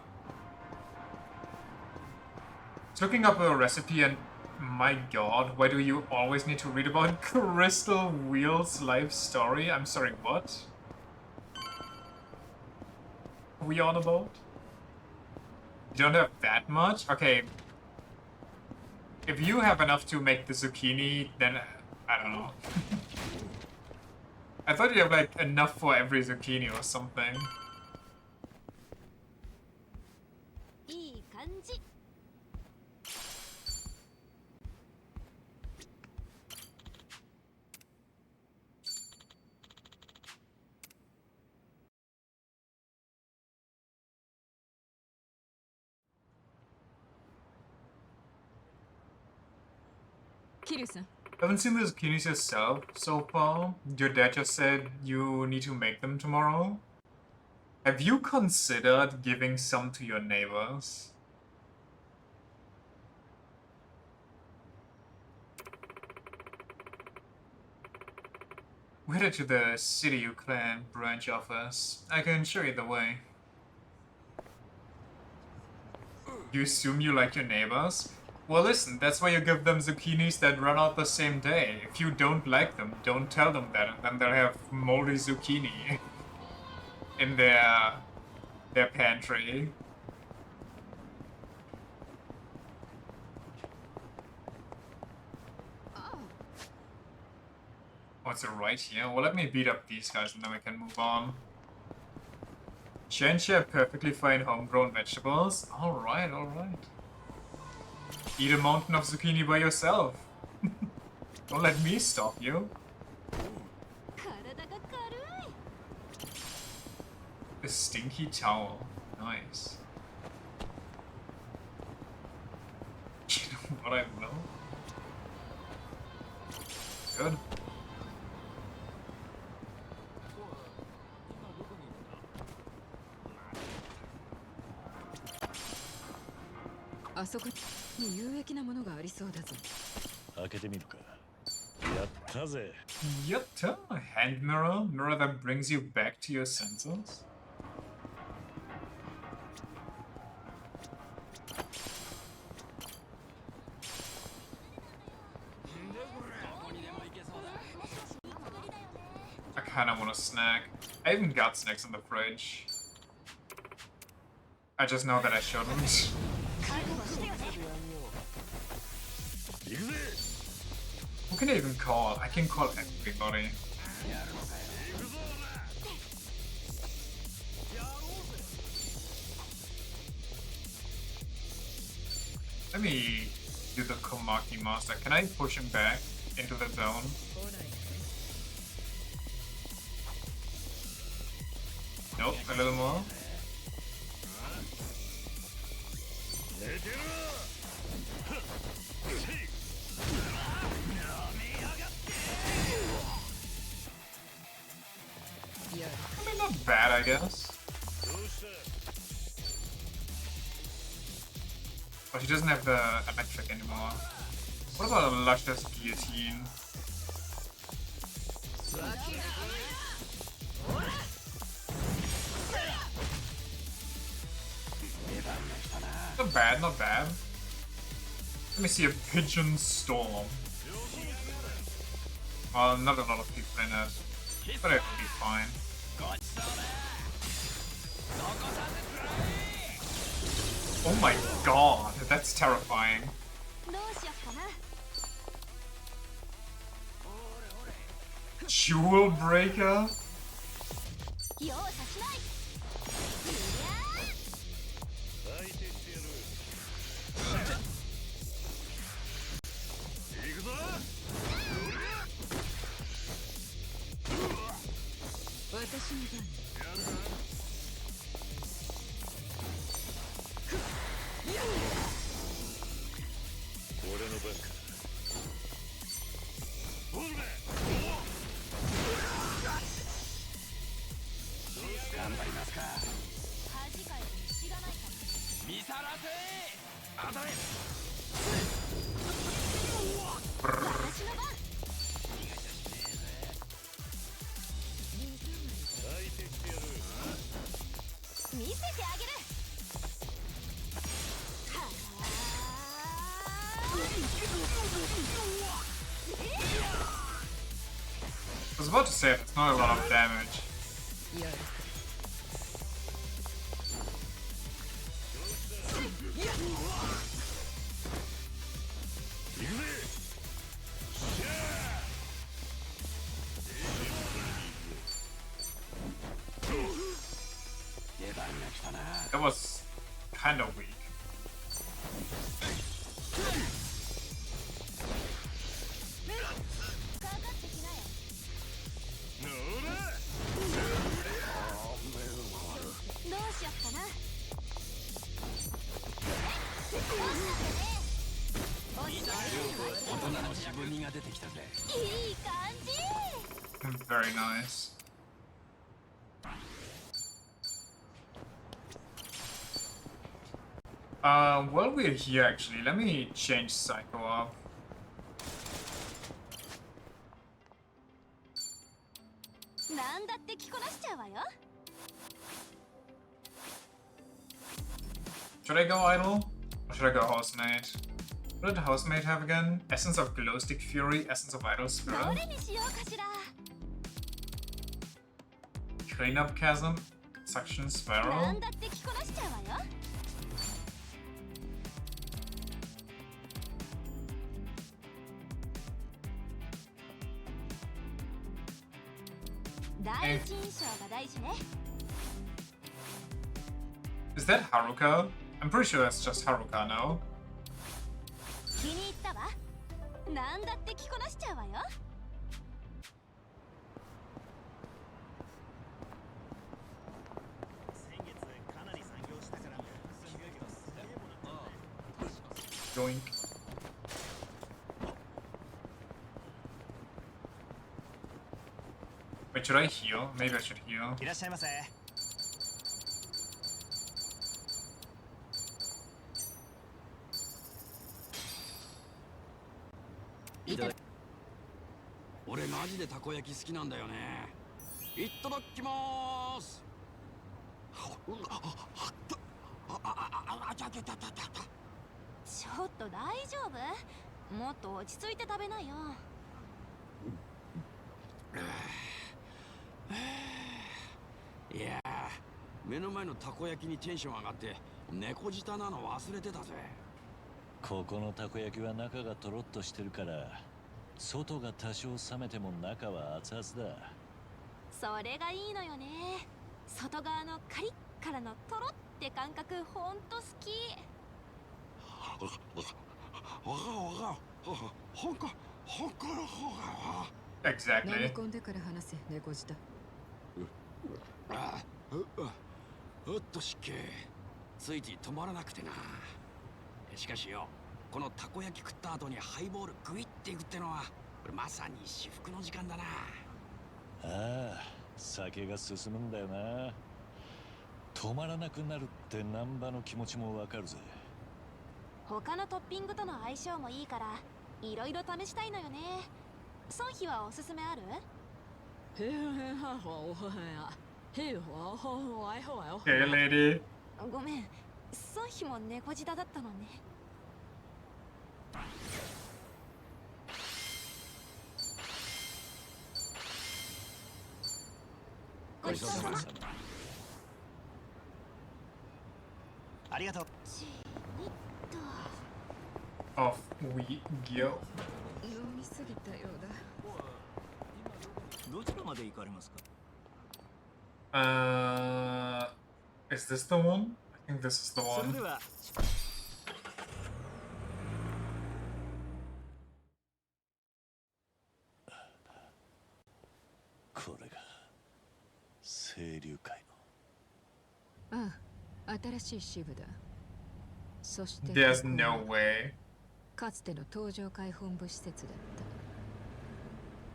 It's looking up a recipe, and my god, why do you always need to read about Crystal Wheel's life story? I'm sorry, what? Are we on about? You don't have that much? Okay. If you have enough to make the zucchini, then I don't know. I thought you have like enough for every zucchini or something. いい感じ。 Kiryu-san. Haven't seen the zucchinis yourself so far. Your dad just said you need to make them tomorrow. Have you considered giving some to your neighbors? We're headed to the City Clan branch office. I can show you the way. You assume you like your neighbors? Well, listen, that's why you give them zucchinis that run out the same day. If you don't like them, don't tell them that, and then they'll have moldy zucchini in their pantry. What's it right here? Well, let me beat up these guys and then we can move on. Share perfectly fine homegrown vegetables. Alright, alright. Eat a mountain of zucchini by yourself. Don't let me stop you. A stinky towel. Nice. You know what I will? Good. Yatta? Hand mirror? Mirror that brings you back to your senses? I kinda want a snack. I even got snacks in the fridge. I just know that I shouldn't. Who can I even call? I can call everybody. Let me do the Komaki Master. Can I push him back into the zone? Nope, a little more. I mean, not bad, I guess. But he doesn't have the electric anymore. What about a luscious guillotine? Not bad, not bad. Let me see a Pigeon Storm. Well, not a lot of people in it, but it'll be fine. Oh my god, that's terrifying. Jewel Breaker? I was about to say it's not a lot of damage. That was kind of weak. Very nice. While we're here, actually, let me change Psycho up. Should I go Idol? Or should I go Housemate? What did Housemate have again? Essence of Glowstick Fury, Essence of Idol Spirit. Clean Up Chasm, Suction Spiral. Eh. Is that Haruka? I'm pretty sure that's just Haruka now. Joink. Wait, should I heal? Maybe I should heal.俺マジでたこ焼き好きなんだよね。いただきまーす。ちょっと大丈夫？もっと落ち着いて食べないよ。いやー、目の前のたこ焼きにテンション上がって猫舌なの忘れてたぜ。ここのたこ焼きは中がとろっとしてるから外が多少冷めても中は熱々だ。それがいいのよね。外側のカリッからのトロって感覚ほんと好き。飲み Exactly. 込んでから話せ、猫舌。うっとしっけついつい止まらなくてな。しかしよ、このたこ焼き食った後にハイボールグイっていくってのはこれまさに至福の時間だな。ああ、酒が進むんだよな。止まらなくなるって難波の気持ちもわかるぜ。他のトッピングとの相性もいいからいろいろ試したいのよね。ソンヒはおすすめある？ Okay, lady. ごめん、ソンヒも猫舌だったのね。ごちそうさま。ありがとう。ちにっと。 Off we go. 飲みすぎたようだ。どちらまで行かれますか？ Is this the one? I think this is the それ one. ではこれが清流会ああ、新しい支部だ。そして There's ここ no は way. かつての東上会本部施設だっ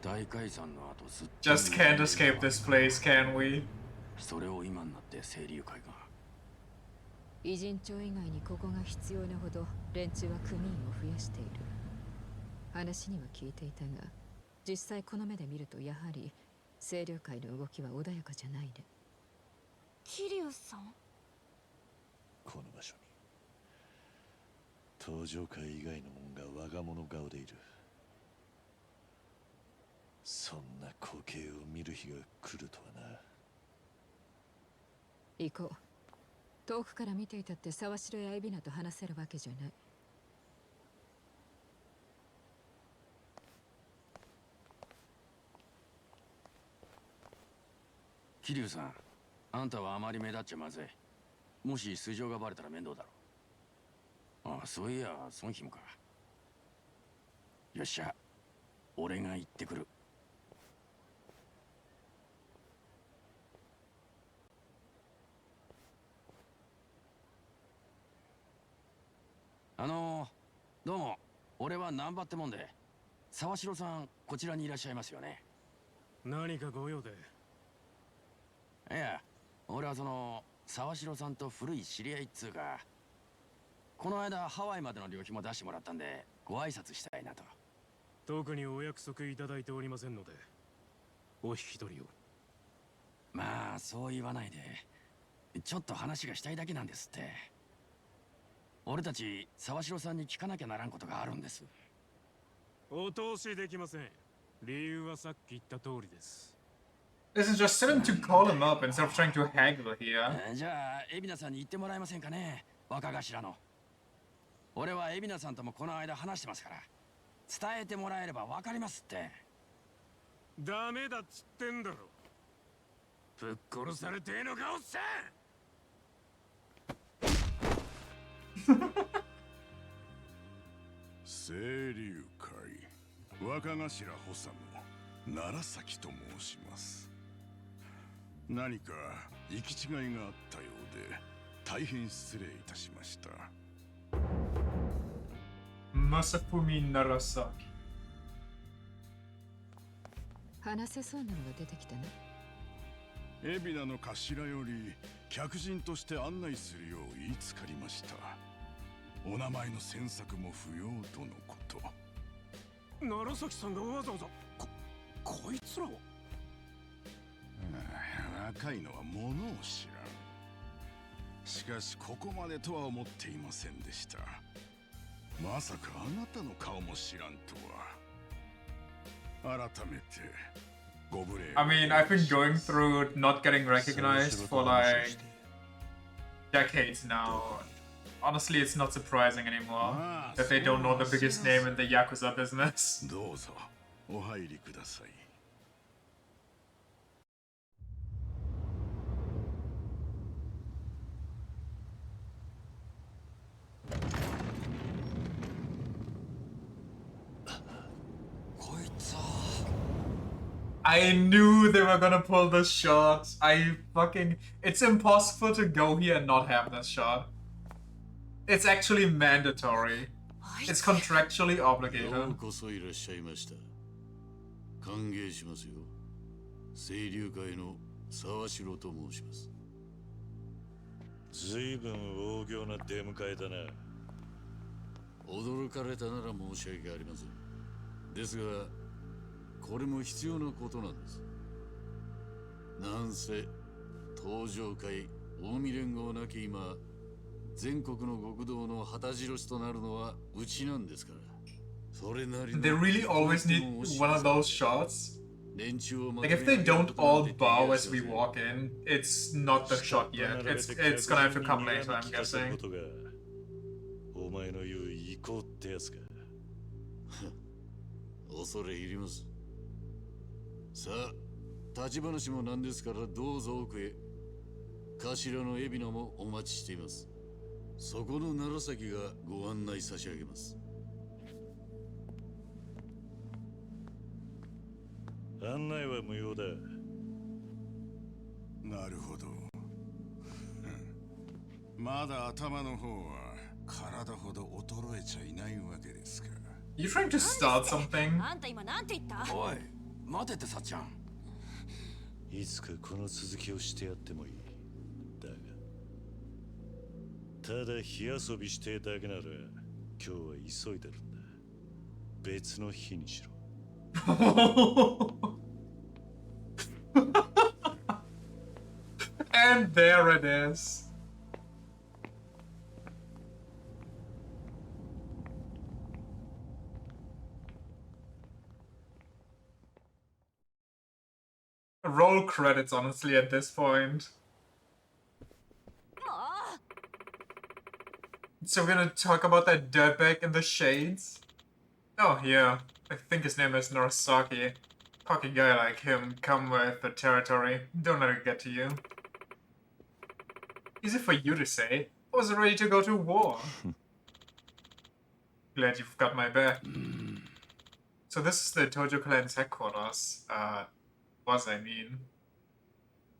た。大解散の後ずっと Just can't escape this place, can we? それを今になって清流会が。偉人町以外にここが必要なほど連中は組員を増やしている。話には聞いていたが、実際この目で見るとやはり清流会の動きは穏やかじゃないね。キリュウさん？この場所に東上会以外の者が我が物顔でいる。そんな光景を見る日が来るとはな。行こう。遠くから見ていたって沢城や海老名と話せるわけじゃない。桐生さん、あんたはあまり目立っちゃまずい。もし素性がバレたら面倒だろう。ああ、そういや孫妃もか。よっしゃ、俺が行ってくる。どうも、俺は難波ってもんで、沢城さんこちらにいらっしゃいますよね。何かご用で？いや、俺はその沢城さんと古い知り合いっつうか、この間ハワイまでの旅費も出してもらったんでご挨拶したいなと。特にお約束いただいておりませんので、お引き取りを。まあそう言わないで、ちょっと話がしたいだけなんですって。俺たち沢城さんに聞かなきゃならんことがあるんです。お通しできません。理由はさっき言った通りです。Listen, just tell him to call him up instead of trying to haggle here. じゃあ海老名さんに言ってもらえませんかね、若頭の。俺は海老名さんともこの間話してますから、伝えてもらえれば分かりますって。ダメだっつってんだろ。ぶっ殺されてえのかおっさん。清流会若頭補佐の楢崎と申します。何か行き違いがあったようで大変失礼いたしました。 Masafumi Narasaki. 話せそうなのが出てきたね。海老名の頭より客人として案内するよう言いつかりました。お名前の詮索も不要とのこと。楢崎さんがわざわざこいつらを。若いのは物を知らん。しかしここまでとは思っていませんでした。まさかあなたの顔も知らんとは。改めてご無礼。 I mean, I've been going through not getting recognized for like decades now. Honestly, it's not surprising anymore Ah, that they don't know the so biggest name in the Yakuza business. どうぞお入りください。 こいつは I knew they were gonna pull this shot. It's impossible to go here and not have this shot. It's actually mandatory. It's contractually よ obligated. うこそいらっしゃいました。歓迎しますよ。清流会の沢城と申します。ずいぶん大行な出迎えだな。驚かれたなら申し訳ありません。ですが、これも必要なことなんです。なんせ、東上会、近江連合なき今、全国の極道の旗印となるのはうちなんですから。それなりの They really always need one of those shots. Like if they don't all bow as we walk in, it's not the shot yet. It's gonna have to come later, I'm guessing. お前の言う意向ってやつか。恐れ入ります。さあ、立ち話もなんですからどうぞ奥へ。頭の海老名もお待ちしています。そこの楢崎がご案内差し上げます。案内は無用だ。なるほど。まだ頭の方は体ほど衰えちゃいないわけですか。You trying to start something? あんた今なんて言った？おい待てってさっちゃん。いつかこの続きをしてやってもいい。だが、ただ火遊びしてだけなら今日は急いでるんだ。別の日にしろ。And there it is. Roll credits, honestly, at this point. So we're gonna talk about that dirtbag in the shades? Oh, yeah. I think his name is Norasaki. Cocky guy like him, come with the territory. Don't let it get to you. Easy for you to say. I was ready to go to war. Glad you've got my back. So this is the Tojo Clan's headquarters. I mean.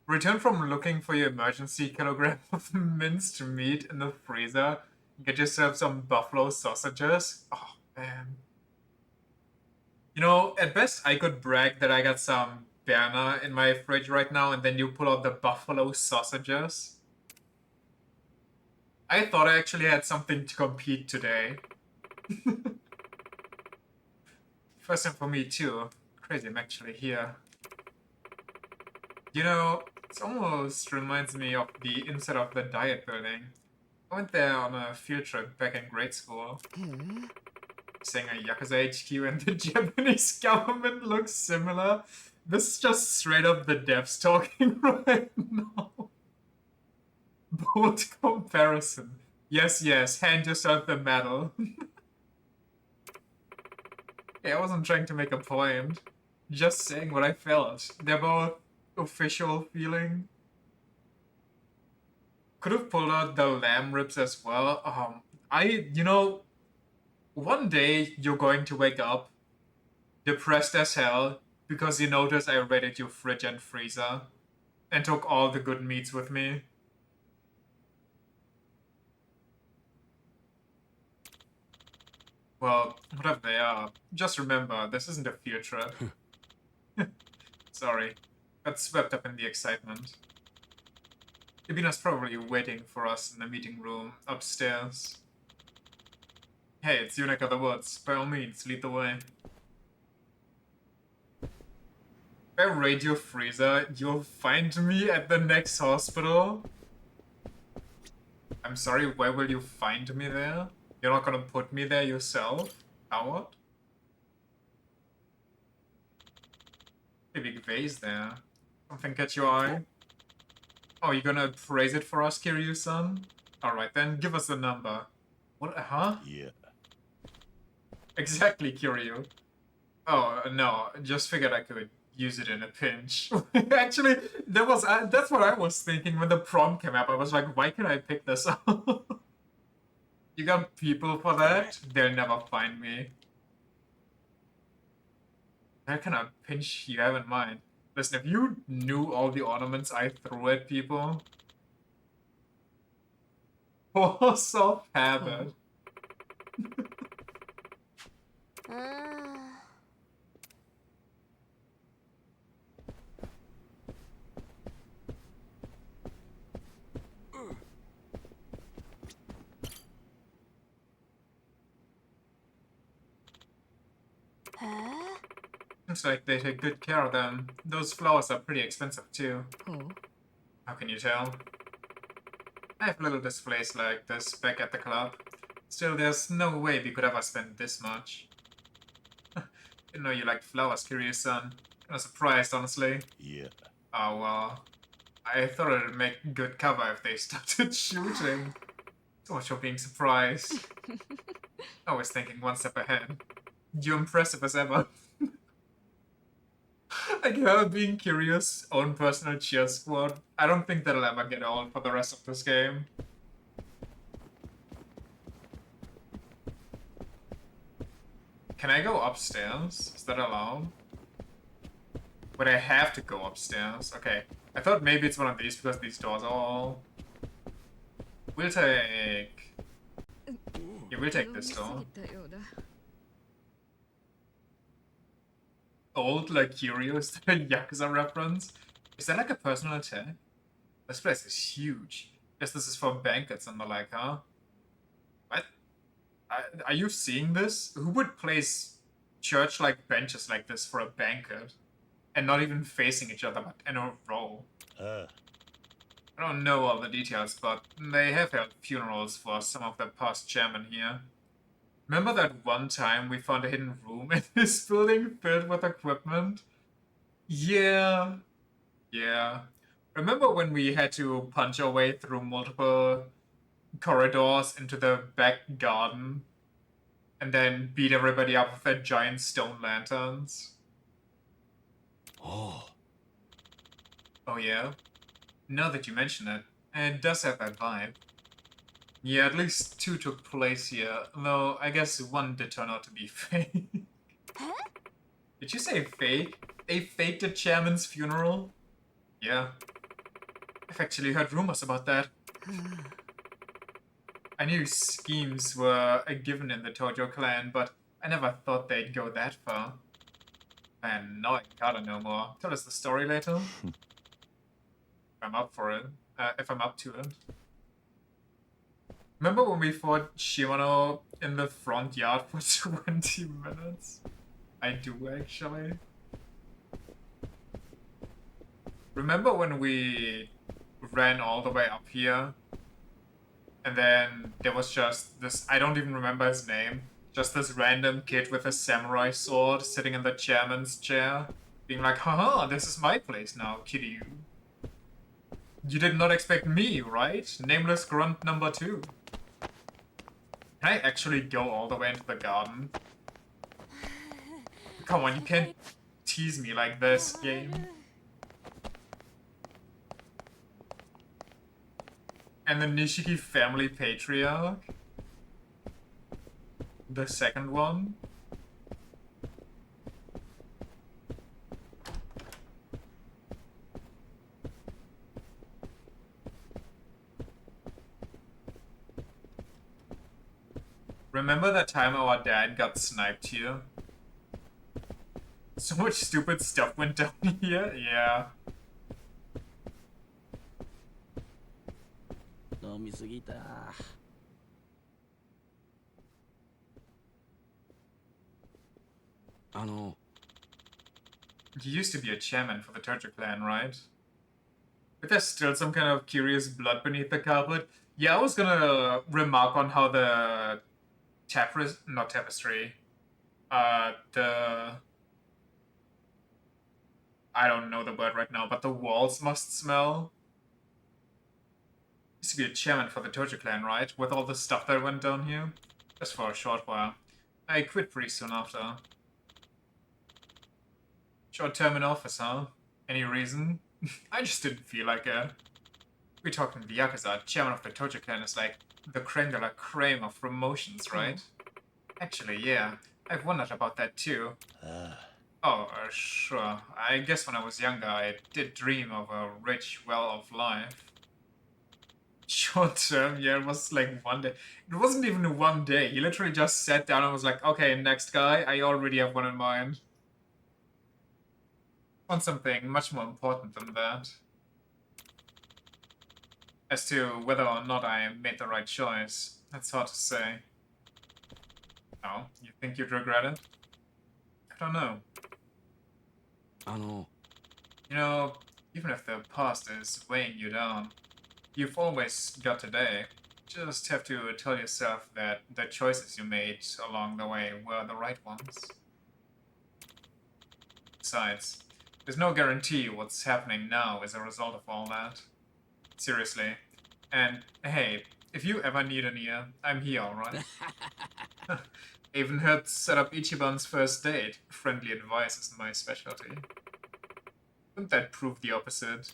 Return from looking for your emergency kilogram of minced meat in the freezer. Get yourself some buffalo sausages. Oh, man. You know, at best I could brag that I got some Berner in my fridge right now, and then you pull out the buffalo sausages. I thought I actually had something to compete today. First time for me too. Crazy I'm actually here. You know, it almost reminds me of the inside of the Diet building. I went there on a field trip back in grade school. Saying a Yakuza HQ and the Japanese government looks similar. This is just straight up the devs talking right now. Bold comparison. Yes, yes, hand yourself the medal. Hey, I wasn't trying to make a point. Just saying what I felt. They're both official feeling. Could have pulled out the lamb ribs as well. You know, one day you're going to wake up depressed as hell because you notice I raided your fridge and freezer and took all the good meats with me. Well, whatever they are, just remember, this isn't a field trip. Sorry, got swept up in the excitement. Ibina's probably waiting for us in the meeting room upstairs. Hey, it's Eunuch of the Woods. By all means, lead the way. If I raid your freezer, you'll find me at the next hospital? I'm sorry, where will you find me there? You're not gonna put me there yourself? Howard? A big vase there. Something catch your eye? Oh, you're gonna praise it for us, Kiryu-san? Alright then, give us a number. What, huh? いや Exactly, Kiryu. Oh, no, just figured I could use it in a pinch. Actually, that's what I was thinking when the prompt came up. I was like, why can't I pick this up? You got people for that? They'll never find me. What kind of pinch you have in mind? Listen, if you knew all the ornaments I threw at people... Force of habit. うーん Looks like they take good care of them. Those flowers are pretty expensive too. ほう How can you tell? I have little displays like this back at the club. Still, there's no way we could ever spend this much. Didn't know you liked flowers, Kiryu-san. Kinda surprised, honestly. いや Oh, well. I thought it'd make good cover if they started shooting. So much for being surprised. Always thinking one step ahead. You're impressive as ever. Like her being curious, own personal cheer squad. I don't think that'll ever get old for the rest of this game. Can I go upstairs? Is that allowed? Would I have to go upstairs? Okay. I thought maybe it's one of these because these doors are all... We'll take... Yeah, we'll take this door. 飲みすぎたようだ Old, like, curious Yakuza reference? Is that like a personal attack? This place is huge. Guess this is for banquets and the like, huh? What? Are you seeing this? Who would place church-like benches like this for a banquet? And not even facing each other, but in a row? ああ I don't know all the details, but they have held funerals for some of the past chairmen here. Remember that one time we found a hidden room in this building filled with equipment? Yeah. Yeah. Remember when we had to punch our way through multiple corridors into the back garden? And then beat everybody up with their giant stone lanterns? おう Oh yeah? Now that you mention it, it does have that vibe. Yeah, at least 2 took place here, though I guess 1 did turn out to be fake. Did you say fake? They faked the chairman's funeral? Yeah. I've actually heard rumors about that. I knew schemes were a given in the Tojo clan, but I never thought they'd go that far. And now I gotta know more. Tell us the story later. If I'm up for it. If I'm up to it. Remember when we fought Shimano in the front yard for 20 minutes? I do, actually. Remember when we ran all the way up here? And then there was just this, I don't even remember his name, just this random kid with a samurai sword sitting in the chairman's chair, being like, haha, this is my place now, Kiryu. You did not expect me, right? Nameless grunt number 2. Can I actually go all the way into the garden? Come on, you can't tease me like this, game. And the Nishiki family patriarch? The second one? Remember that time our dad got sniped here? So much stupid stuff went down here? Yeah. 飲みすぎた He used to be a chairman for the Turtle clan, right? But there's still some kind of curious blood beneath the carpet. Yeah, I was gonna remark on how the not tapestry. I don't know the word right now, but the walls must smell. Used to to be a chairman for the Tojo clan, right? With all the stuff that went down here? Just for a short while. I quit pretty soon after. Short term in office, huh? Any reason? I just didn't feel like it. We're talking the Yakuza, chairman of the Tojo clan is like the creme de la creme of promotions, right? Actually, yeah. I've wondered about that too. Oh, sure. I guess when I was younger, I did dream of a rich, well-off life. Short term, yeah, it was like one day. It wasn't even one day. He literally just sat down and was like, okay, next guy, I already have one in mind. Want something much more important than that. As to whether or not I made the right choice, that's hard to say. Oh, you think you'd regret it? I don't know. You know, even if the past is weighing you down, you've always got today. Just have to tell yourself that the choices you made along the way were the right ones. Besides, there's no guarantee what's happening now is a result of all that. Seriously. And hey, if you ever need an ear, I'm here, alright? Even helped set up Ichiban's first date. Friendly advice is my specialty. Wouldn't that prove the opposite?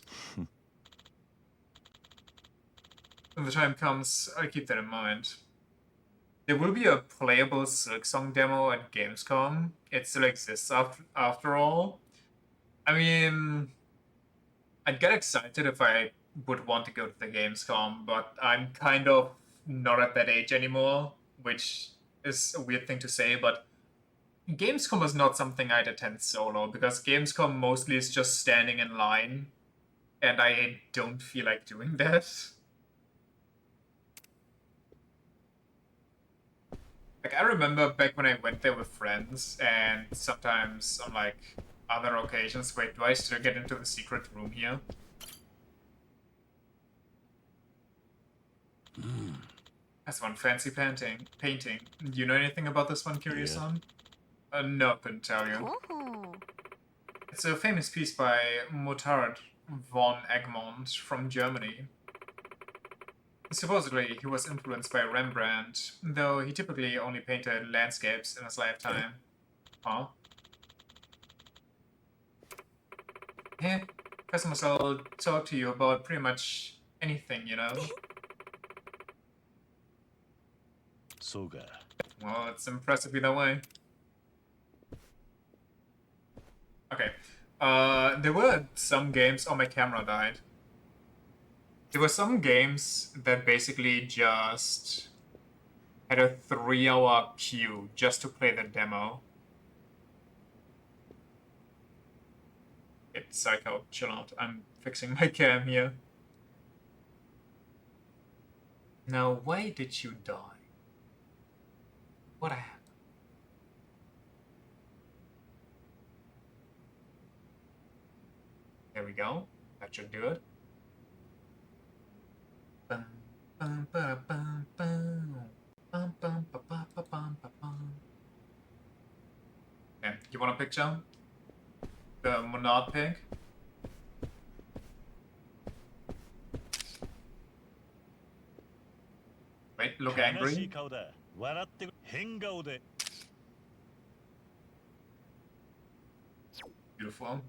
When the time comes, I'll keep that in mind. There will be a playable Silksong demo at Gamescom. It still exists after all. I mean, I'd get excited if I would want to go to the Gamescom, but I'm kind of not at that age anymore, which is a weird thing to say, but Gamescom is not something I'd attend solo, because Gamescom mostly is just standing in line, and I don't feel like doing that. Like, I remember back when I went there with friends, and sometimes on, like, other occasions, wait, do I still get into the secret room here? That's one fancy painting. Do you know anything about this one, Kiryu-san? No, couldn't tell you. It's a famous piece by Motard von Egmont from Germany. Supposedly, he was influenced by Rembrandt, though he typically only painted landscapes in his lifetime. Huh? Yeah, customers will talk to you about pretty much anything, you know? Well, it's impressive either way. Okay. There were some games... Oh, my camera died. There were some games that basically just had a 3-hour queue just to play the demo. It's Psycho, chill out. I'm fixing my cam here. Now, why did you die? What happened? There we go. That should do it. Okay, you want a picture? The Monad pig? Wait, look angry. Beautiful.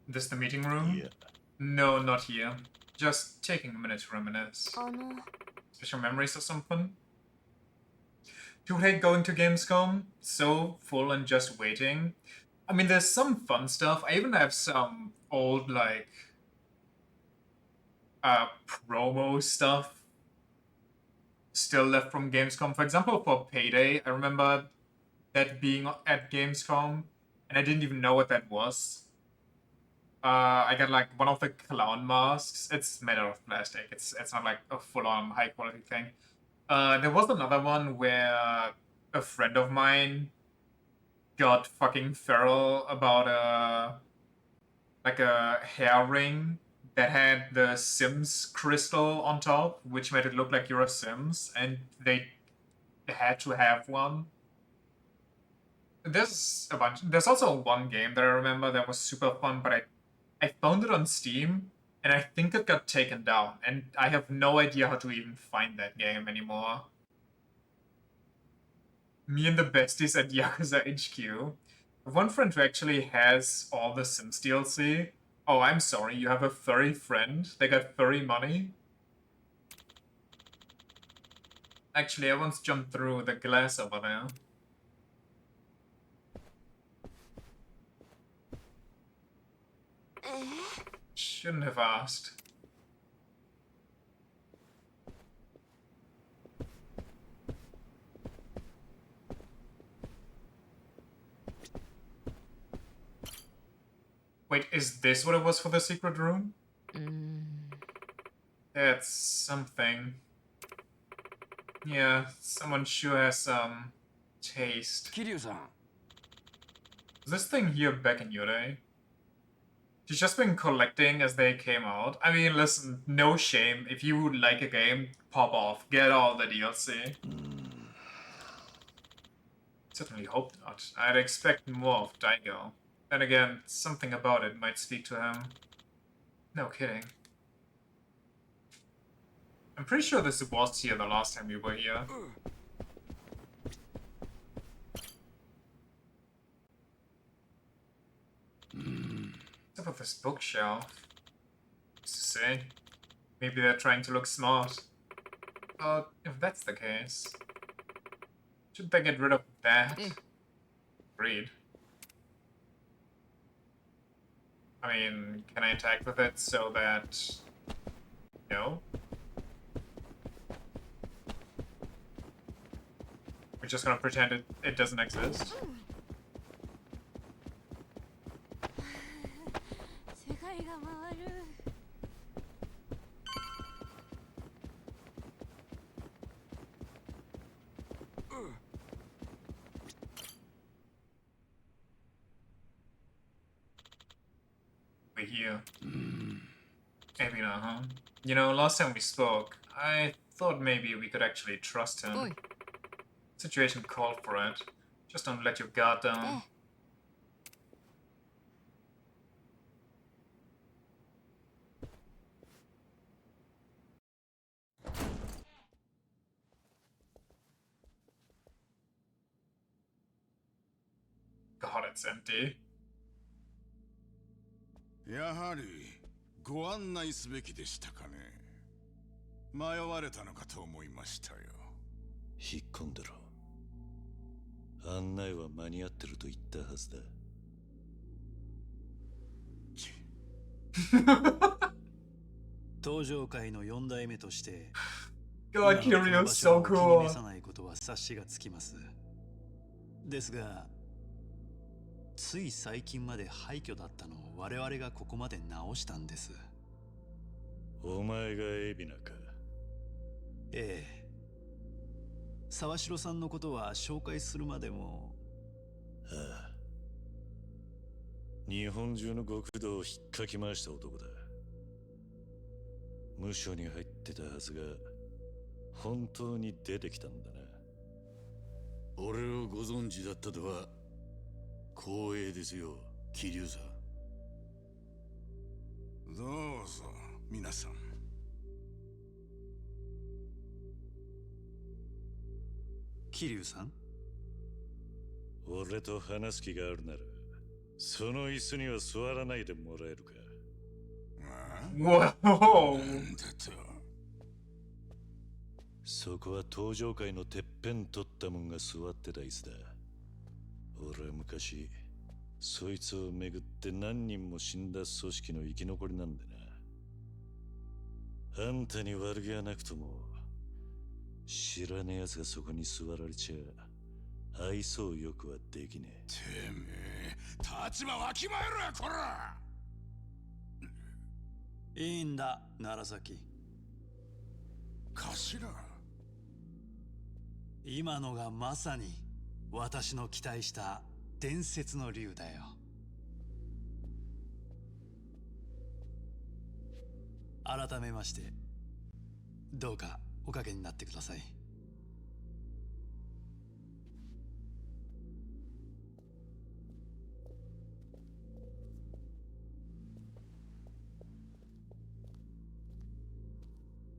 This the meeting room? Yeah. No, not here. Just taking a minute to reminisce. Special memories or something? Do you hate going to Gamescom? So full and just waiting? I mean, there's some fun stuff. I even have some old, like, promo stuff still left from Gamescom. For example, for Payday, I remember that being at Gamescom, and I didn't even know what that was. I got like one of the clown masks. It's made out of plastic. It's not like a full-on high-quality thing. There was another one where a friend of mine got fucking feral about a hair ring that had the Sims crystal on top, which made it look like you're a Sims, and they had to have one. There's a bunch. There's also one game that I remember that was super fun, but I found it on Steam, and I think it got taken down, and I have no idea how to even find that game anymore. Me and the besties at Yakuza HQ. One friend who actually has all the Sims DLC. Oh, I'm sorry, you have a furry friend? They got furry money? Actually, I once jumped through the glass over there. Shouldn't have asked. Wait, is this what it was for the secret room? That's something. Yeah, someone sure has some taste. Kiryu-san. Was this thing here back in your day? She's just been collecting as they came out. I mean, listen, no shame. If you would like a game, pop off. Get all the DLC. Certainly hope not. I'd expect more of Daigo. Then again, something about it might speak to him. No kidding. I'm pretty sure this was here the last time we were here. What's up with this bookshelf? What's to say? Maybe they're trying to look smart. But if that's the case, should they get rid of that? Read. I mean, can I attack with it so that... No? We're just gonna pretend it doesn't exist? 世界が回る We're here. Maybe not, huh? You know, last time we spoke, I thought maybe we could actually trust him. Oi. Situation called for it. Just don't let your guard down. God, it's empty. やはりご案内すべきでしたかね。迷われたのかと思いましたよ。引っ込んでろ。案内は間に合ってると言ったはずだ。登場界の4代目として God, Kirio's so 気に cool. 召さないことは察しがつきます。ですがつい最近まで廃墟だったのを我々がここまで直したんです。お前が海老名か。ええ。沢城さんのことは紹介するまでも。ああ。日本中の極道を引っかき回した男だ。無所に入ってたはずが本当に出てきたんだな。俺をご存知だったとは光栄ですよ、桐生さん。どうぞ皆さん。桐生さん、俺と話す気があるならその椅子には座らないでもらえるか。Whoa! なんだと。そこは登場界のてっぺん取ったもんが座ってた椅子だ。俺は昔そいつをめぐって何人も死んだ組織の生き残りなんでな。あんたに悪気はなくとも知らねえ奴がそこに座られちゃ愛想よくはできねえ。てめえ立場わきまえろやこら。いいんだ楢崎。頭。今のがまさに私の期待した伝説の竜だよ。改めましてどうかおかけになってください。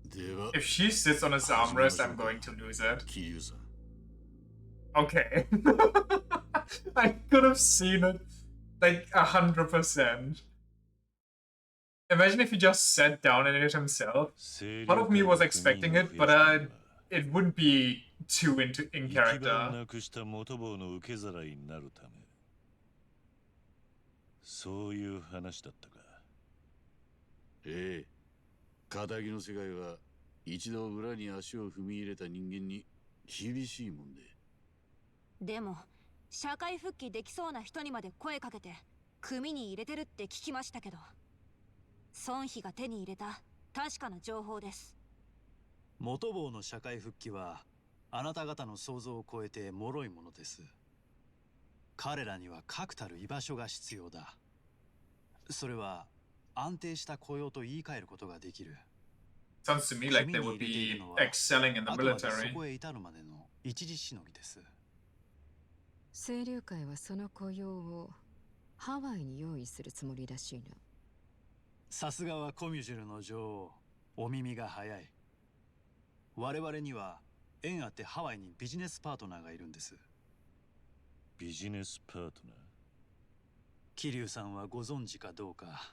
では If she sits on his armrest, I'm going to lose it. 桐生さん Okay. I could have seen it like 100%. Imagine if he just sat down and did it himself. Part of me was expecting it, but it wouldn't be too in 行き場を character. なくした元坊の受け皿になるためそういう話だったか。ええ仇の世界は一度裏に足を踏み入れた人間に厳しいもんで。でも社会復帰できそうな人にまで声かけて組に入れてるって聞きましたけど、孫妃が手に入れた確かな情報です。元坊の社会復帰はあなた方の想像を超えて脆いものです。彼らには確たる居場所が必要だ。それは安定した雇用と言い換えることができる。 Sounds to me like they would be excelling in the あくまでそ military. こへ至るまでの一時しのぎです。清流会はその雇用をハワイに用意するつもりらしいな。さすがはコミュジュルの女王、お耳が早い。我々には縁あってハワイにビジネスパートナーがいるんです。ビジネスパートナー。桐生さんはご存知かどうか。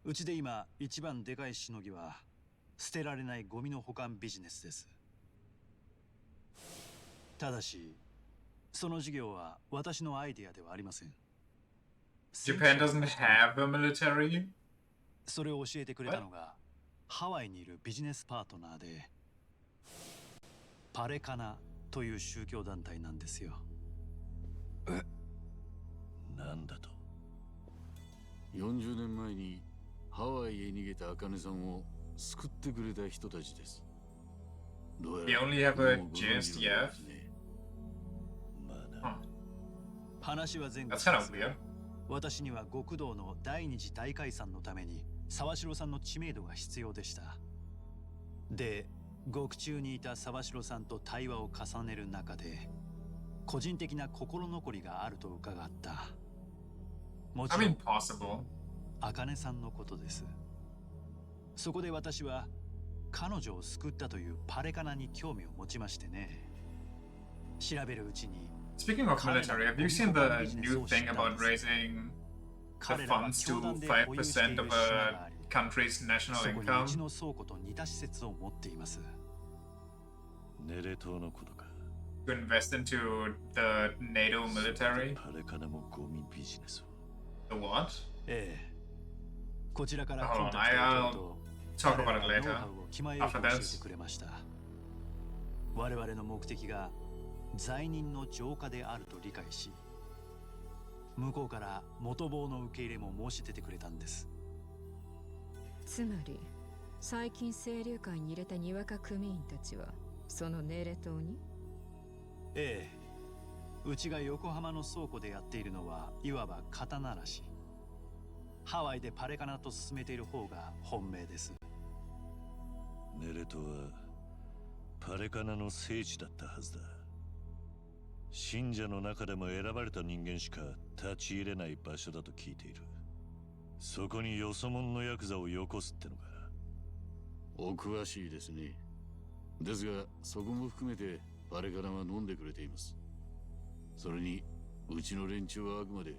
うちで今一番でかいしのぎは捨てられないゴミの保管ビジネスです。ただしその事業は私のアイデアではありません。 Japan doesn't have a military? それを教えてくれたのがハワイにいるビジネスパートナーでパレカナという宗教団体なんですよ。なんだと。40年前にハワイへ逃げた茜さんを救ってくれた人たちです。どう They やら only have もう a ご存知のようです GSTF? ね。まあな。話は前後 That's し kind ま of す weird. が、私には極道の第二次大解散のために沢城さんの知名度が必要でした。で、獄中にいた沢城さんと対話を重ねる中で個人的な心残りがあると伺った。もち I ろん mean, possible. 茜さんのことです。そこで私は彼女を救ったというパレカナに興味を持ちましてね。調べるうちに Speaking of military, have you seen the new thing about raising the funds to 5% of a country's national そこにう income? ちの倉庫と似た施設を持っています。ネレ島のことか。 To invest into the NATO military? パレカナもゴミビジネスを。 The what? ええ。こちらから Hold コン on, タク I, トを I'll 取ると talk 彼 about ら it がノウ later. ハウを気前よく After 教 this. えてくれました。我々の目的が罪人の浄化であると理解し、向こうから元坊の受け入れも申し出てくれたんです。つまり最近清流会に入れたにわか組員たちはそのネレ島に。ええ。うちが横浜の倉庫でやっているのはいわば刀らし。ハワイでパレカナと進めている方が本命です。ネレ島はパレカナの聖地だったはずだ。信者の中でも選ばれた人間しか立ち入れない場所だと聞いている。そこによそ者のヤクザをよこすってのか。お詳しいですね。ですがそこも含めてパレカナは飲んでくれています。それにうちの連中はあくまで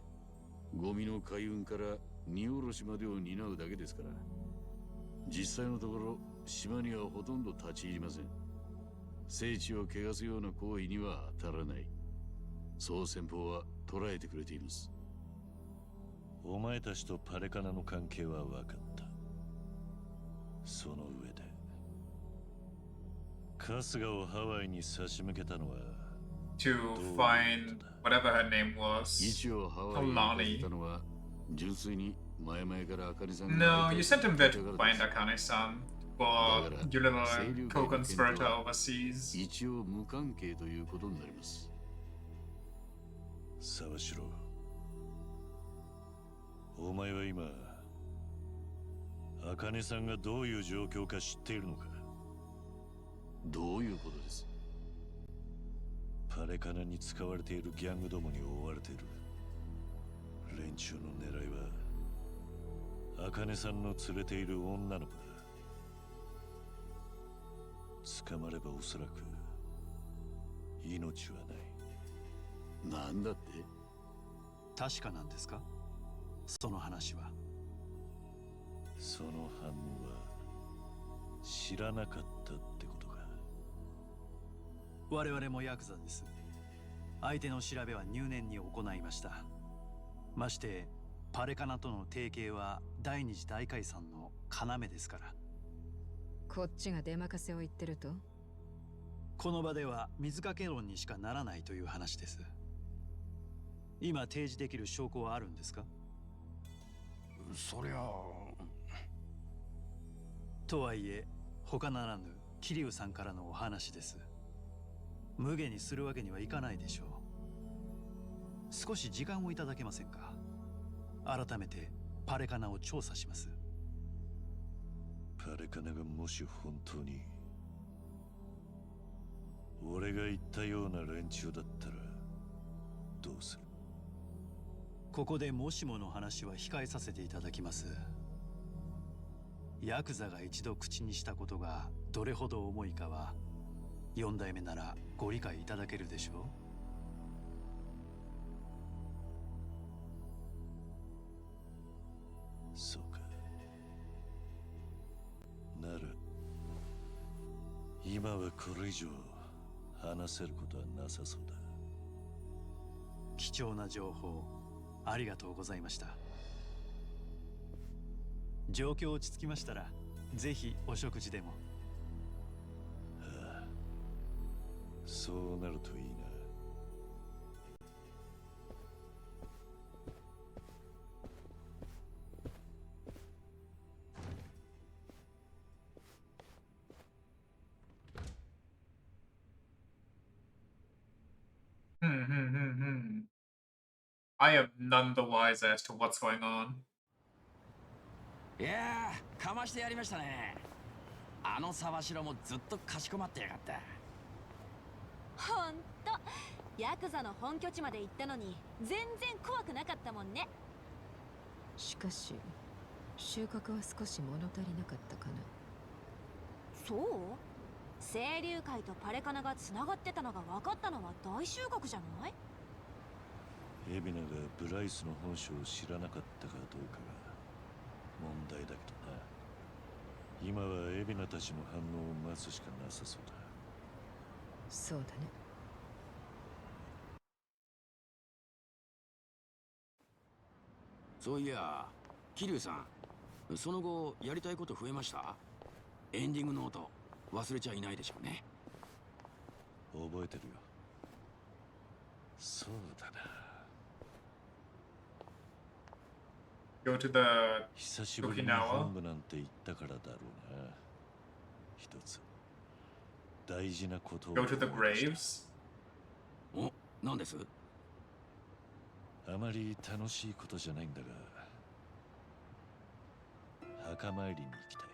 ゴミの海運から荷下ろしまでを担うだけですから、実際のところ島にはほとんど立ち入りません。聖地を汚すような行為には当たらない。そう先方は捉えてくれています。お前たちとパレカナの関係は分かった。その上で春日をハワイに差し向けたのは To find whatever her name was. 一応ハワイに行かせたのは純粋に前々から茜さん No, you sent him there to find Akane-san for your little co-conspirator overseas. 一応無関係ということになります。沢城、お前は今茜さんがどういう状況か知っているのか。どういうことです？パレカナに使われているギャングどもに追われている。連中の狙いは茜さんの連れている女の子だ。捕まればおそらく命はない。なんだって？確かなんですか、その話は。その反応は知らなかったってことか。我々もヤクザです。相手の調べは入念に行いました。ましてパレカナとの提携は第二次大解散の要ですから。こっちが出任せを言ってると？この場では水かけ論にしかならないという話です。今提示できる証拠はあるんですか？そりゃあ。とはいえ他ならぬ桐生さんからのお話です。無下にするわけにはいかないでしょう。少し時間をいただけませんか？改めてパレカナを調査します。パレカナがもし本当に俺が言ったような連中だったらどうする？ここでもしもの話は控えさせていただきます。ヤクザが一度口にしたことがどれほど重いかは4代目ならご理解いただけるでしょう。そうか。なら今はこれ以上話せることはなさそうだ。貴重な情報ありがとうございました。状況落ち着きましたらぜひお食事でも。ああ、そうなるといいな。I am none the wiser as to what's going on. いやー、かましてやりましたね。あの沢城もずっとかしこまってやがった。ほんとヤクザの本拠地まで行ったのに全然怖くなかったもんね。しかし収穫は少し物足りなかったかな。そう？清流会とパレカナがつながってたのが分かったのは大収穫じゃない？エビナがブライスの本性を知らなかったかどうかが問題だけどな。今はエビナたちの反応を待つしかなさそうだ。そうだね。そういや、桐生さん、その後やりたいこと増えました？エンディングノート忘れちゃいないでしょうね。覚えてるよ。そうだな。Go to the 久しぶりに Okinawa. 本部なんて言ったからだろうな。一つ大事なことを Go to the graves. お、なんです？あまり楽しいことじゃないんだが、墓参りに行きたい。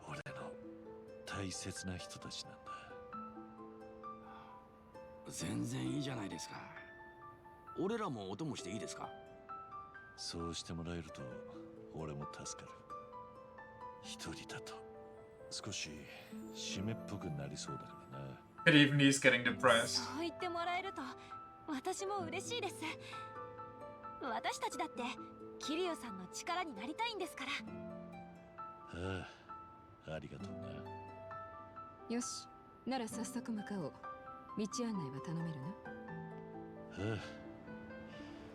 俺の大切な人たちなんだ。全然いいじゃないですか。俺らもお供していいですか？そうしてもらえると俺も助かる。一人だと少し湿っぽくなりそうだからな。Good evening, he's getting depressed. そう言ってもらえると私も嬉しいです。私たちだって桐生さんの力になりたいんですから。ああ、ありがとうな。よし、なら早速向かおう。道案内は頼めるな。ああ、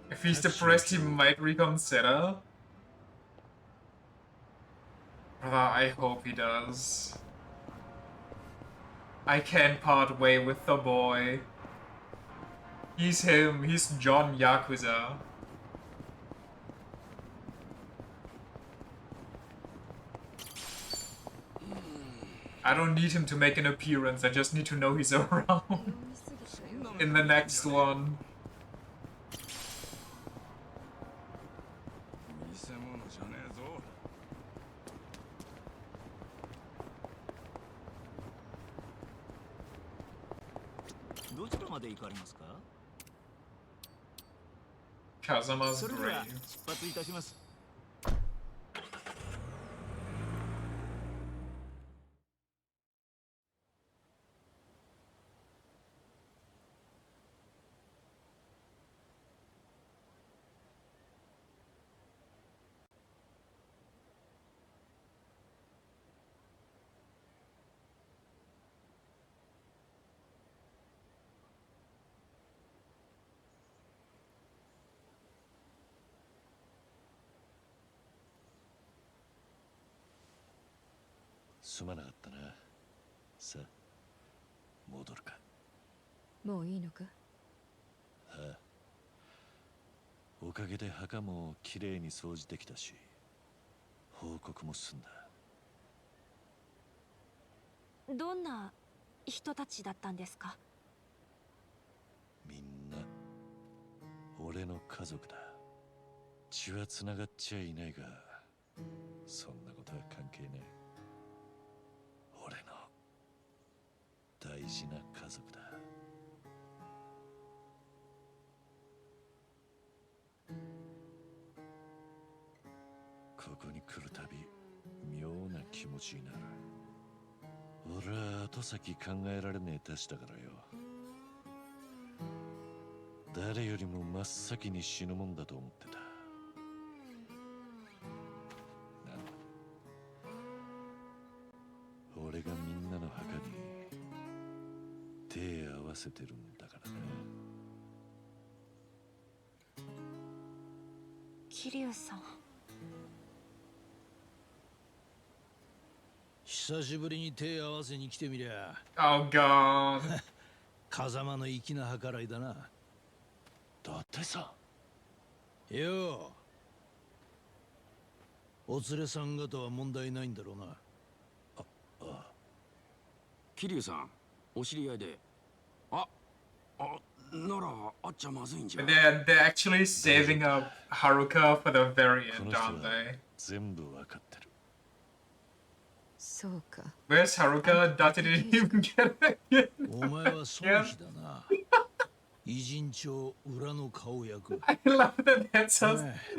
If he's depressed, he might reconsider. I hope he does. I can't part way with the boy. He's him. He's John Yakuza. I don't need him to make an appearance. I just need to know he's around in the next one. 偽物じゃねえぞ。どちらまで行かれますか？ Kazama's それでは grave. 出発いたします。すまなかったな。さあ、戻るか。もういいのか？ああ。おかげで墓もきれいに掃除できたし、報告も済んだ。どんな人たちだったんですか？みんな俺の家族だ。血はつながっちゃいないが、そんなことは関係ない。俺の大事な家族だ。ここに来るたび妙な気持ちになる。俺は後先考えられねえたちだからよ。誰よりも真っ先に死ぬもんだと思ってた。なんだ、俺がみんなの墓に手合わせてるんだからな。桐生さん。久しぶりに手合わせに来てみりゃ。Oh god. 風間の粋な計らいだな。伊達さん。よう。お連れさん方は問題ないんだろうな。ああ。桐生さん、お知り合いで。あ、ならあっちゃまずいんじゃ。They're actually saving up Haruka for the very end, aren't they? 全部わかってる。そうか。Where's Haruka? Date didn't even get it yet. お前は孫妃だな。偉人帳裏の顔役。I love that that's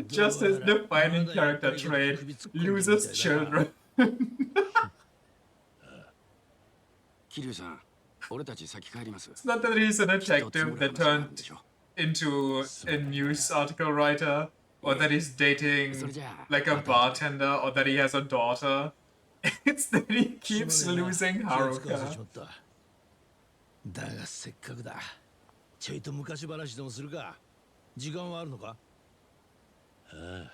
just his defining character trait. Loses children. 桐生さん、俺たち先帰ります。It's not that he's a detective that turned into a news article writer, or that he's dating like a bartender, or that he has a daughter. It's that he keeps losing Haruka. だがせっかくだ。ちょいと昔話でもするか。時間はあるのか？ああ。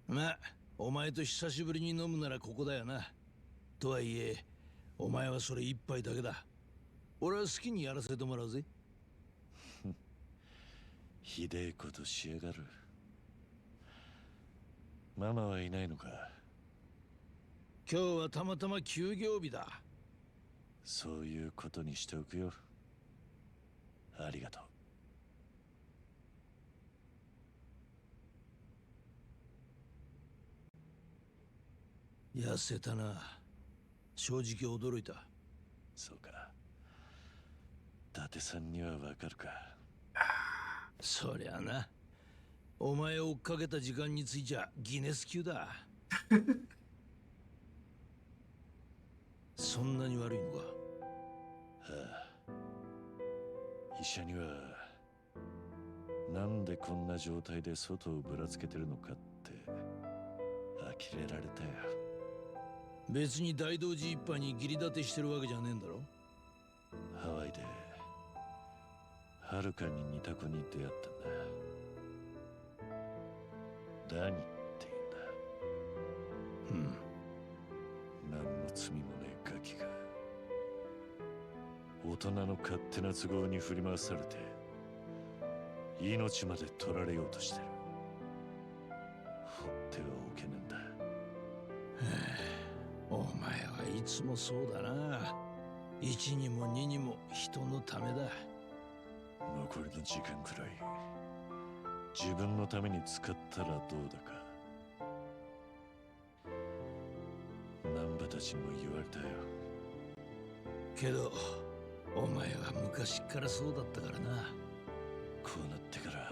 まあ、お前と久しぶりに飲むならここだよな。とはいえ、お前はそれ一杯だけだ。俺は好きにやらせてもらうぜ。ひでえことしやがる。ママはいないのか？今日はたまたま休業日だ。そういうことにしておくよ。ありがとう。痩せたな。正直驚いた。そうか。伊達さんにはわかるか。そりゃな。お前を追っかけた時間についちゃギネス級だ。そんなに悪いのか？ああ。医者にはなんでこんな状態で外をぶらつけてるのかって呆れられたよ。別に大道寺一派に義理立てしてるわけじゃねえんだろ？ハワイではるかに似た子に出会ったんだ。ダニって言うんだ。何の罪もねえガキが大人の勝手な都合に振り回されて命まで取られようとしてる。放ってはおけねえんだ。お前はいつもそうだな。一にも二にも人のためだ。残りの時間くらい自分のために使ったらどうだか。難波たちも言われたよ。けどお前は昔からそうだったからな。こうなってからよ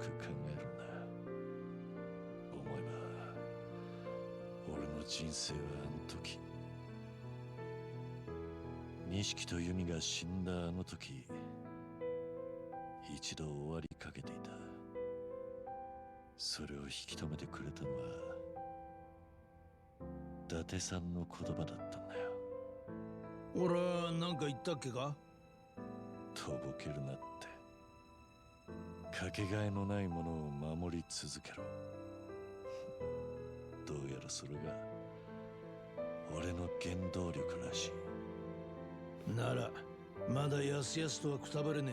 く考えるんだ。思えば俺の人生はあの時、錦と由美が死んだあの時、一度終わりかけていた。それを引き止めてくれたのは伊達さんの言葉だったんだよ。俺は何か言ったっけか？とぼけるなって。かけがえのないものを守り続けろ。どうやらそれが俺の原動力らしい。ならまだやすやすとはくたばれね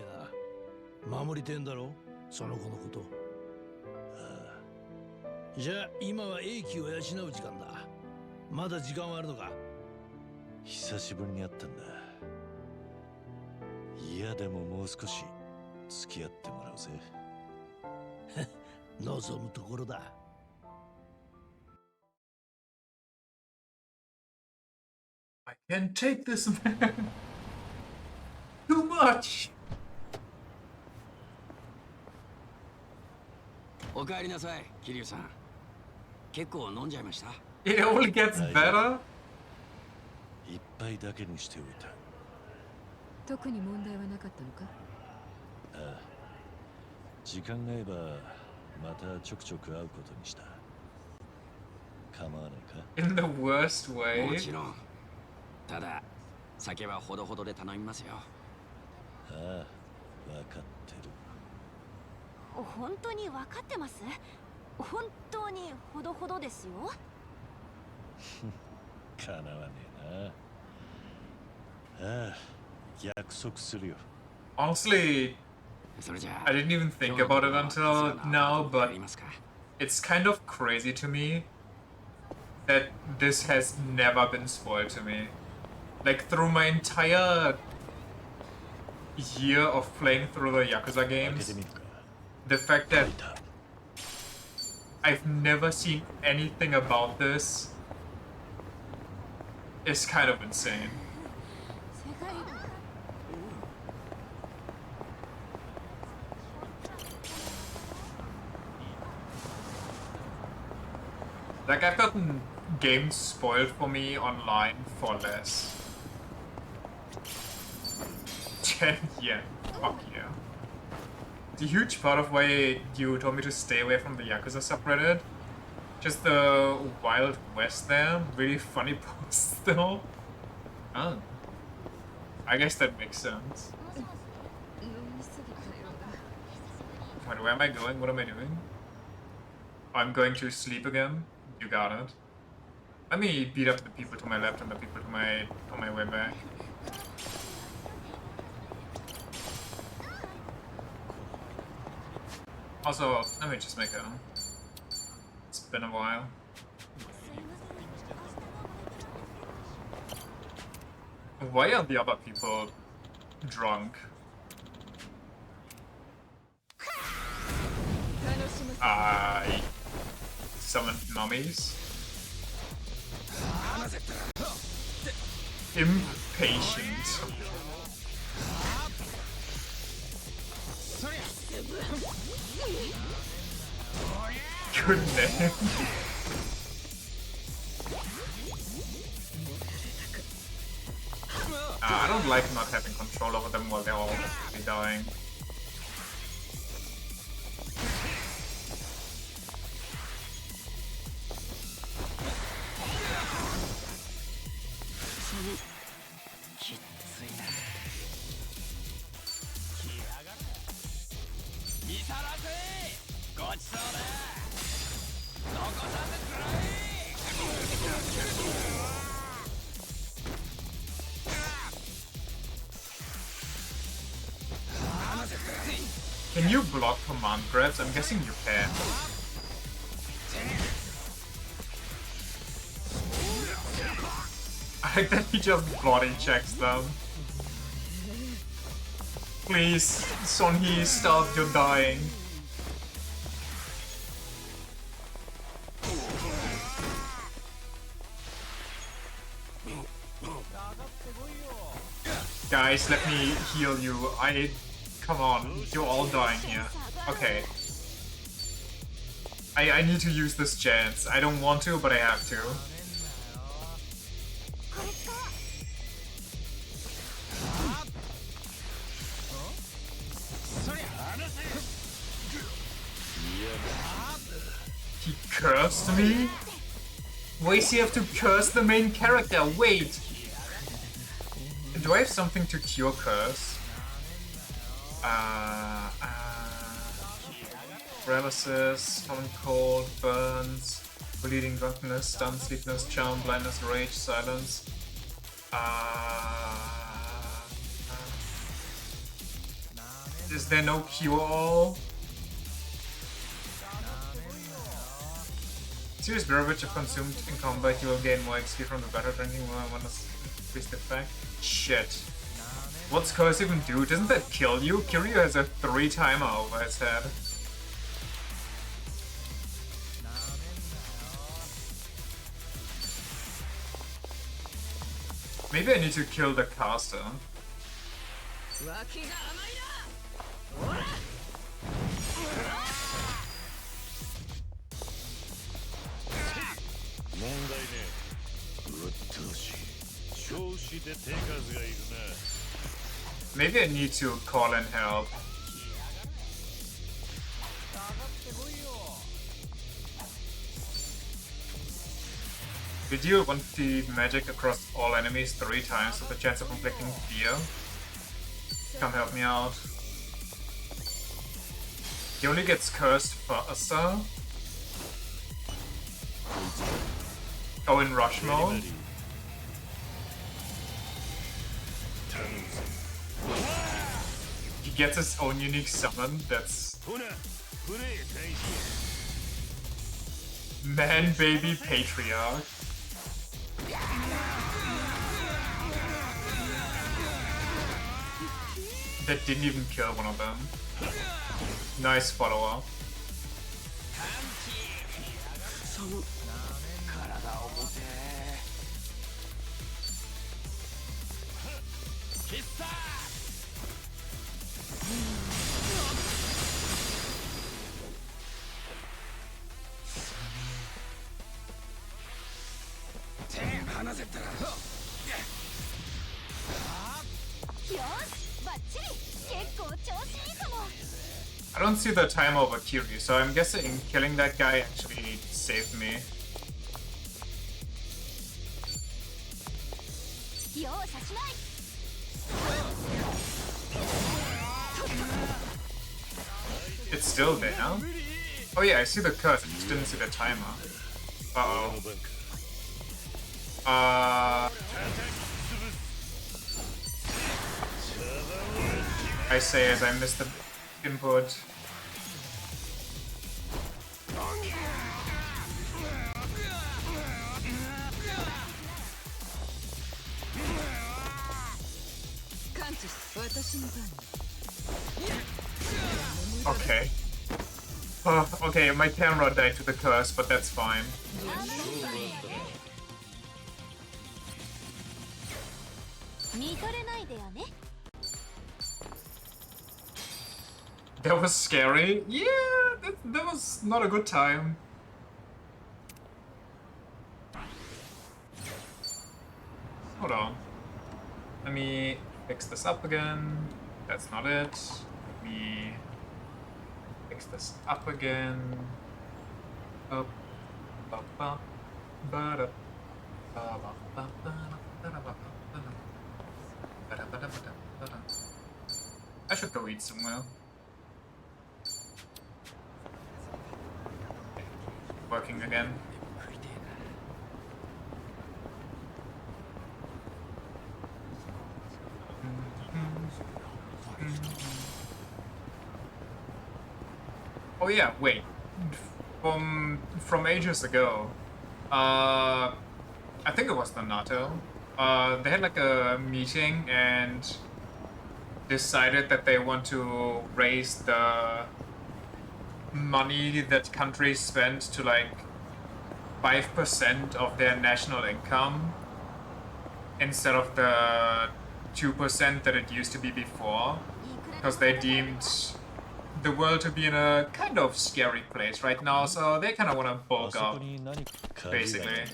えな。守りてんだろその子のこと。ああ。じゃあ今は英気を養う時間だ。まだ時間はあるのか。久しぶりに会ったんだ。嫌でももう少し付き合ってもらうぜ。望むところだ。I can't take this, man. Too much. お帰りなさい、桐生さん。結構飲んじゃいました。It only gets better. 一杯だけにしておいた。特に問題はなかったのか。ああ、時間が合えばまたちょくちょく会うことにした。構わないか。 In the worst way. もちろん。ただ酒はほどほどで頼みますよ。ああ、分かってる。本当に分かってます？本当にほどほどですよ。かなわねえな。ああ、約束するよ。 Honestly, I didn't even think about it until now, but it's kind of crazy to me that this has never been spoiled to me. Like, through my entire year of playing through the Yakuza games, the fact that I've never seen anything about this is kind of insane. Like, I've gotten games spoiled for me online for less. 10 yen. Fuck yeah. It's a huge part of why you told me to stay away from the Yakuza subreddit. Just the Wild West there. Really funny posts though. Oh. I guess that makes sense. Wait, where am I going? What am I doing? I'm going to sleep again. You got it. Let me beat up the people to my left and the people to my way back. Also, let me just make a... It's been a while. Why are the other people drunk? I summoned mummies. Impatient. Good name. I don't like not having control over them while they're all dying. Can you block command grabs? I'm guessing you can. I like that he just body checks them. Please, Sonhee, stop, you're dying. Guys, let me heal you. Come on, you're all dying here. Okay. I need to use this chance. I don't want to, but I have to. He cursed me? Why does he have to curse the main character? Wait! Do I have something to cure curse? Paralysis, common cold, burns, bleeding, drunkenness, stun, sleepiness, charm, blindness, rage, silence. Is there no cure-all? Serious beverage if consumed in combat, you will gain more XP from the battle. Drinking more when it's increased effect. Shit. What's curse even do? Doesn't that kill you? Kiryu has a 3 timer over his head. Maybe I need to kill the caster. Maybe I need to call in help. We deal 1 magic across all enemies 3 times with a chance of inflicting fear. Come help me out. He only gets cursed faster. Oh, in rush mode? He gets his own unique summon, that's... Man, baby, patriarch. That didn't even kill one of them. Nice follow-up. I don't see the time over Kiryu, so I'm guessing killing that guy actually saved me. It's still there? Oh yeah, I see the curse, I just didn't see the timer. Uh-oh. I say as I missed the input. Okay. Okay, my camera died to the curse, but that's fine. That was scary. Yeah, that was not a good time. Hold on. Let me fix this up again. That's not it. Let me fix this up again. Up. Ba ba ba da. Ba ba ba ba da da ba ba da. Ba da ba da ba da da. I should go eat somewhere. Working again. Oh yeah, wait. From ages ago, I think it was the NATO. They had like a meeting and decided that they want to raise the money that countries spend to like 5% of their national income instead of the 2% that it used to be before, because they deemed the world to be in a kind of scary place right now, so they kind of want to bulk up, basically.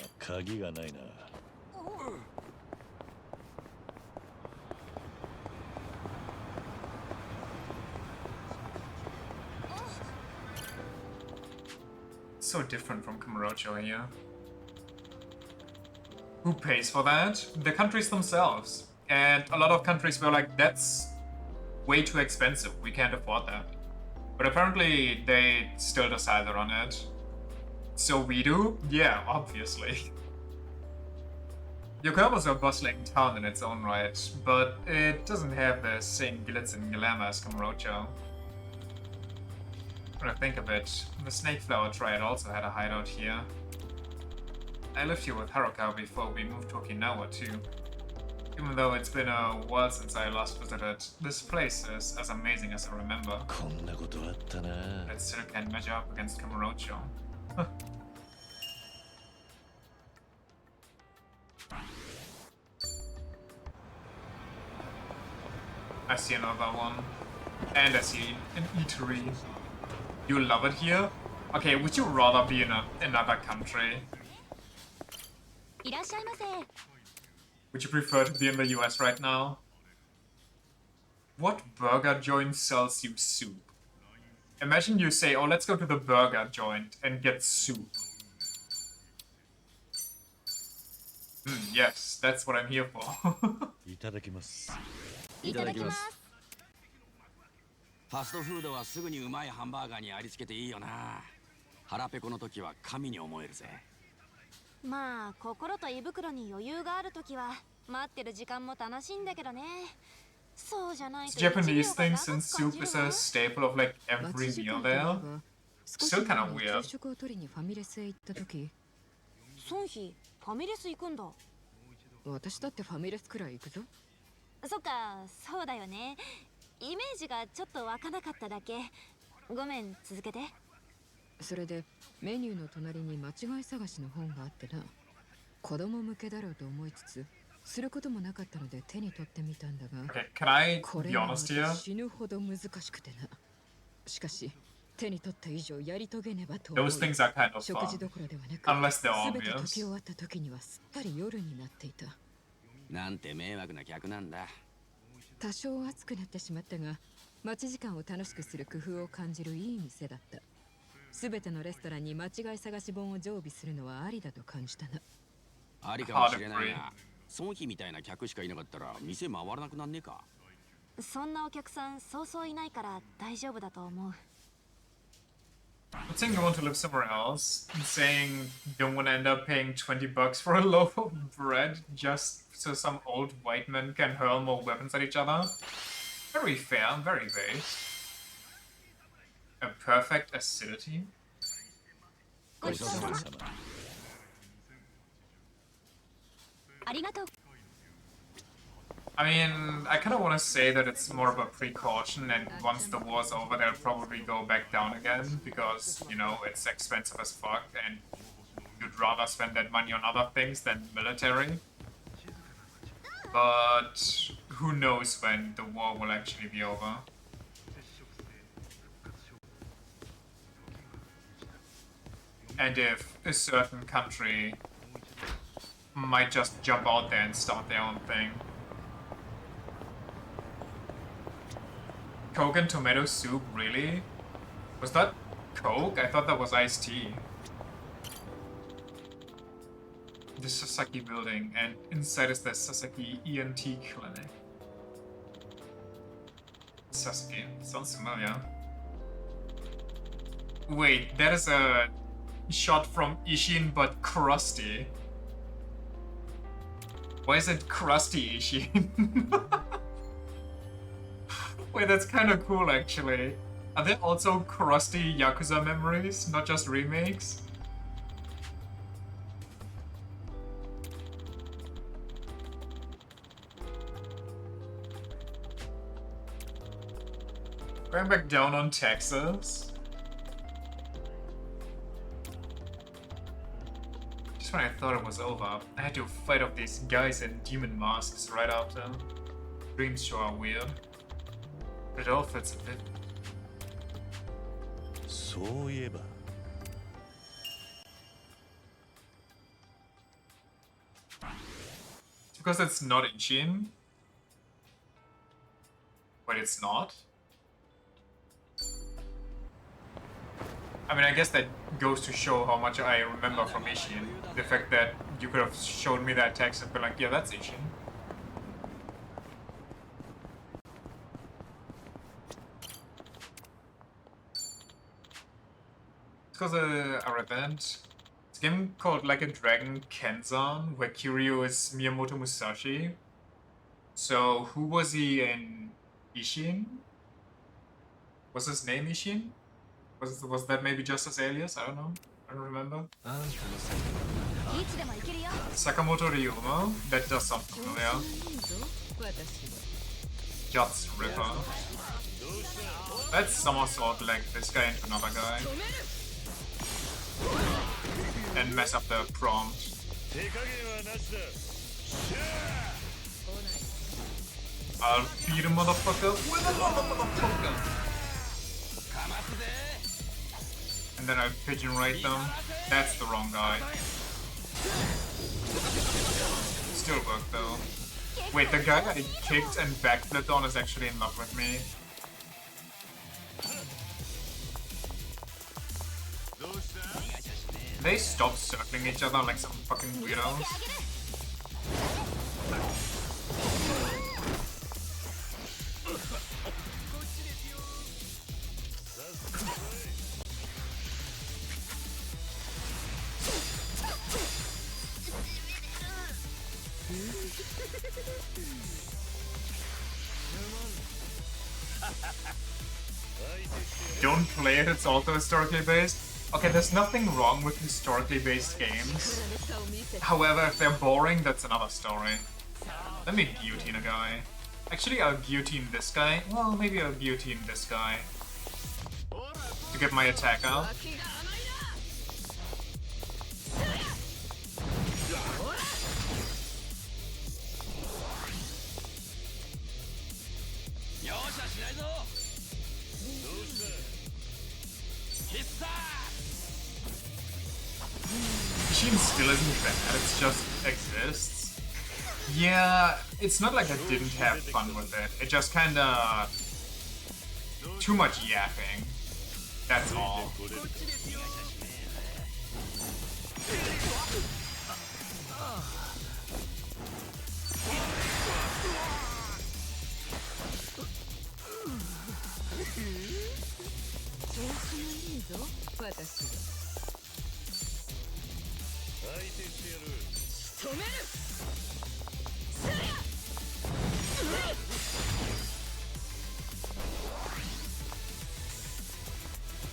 So different from Kamurocho here. Who pays for that? The countries themselves. And a lot of countries were like, that's way too expensive, we can't afford that. But apparently they still decided on it. So we do? Yeah, obviously. Yokohama is a bustling town in its own right, but it doesn't have the same glitz and glamour as Kamurocho. When I think of it, the Snakeflower Triad also had a hideout here. I lived here with Haruka before we moved to Okinawa too. Even though it's been a while since I last visited, this place is as amazing as I remember. It still can't measure up against Kamurocho. I see another one. And I see an eatery. You love it here? Okay, would you rather be in another country? Would you prefer to be in the US right now? What burger joint sells you soup? Imagine you say, oh, let's go to the burger joint and get soup. Yes, that's what I'm here for. いただきます。ファストフードはすぐにうまいハンバーガーにありつけていいよな。腹ペコの時は神に思えるぜ。まあ心と胃袋に余裕がある時は待ってる時間も楽しいんだけどね。そうじゃないと Japanese thing since soup is a staple of like every meal there. Still kind of weird. ソンヒ、ファミレス行くんだ。私だってファミレスくらい行くぞ。そっか、そうだよね。イメージがちょっと湧かなかっただけ。ごめん、続けて。それでメニューの隣に間違い探しの本があってな。子供向けだろうと思いつつ、することもなかったので手に取ってみたんだが、これは死ぬほど難しくてな。しかし手に取った以上やり遂げねばと思う。食事どころではなく、すべて解き終わった時にはすっかり夜になっていた。なんて迷惑な客なんだ。多少熱くなってしまったが、待ち時間を楽しくする工夫を感じるいい店だった。すべてのレストランに間違い探し本を常備するのはありだと感じたな。ありかもしれないな。ソンヒみたいな客しかいなかったら店回らなくなんねえか。そんなお客さんそうそういないから大丈夫だと思う。I'm saying you want to live somewhere else, and saying you don't want to end up paying $20 for a loaf of bread just so some old white men can hurl more weapons at each other. Very fair, very base. A perfect acidity. I mean, I kind of want to say that it's more of a precaution, and once the war's over, they'll probably go back down again, because, you know, it's expensive as fuck, and you'd rather spend that money on other things than military. But who knows when the war will actually be over. And if a certain country might just jump out there and start their own thing. Coke and tomato soup, really? Was that Coke? I thought that was iced tea. The Sasaki building, and inside is the Sasaki ENT clinic. Sasaki, sounds familiar. Wait, that is a shot from Ishin but crusty. Why is it crusty Ishin? Wait, that's kind of cool actually. Are there also crusty Yakuza memories, not just remakes? Going back down on Texas. Just when I thought it was over, I had to fight off these guys in demon masks right after. Dreams sure are weird. But it all fits a bit. そういえば Because it's not Ishin? Wait, it's not? I mean, I guess that goes to show how much I remember from Ishin. The fact that you could have shown me that text and been like, yeah, that's Ishin. because I read that. It's a game called Like a Dragon Kenzan, where Kiryu is Miyamoto Musashi. So who was he in Ishin? Was his name Ishin? Was that maybe just his alias? I don't know. I don't remember. Sakamoto Ryuma? That does sound familiar. Guts Ripper. Let's somersault like this guy into another guy. And mess up the prompt. I'll beat a motherfucker with another motherfucker! And then I'll pigeon right them. That's the wrong guy. Still worked though. Wait, the guy I kicked and backflipped on is actually in love with me. They stop circling each other like some fucking weirdos. Don't play it, it's also historically based. Okay, there's nothing wrong with historically based games. However, if they're boring, that's another story. Let me guillotine a guy. Actually, I'll guillotine this guy. Well, maybe I'll guillotine this guy. To get my attack out. Ishin still isn't bad, it just exists. Yeah, it's not like I didn't have fun with it. It just kinda... too much yapping. That's all.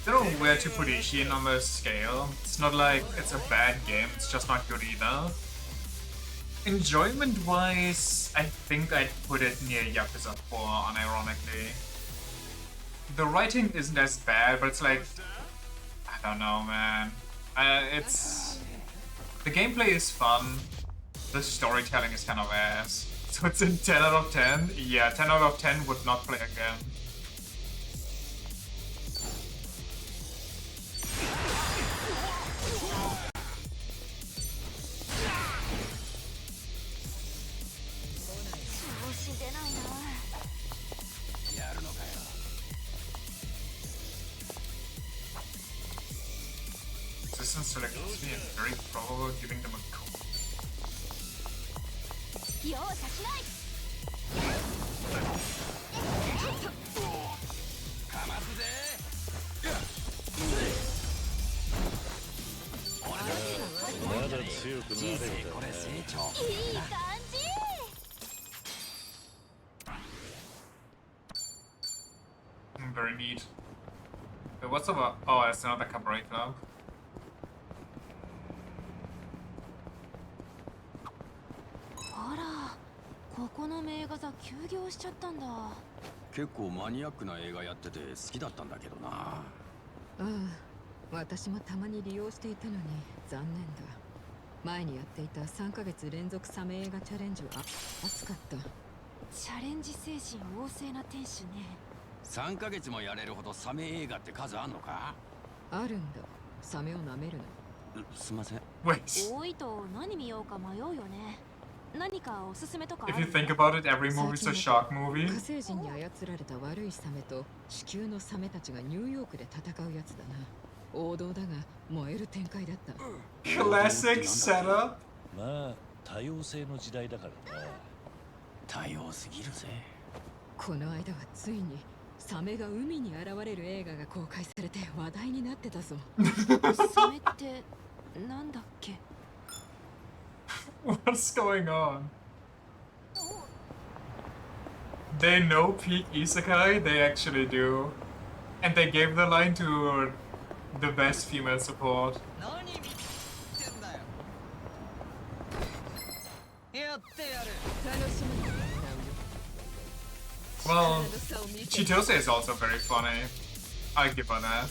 I don't know where to put Ishin on the scale. It's not like it's a bad game, it's just not good either. Enjoyment-wise, I think I'd put it near Yakuza 4, unironically. The writing isn't as bad, but it's like... I don't know, man. It's... The gameplay is fun, the storytelling is kind of ass. So it's in 10 out of 10? Yeah, 10 out of 10 would not play again. Resistance to electricity and very probable giving them a cold. Very neat. Wait, what's over? Oh, it's another cabaret club. ここの名画座休業しちゃったんだ。結構マニアックな映画やってて好きだったんだけどな。ああ、私もたまに利用していたのに残念だ。前にやっていた3ヶ月連続サメ映画チャレンジは熱かった。チャレンジ精神旺盛な店主ね。3ヶ月もやれるほどサメ映画って数あんのか？あるんだ。サメを舐めるな。すみません。多いと何見ようか迷うよね。 If you think about it, every movie is a shark movie. 火星人に操られた悪いサメと地球のサメたちがニューヨークで戦うやつだな。王道だが燃える展開だった。Classic setup. まあ多様性の時代だからな。多様すぎるぜ。この間はついにサメが海に現れる映画が公開されて話題になってたぞ。サメってなんだっけ？ What's going on? They know peak isekai, they actually do. And they gave the line to the best female support. Well, Chitose is also very funny. I'll give her that.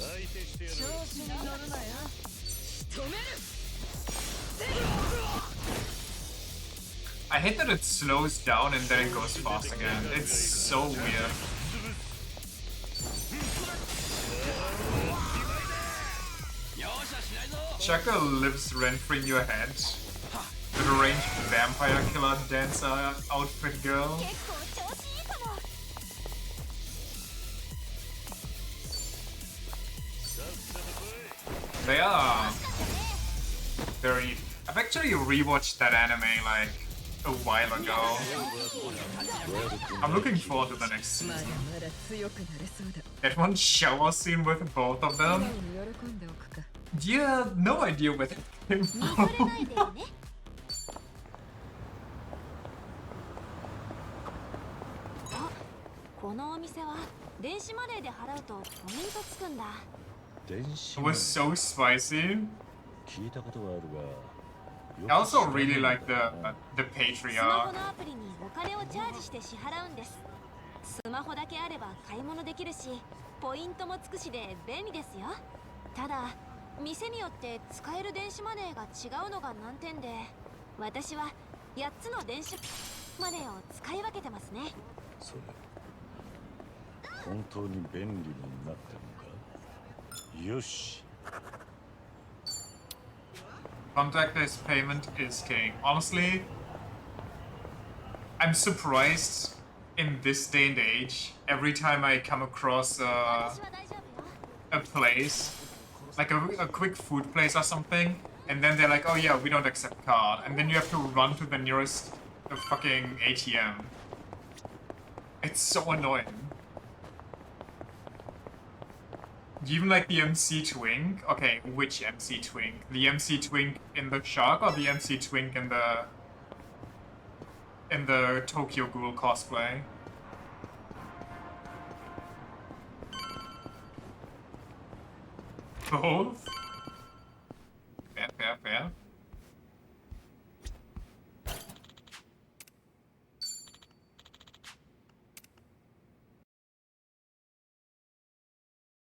I hate that it slows down and then it goes fast again. It's so weird. Chaka lives rent-free in your head. With a ranged vampire killer dancer outfit girl. They are very... I've actually rewatched that anime like a while ago. I'm looking forward to the next season. That one shower scene with both of them? Yeah, no idea where that came from. このお店は電子マネーで払うとポイントつくんだ。 It was so spicy. 聞いたことはあるが、 I also really like the スマ Patreon. ホのアプリにお金をチャージして支払うんです。スマホだけあれば買い物できるし、ポイントもつくしで便利ですよ。ただ、店によって使える電子マネーが違うのが難点で、私は8つの電子マネーを使い分けてますね。それ、本当に便利になってるのか？よし。 Contactless payment is king. Honestly, I'm surprised in this day and age. Every time I come across a place, like a quick food place or something, and then they're like, "Oh yeah, we don't accept card," and then you have to run to the nearest fucking ATM. It's so annoying. Even like the MC Twink. Okay, which MC Twink? The MC Twink in the Shark or the MC Twink in the Tokyo Ghoul cosplay? Both? Fair, fair, fair.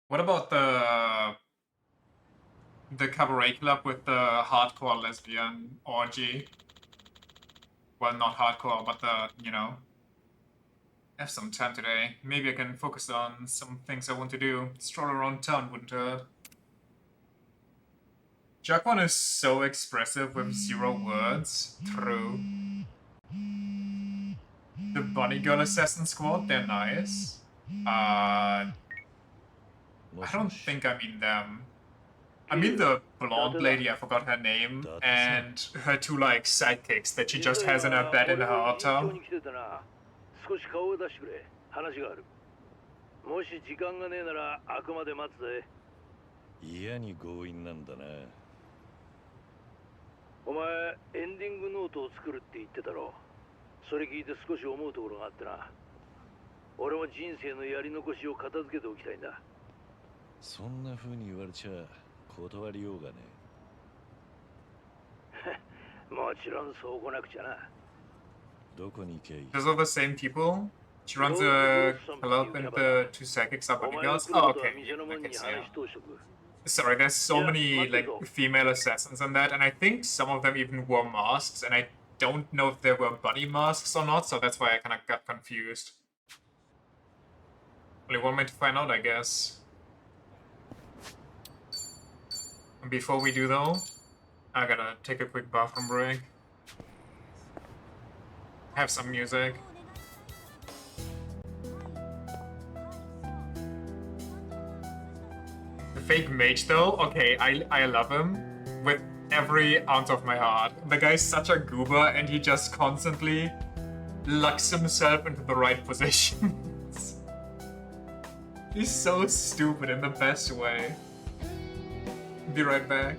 What about the cabaret club with the hardcore lesbian orgy? Well, not hardcore, but the, you know. I have some time today. Maybe I can focus on some things I want to do. Stroll around town wouldn't hurt. Jaquan is so expressive with 0 words. True. The Bunny Girl Assassin Squad, they're nice. I don't think I mean them. I mean the blonde lady, I forgot her name, and her 2 like sidekicks that she just has in her bed in her hot tub. 少し顔を出してくれ。話がある。もし時間がねえならあくまで待つぜ。嫌に強引なんだな。お前エンディングノートを作るって言ってたろ。それ聞いて少し思うところがあってな。俺も人生のやり残しを片付けておきたいんだ。そんな風に言われちゃ断りようがね。もちろんそうこなくちゃな。 Those are the same people? She runs a club and the 2 psychics are bunny girls? Oh, okay. Okay, so yeah. Sorry, there's so many like female assassins in that, and I think some of them even wore masks, and I don't know if they were bunny masks or not, so that's why I kind of got confused. Only one way to find out, I guess. And before we do though, I gotta take a quick bathroom break. Have some music. The fake mage though, okay, I love him with every ounce of my heart. The guy's such a goober and he just constantly lucks himself into the right positions. He's so stupid in the best way. Be right back.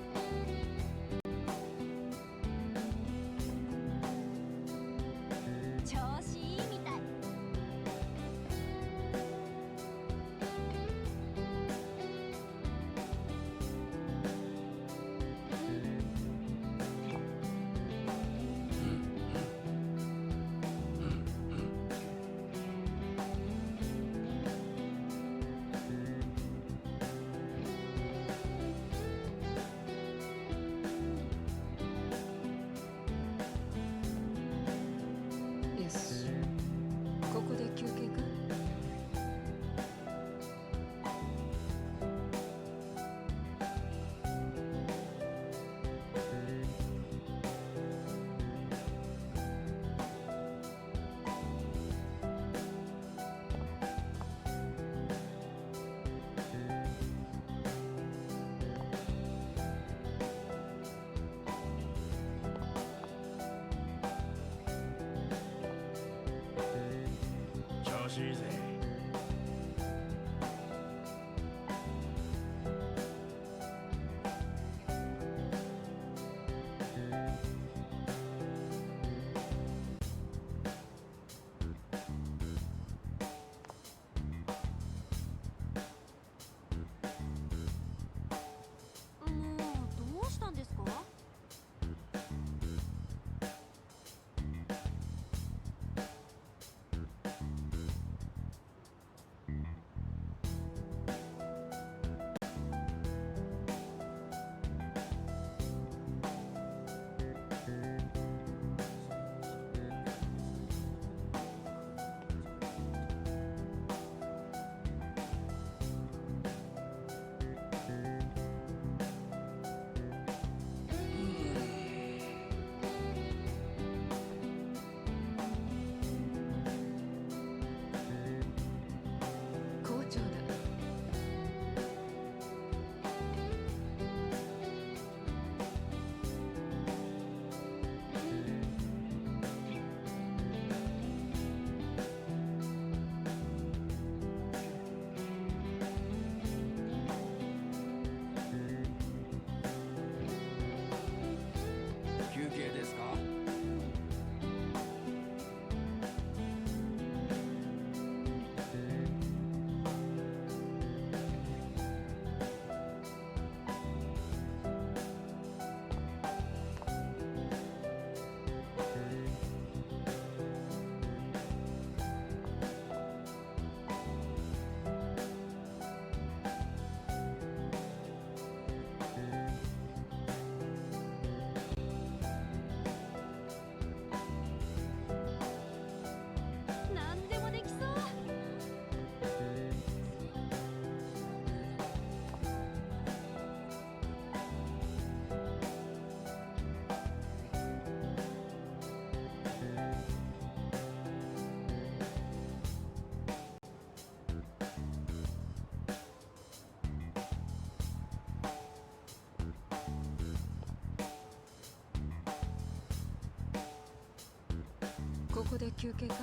ここで休憩か？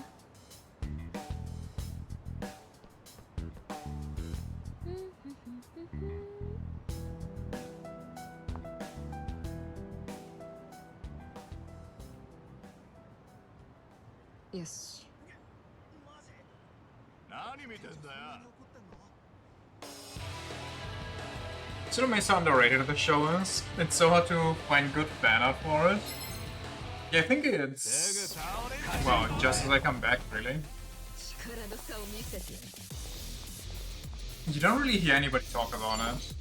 よし。何見てんだよ。It may sound underrated, the show is. It's so hard to find good banner for it. Yeah, I think it's... well, just as I come back, really. You don't really hear anybody talk about it.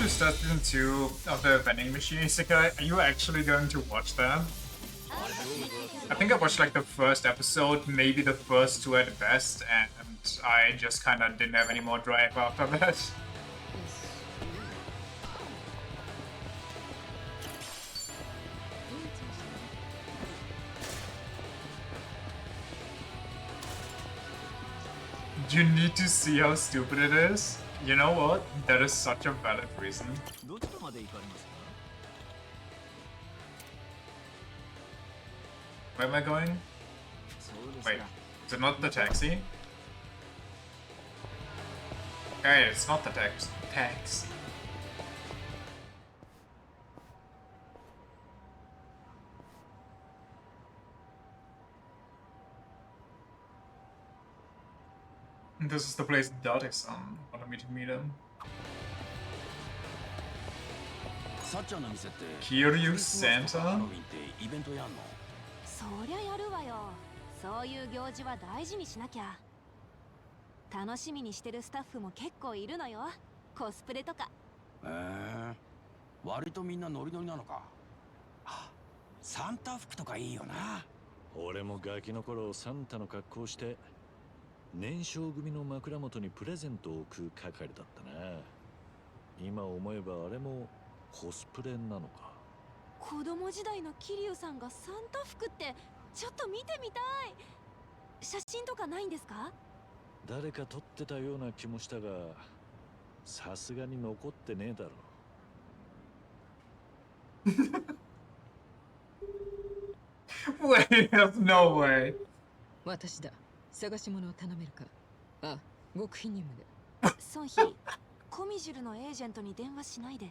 to start season 2 of the vending machine isekai. Are you actually going to watch that? I think I watched like the first episode, maybe the first two at best, and I just kind of didn't have any more drive after that. You need to see how stupid it is. You know what? That is such a valid reason. どちらまで行かれますか？ Where am I going? そうです Wait, か。 is it not the taxi? Hey, it's not the taxi. This is the place Date-san wanted me to meet him. さっちゃんの店って Kiryu クリスマスとかハ Santa? ロウィンってイベントやんの？そりゃやるわよ。そういう行事は大事にしなきゃ。楽しみにしてるスタッフも結構いるのよ。コスプレとか。へえ、割とみんなノリノリなのか。あ、サンタ服とかいいよな。俺もガキの頃サンタの格好して年少組の枕元にプレゼントを置く係だったな。今思えばあれもコスプレなのか。子供時代の桐生さんがサンタ服ってちょっと見てみたい。写真とかないんですか？誰か撮ってたような気もしたが、さすがに残ってねえだろ。Wait, there's no way. 私だ。探し物を頼めるか。あ、極秘任務で。ソンヒ、コミジュルのエージェントに電話しないで。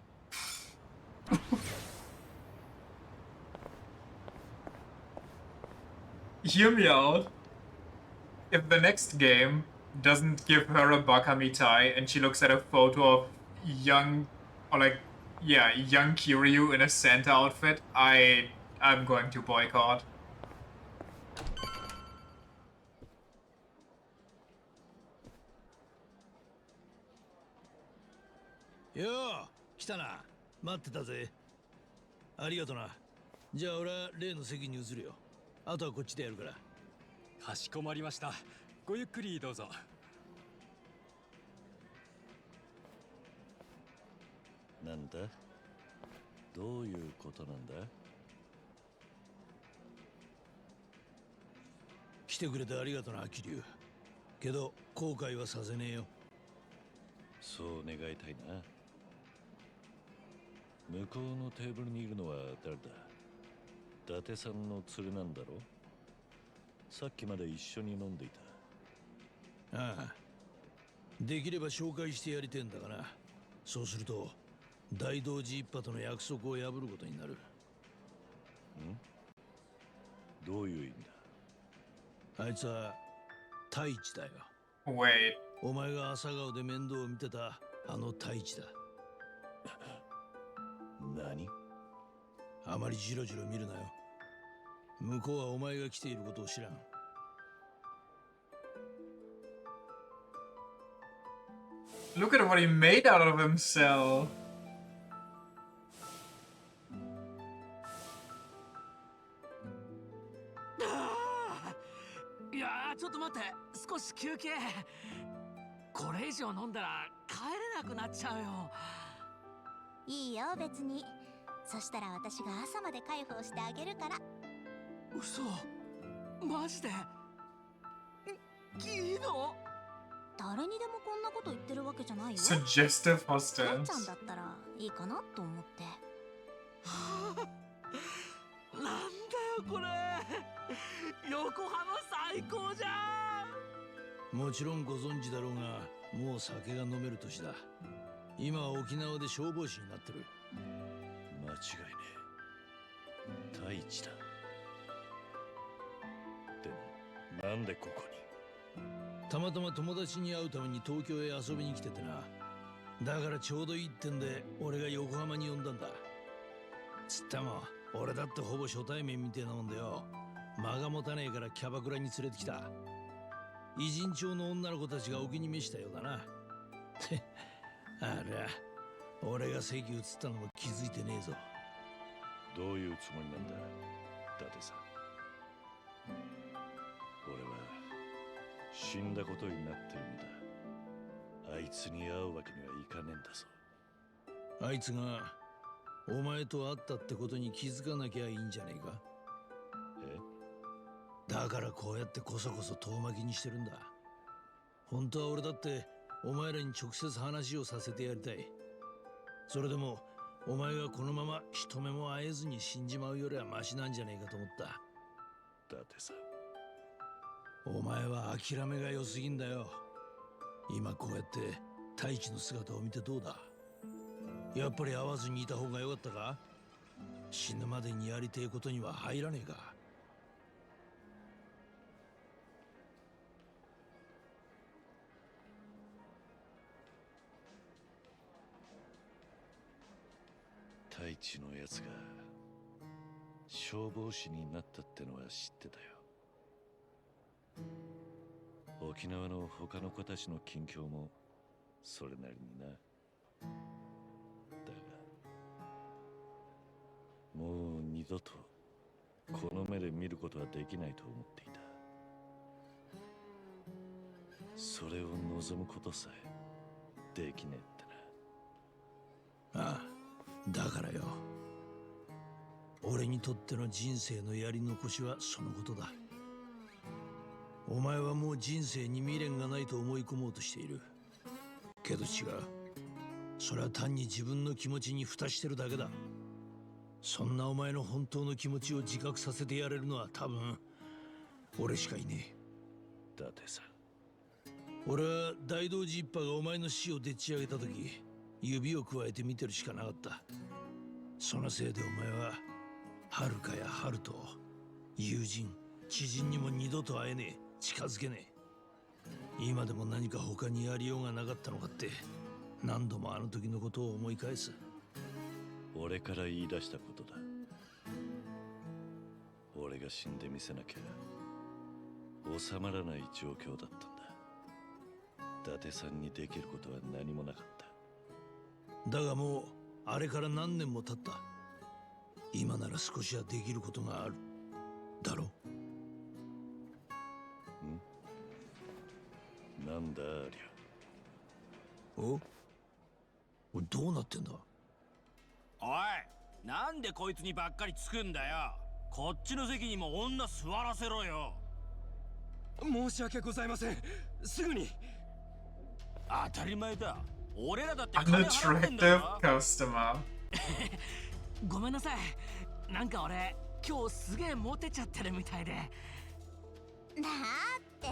Hear me out. If the next game doesn't give her a Bakami tie and she looks at a photo of young, or like, yeah, young Kiryu in a Santa outfit, I'm going to boycott. よう来たな。待ってたぜ。ありがとな。じゃあ俺は例の席に移るよ。あとはこっちでやるから。かしこまりました。ごゆっくりどうぞ。なんだ？どういうことなんだ？来てくれてありがとな、桐生。けど後悔はさせねえよ。そう願いたいな。向こうのテーブルにいるのは誰だ？伊達さんの連れなんだろ？さっきまで一緒に飲んでいた。ああ。できれば紹介してやりてえんだがな。そうすると大道寺一派との約束を破ることになる。どういう意味だ？あいつは太一だよ。Wait. お前が朝顔で面倒を見てたあの太一だ。何？あまりジロジロ見るなよ。向こうはお前が来ていることを知らん。Look at what he made out of himself. いやー、ちょっと待って、少し休憩。これ以上飲んだら帰れなくなっちゃうよ。いいよ別に。そしたら私が朝まで介抱してあげるから。嘘？マジで？いいの？誰にでもこんなこと言ってるわけじゃないよ。Suggestive かん hostess. ちゃんだったらいいかなと思って。なんだよこれ。横浜最高じゃん。もちろんご存知だろうが、もう酒が飲める年だ。今は沖縄で消防士になってる。間違いねえ。太一だ。でもなんでここに？たまたま友達に会うために東京へ遊びに来ててな。だからちょうどいいってんで俺が横浜に呼んだんだ。つっても俺だってほぼ初対面みてえなもんだよ。間が持たねえからキャバクラに連れてきた。偉人町の女の子たちがお気に召したようだな。あら、俺が席移ったのも気づいてねえぞ。どういうつもりなんだ、伊達さん。俺は死んだことになってるんだ。あいつに会うわけにはいかねえんだぞ。あいつがお前と会ったってことに気づかなきゃいいんじゃねえか。だからこうやってこそこそ遠巻きにしてるんだ。本当は俺だってお前らに直接話をさせてやりたい。それでもお前がこのまま一目も会えずに死んじまうよりはマシなんじゃねえかと思った。伊達さん、お前は諦めが良すぎんだよ。今こうやって太一の姿を見てどうだ。やっぱり会わずにいた方が良かったか。死ぬまでにやりてえことには入らねえか。太一のやつが消防士になったってのは知ってたよ。沖縄の他の子たちの近況もそれなりにな。だがもう二度とこの目で見ることはできないと思っていた。それを望むことさえできねえってな。ああ、だからよ。俺にとっての人生のやり残しはそのことだ。お前はもう人生に未練がないと思い込もうとしている。けど違う。それは単に自分の気持ちに蓋してるだけだ。そんなお前の本当の気持ちを自覚させてやれるのは多分俺しかいねえ。伊達さん、俺は大道寺一派がお前の死をでっち上げた時、指をくわえて見てるしかなかった。そのせいでお前は遥かや春と友人知人にも二度と会えねえ、近づけねえ。今でも何か他にやりようがなかったのかって何度もあの時のことを思い返す。俺から言い出したことだ。俺が死んでみせなきゃ収まらない状況だったんだ。伊達さんにできることは何もなかった。だがもうあれから何年も経った。今なら少しはできることがあるだろ。なんだありゃ。おどうなってんだ。おい、なんでこいつにばっかりつくんだよ。こっちの席にも女座らせろよ。申し訳ございません。すぐに。当たり前だ。俺らだって金 An 払ってんだよ。 attractive customer. ごめんなさい。なんか俺今日すげえモテちゃってるみたいで。だって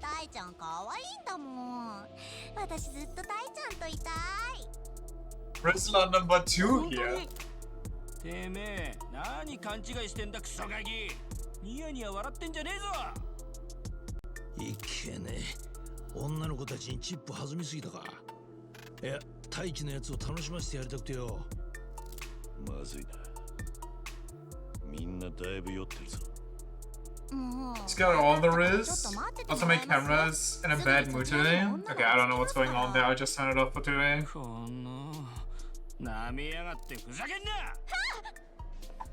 大ちゃん可愛いんだもん。私ずっと大ちゃんといたい。Wrestler number 2 here. てめえ、何勘違いしてんだクソガキ。ニヤニヤ笑ってんじゃねえぞ。いけねえ。女の子たちにチップ弾みすぎたか。いや、太一のやつを楽しませてやりたくてよ。まずいな。みんなだいぶ酔ってるぞ。Let's get all the riz. Also, my camera's in a bad mood today. Okay, I don't know what's going on there. I'll just turn it off for today. このなめやがってふざけんな。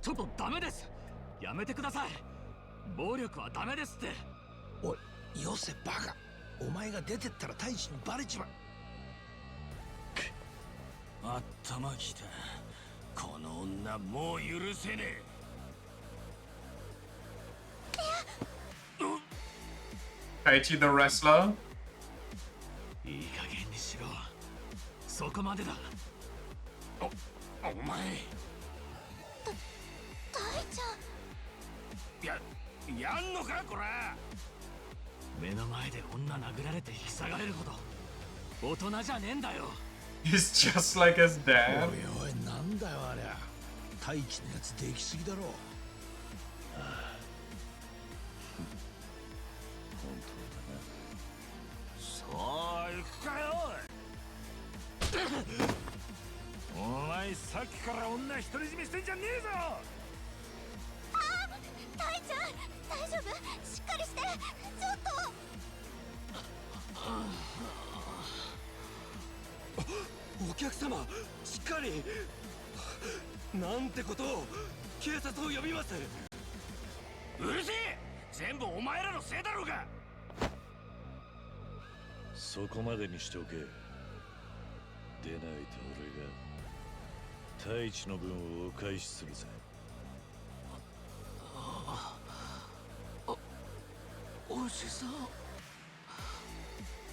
ちょっとダメです。やめてください。暴力はダメですって。おい、よせバカ。お前が出てったら太一にバレちまう。頭きた。この女もう許せねえ。Taichi the wrestler. いい加減にしろ。そこまでだ。お前。大ちゃん。やんのかこら。目の前で女殴られて引き下がれるほど大人じゃねえんだよ。He's just like his dad. おいおい、なんだよありゃ。太一のやつできすぎだろ。そう行くかよ。お前さっきから女独り占めしてんじゃねえぞ。大ちゃん大丈夫？しっかりして。ちょっと。お客様しっかり。なんてことを。警察を呼びます。うるせえ、全部お前らのせいだろうが。そこまでにしておけ。でないと俺が太一の分をお返しするぜ。おじさん、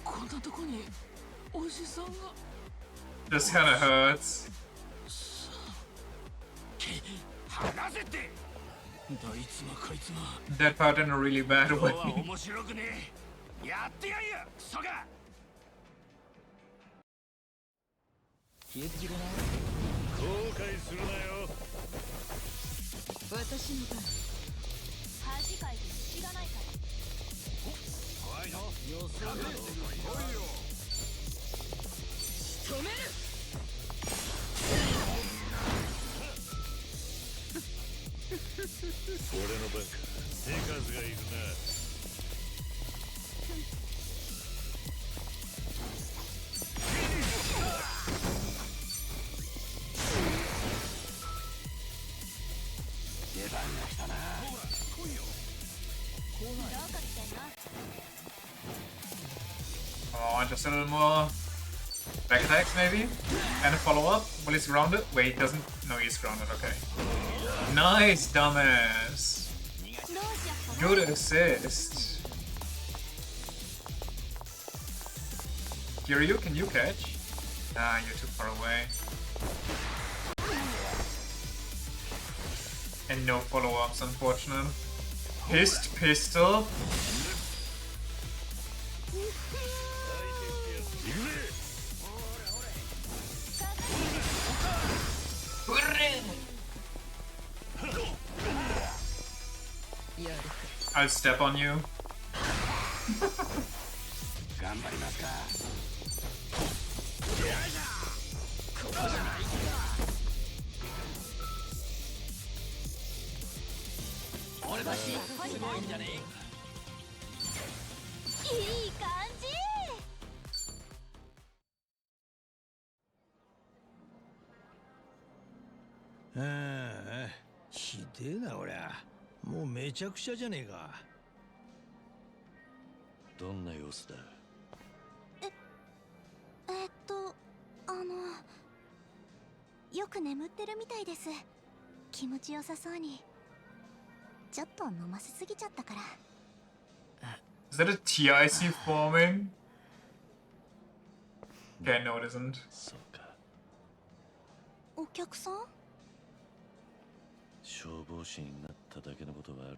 こんなとこにおじさんが。 This kinda hurts. 話せって。どいつもこいつも。 That part in a really bad 今日 way. は面白くねえ。やってやんや、クソが。消えてくれない。後悔するなよ。私の番。恥かいて知らないから。怖いの。よそが。仕留める。俺の番か。手数がいるな。出番が来たな。どうかしてんの。 Oh, just a little more back attacks maybe? And a follow-up? Well, he's grounded? Wait, doesn't... No, he's grounded, okay. Nice, dumbass! どうしよっかな。 Good assist. Kiryu, can you catch? Ah, you're too far away. And no follow-ups, unfortunate. Pissed pistol? I'll step on you. 頑張りますか。俺たちすごいんじゃねいい感じ。ああ、ひでえな俺は。もうめちゃくちゃじゃねえか。どんな様子だ。よく眠ってるみたいです。気持ちよさそうに。ちょっと飲ませすぎちゃったから。 Is that a TIC forming? Okay, no it isn't. そうか。お客さん？消防士になっただけのことはある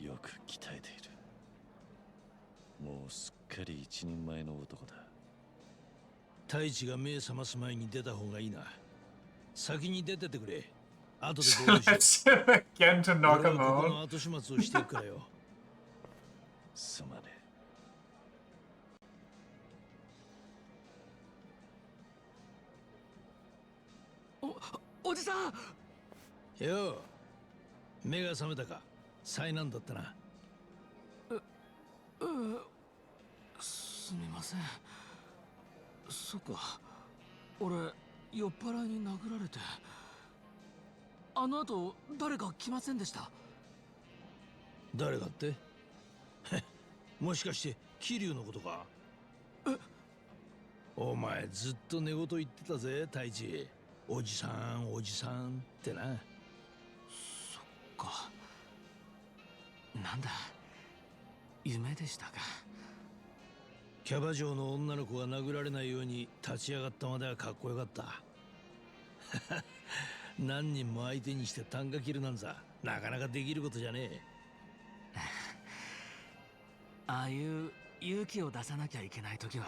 な。よく鍛えている。もうすっかり一人前の男だ。太一が目覚ます前に出た方がいいな。先に出ててくれ。後で合流しよう。 Let's get him to knock 俺 him はここ out. の後始末をしていくからよ。すまねおじさん。よう、目が覚めたか。災難だったな。すみません。そっか。俺酔っ払いに殴られて。あの後誰か来ませんでした。誰がって？もしかして桐生のことか？お前ずっと寝言言ってたぜ、太一。おじさんおじさんってな。そっか。なんだ、夢でしたか。キャバ嬢の女の子が殴られないように立ち上がったまではかっこよかった。何人も相手にして啖呵切るなんざなかなかできることじゃねえ。ああいう勇気を出さなきゃいけない時は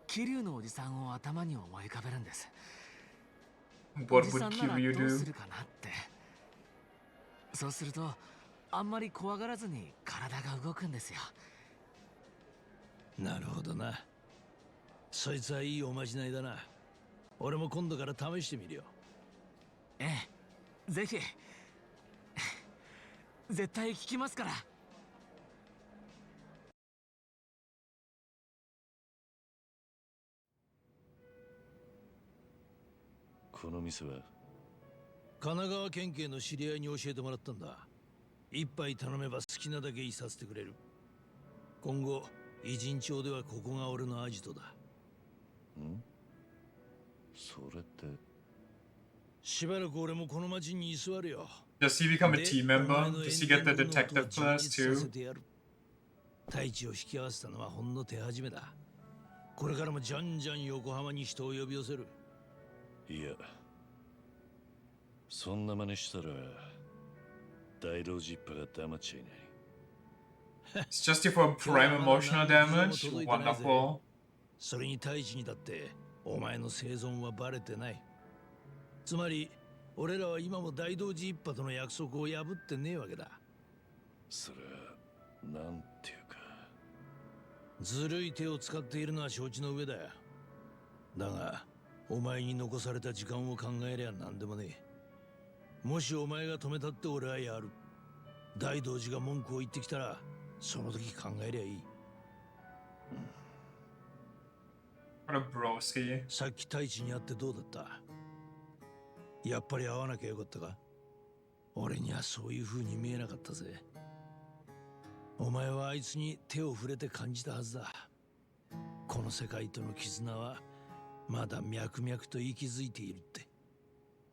桐生のおじさんを頭に思い浮かべるんです。お What じさ would んなら Kiryu どうす do? るかなって。そうするとあんまり怖がらずに体が動くんですよ。なるほどな。そいつはいいおまじないだな。俺も今度から試してみるよ。ええ、ぜひ。絶対聞きますから。この店は神奈川県警の知り合いに教えてもらったんだ。一杯頼めば好きなだけいさせてくれる。今後偉人町ではここが俺のアジトだ。ん？それって。しばらく俺もこの町に居座るよ。Does he become a team member? Does he get the detective class too? 太一を引き合わせたのはほんの手始めだ。これからもじゃんじゃん横浜に人を呼び寄せる。いや、そんな真似したら大老寺一派が黙っちゃいない。It's just you for prime emotional damage? Wonderful. それに太一にだってお前の生存はバレてない。つまり俺らは今も大道寺一派との約束を破ってねえわけだ。それはなんていうか、ずるい手を使っているのは承知の上だよ。だがお前に残された時間を考えりゃ何でもねえ。もしお前が止めたって俺はやる。大道寺が文句を言ってきたらその時考えりゃいい。What a broski. さっき太一に会ってどうだった？やっぱり会わなきゃよかったか？俺にはそういう風に見えなかったぜ。お前はあいつに手を触れて感じたはずだ。この世界との絆はまだ脈々と息づいているって。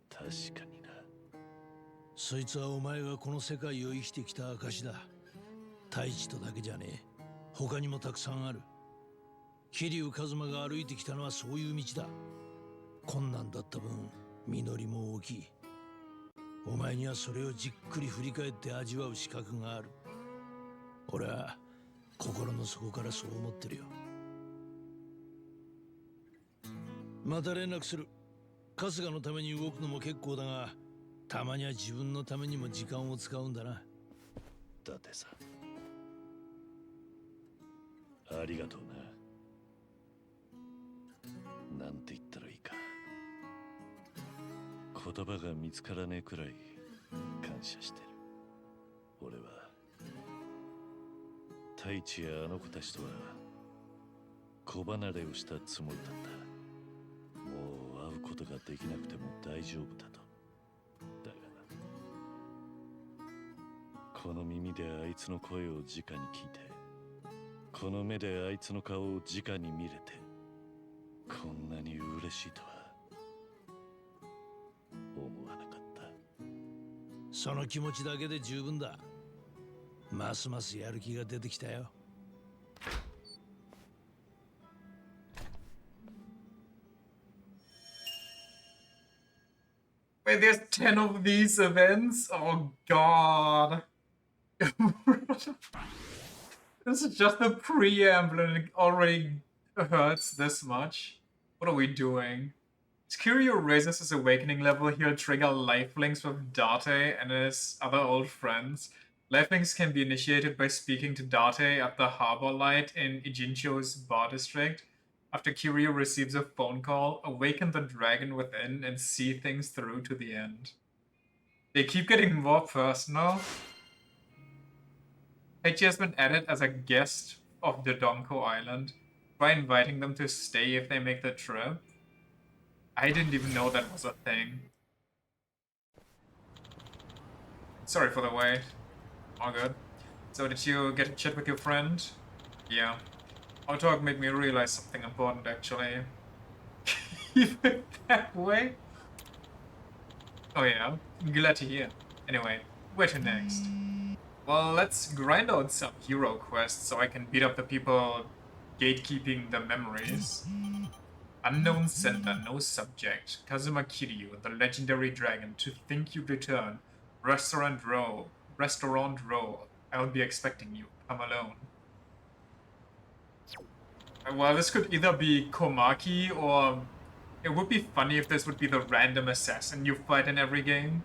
確かにな。そいつはお前がこの世界を生きてきた証だ。太一とだけじゃねえ。他にもたくさんある。桐生一馬が歩いてきたのはそういう道だ。困難だった分実りも大きい。お前にはそれをじっくり振り返って味わう資格がある。俺は心の底からそう思ってるよ。また連絡する。春日のために動くのも結構だが、たまには自分のためにも時間を使うんだな。だってさ。ありがとうな。なんて言ったらいいか。言葉が見つからねえくらい感謝してる。俺は太一やあの子たちとは子離れをしたつもりだった。もう会うことができなくても大丈夫だと。だがな、この耳であいつの声を直に聞いて、この目であいつの顔を直に見れて、こんなに嬉しいとは思わなかった。その気持ちだけで十分だ。ますますやる気が出てきたよ。Wait, there's 10 of these events? Oh god. This is just the preamble and it already hurts this much. What are we doing? As Kiryu raises his awakening level, he'll trigger lifelinks with Date and his other old friends. Lifelinks can be initiated by speaking to Date at the harbor light in Ijincho's bar district. After Kiryu receives a phone call, awaken the dragon within and see things through to the end. They keep getting more personal. Heiichi has been added as a guest of Dodonko Island. Try inviting them to stay if they make the trip. I didn't even know that was a thing. Sorry for the wait. All good. So did you get to chat with your friend? Yeah. Our talk made me realize something important actually. Keep it that way? Oh yeah, glad to hear. Anyway, where to next? Well, let's grind out some hero quests so I can beat up the people gatekeeping the memories. Unknown sender, no subject. Kazuma Kiryu, the legendary dragon, to think you'd return. Restaurant Row. I'll be expecting you. Come alone. Well, this could either be Komaki or... It would be funny if this would be the random assassin you fight in every game.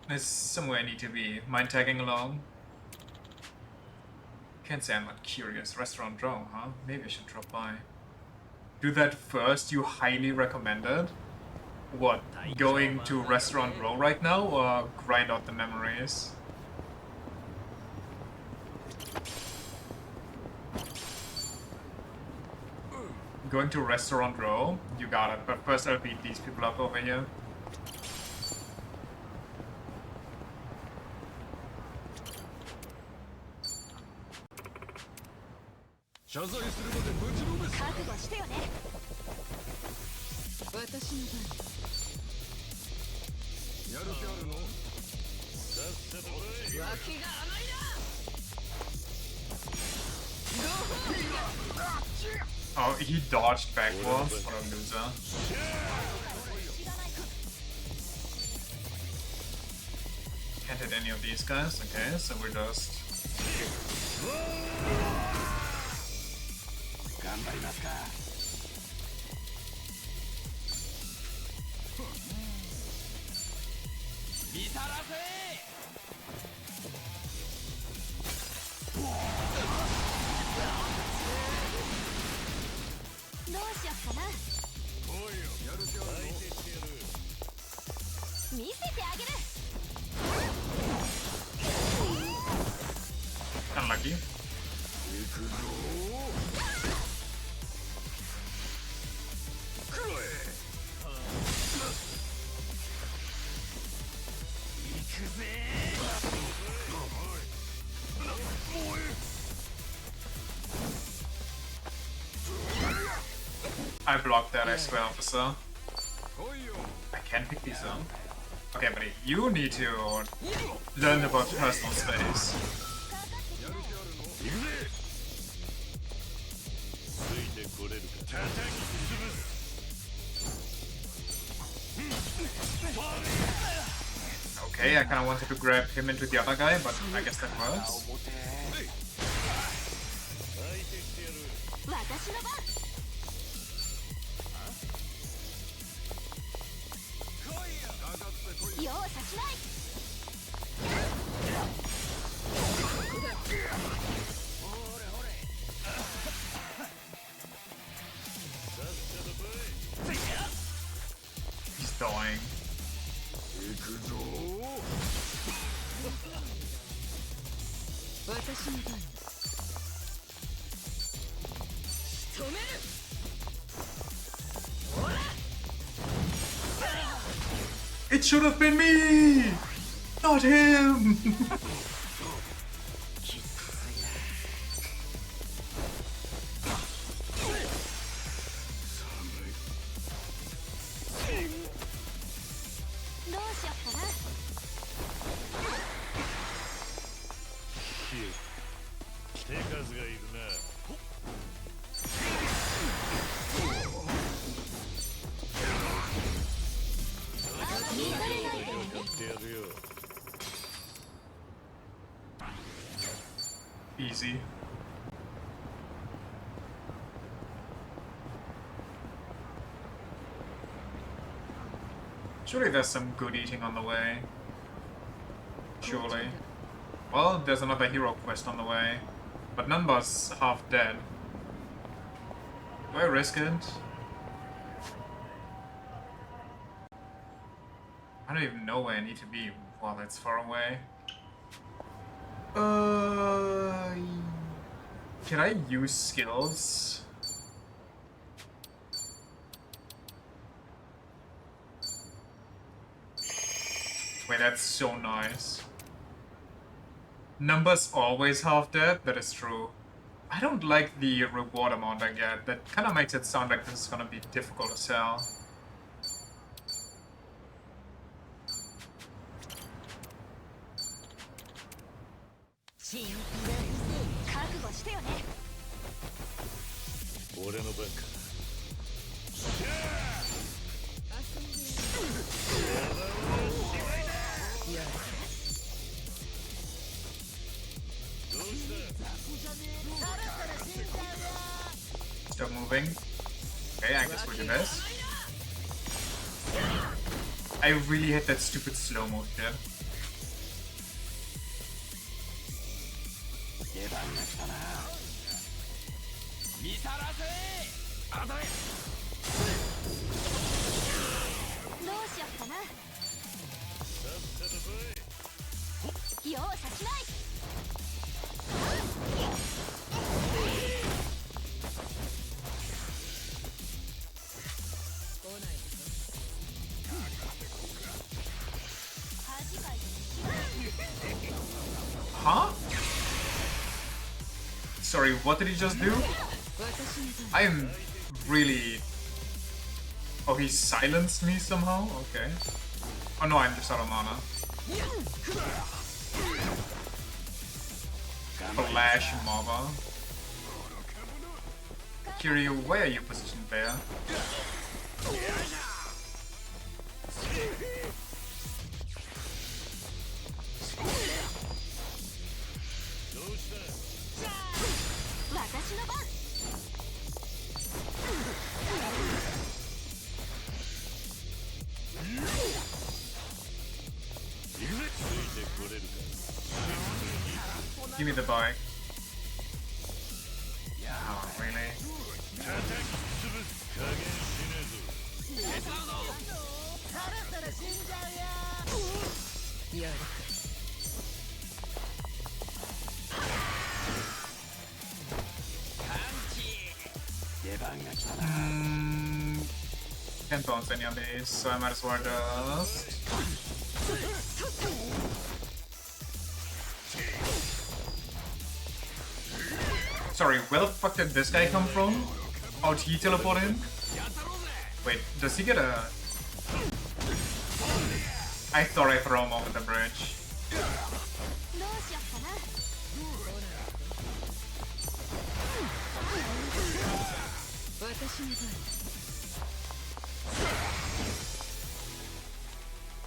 There's somewhere I need to be. Mind tagging along? Can't say I'm not curious. Restaurant Row, huh? Maybe I should drop by. Do that first, you highly recommend it? What, going to Restaurant Row right now, or grind out the memories? going to Restaurant Row. You got it. But first I'll beat these people up over here. Oh, he dodged backwards. What a loser. Can't hit any of these guys. Okay, so we're just... Unlucky. I blocked that, I swear, officer. I can pick these up. Okay, buddy, you need to learn about personal space. Okay, I kinda wanted to grab him into the other guy, but I guess that works. He's dying. It should have been me! Not him! Easy. Surely there's some good eating on the way. Surely. Well, there's another hero quest on the way. But Nanba's half dead. Do I risk it? I don't even know where I need to be while it's far away. Can I use skills? Wait, that's so nice. Numbers always half dead, that is true. I don't like the reward amount I get. That kind of makes it sound like this is gonna be difficult to sell. Stop moving. Okay, I guess we'll do this. I really hate that stupid slow-mo shit. Huh? Sorry, what did he just do? I am really... Oh, he silenced me somehow? Okay. Oh no, I'm just out of mana. Flash Mava. Kiryu, where are you positioned there? Give me the bike. Oh, really? Can't bounce any of these, so I might as well just... Sorry, where the fuck did this guy come from? How'd he teleport in? Wait, does he get a... I thought I threw him over the bridge.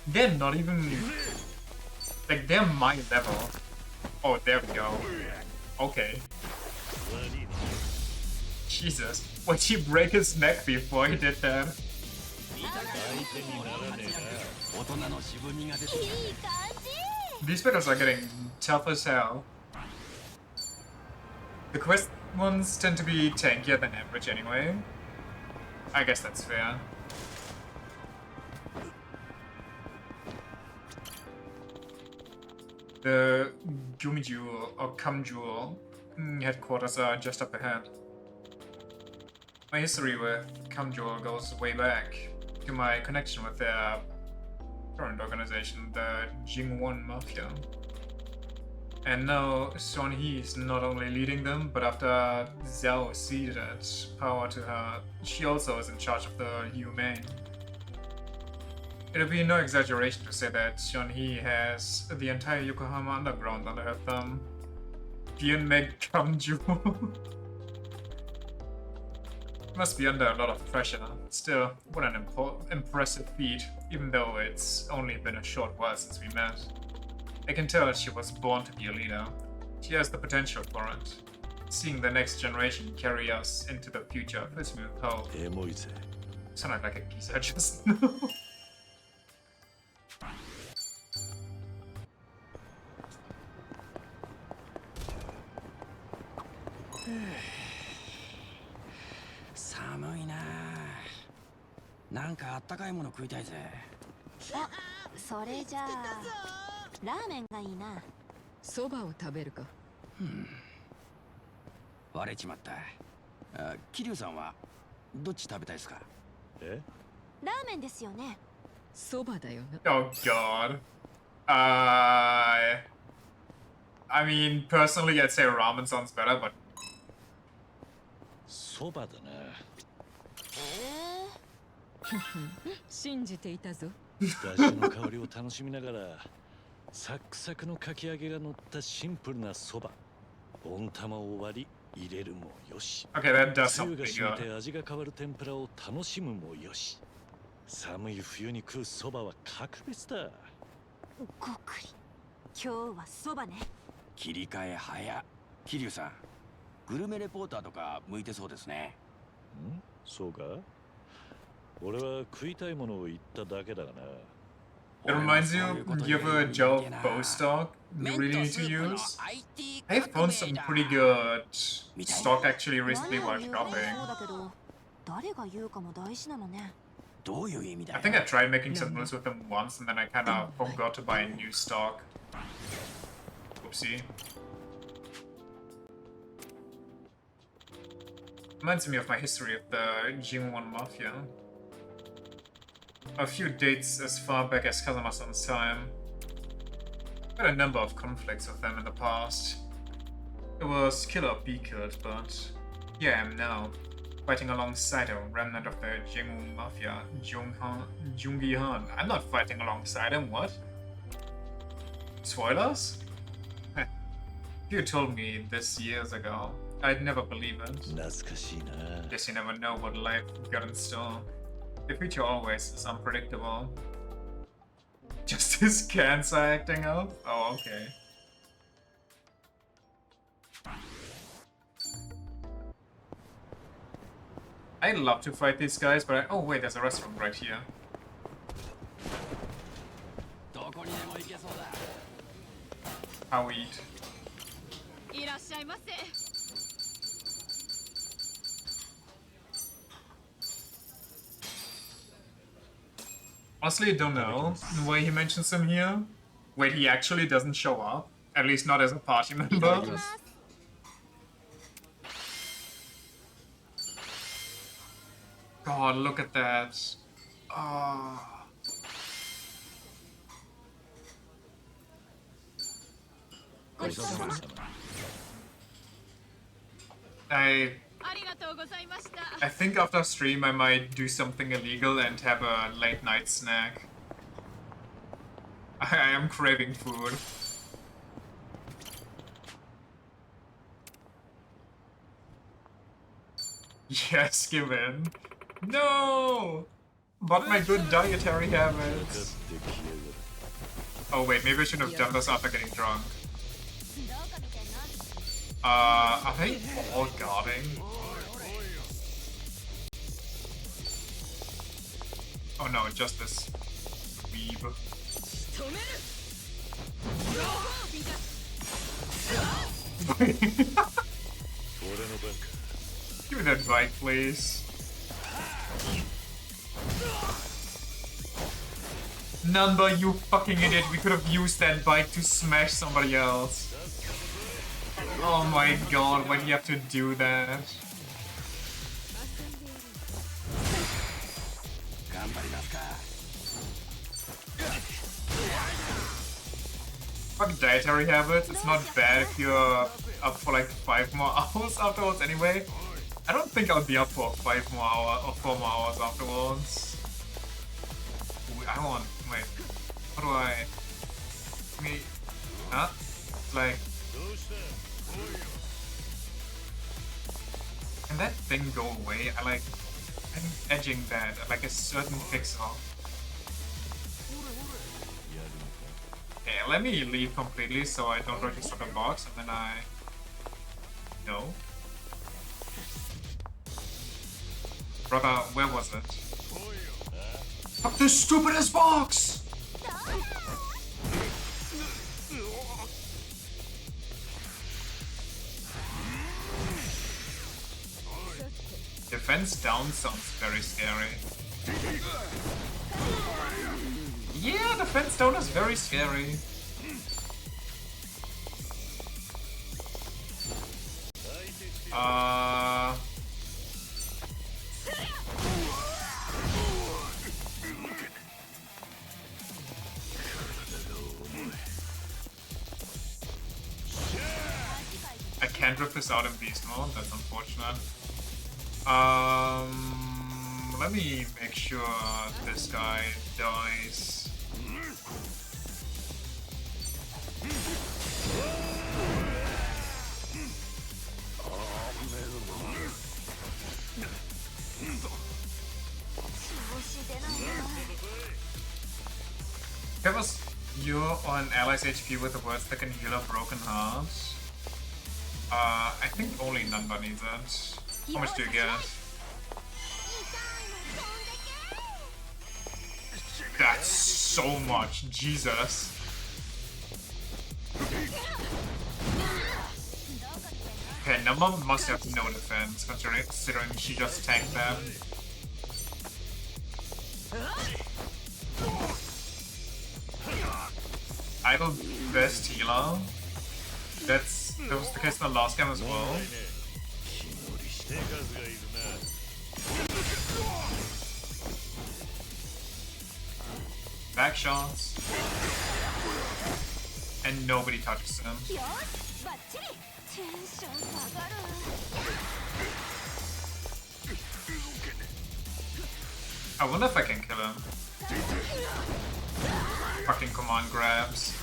They're not even... Like, they're my level. Oh, there we go. Okay. Jesus, would he break his neck before he did that? These battles are getting tough as hell. The quest ones tend to be tankier than average anyway. I guess that's fair. The Gumi Jewel or Cum Jewel headquarters are just up ahead. My history with Cum Jewel goes way back to my connection with their current organization, the Jingwon Mafia. And now Son Hee is not only leading them, but after Zhao ceded power to her, she also is in charge of the Liu Meng. It would be no exaggeration to say that Son Hee has the entire Yokohama underground under her thumb. Bien Meg Cum Jewel. Must be under a lot of pressure. Still, what an impressive feat, even though it's only been a short while since we met. I can tell she was born to be a leader. She has the potential for it. Seeing the next generation carry us into the future fills me with hope. Sounded like a geezer just now.あ、それじゃあラーメンがいいな。そばを食べるか。割れちまった。桐生さんはどっち食べたいですか？ラーメンですよね。そばだよな。Oh god. I mean, personally, I'd say ramen sounds better, but そばだな。信じていたぞ。出汁の香りを楽しみながらサクサクのかき揚げが乗ったシンプルなそば。温玉を割り入れるもよし。okay, that does つゆ something が染み good. て味が変わる天ぷらを楽しむもよし。寒い冬に食うそばは格別だ。ごくり。今日はそばね。切り替え早。桐生さん、グルメレポーターとか向いてそうですね。ん？そうか？俺は食いたいものを言っただけだがな。It reminds you, you have a gel bow stock you really need to use? I've found some pretty good stock actually recently while shopping. だけど、誰が言うかも大事なのね。どういう意味だ I よ。 think I tried making some moves with them once and then I kinda forgot to buy new stock. Oopsie. Reminds me of my history of the Jingwon Mafia. A few dates as far back as Kazama-san's time. Had a number of conflicts with them in the past. It was kill or be killed, but here I am now, fighting alongside a remnant of the Jingwu Mafia, Jungi Han. I'm not fighting alongside him, what? Spoilers? If you told me this years ago, I'd never believe it. Guess you never know what life got in store. The future always is unpredictable. Just his cancer acting up? Oh, okay. I'd love to fight these guys, but oh wait, there's a restaurant right here. I'll eat. Honestly, I don't know why he mentions him here. Wait, he actually doesn't show up? At least not as a party member? God, look at that. Oh. I think after stream I might do something illegal and have a late night snack. I am craving food. Yes, give in. No! But my good dietary habits. Oh wait, maybe I should have done this after getting drunk. Are they all guarding? Oh no, just this weeb. Give me that bike, please. Number, you fucking idiot, we could have used that bike to smash somebody else. Oh my god, why do you have to do that? Fuck dietary habits, it's not bad if you're up for like 5 more hours afterwards anyway. I don't think I'll be up for 5 more hours or 4 more hours afterwards. Ooh, I want, wait, how do I, huh? Like, can that thing go away? I'm edging that at like a certain pixel. Okay, let me leave completely so I don't register the box and then I... No. Brother, where was it? Fuck this stupidest box! Defense down sounds very scary. Yeah, defense down is very scary. I can't rip this out in beast mode, that's unfortunate. Let me make sure this guy dies. Give us you on allies HP with the words that can heal a broken heart. I think only Nanba needs it. How much do you get? That's so much, Jesus. Okay, Nanba must have no defense, considering she just tanked them. Idle best healer. That was the case in the last game as well. Back shots. and nobody touches him. よしバッチリテンション下がる I wonder if I can kill him. Fucking command grabs.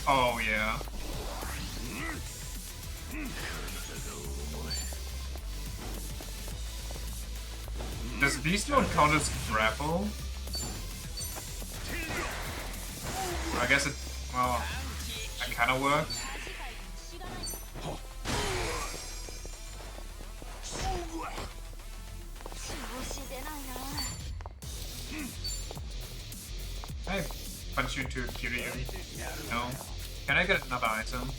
Oh yeah. Does beast mode count as grapple? I guess it, well, that kinda worked. Can I punch you into Kiryu? No. Can I get another item?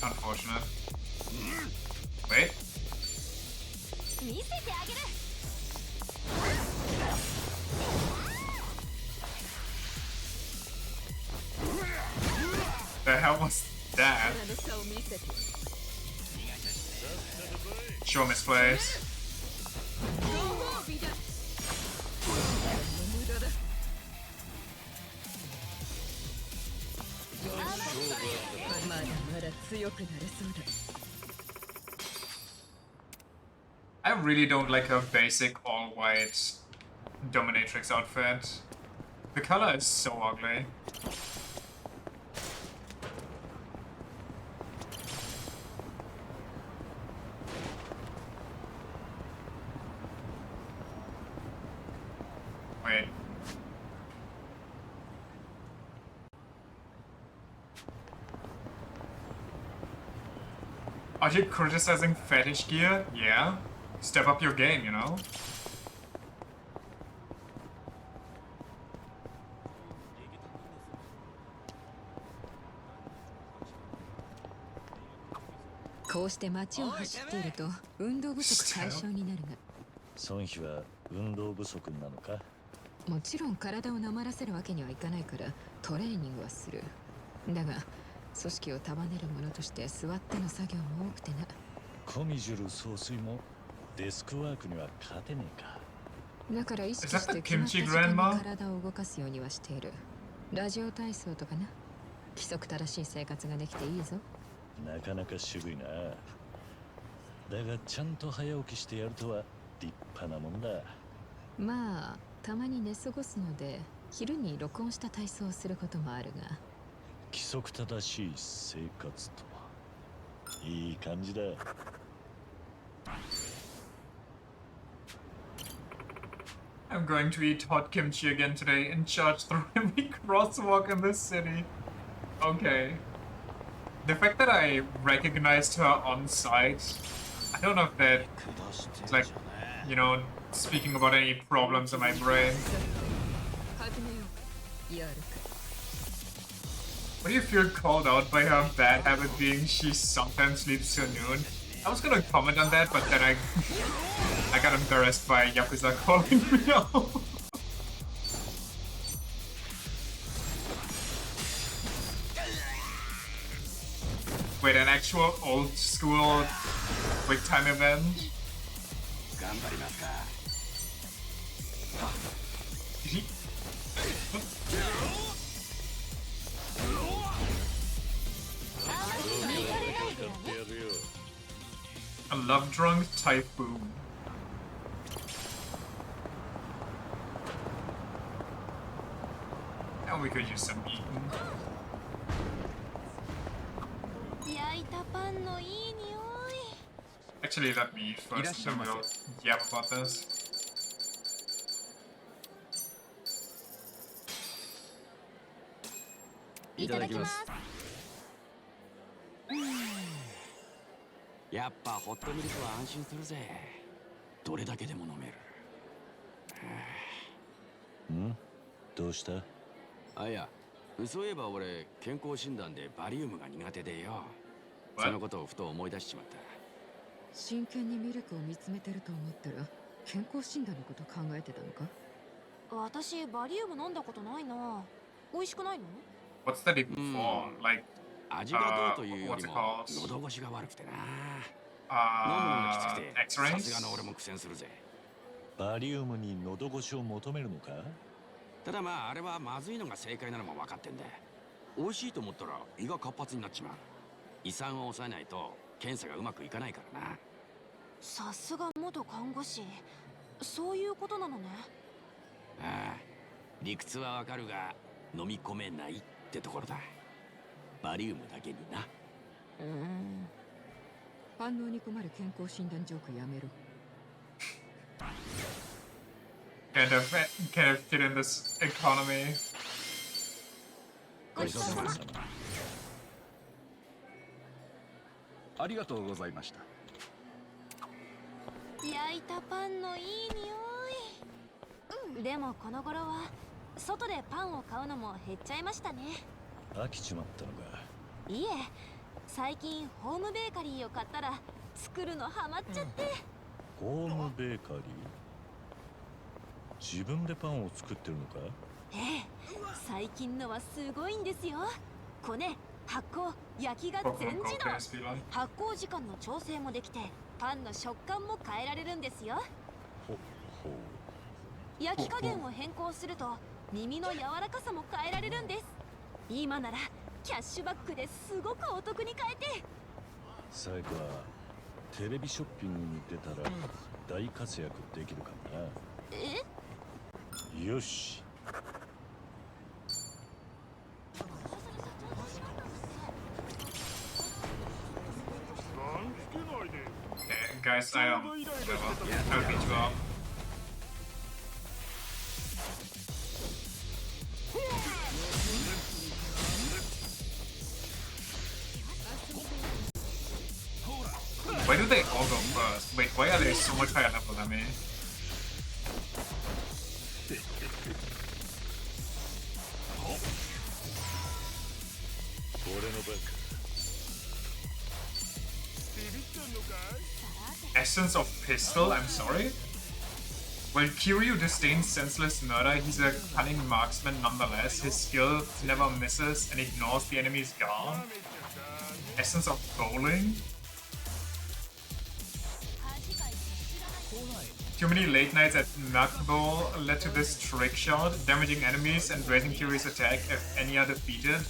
Unfortunate. Wait. 見せてあげる The hell was that? Sure misplays. I really don't like her basic all-white dominatrix outfit. The color is so ugly. Wait. Are you criticizing fetish gear? Yeah. Step up your game, you know?こうして街を走っていると運動不足解消になるが孫妃は運動不足なのか？もちろん体をなまらせるわけにはいかないからトレーニングはする。だが組織を束ねる者として座っての作業も多くてな。コミジュル総帥もデスクワークには勝てねえか。だから意識して決まった時間に体を動かすようにはしている。ラジオ体操とかな。規則正しい生活ができていいぞ。なかなか渋いな。だがちゃんと早起きしてやるとは立派なもんだ。まあたまに寝過ごすので昼に録音した体操をすることもあるが。規則正しい生活とはいい感じだ。I'm going to eat hot kimchi again today and charge through every crosswalk in this city. Okay. The fact that I recognized her on sight, I don't know if that, like, you know, speaking about any problems in my brain. What do you feel called out by her bad habit being she sometimes sleeps till noon? I was gonna comment on that, but then I got embarrassed by Yakuza calling me out. Wait, an actual old school quick time event? A love-drunk typhoon. And we could use some eating. 焼いたパンのいい匂い Actually, let me eat first, then we'll yap about this. Itadakimasu. やっぱホットミルクは安心するぜ。どれだけでも飲める。ん？どうした？あ、いや、そういえば俺健康診断でバリウムが苦手でよ。そのことをふと思い出しちまった。真剣にミルクを見つめてると思ったら健康診断のこと考えてたのか？私バリウム飲んだことないな。美味しくないの？ What's that even for? Like, 味がどうというより what's it も called? 喉越しが悪くてな。飲むのがきつくて、さ X-rays? すがの俺も苦戦するぜ。バリウムに喉越しを求めるのか？ただまああれはまずいのが正解なのも分かってんだ。美味しいと思ったら胃が活発になっちまう。胃酸を抑えないと検査がうまくいかないからな。さすが元看護師。そういうことなのね。ああ、理屈はわかるが飲み込めないってところだ。バリウムだけにな。反応に困る健康診断ジョークやめろ。Kind of fit in this economy. ごちそうさま。ありがとうございました。焼いたパンのいい匂い。でもこの頃は外でパンを買うのも減っちゃいましたね。飽きちまったのか？いえ、最近ホームベーカリーを買ったら作るのハマっちゃって。ホームベーカリー？自分でパンを作ってるのか？ええ、最近のはすごいんですよ。こね、発酵、焼きが全自動。発酵時間の調整もできて、パンの食感も変えられるんですよ。焼き加減を変更すると耳の柔らかさも変えられるんです。今ならキャッシュバックですごくお得に買えて。さやか、テレビショッピングに出たら大活躍できるかもな。え？よし。Guys, I don't. I'll beat you up. Why do they all go first? Wait, why are they so much higher level than me? Essence of pistol, I'm sorry? While Kiryu disdains senseless murder, he's a cunning marksman nonetheless. His skill never misses and ignores the enemy's guard. Essence of bowling? Too many late nights at Nagbo led to this trick shot, damaging enemies and raising Kiryu's attack if any are defeated.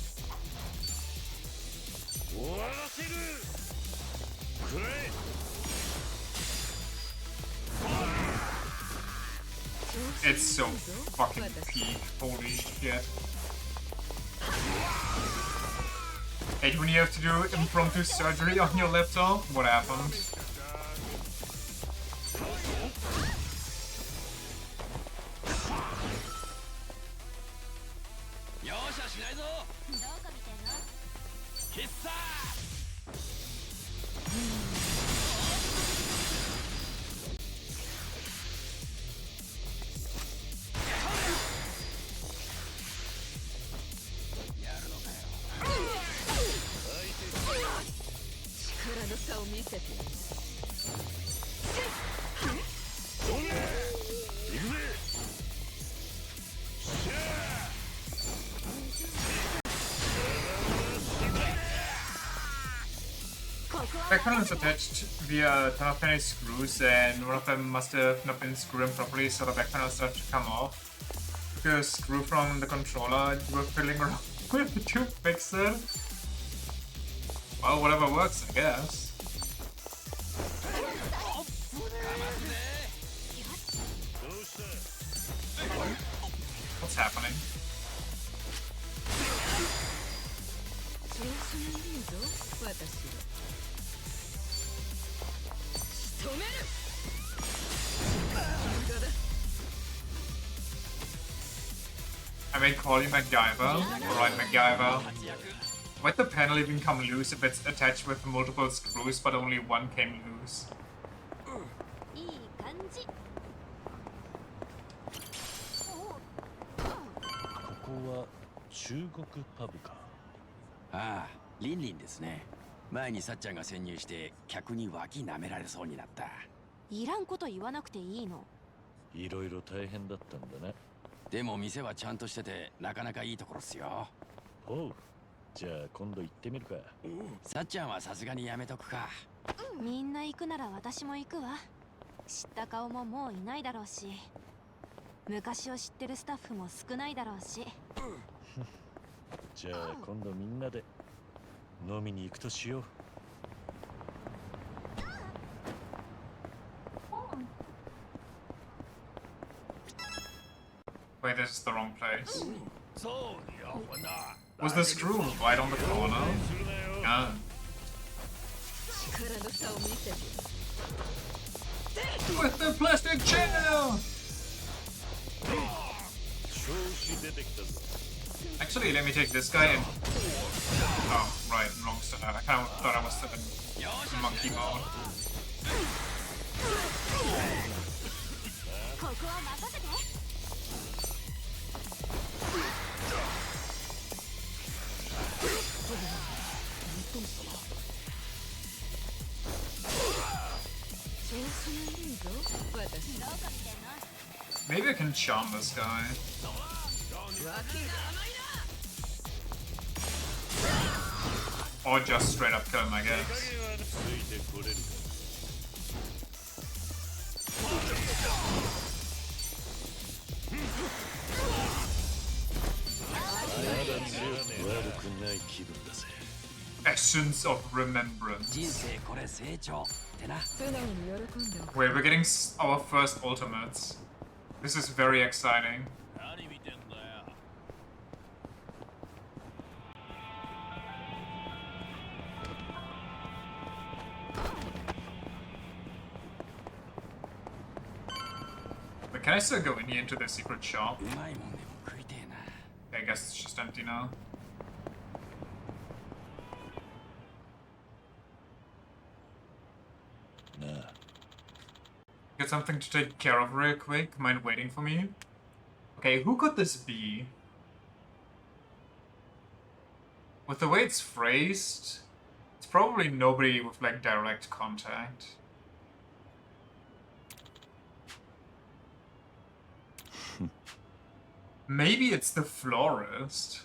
It's so fucking peak, holy shit. Hey, when you have to do impromptu surgery on your laptop, what happened? Background is attached via a ton of tiny screws, and one of them must have not been screwed in properly, so the background started to come off. Took a screw from the controller, you were fiddling around with it to fix it. Well, whatever works, I guess. What's happening? I may call you MacGyver. Alright, MacGyver. Why'd the panel even come loose if it's attached with multiple screws but only one came loose? いい感じ。ここは中国パブか。ああ、リンリンですね。前にさっちゃんが潜入して客に脇舐められそうになった。いらんこと言わなくていいの。いろいろ大変だったんだな。でも店はちゃんとしててなかなかいいところっすよ。おう、じゃあ今度行ってみるか。さっちゃんはさすがにやめとくか。みんな行くなら私も行くわ。知った顔ももういないだろうし、昔を知ってるスタッフも少ないだろうし。じゃあ今度みんなで飲みに行くとしよう。Wait, this is the wrong place. そうによな。 Was the screw right on the corner? Yeah. 力の差を見せて。 With the plastic chair! 調子出てきたぞ。 Actually, let me take this guy and... Oh, right, wrong side. I kind of thought I was in monkey mode. ここは任せて。 Maybe I can charm this guy. Or just straight up kill him, I guess. Essence of Remembrance. Wait, we're getting our first ultimates. This is very exciting. But can I still go in here into the secret shop? I guess it's just empty now. Nah. Get something to take care of real quick. Mind waiting for me? Okay, who could this be? With the way it's phrased, it's probably nobody with like direct contact. Maybe it's the florist.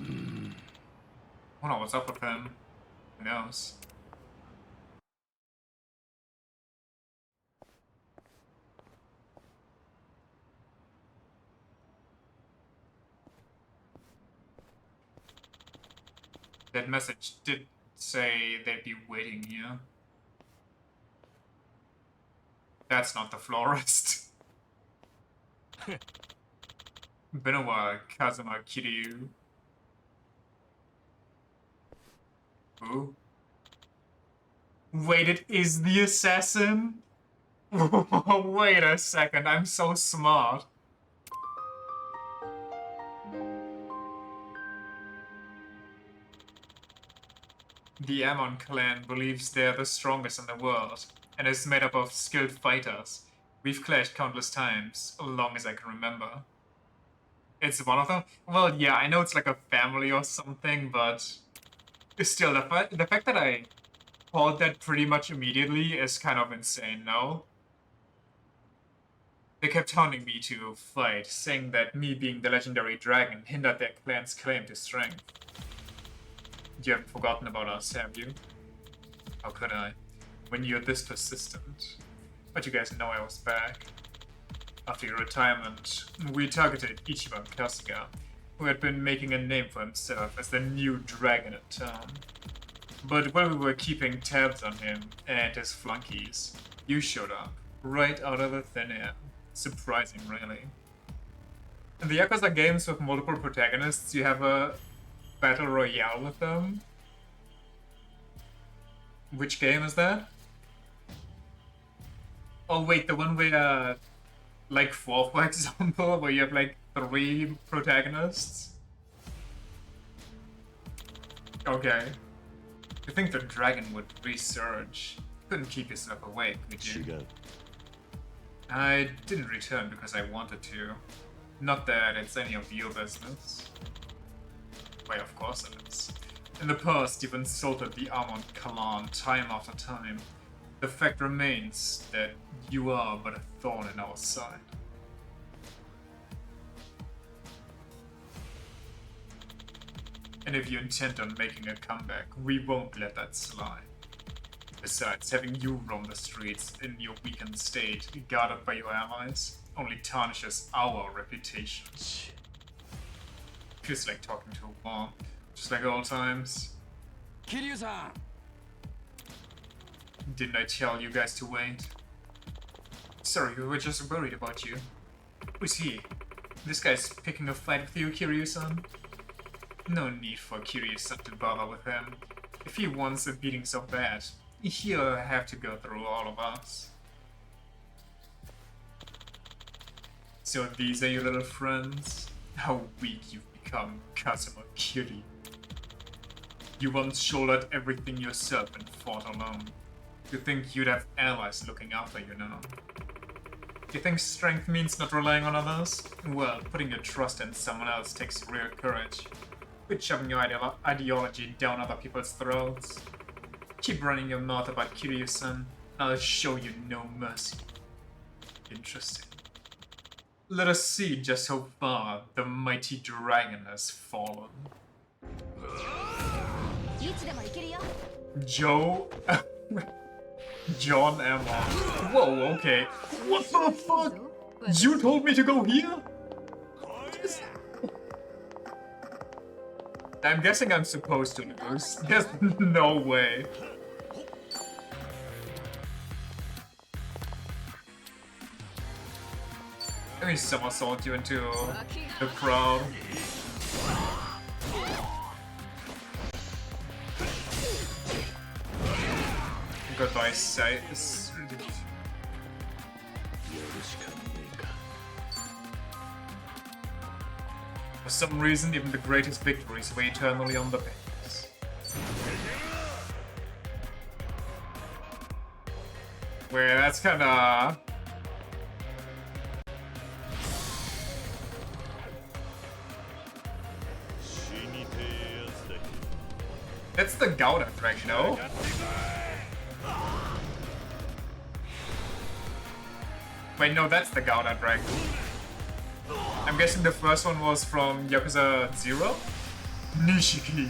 Oh no, what's up with him? Who knows? That message did say they'd be waiting here. That's not the florist. Been a while, Kazuma Kiryu. Who? Wait, it is the assassin? Wait a second, I'm so smart. The Amon clan believes they're the strongest in the world, and is made up of skilled fighters. We've clashed countless times, as long as I can remember. It's one of them? Well, yeah, I know it's like a family or something, but... Still, the fact that I called that pretty much immediately is kind of insane, no? They kept taunting me to fight, saying that me being the legendary dragon hindered their clan's claim to strength. You haven't forgotten about us, have you? How could I, when you're this persistent? But you guys know I was back. After your retirement, we targeted Ichiban Kasuga, who had been making a name for himself as the new dragon in town. But while we were keeping tabs on him and his flunkies, you showed up, right out of the thin air. Surprising, really. In the Yakuza games with multiple protagonists, you have a battle royale with them. Which game is that? Oh wait, the one where, like 4, for example, where you have like 3 protagonists? Okay. You think the dragon would resurge? Couldn't keep yourself awake, could you? I didn't return because I wanted to. Not that it's any of your business. Why, of course it is. In the past, you've insulted the Amon clan time after time. The fact remains that you are but a thorn in our side. And if you intend on making a comeback, we won't let that slide. Besides, having you roam the streets in your weakened state, guarded by your allies, only tarnishes our reputation. Feels like talking to a wall, just like old times. Kiryu-san! Didn't I tell you guys to wait? Sorry, we were just worried about you. Who's he? This guy's picking a fight with you, Kiryu-san? No need for Kiryu-san to bother with him. If he wants a beating so bad, he'll have to go through all of us. So these are your little friends? How weak you've become, Kazuma Kiryu. You once shouldered everything yourself and fought alone. You think you'd have allies looking after you now? You think strength means not relying on others? Well, putting your trust in someone else takes real courage. Quit shoving your ideology down other people's throats. Keep running your mouth about Kiryu-san, and I'll show you no mercy. Interesting. Let us see just how far the mighty dragon has fallen. Joe... John Emma. Whoa, okay. What the fuck? You told me to go here? I'm guessing I'm supposed to lose. There's no way. Let me somersault you into the crowd. Goodbye, sight. For some reason, even the greatest victories weigh eternally on the base. Wait, that's kinda... That's the Gouda Dragon, no? Wait, no, that's the Gouda Dragon. I'm guessing the first one was from Yakuza 0? Nishiki.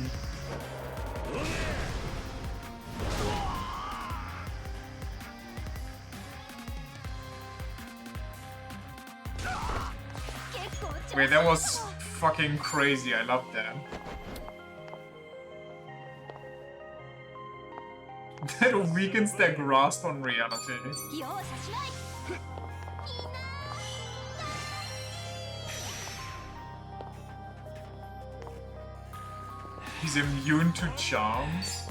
Wait, that was fucking crazy. I love that. That weakens their grasp on reality. He's immune to charms?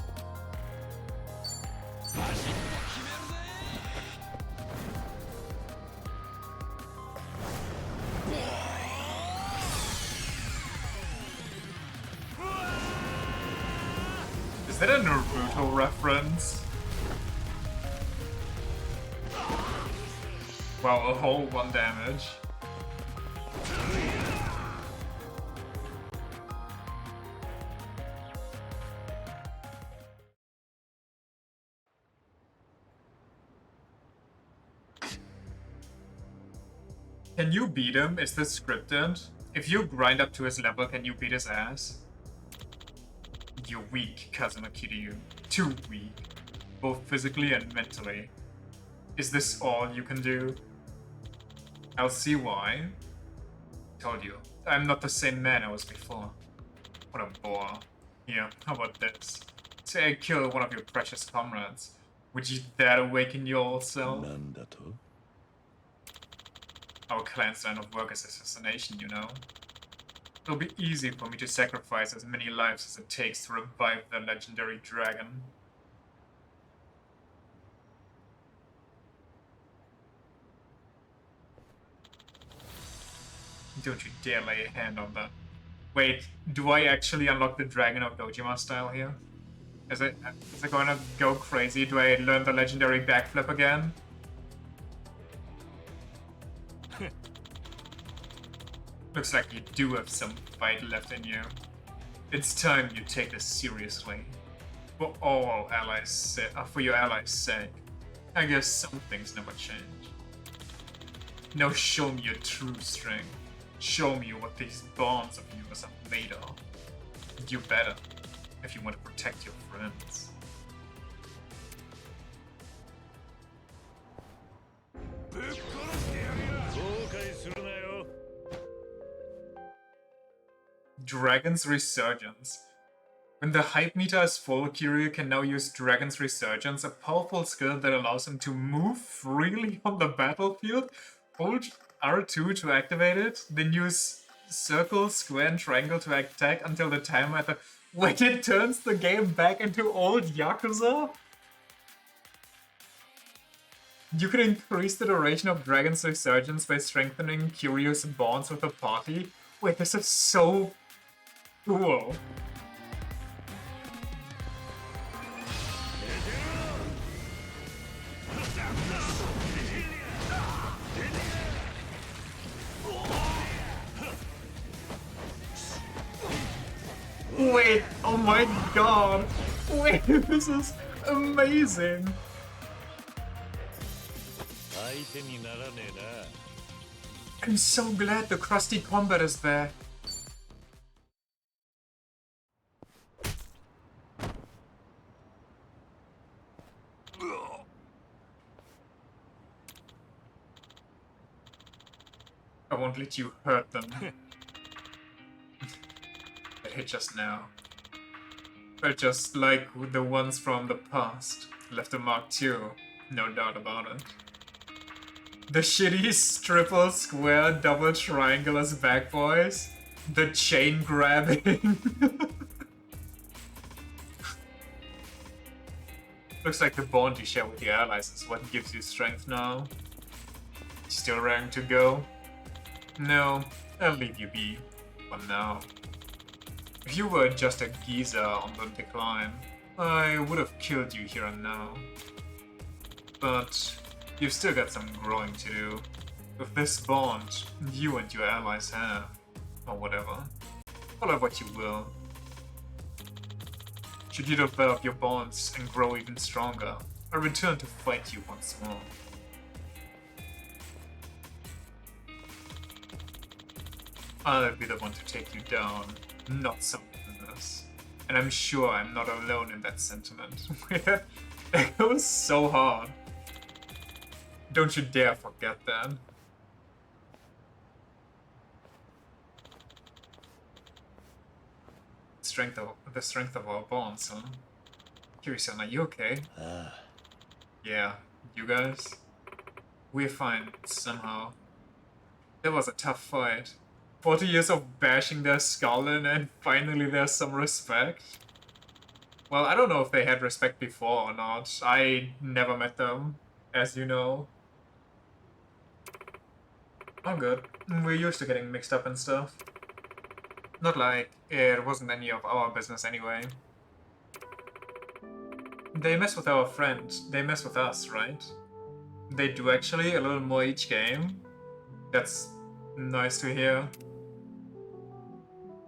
Is that a Naruto reference? Wow, a whole 1 damage. Can you beat him? Is this scripted? If you grind up to his level, can you beat his ass? You're weak, Kazuma Kiryu. Too weak. Both physically and mentally. Is this all you can do? I'll see why. Told you, I'm not the same man I was before. What a bore. Here, how about this? Say I kill one of your precious comrades. Would you dare awaken your old self? Our clan's line of work is assassination, you know. It'll be easy for me to sacrifice as many lives as it takes to revive the legendary dragon. Don't you dare lay a hand on that. Wait, do I actually unlock the Dragon of Dojima style here? Is it gonna go crazy? Do I learn the legendary backflip again? Looks like you do have some fight left in you. It's time you take this seriously. For all allies' for your allies' sake. I guess some things never change. Now show me your true strength. Show me what these bonds of yours are made of. You better, if you want to protect your friends. Dragon's Resurgence. When the hype meter is full, Kiryu can now use Dragon's Resurgence, a powerful skill that allows him to move freely on the battlefield. Hold R2 to activate it, then use circle, square, and triangle to attack until the timer when it turns the game back into old Yakuza. You can increase the duration of Dragon's Resurgence by strengthening Kiryu's bonds with the party. Wait, this is so cool. Wait, oh my god! Wait, this is amazing! I'm so glad the Krusty Combat is there. I won't let you hurt them. That hit just now. But just like the ones from the past, left a mark too, no doubt about it. The shitty triple, square, double triangle as back boys. The chain grabbing. Looks like the bond you share with your allies is what gives you strength now. Still raring to go? No, I'll leave you be. For now. If you were just a geezer on the decline, I would have killed you here and now. But you've still got some growing to do. With this bond you and your allies have, or whatever, call it what you will. Should you develop your bonds and grow even stronger, I return to fight you once more. I'll be the one to take you down, not someone else. And I'm sure I'm not alone in that sentiment. That goes so hard. Don't you dare forget that. The strength of our bonds, huh? Kiryu-san, are you okay? Yeah, you guys? We're fine, somehow. That was a tough fight. 40 years of bashing their skull in and finally there's some respect. Well, I don't know if they had respect before or not. I never met them, as you know. I'm good. We're used to getting mixed up and stuff. Not like it wasn't any of our business anyway. They mess with our friend, they mess with us, right? They do actually, a little more each game. That's nice to hear.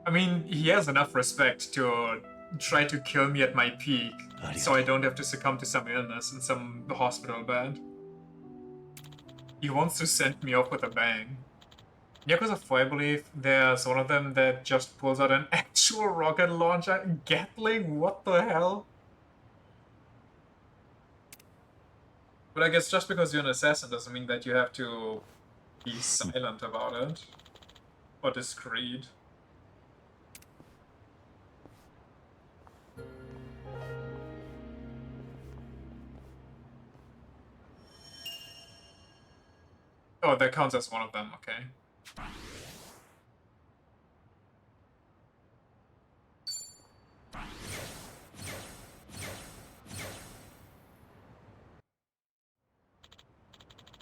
I mean, he has enough respect to try to kill me at my peak, so I don't have to succumb to some illness in some hospital bed. He wants to send me off with a bang. Yakuza 4, I believe, there's one of them that just pulls out an actual rocket launcher. Gatling? What the hell? But I guess just because you're an assassin doesn't mean that you have to be silent about it. Or discreet. Oh, that counts as one of them, okay.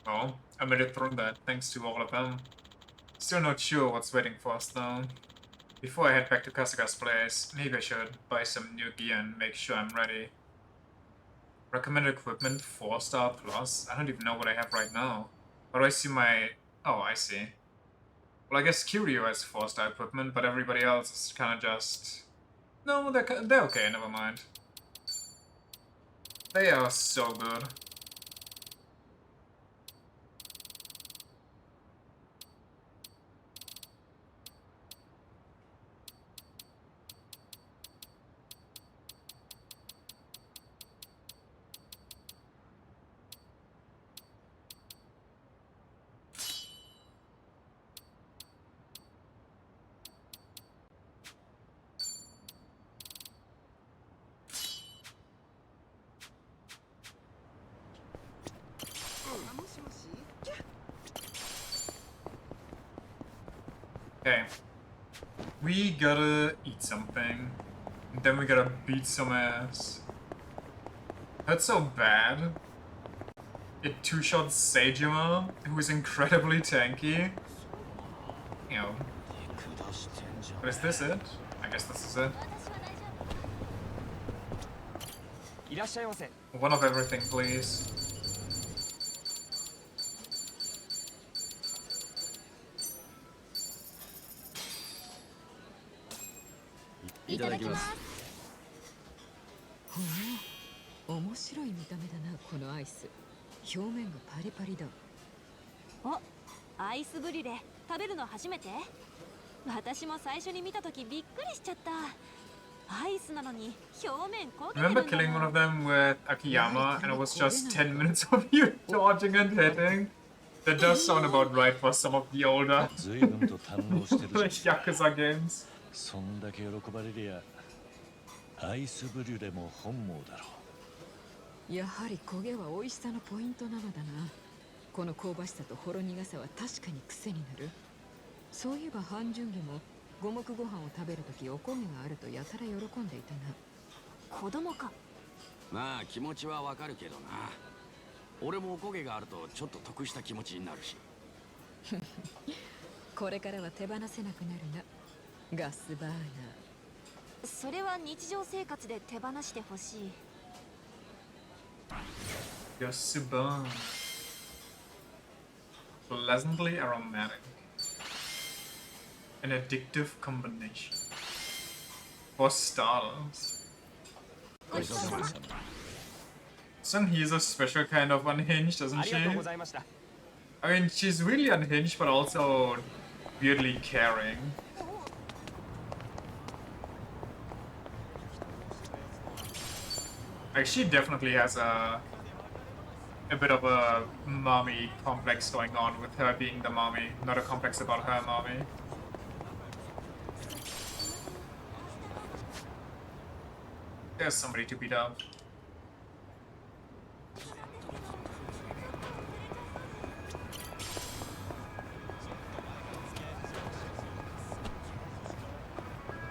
Oh, I made it through that, thanks to all of them. Still not sure what's waiting for us though. Before I head back to Kasuga's place, maybe I should buy some new gear and make sure I'm ready. Recommended equipment 4-star plus? I don't even know what I have right now. How do I see my... Oh, I see. Well, I guess Kiryu has 4-star equipment, but everybody else is kind of just... No, they're okay, never mind. They are so good. Okay. We gotta eat something. Then we gotta beat some ass. That's so bad. It two-shot Seijima, who is incredibly tanky. You know. But is this it? I guess this is it. One of everything, please. Oh, 面白い見た目だな、このアイス。表面がパリパリだ。お、アイスブリュレ食べるの初めて？私も最初に見たときびっくりしちゃった。アイスなのに表面焦げてるんだ。 Remember killing one of them with Akiyama and it was just 10 minutes of you dodging and hitting? That does sound about right for some of the older Yakuza games. そんだけ喜ばれりゃアイスブリュレも本望だろう。やはり焦げは美味しさのポイントなのだな。この香ばしさとほろ苦さは確かに癖になる。そういえば半純義も五目ご飯を食べるときお焦げがあるとやたら喜んでいたな。子供か。まあ気持ちはわかるけどな。俺もお焦げがあるとちょっと得した気持ちになるし。これからは手放せなくなるな。ガスバーナー。それは日常生活で手放してほしい。Gas burn. Pleasantly aromatic. An addictive combination. For starters. Sunhee's a special kind of unhinged, doesn't she? I mean, she's really unhinged, but also weirdly caring. Like, she definitely has a bit of a mommy complex going on with her being the mommy, not a complex about her mommy. There's somebody to beat up.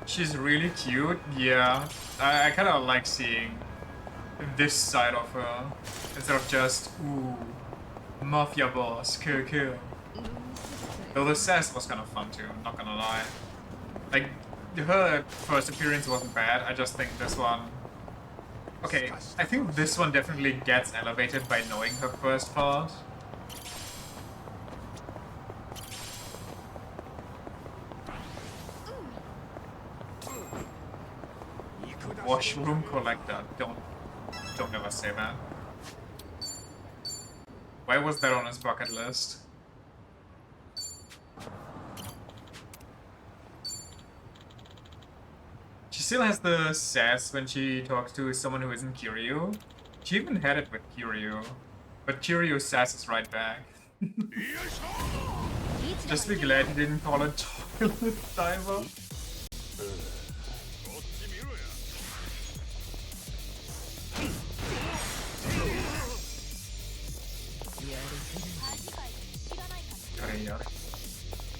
She's really cute, yeah. I kind of like seeing this side of her instead of just, ooh, mafia boss, cool. Though the sass was kind of fun too, I'm not gonna lie. Like, her first appearance wasn't bad, I just think this one... Okay, I think this one definitely gets elevated by knowing her first part. Washroom collector, don't ever say that. Why was that on his bucket list? She still has the sass when she talks to someone who isn't Kiryu. She even had it with Kiryu. But Kiryu's sass is right back. Just be glad he didn't call it toilet diver.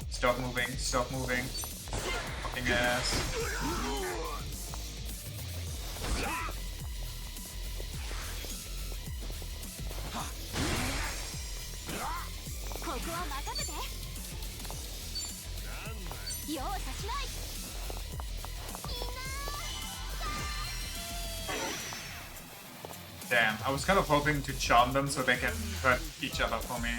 Stop moving, stop moving. Fucking ass. Damn, I was kind of hoping to charm them so they can hurt each other for me.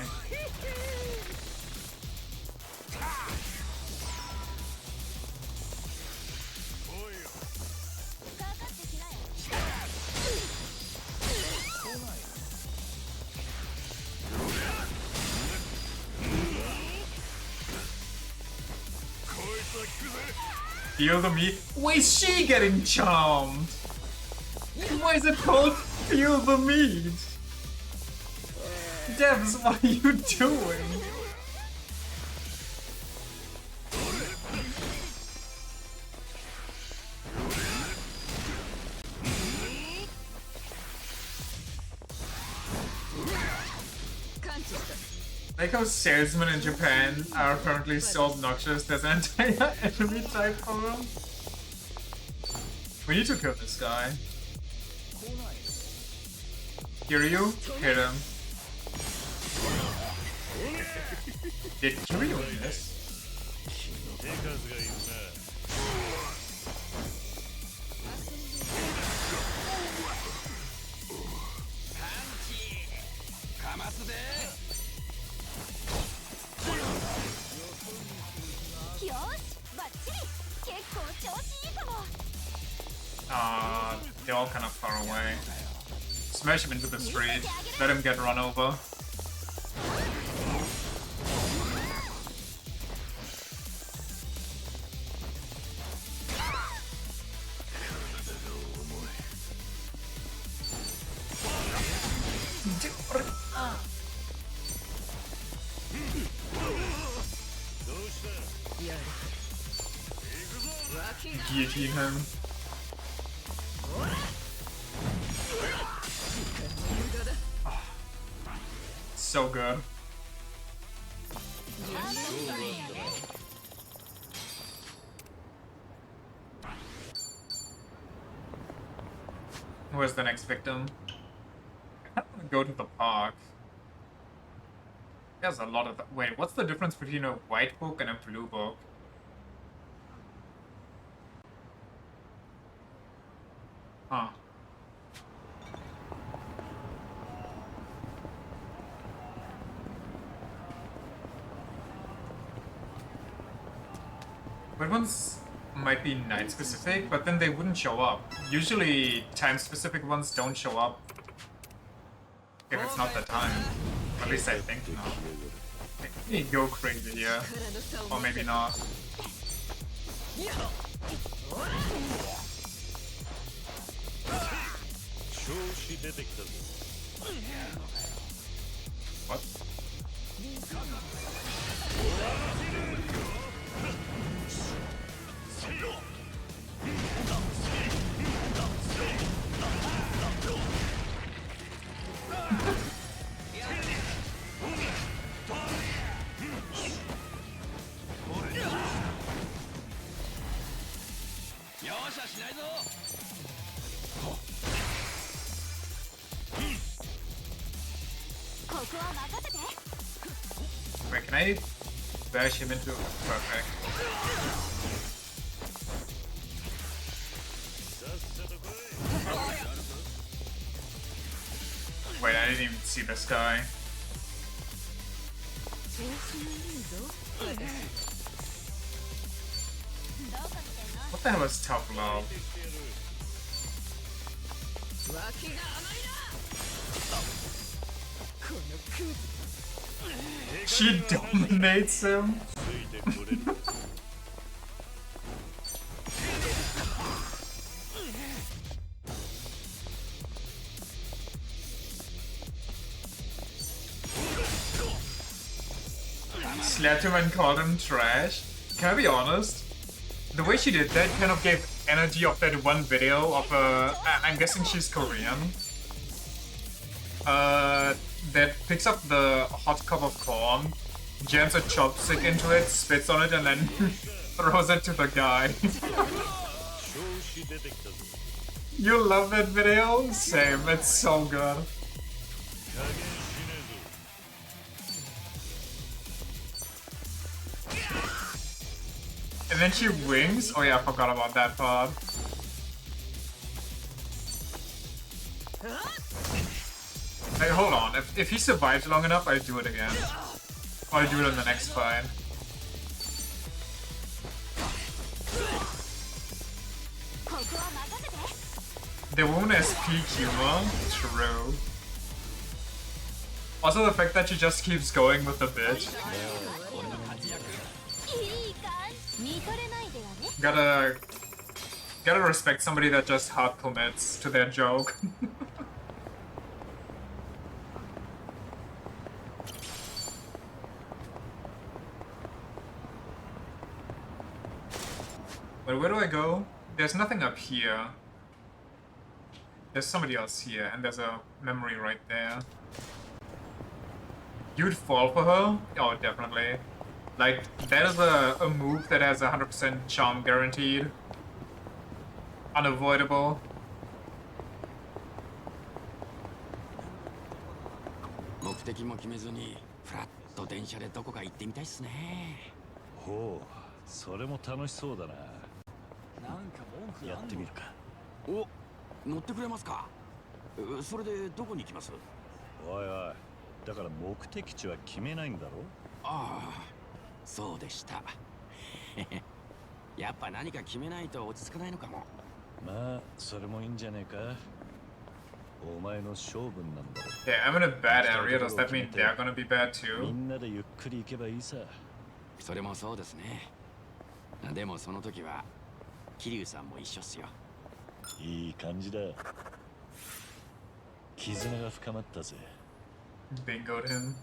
Feel the meat? Why is she getting charmed? Why is it called Feel the Meat? Devs, what are you doing? Like how salesmen in Japan are apparently so obnoxious, there's an entire enemy type for them. We need to kill this guy. Kiryu, hit him. Did Kiryu miss? They're all kind of far away. Smash him into the street. Let him get run over. Guillotine him. Oh, so good. Where's the next victim? I don't want to go to the park. There's a lot of that. Wait, what's the difference between a white book and a blue book? Huh. Red ones might be night specific, but then they wouldn't show up. Usually time specific ones don't show up if it's not the time. At least I think not. Maybe go crazy here. Or maybe not. What? Wait, can I bash him into perfect? Wait, I didn't even see this guy. What the hell is tough love? She dominates him. Slapped him and called him trash. Can I be honest? The way she did that kind of gave energy of that one video of I'm guessing she's Korean. That picks up the hot cup of corn, jams a chopstick into it, spits on it, and then throws it to the guy. You love that video? Same, it's so good. And then she wings? Oh yeah, I forgot about that part. Hey, hold on. If he survives long enough, I'll do it again. I'll do it in the next fight. The woman has peak humor. True. Also the fact that she just keeps going with the bitch. Gotta respect somebody that just hard commits to their joke. But where do I go? There's nothing up here. There's somebody else here, and there's a memory right there. You'd fall for her? Oh, definitely. Like, that is a move that has 100% charm guaranteed. Unavoidable. 目的も決めずにフラッと電車でどこか行ってみたいっすね。ほう、それも楽しそうだな。やってみるか。お、乗ってくれますか。それでどこに行きます？おいおい、だから目的地は決めないんだろ。ああ、そうでした。やっぱ何か決めないと落ち着かないのかも。まあ、それもいいんじゃねえか。お前の勝負なんだろ。Yeah, I'm in a bad area. Does that mean they're gonna be bad too? みんなでゆっくり行けばいいさ。それもそうですね。でもその時は桐生さんも一緒っすよ。いい感じだ。絆が深まったぜ。Bingoed him.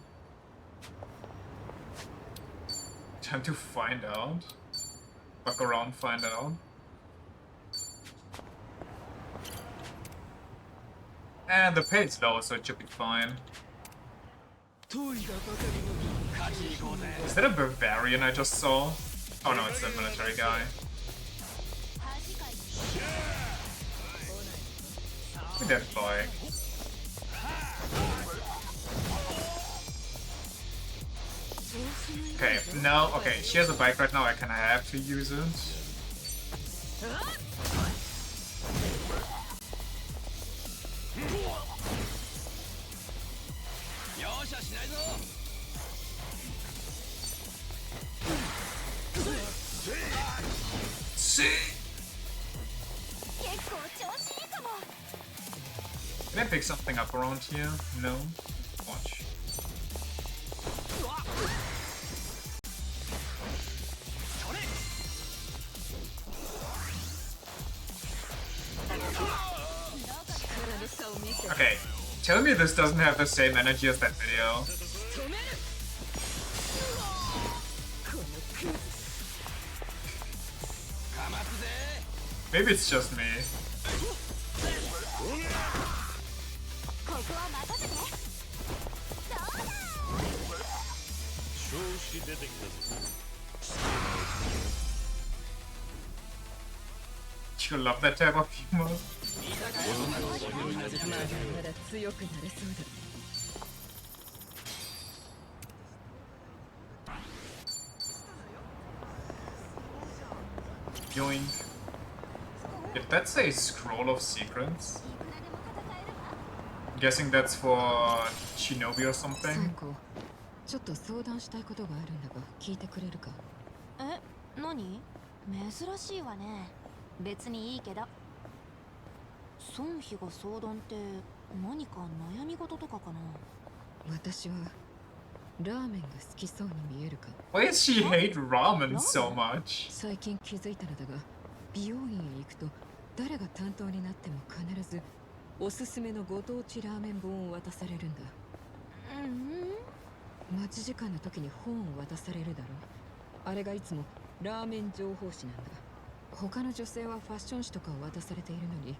Time to find out. Fuck around, find out. And the paid's low, so it should be fine. Is that a barbarian I just saw? Oh no, it's a military guy. Look at that boy. Okay, now, okay, she has a bike right now, I kinda have to use it. Can I pick something up around here? No? Watch. Okay, tell me this doesn't have the same energy as that video. Maybe it's just me. You love that type of humor. Yoink. If that's a scroll of secrets, I'm guessing that's for Shinobi or something. ちょっと相談したいことがあるんだが聞いてくれるか。え、何？珍しいわね。別にいいけど。孫妃が相談って何か悩み事とかかな。私はラーメンが好きそうに見えるか。Why does she hate ramen so much? 最近気づいたのだが、美容院へ行くと誰が担当になっても必ずおすすめのご当地ラーメン本を渡されるんだ。待ち時間の時に本を渡されるだろう。あれがいつもラーメン情報誌なんだ。他の女性はファッション誌とかを渡されているのに、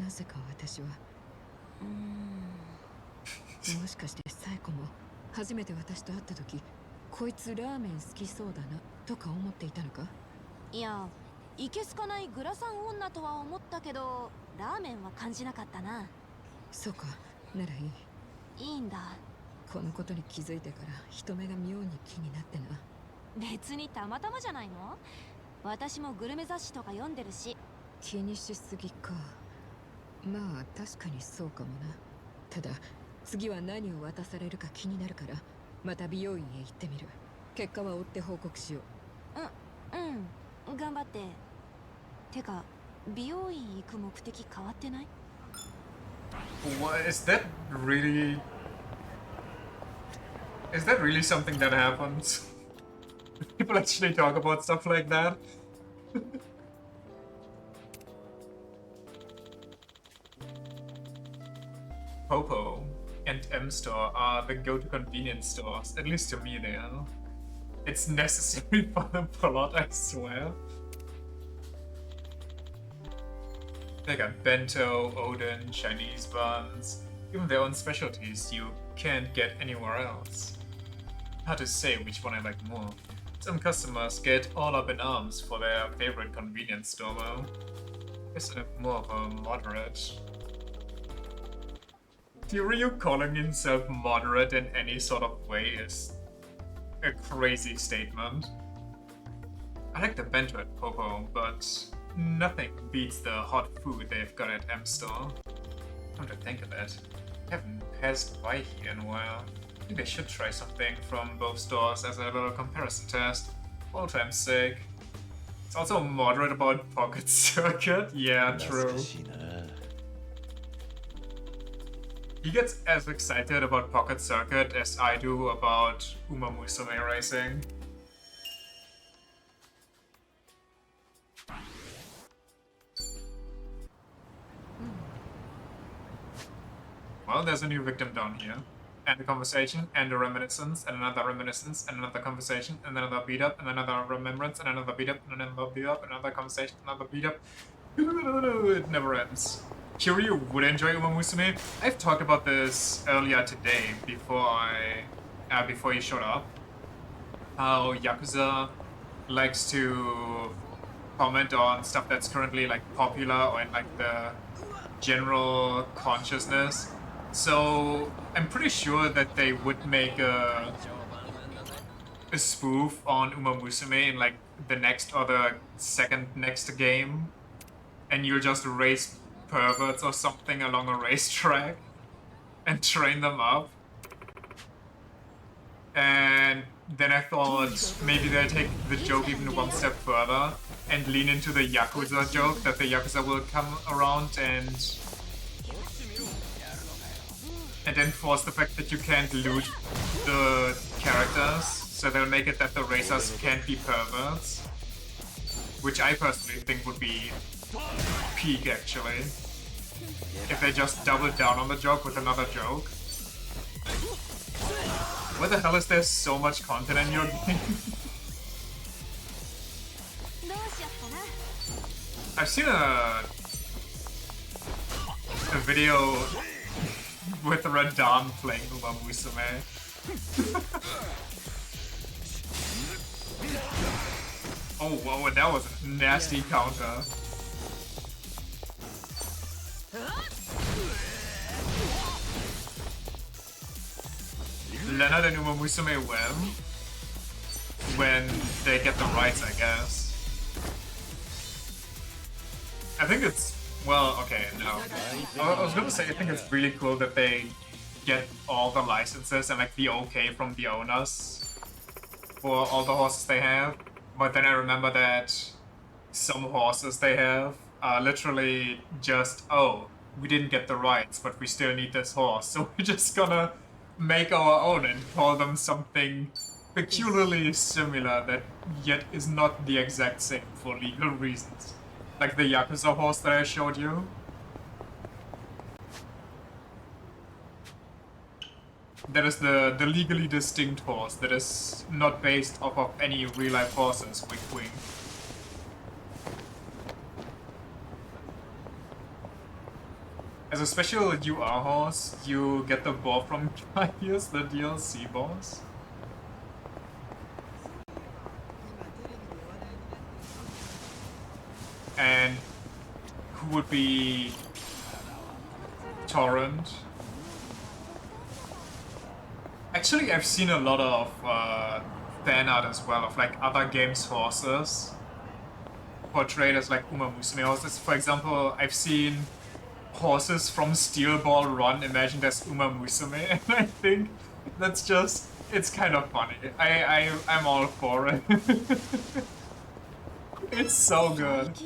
なぜか私は。もしかしてサイコも初めて私と会った時、こいつラーメン好きそうだなとか思っていたのか。いや、いけすかないグラサン女とは思ったけど、ラーメンは感じなかったな。そうか、ならいい。いいんだ。このことに気づいてから人目が妙に気になってな。別にたまたまじゃないの？私もグルメ雑誌とか読んでるし。気にしすぎか。まあ確かにそうかもな。ただ次は何を渡されるか気になるから、また美容院へ行ってみる。結果は追って報告しよう。頑張って。てか美容院行く目的変わってない？ What is that really? Is that really something that happens? People actually talk about stuff like that? Popo and M-Store are the go-to convenience stores. At least to me they are. It's necessary for the plot, I swear. They got bento, Odin, Chinese buns, even their own specialties you can't get anywhere else. hard to say which one I like more. Some customers get all up in arms for their favorite convenience store. I guess I'm more of a moderate. Kiryu calling himself moderate in any sort of way is a crazy statement. I like the bento at Popo, but nothing beats the hot food they've got at M-Store. Come to think of it, I haven't passed by here in a while. I think I should try something from both stores as a little comparison test, for old time's sake. It's also moderate about Pocket Circuit, yeah, true. He gets as excited about Pocket Circuit as I do about Uma Musume Racing. Well, there's a new victim down here. And a conversation, and a reminiscence, and another reminiscence, and another conversation, and another beat up, and another remembrance, and another beat up, and another beat up, another conversation, another beat up. It never ends. Kiryu would enjoy Uma Musume. I've talked about this earlier today before he showed up. How Yakuza likes to comment on stuff that's currently like popular or in like the general consciousness. So I'm pretty sure that they would make a spoof on Uma Musume in like the next or the second next game, and you'll just race perverts or something along a racetrack and train them up. And then I thought maybe they'll take the joke even one step further and lean into the Yakuza joke, that the Yakuza will come around and then force the fact that you can't loot the characters, so they'll make it that the racers can't be perverts, which I personally think would be peak, actually, if they just double down on the joke with another joke. Why the hell is there so much content in your game? I've seen a video with Radam playing Uma Musume. Oh, whoa, that was a nasty counter. Leonard and Uma Musume win when they get the rights, I guess. I think it's, well, okay, no. I was gonna say, I think it's really cool that they get all the licenses and like the okay from the owners for all the horses they have. But then I remember that some horses they have are literally just, oh, we didn't get the rights, but we still need this horse, so we're just gonna make our own and call them something peculiarly similar that yet is not the exact same for legal reasons. Like the Yakuza horse that I showed you. That is the legally distinct horse that is not based off of any real-life horses, wink wink. As a special UR horse, you get the boar from Gaius, the DLC boss. And who would be Torrent? Actually, I've seen a lot of fan art as well of like other games' horses portrayed as like Uma Musume horses. For example, I've seen horses from Steel Ball Run imagined as Uma Musume, and I think that's just, it's kind of funny. I'm all for it. It's so good.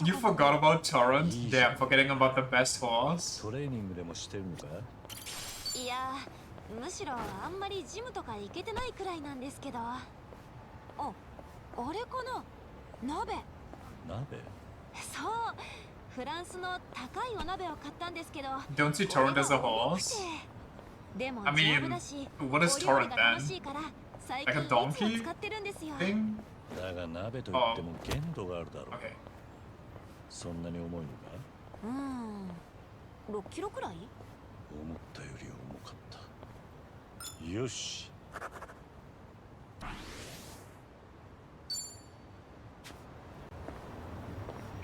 You forgot about Torrent? Damn, forgetting about the best horse. トレーニングでもしてるのか？いや、むしろあんまりジムとか行けてないくらいなんですけど。あ、あれかな？鍋。鍋？そう、フランスの高いお鍋を買ったんですけど。Don't see Torrent as a horse? I mean, what is Torrent then? Like a donkey thing? だが鍋といっても限度があるだろう。Okay. そんなに重いのか？6キロくらい？思ったより重かった。よし。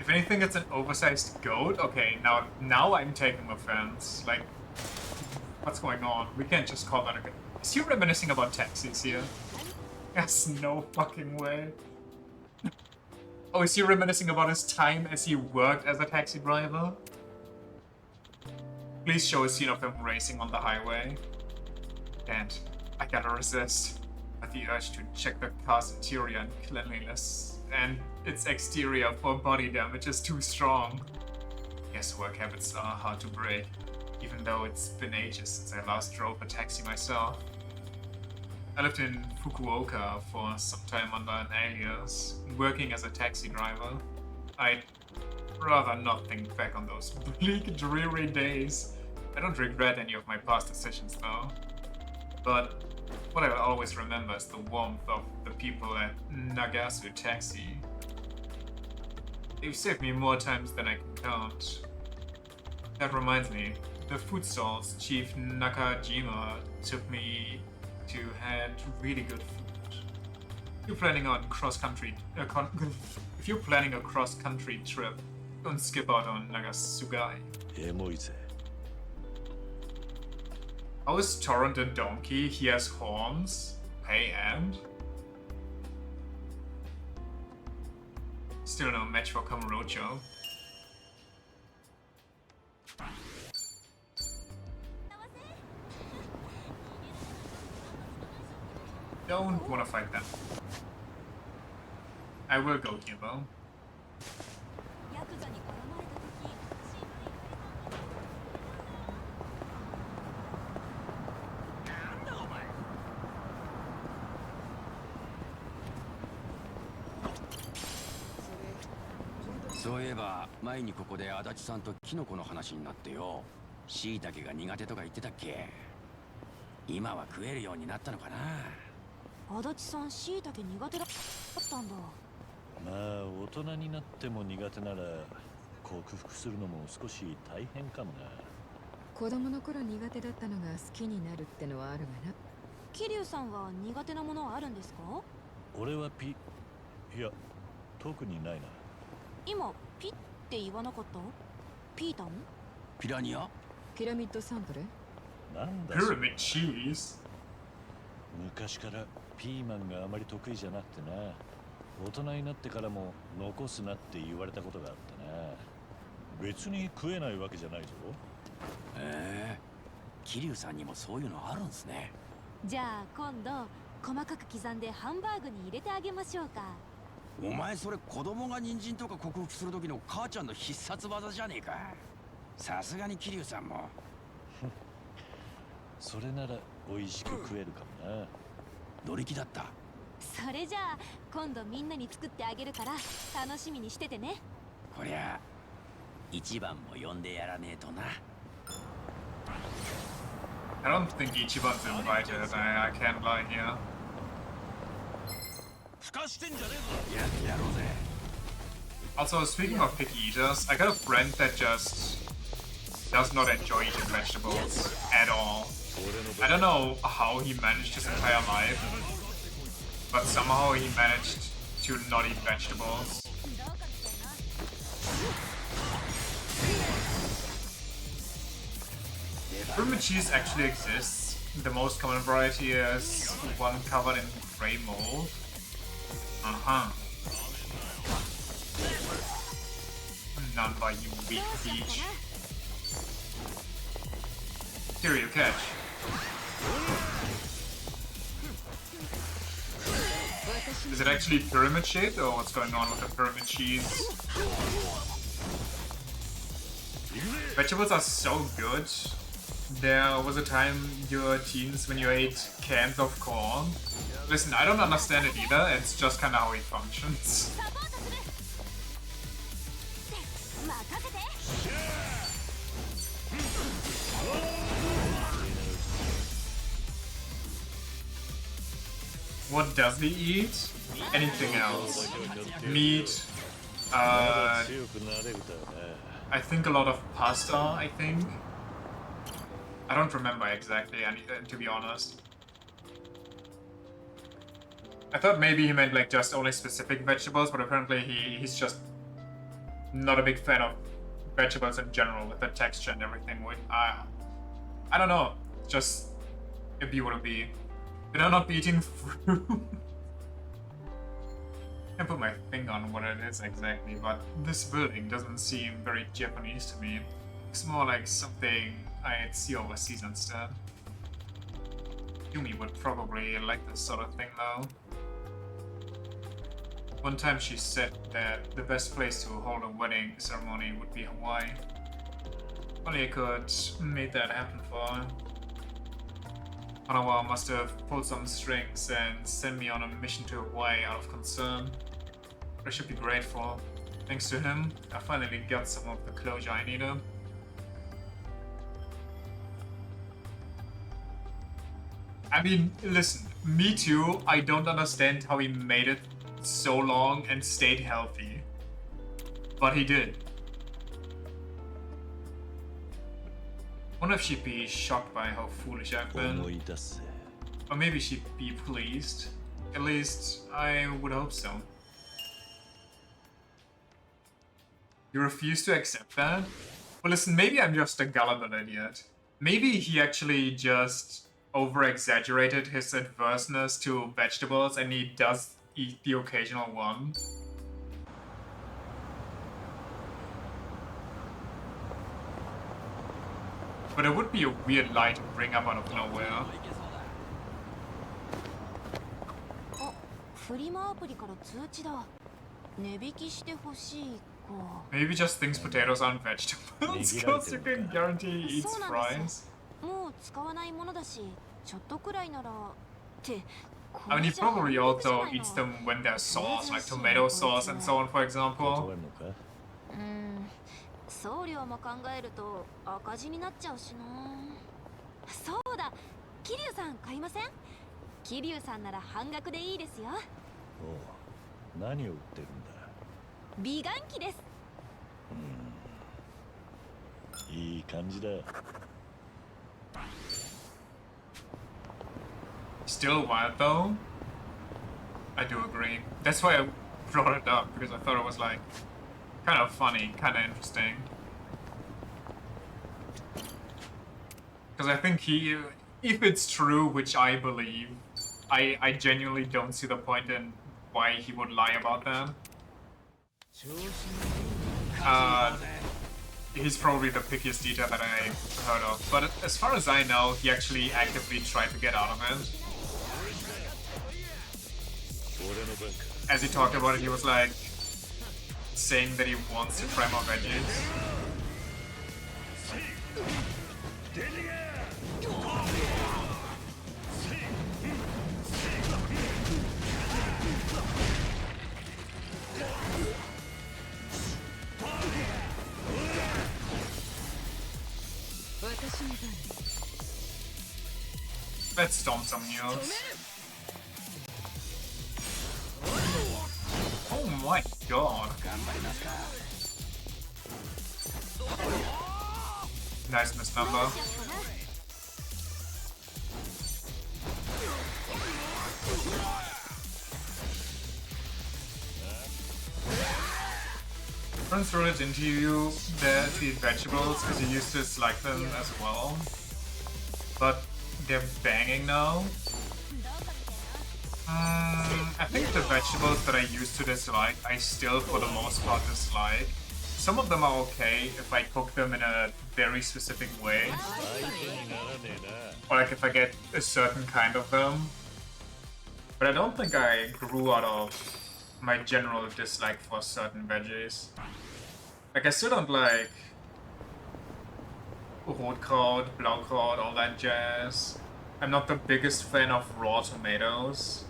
If anything, it's an oversized goat. Okay, now I'm taking offense. Like, what's going on? We can't just call that a goat. Is he reminiscing about taxis here? There's no fucking way. Oh, is he reminiscing about his time as he worked as a taxi driver? Please show a scene of him racing on the highway. And I gotta resist. But the urge to check the car's interior and cleanliness and its exterior for body damage is too strong. Guess work habits are hard to break, even though it's been ages since I last drove a taxi myself. I lived in Fukuoka for some time under an alias, working as a taxi driver. I'd rather not think back on those bleak, dreary days. I don't regret any of my past decisions though. But what I will always remember is the warmth of the people at Nagasu Taxi. They've saved me more times than I can count. That reminds me, the food stalls Chief Nakajima took me to had really good food. If you're planning on if you're planning a cross-country trip, don't skip out on Nagasugai. How is Torrent a donkey? He has horns. Hey, and? Still no match for Kamurocho. Don't wanna fight them. I will go here though.そういえば前にここで足立さんとキノコの話になってよ。椎茸が苦手とか言ってたっけ？今は食えるようになったのかな。足立さん椎茸苦手だったんだ。まあ大人になっても苦手なら克服するのも少し大変かもな。子供の頃苦手だったのが好きになるってのはあるがな。桐生さんは苦手なものあるんですか？俺はいや特にないな。今ピって言わなかった？ピータン？ピラニア？ピラミッドサンドレ？なんだ。 Pyramid cheese? 昔からピーマンがあまり得意じゃなくてな。大人になってからも残すなって言われたことがあったな。別に食えないわけじゃないぞ。桐生さんにもそういうのあるんすね。じゃあ今度細かく刻んでハンバーグに入れてあげましょうか。お前それ子供が人参とか克服する時の母ちゃんの必殺技じゃねえか。さすがに桐生さんも。それなら美味しく食えるかもな。乗り気だった。それじゃあ今度みんなに作ってあげるから楽しみにしててね。こりゃ一番も呼んでやらねえとな。I don't think Ichiban's invited, I can't lie here. Also, speaking of picky eaters, I got a friend that just does not enjoy eating vegetables at all. I don't know how he managed his entire life, but somehow he managed to not eat vegetables. Pyramid cheese actually exists. The most common variety is one covered in gray mold. None by you weak peach. Here you catch. Is it actually pyramid shaped or what's going on with the pyramid cheese? Vegetables are so good. There was a time in your teens when you ate cans of corn. Listen, I don't understand it either, it's just kinda how it functions. What does he eat? Anything else. Meat. I think a lot of pasta, I think. I don't remember exactly, to be honest. I thought maybe he meant like just only specific vegetables, but apparently he's just not a big fan of vegetables in general with the texture and everything. I don't know. Just a bee would be. Did I not be eating fruit? I can't put my finger on what it is exactly, but this building doesn't seem very Japanese to me. It's more like something I'd see overseas instead. Yumi would probably like this sort of thing though. One time she said that the best place to hold a wedding ceremony would be Hawaii. Only I could make that happen for her. Hanawa must have pulled some strings and sent me on a mission to Hawaii out of concern. But I should be grateful. Thanks to him, I finally got some of the closure I needed. I mean, listen, me too, I don't understand how he made it so long and stayed healthy. But he did. Wonder if she'd be shocked by how foolish I've been. Or maybe she'd be pleased. At least, I would hope so. You refuse to accept that? Well listen, maybe I'm just a gullible idiot. Maybe he actually just over-exaggerated his adverseness to vegetables and he does eat the occasional one. But it would be a weird lie to bring up out of nowhere. Maybe just thinks potatoes aren't vegetables, because you can guarantee he eats fries. I mean, he probably also eats them when there's sauce, like tomato sauce and so on, for example. 送料も考えると赤字になっちゃうしな。そうだ、桐生さん買いません？桐生さんなら半額でいいですよ。おう、何を売ってるんだ？美顔器です。いい感じだ。Still wild though? I do agree. That's why I brought it up, because I thought it was like kind of funny, kind of interesting. Because I think he, if it's true, which I believe, I genuinely don't see the point in why he would lie about that. He's probably the pickiest eater that I heard of, but as far as I know, he actually actively tried to get out of it. As he talked about it, he was like saying that he wants to try more veggies. Let's stomp some heals. Oh my god. Nice misnumber. Runs through it into you there to eat vegetables because you used to dislike them as well. But they're banging now. I think the vegetables that I used to dislike, I still for the most part dislike. Some of them are okay if I cook them in a very specific way. Or like if I get a certain kind of them. But I don't think I grew out of my general dislike for certain veggies. Like I still don't like Rotkraut, Blaukraut, all that jazz. I'm not the biggest fan of raw tomatoes.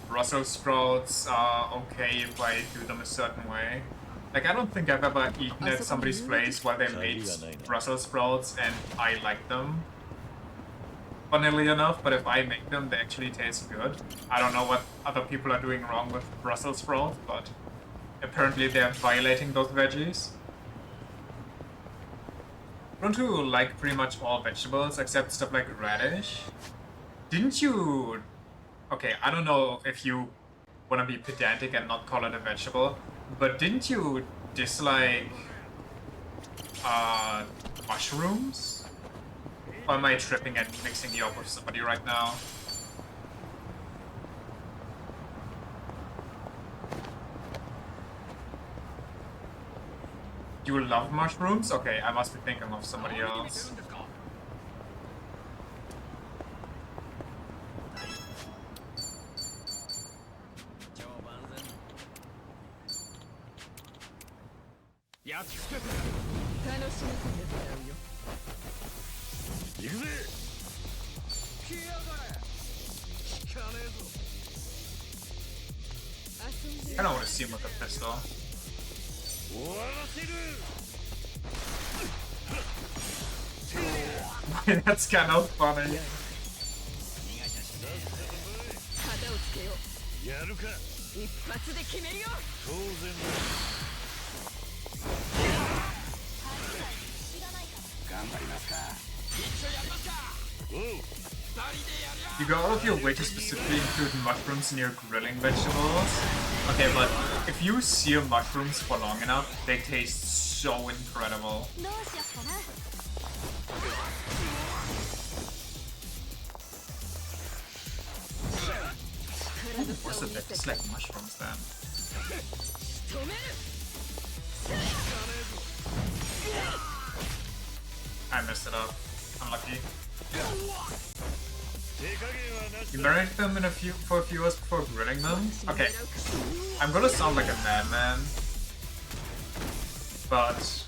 Brussels sprouts are okay if I do them a certain way. Like, I don't think I've ever eaten at somebody's place while they made Brussels sprouts and I like them. Funnily enough, but if I make them, they actually taste good. I don't know what other people are doing wrong with Brussels sprouts, but apparently they're violating those veggies. Don't you like pretty much all vegetables except stuff like radish? Didn't you... Okay, I don't know if you want to be pedantic and not call it a vegetable, but didn't you dislike mushrooms? Or am I tripping and mixing you up with somebody right now? You love mushrooms? Okay, I must be thinking of somebody else. I don't want to see him with a pistol. That's kind of funny. You go out of your way to specifically include mushrooms in your grilling vegetables. Okay, but if you sear mushrooms for long enough, they taste so incredible. What's the bit? It's like mushrooms then. I messed it up. Unlucky. You marinate them in for a few hours before grilling them? Okay. I'm gonna sound like a madman. But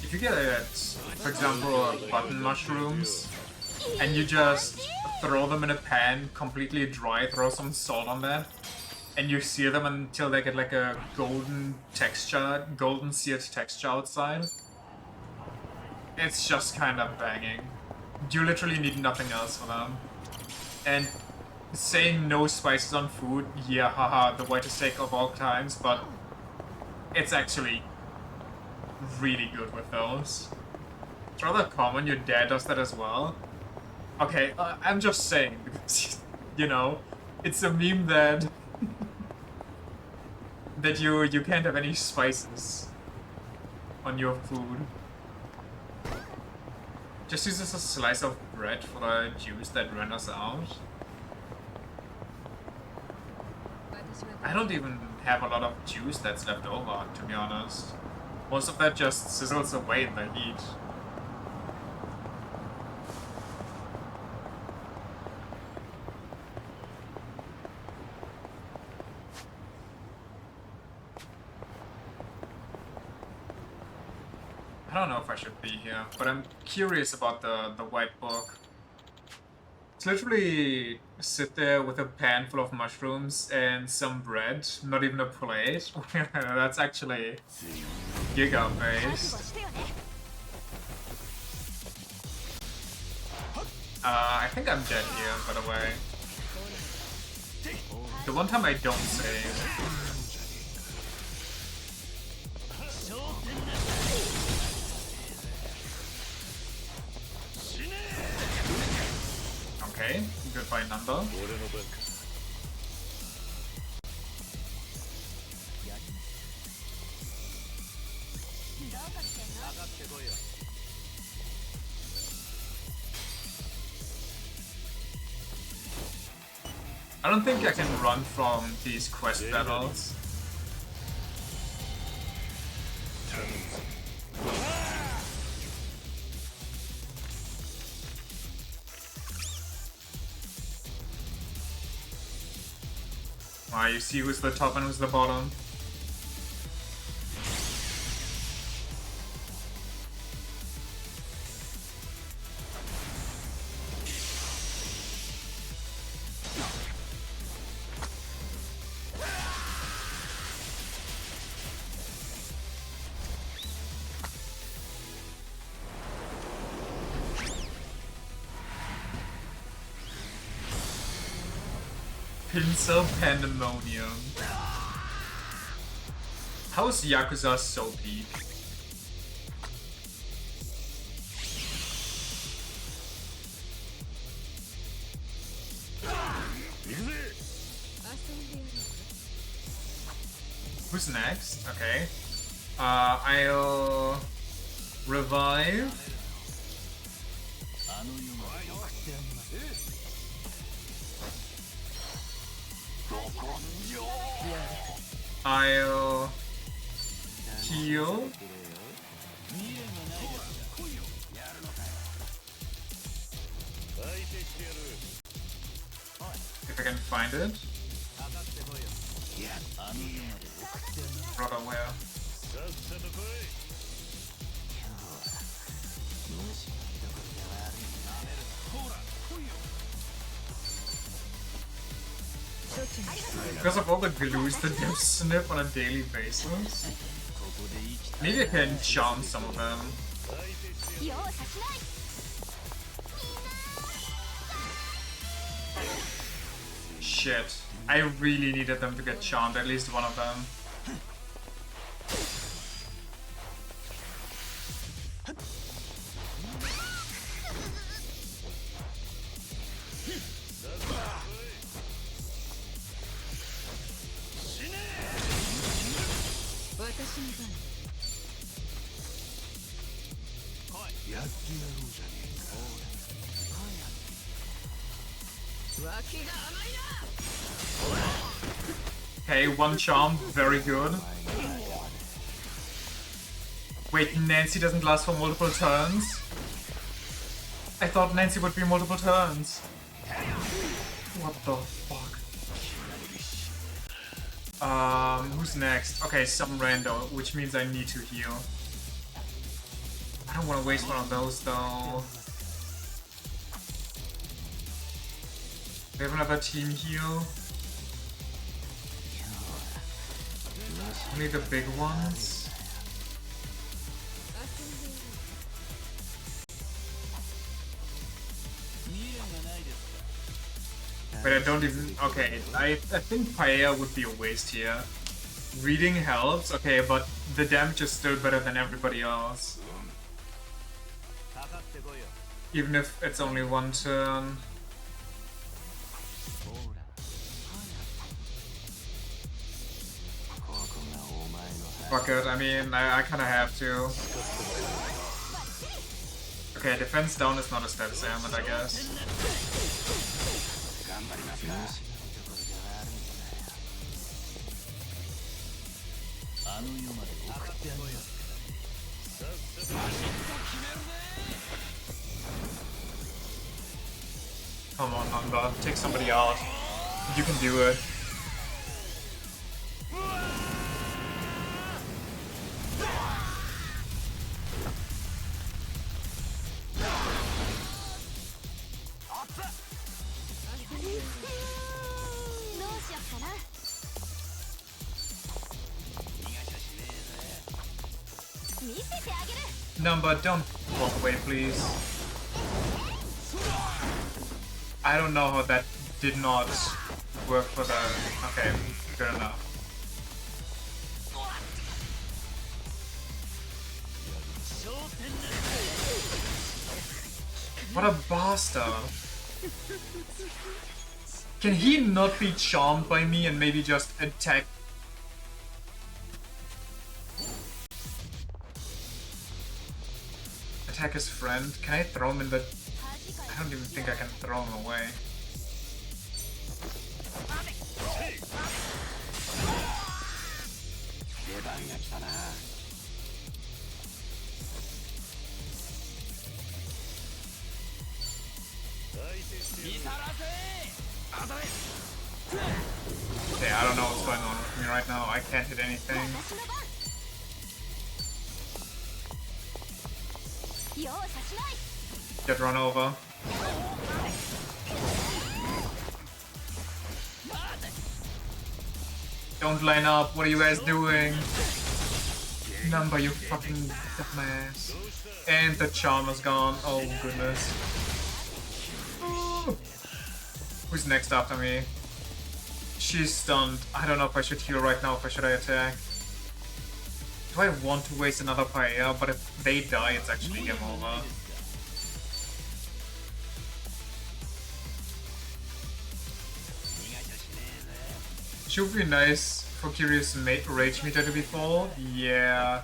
if you get, for example, button mushrooms, and you just throw them in a pan, completely dry, throw some salt on that, and you sear them until they get like a golden seared texture outside, it's just kind of banging. You literally need nothing else for them. And saying no spices on food, yeah, haha, the whitest take of all times, but it's actually really good with those. It's rather common, your dad does that as well. Okay, I'm just saying, because, you know, it's a meme that that you can't have any spices on your food. Just uses a slice of bread for the juice that renders out. I don't even have a lot of juice that's left over, to be honest. Most of that just sizzles away in the heat. I don't know if I should be here, but I'm curious about the white book. It's literally sit there with a pan full of mushrooms and some bread, not even a plate. That's actually giga-based. I think I'm dead here, by the way. The one time I don't save. Okay, goodbye number. I don't think I can run from these quest battles. You see who's the top and who's the bottom. Pinsel Pandemonium. How is Yakuza so peak? Who's next? Okay. I'll revive. I'll heal. If I can find it. Brother, where? Because of all the glues that you snip on a daily basis. Maybe I can charm some of them. Shit. I really needed them to get charmed, at least one of them. Okay, one charm, very good. Wait, Nancy doesn't last for multiple turns? I thought Nancy would be multiple turns. What the fuck? Who's next? Okay, some rando, which means I need to heal. I don't want to waste one of those though. We have another team heal. Only the big ones. But I don't even... Okay, I think Paella would be a waste here. Reading helps, okay, but the damage is still better than everybody else. Even if it's only one turn. Fuck it, I mean, I kinda have to. Okay, defense down is not a status ailment, I guess. Come on, Nanda, take somebody out. You can do it. Number, don't walk away, please. I don't know how that did not work for the... Okay, good enough. What a bastard. Can he not be charmed by me and maybe just attack? Attack his friend? Can I throw him in the... I don't even think I can throw him away. Okay, I don't know what's going on with me right now. I can't hit anything. Get run over. Don't line up. What are you guys doing? Number, you fucking dumbass. And the charm is gone. Oh goodness. Ooh. Who's next after me? She's stunned. I don't know if I should heal right now, or should I attack? Do I want to waste another paella? But if they die, it's actually game over. Should be nice for Kiryu's rage meter to be full. Yeah.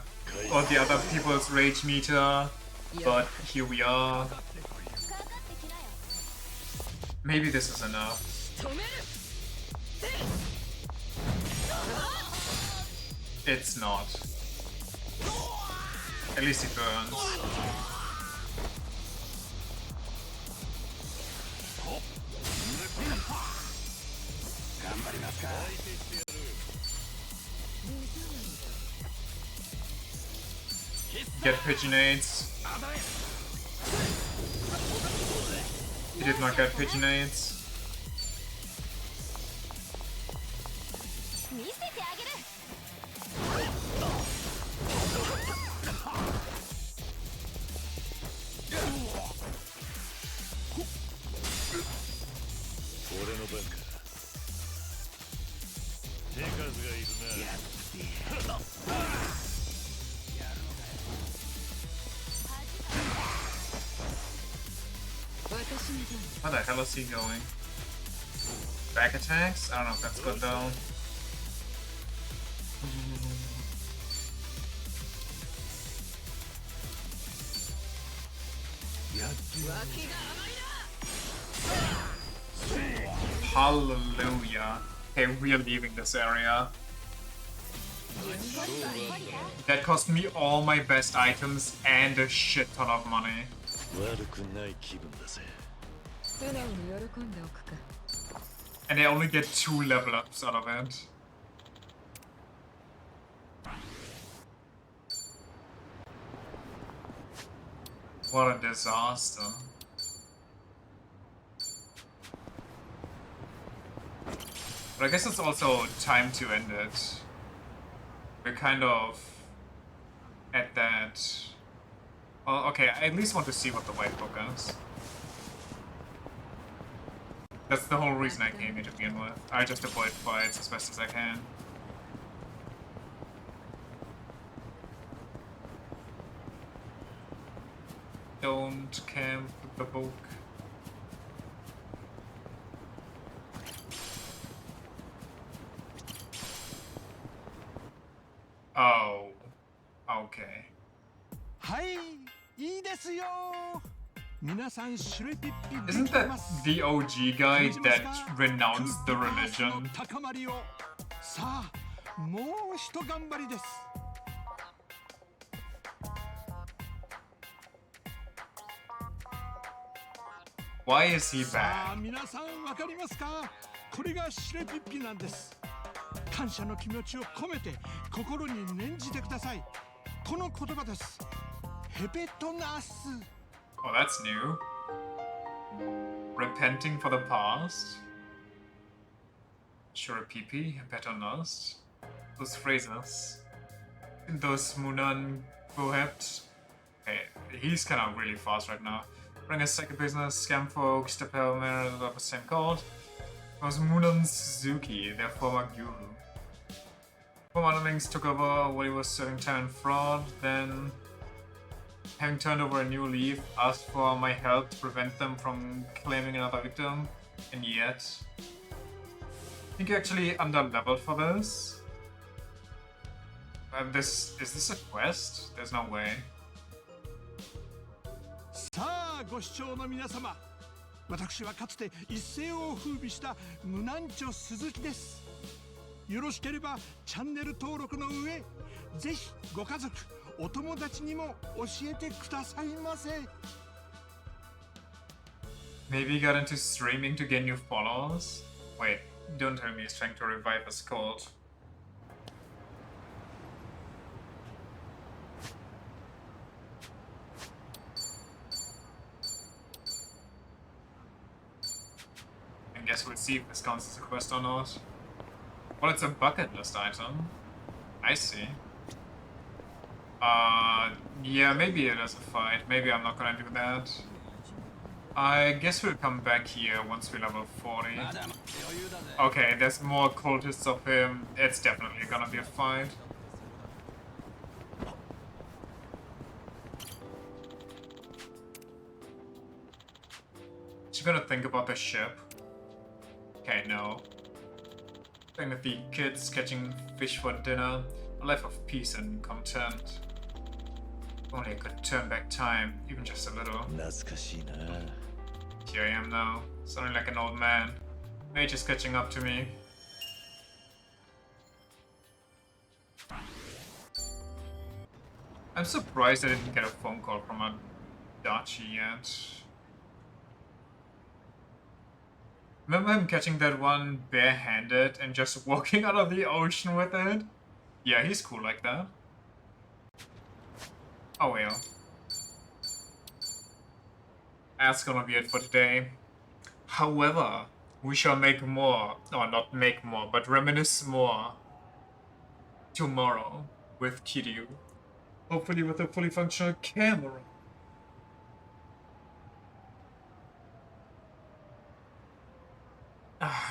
Or the other people's rage meter. But here we are. Maybe this is enough. It's not. At least it burns. Get pigeonates. He did not get pigeonates. How the hell is he going? Back attacks? I don't know if that's good though. Hallelujah. Okay, we are leaving this area. That cost me all my best items and a shit ton of money. And I only get 2 level ups out of it. What a disaster. But I guess it's also time to end it. We're kind of at that. Well, okay, I at least want to see what the white book is. That's the whole reason I came here to begin with. I just avoid fights as best as I can. Don't camp with the book. Oh. Okay. Isn't that the OG guy that renounced the religion? Why is he back? 感謝の気持ちを込めて心に念じてください。この言葉です。ヘペトナス。Oh, that's new. Repenting for the past. Sure, PP, Hepetonas. Those phrases. Those Munan Bohept. Hey, he's kind of really fast right now. Running a second business, scam folks, the Pelmer of the same code. It was Munan Suzuki, their former guru. Former underlings took over while he was serving time in fraud, then, having turned over a new leaf, asked for my help to prevent them from claiming another victim, and yet... I think you're actually under-leveled for this? Is this a quest? There's no way. さあ、ご視聴の皆様、私はかつて一世を風靡したムナンチョ鈴木です。よろしければチャンネル登録の上、ぜひご家族、お友達にも教えてくださいませ。Maybe he got into streaming to gain new followers? Wait, don't tell me he's trying to revive his cult. I guess we'll see if this counts as a quest or not. Well, it's a bucket list item. I see. Yeah, maybe it is a fight. Maybe I'm not gonna do that. I guess we'll come back here once we level 40. Okay, there's more cultists of him. It's definitely gonna be a fight. She's gonna think about the ship. Okay, no. Playing with the kids, catching fish for dinner. A life of peace and content. If only I could turn back time, even just a little. Here I am now, sounding like an old man. Age is catching up to me. I'm surprised I didn't get a phone call from a Dachi yet. Remember him catching that one barehanded and just walking out of the ocean with it? Yeah, he's cool like that. Oh well. That's gonna be it for today. However, we shall make more, or not make more, but reminisce more tomorrow with Kiryu. Hopefully with a fully functional camera.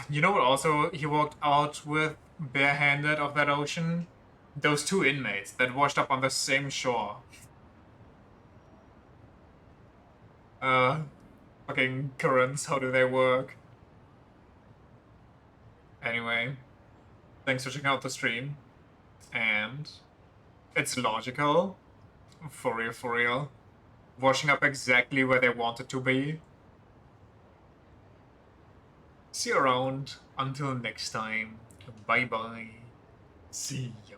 You know what also he walked out with barehanded of that ocean? Those two inmates that washed up on the same shore. Fucking currents, how do they work? Anyway, thanks for checking out the stream. And it's logical. For real, for real. Washing up exactly where they wanted to be. See you around. Until next time. Bye bye. See ya.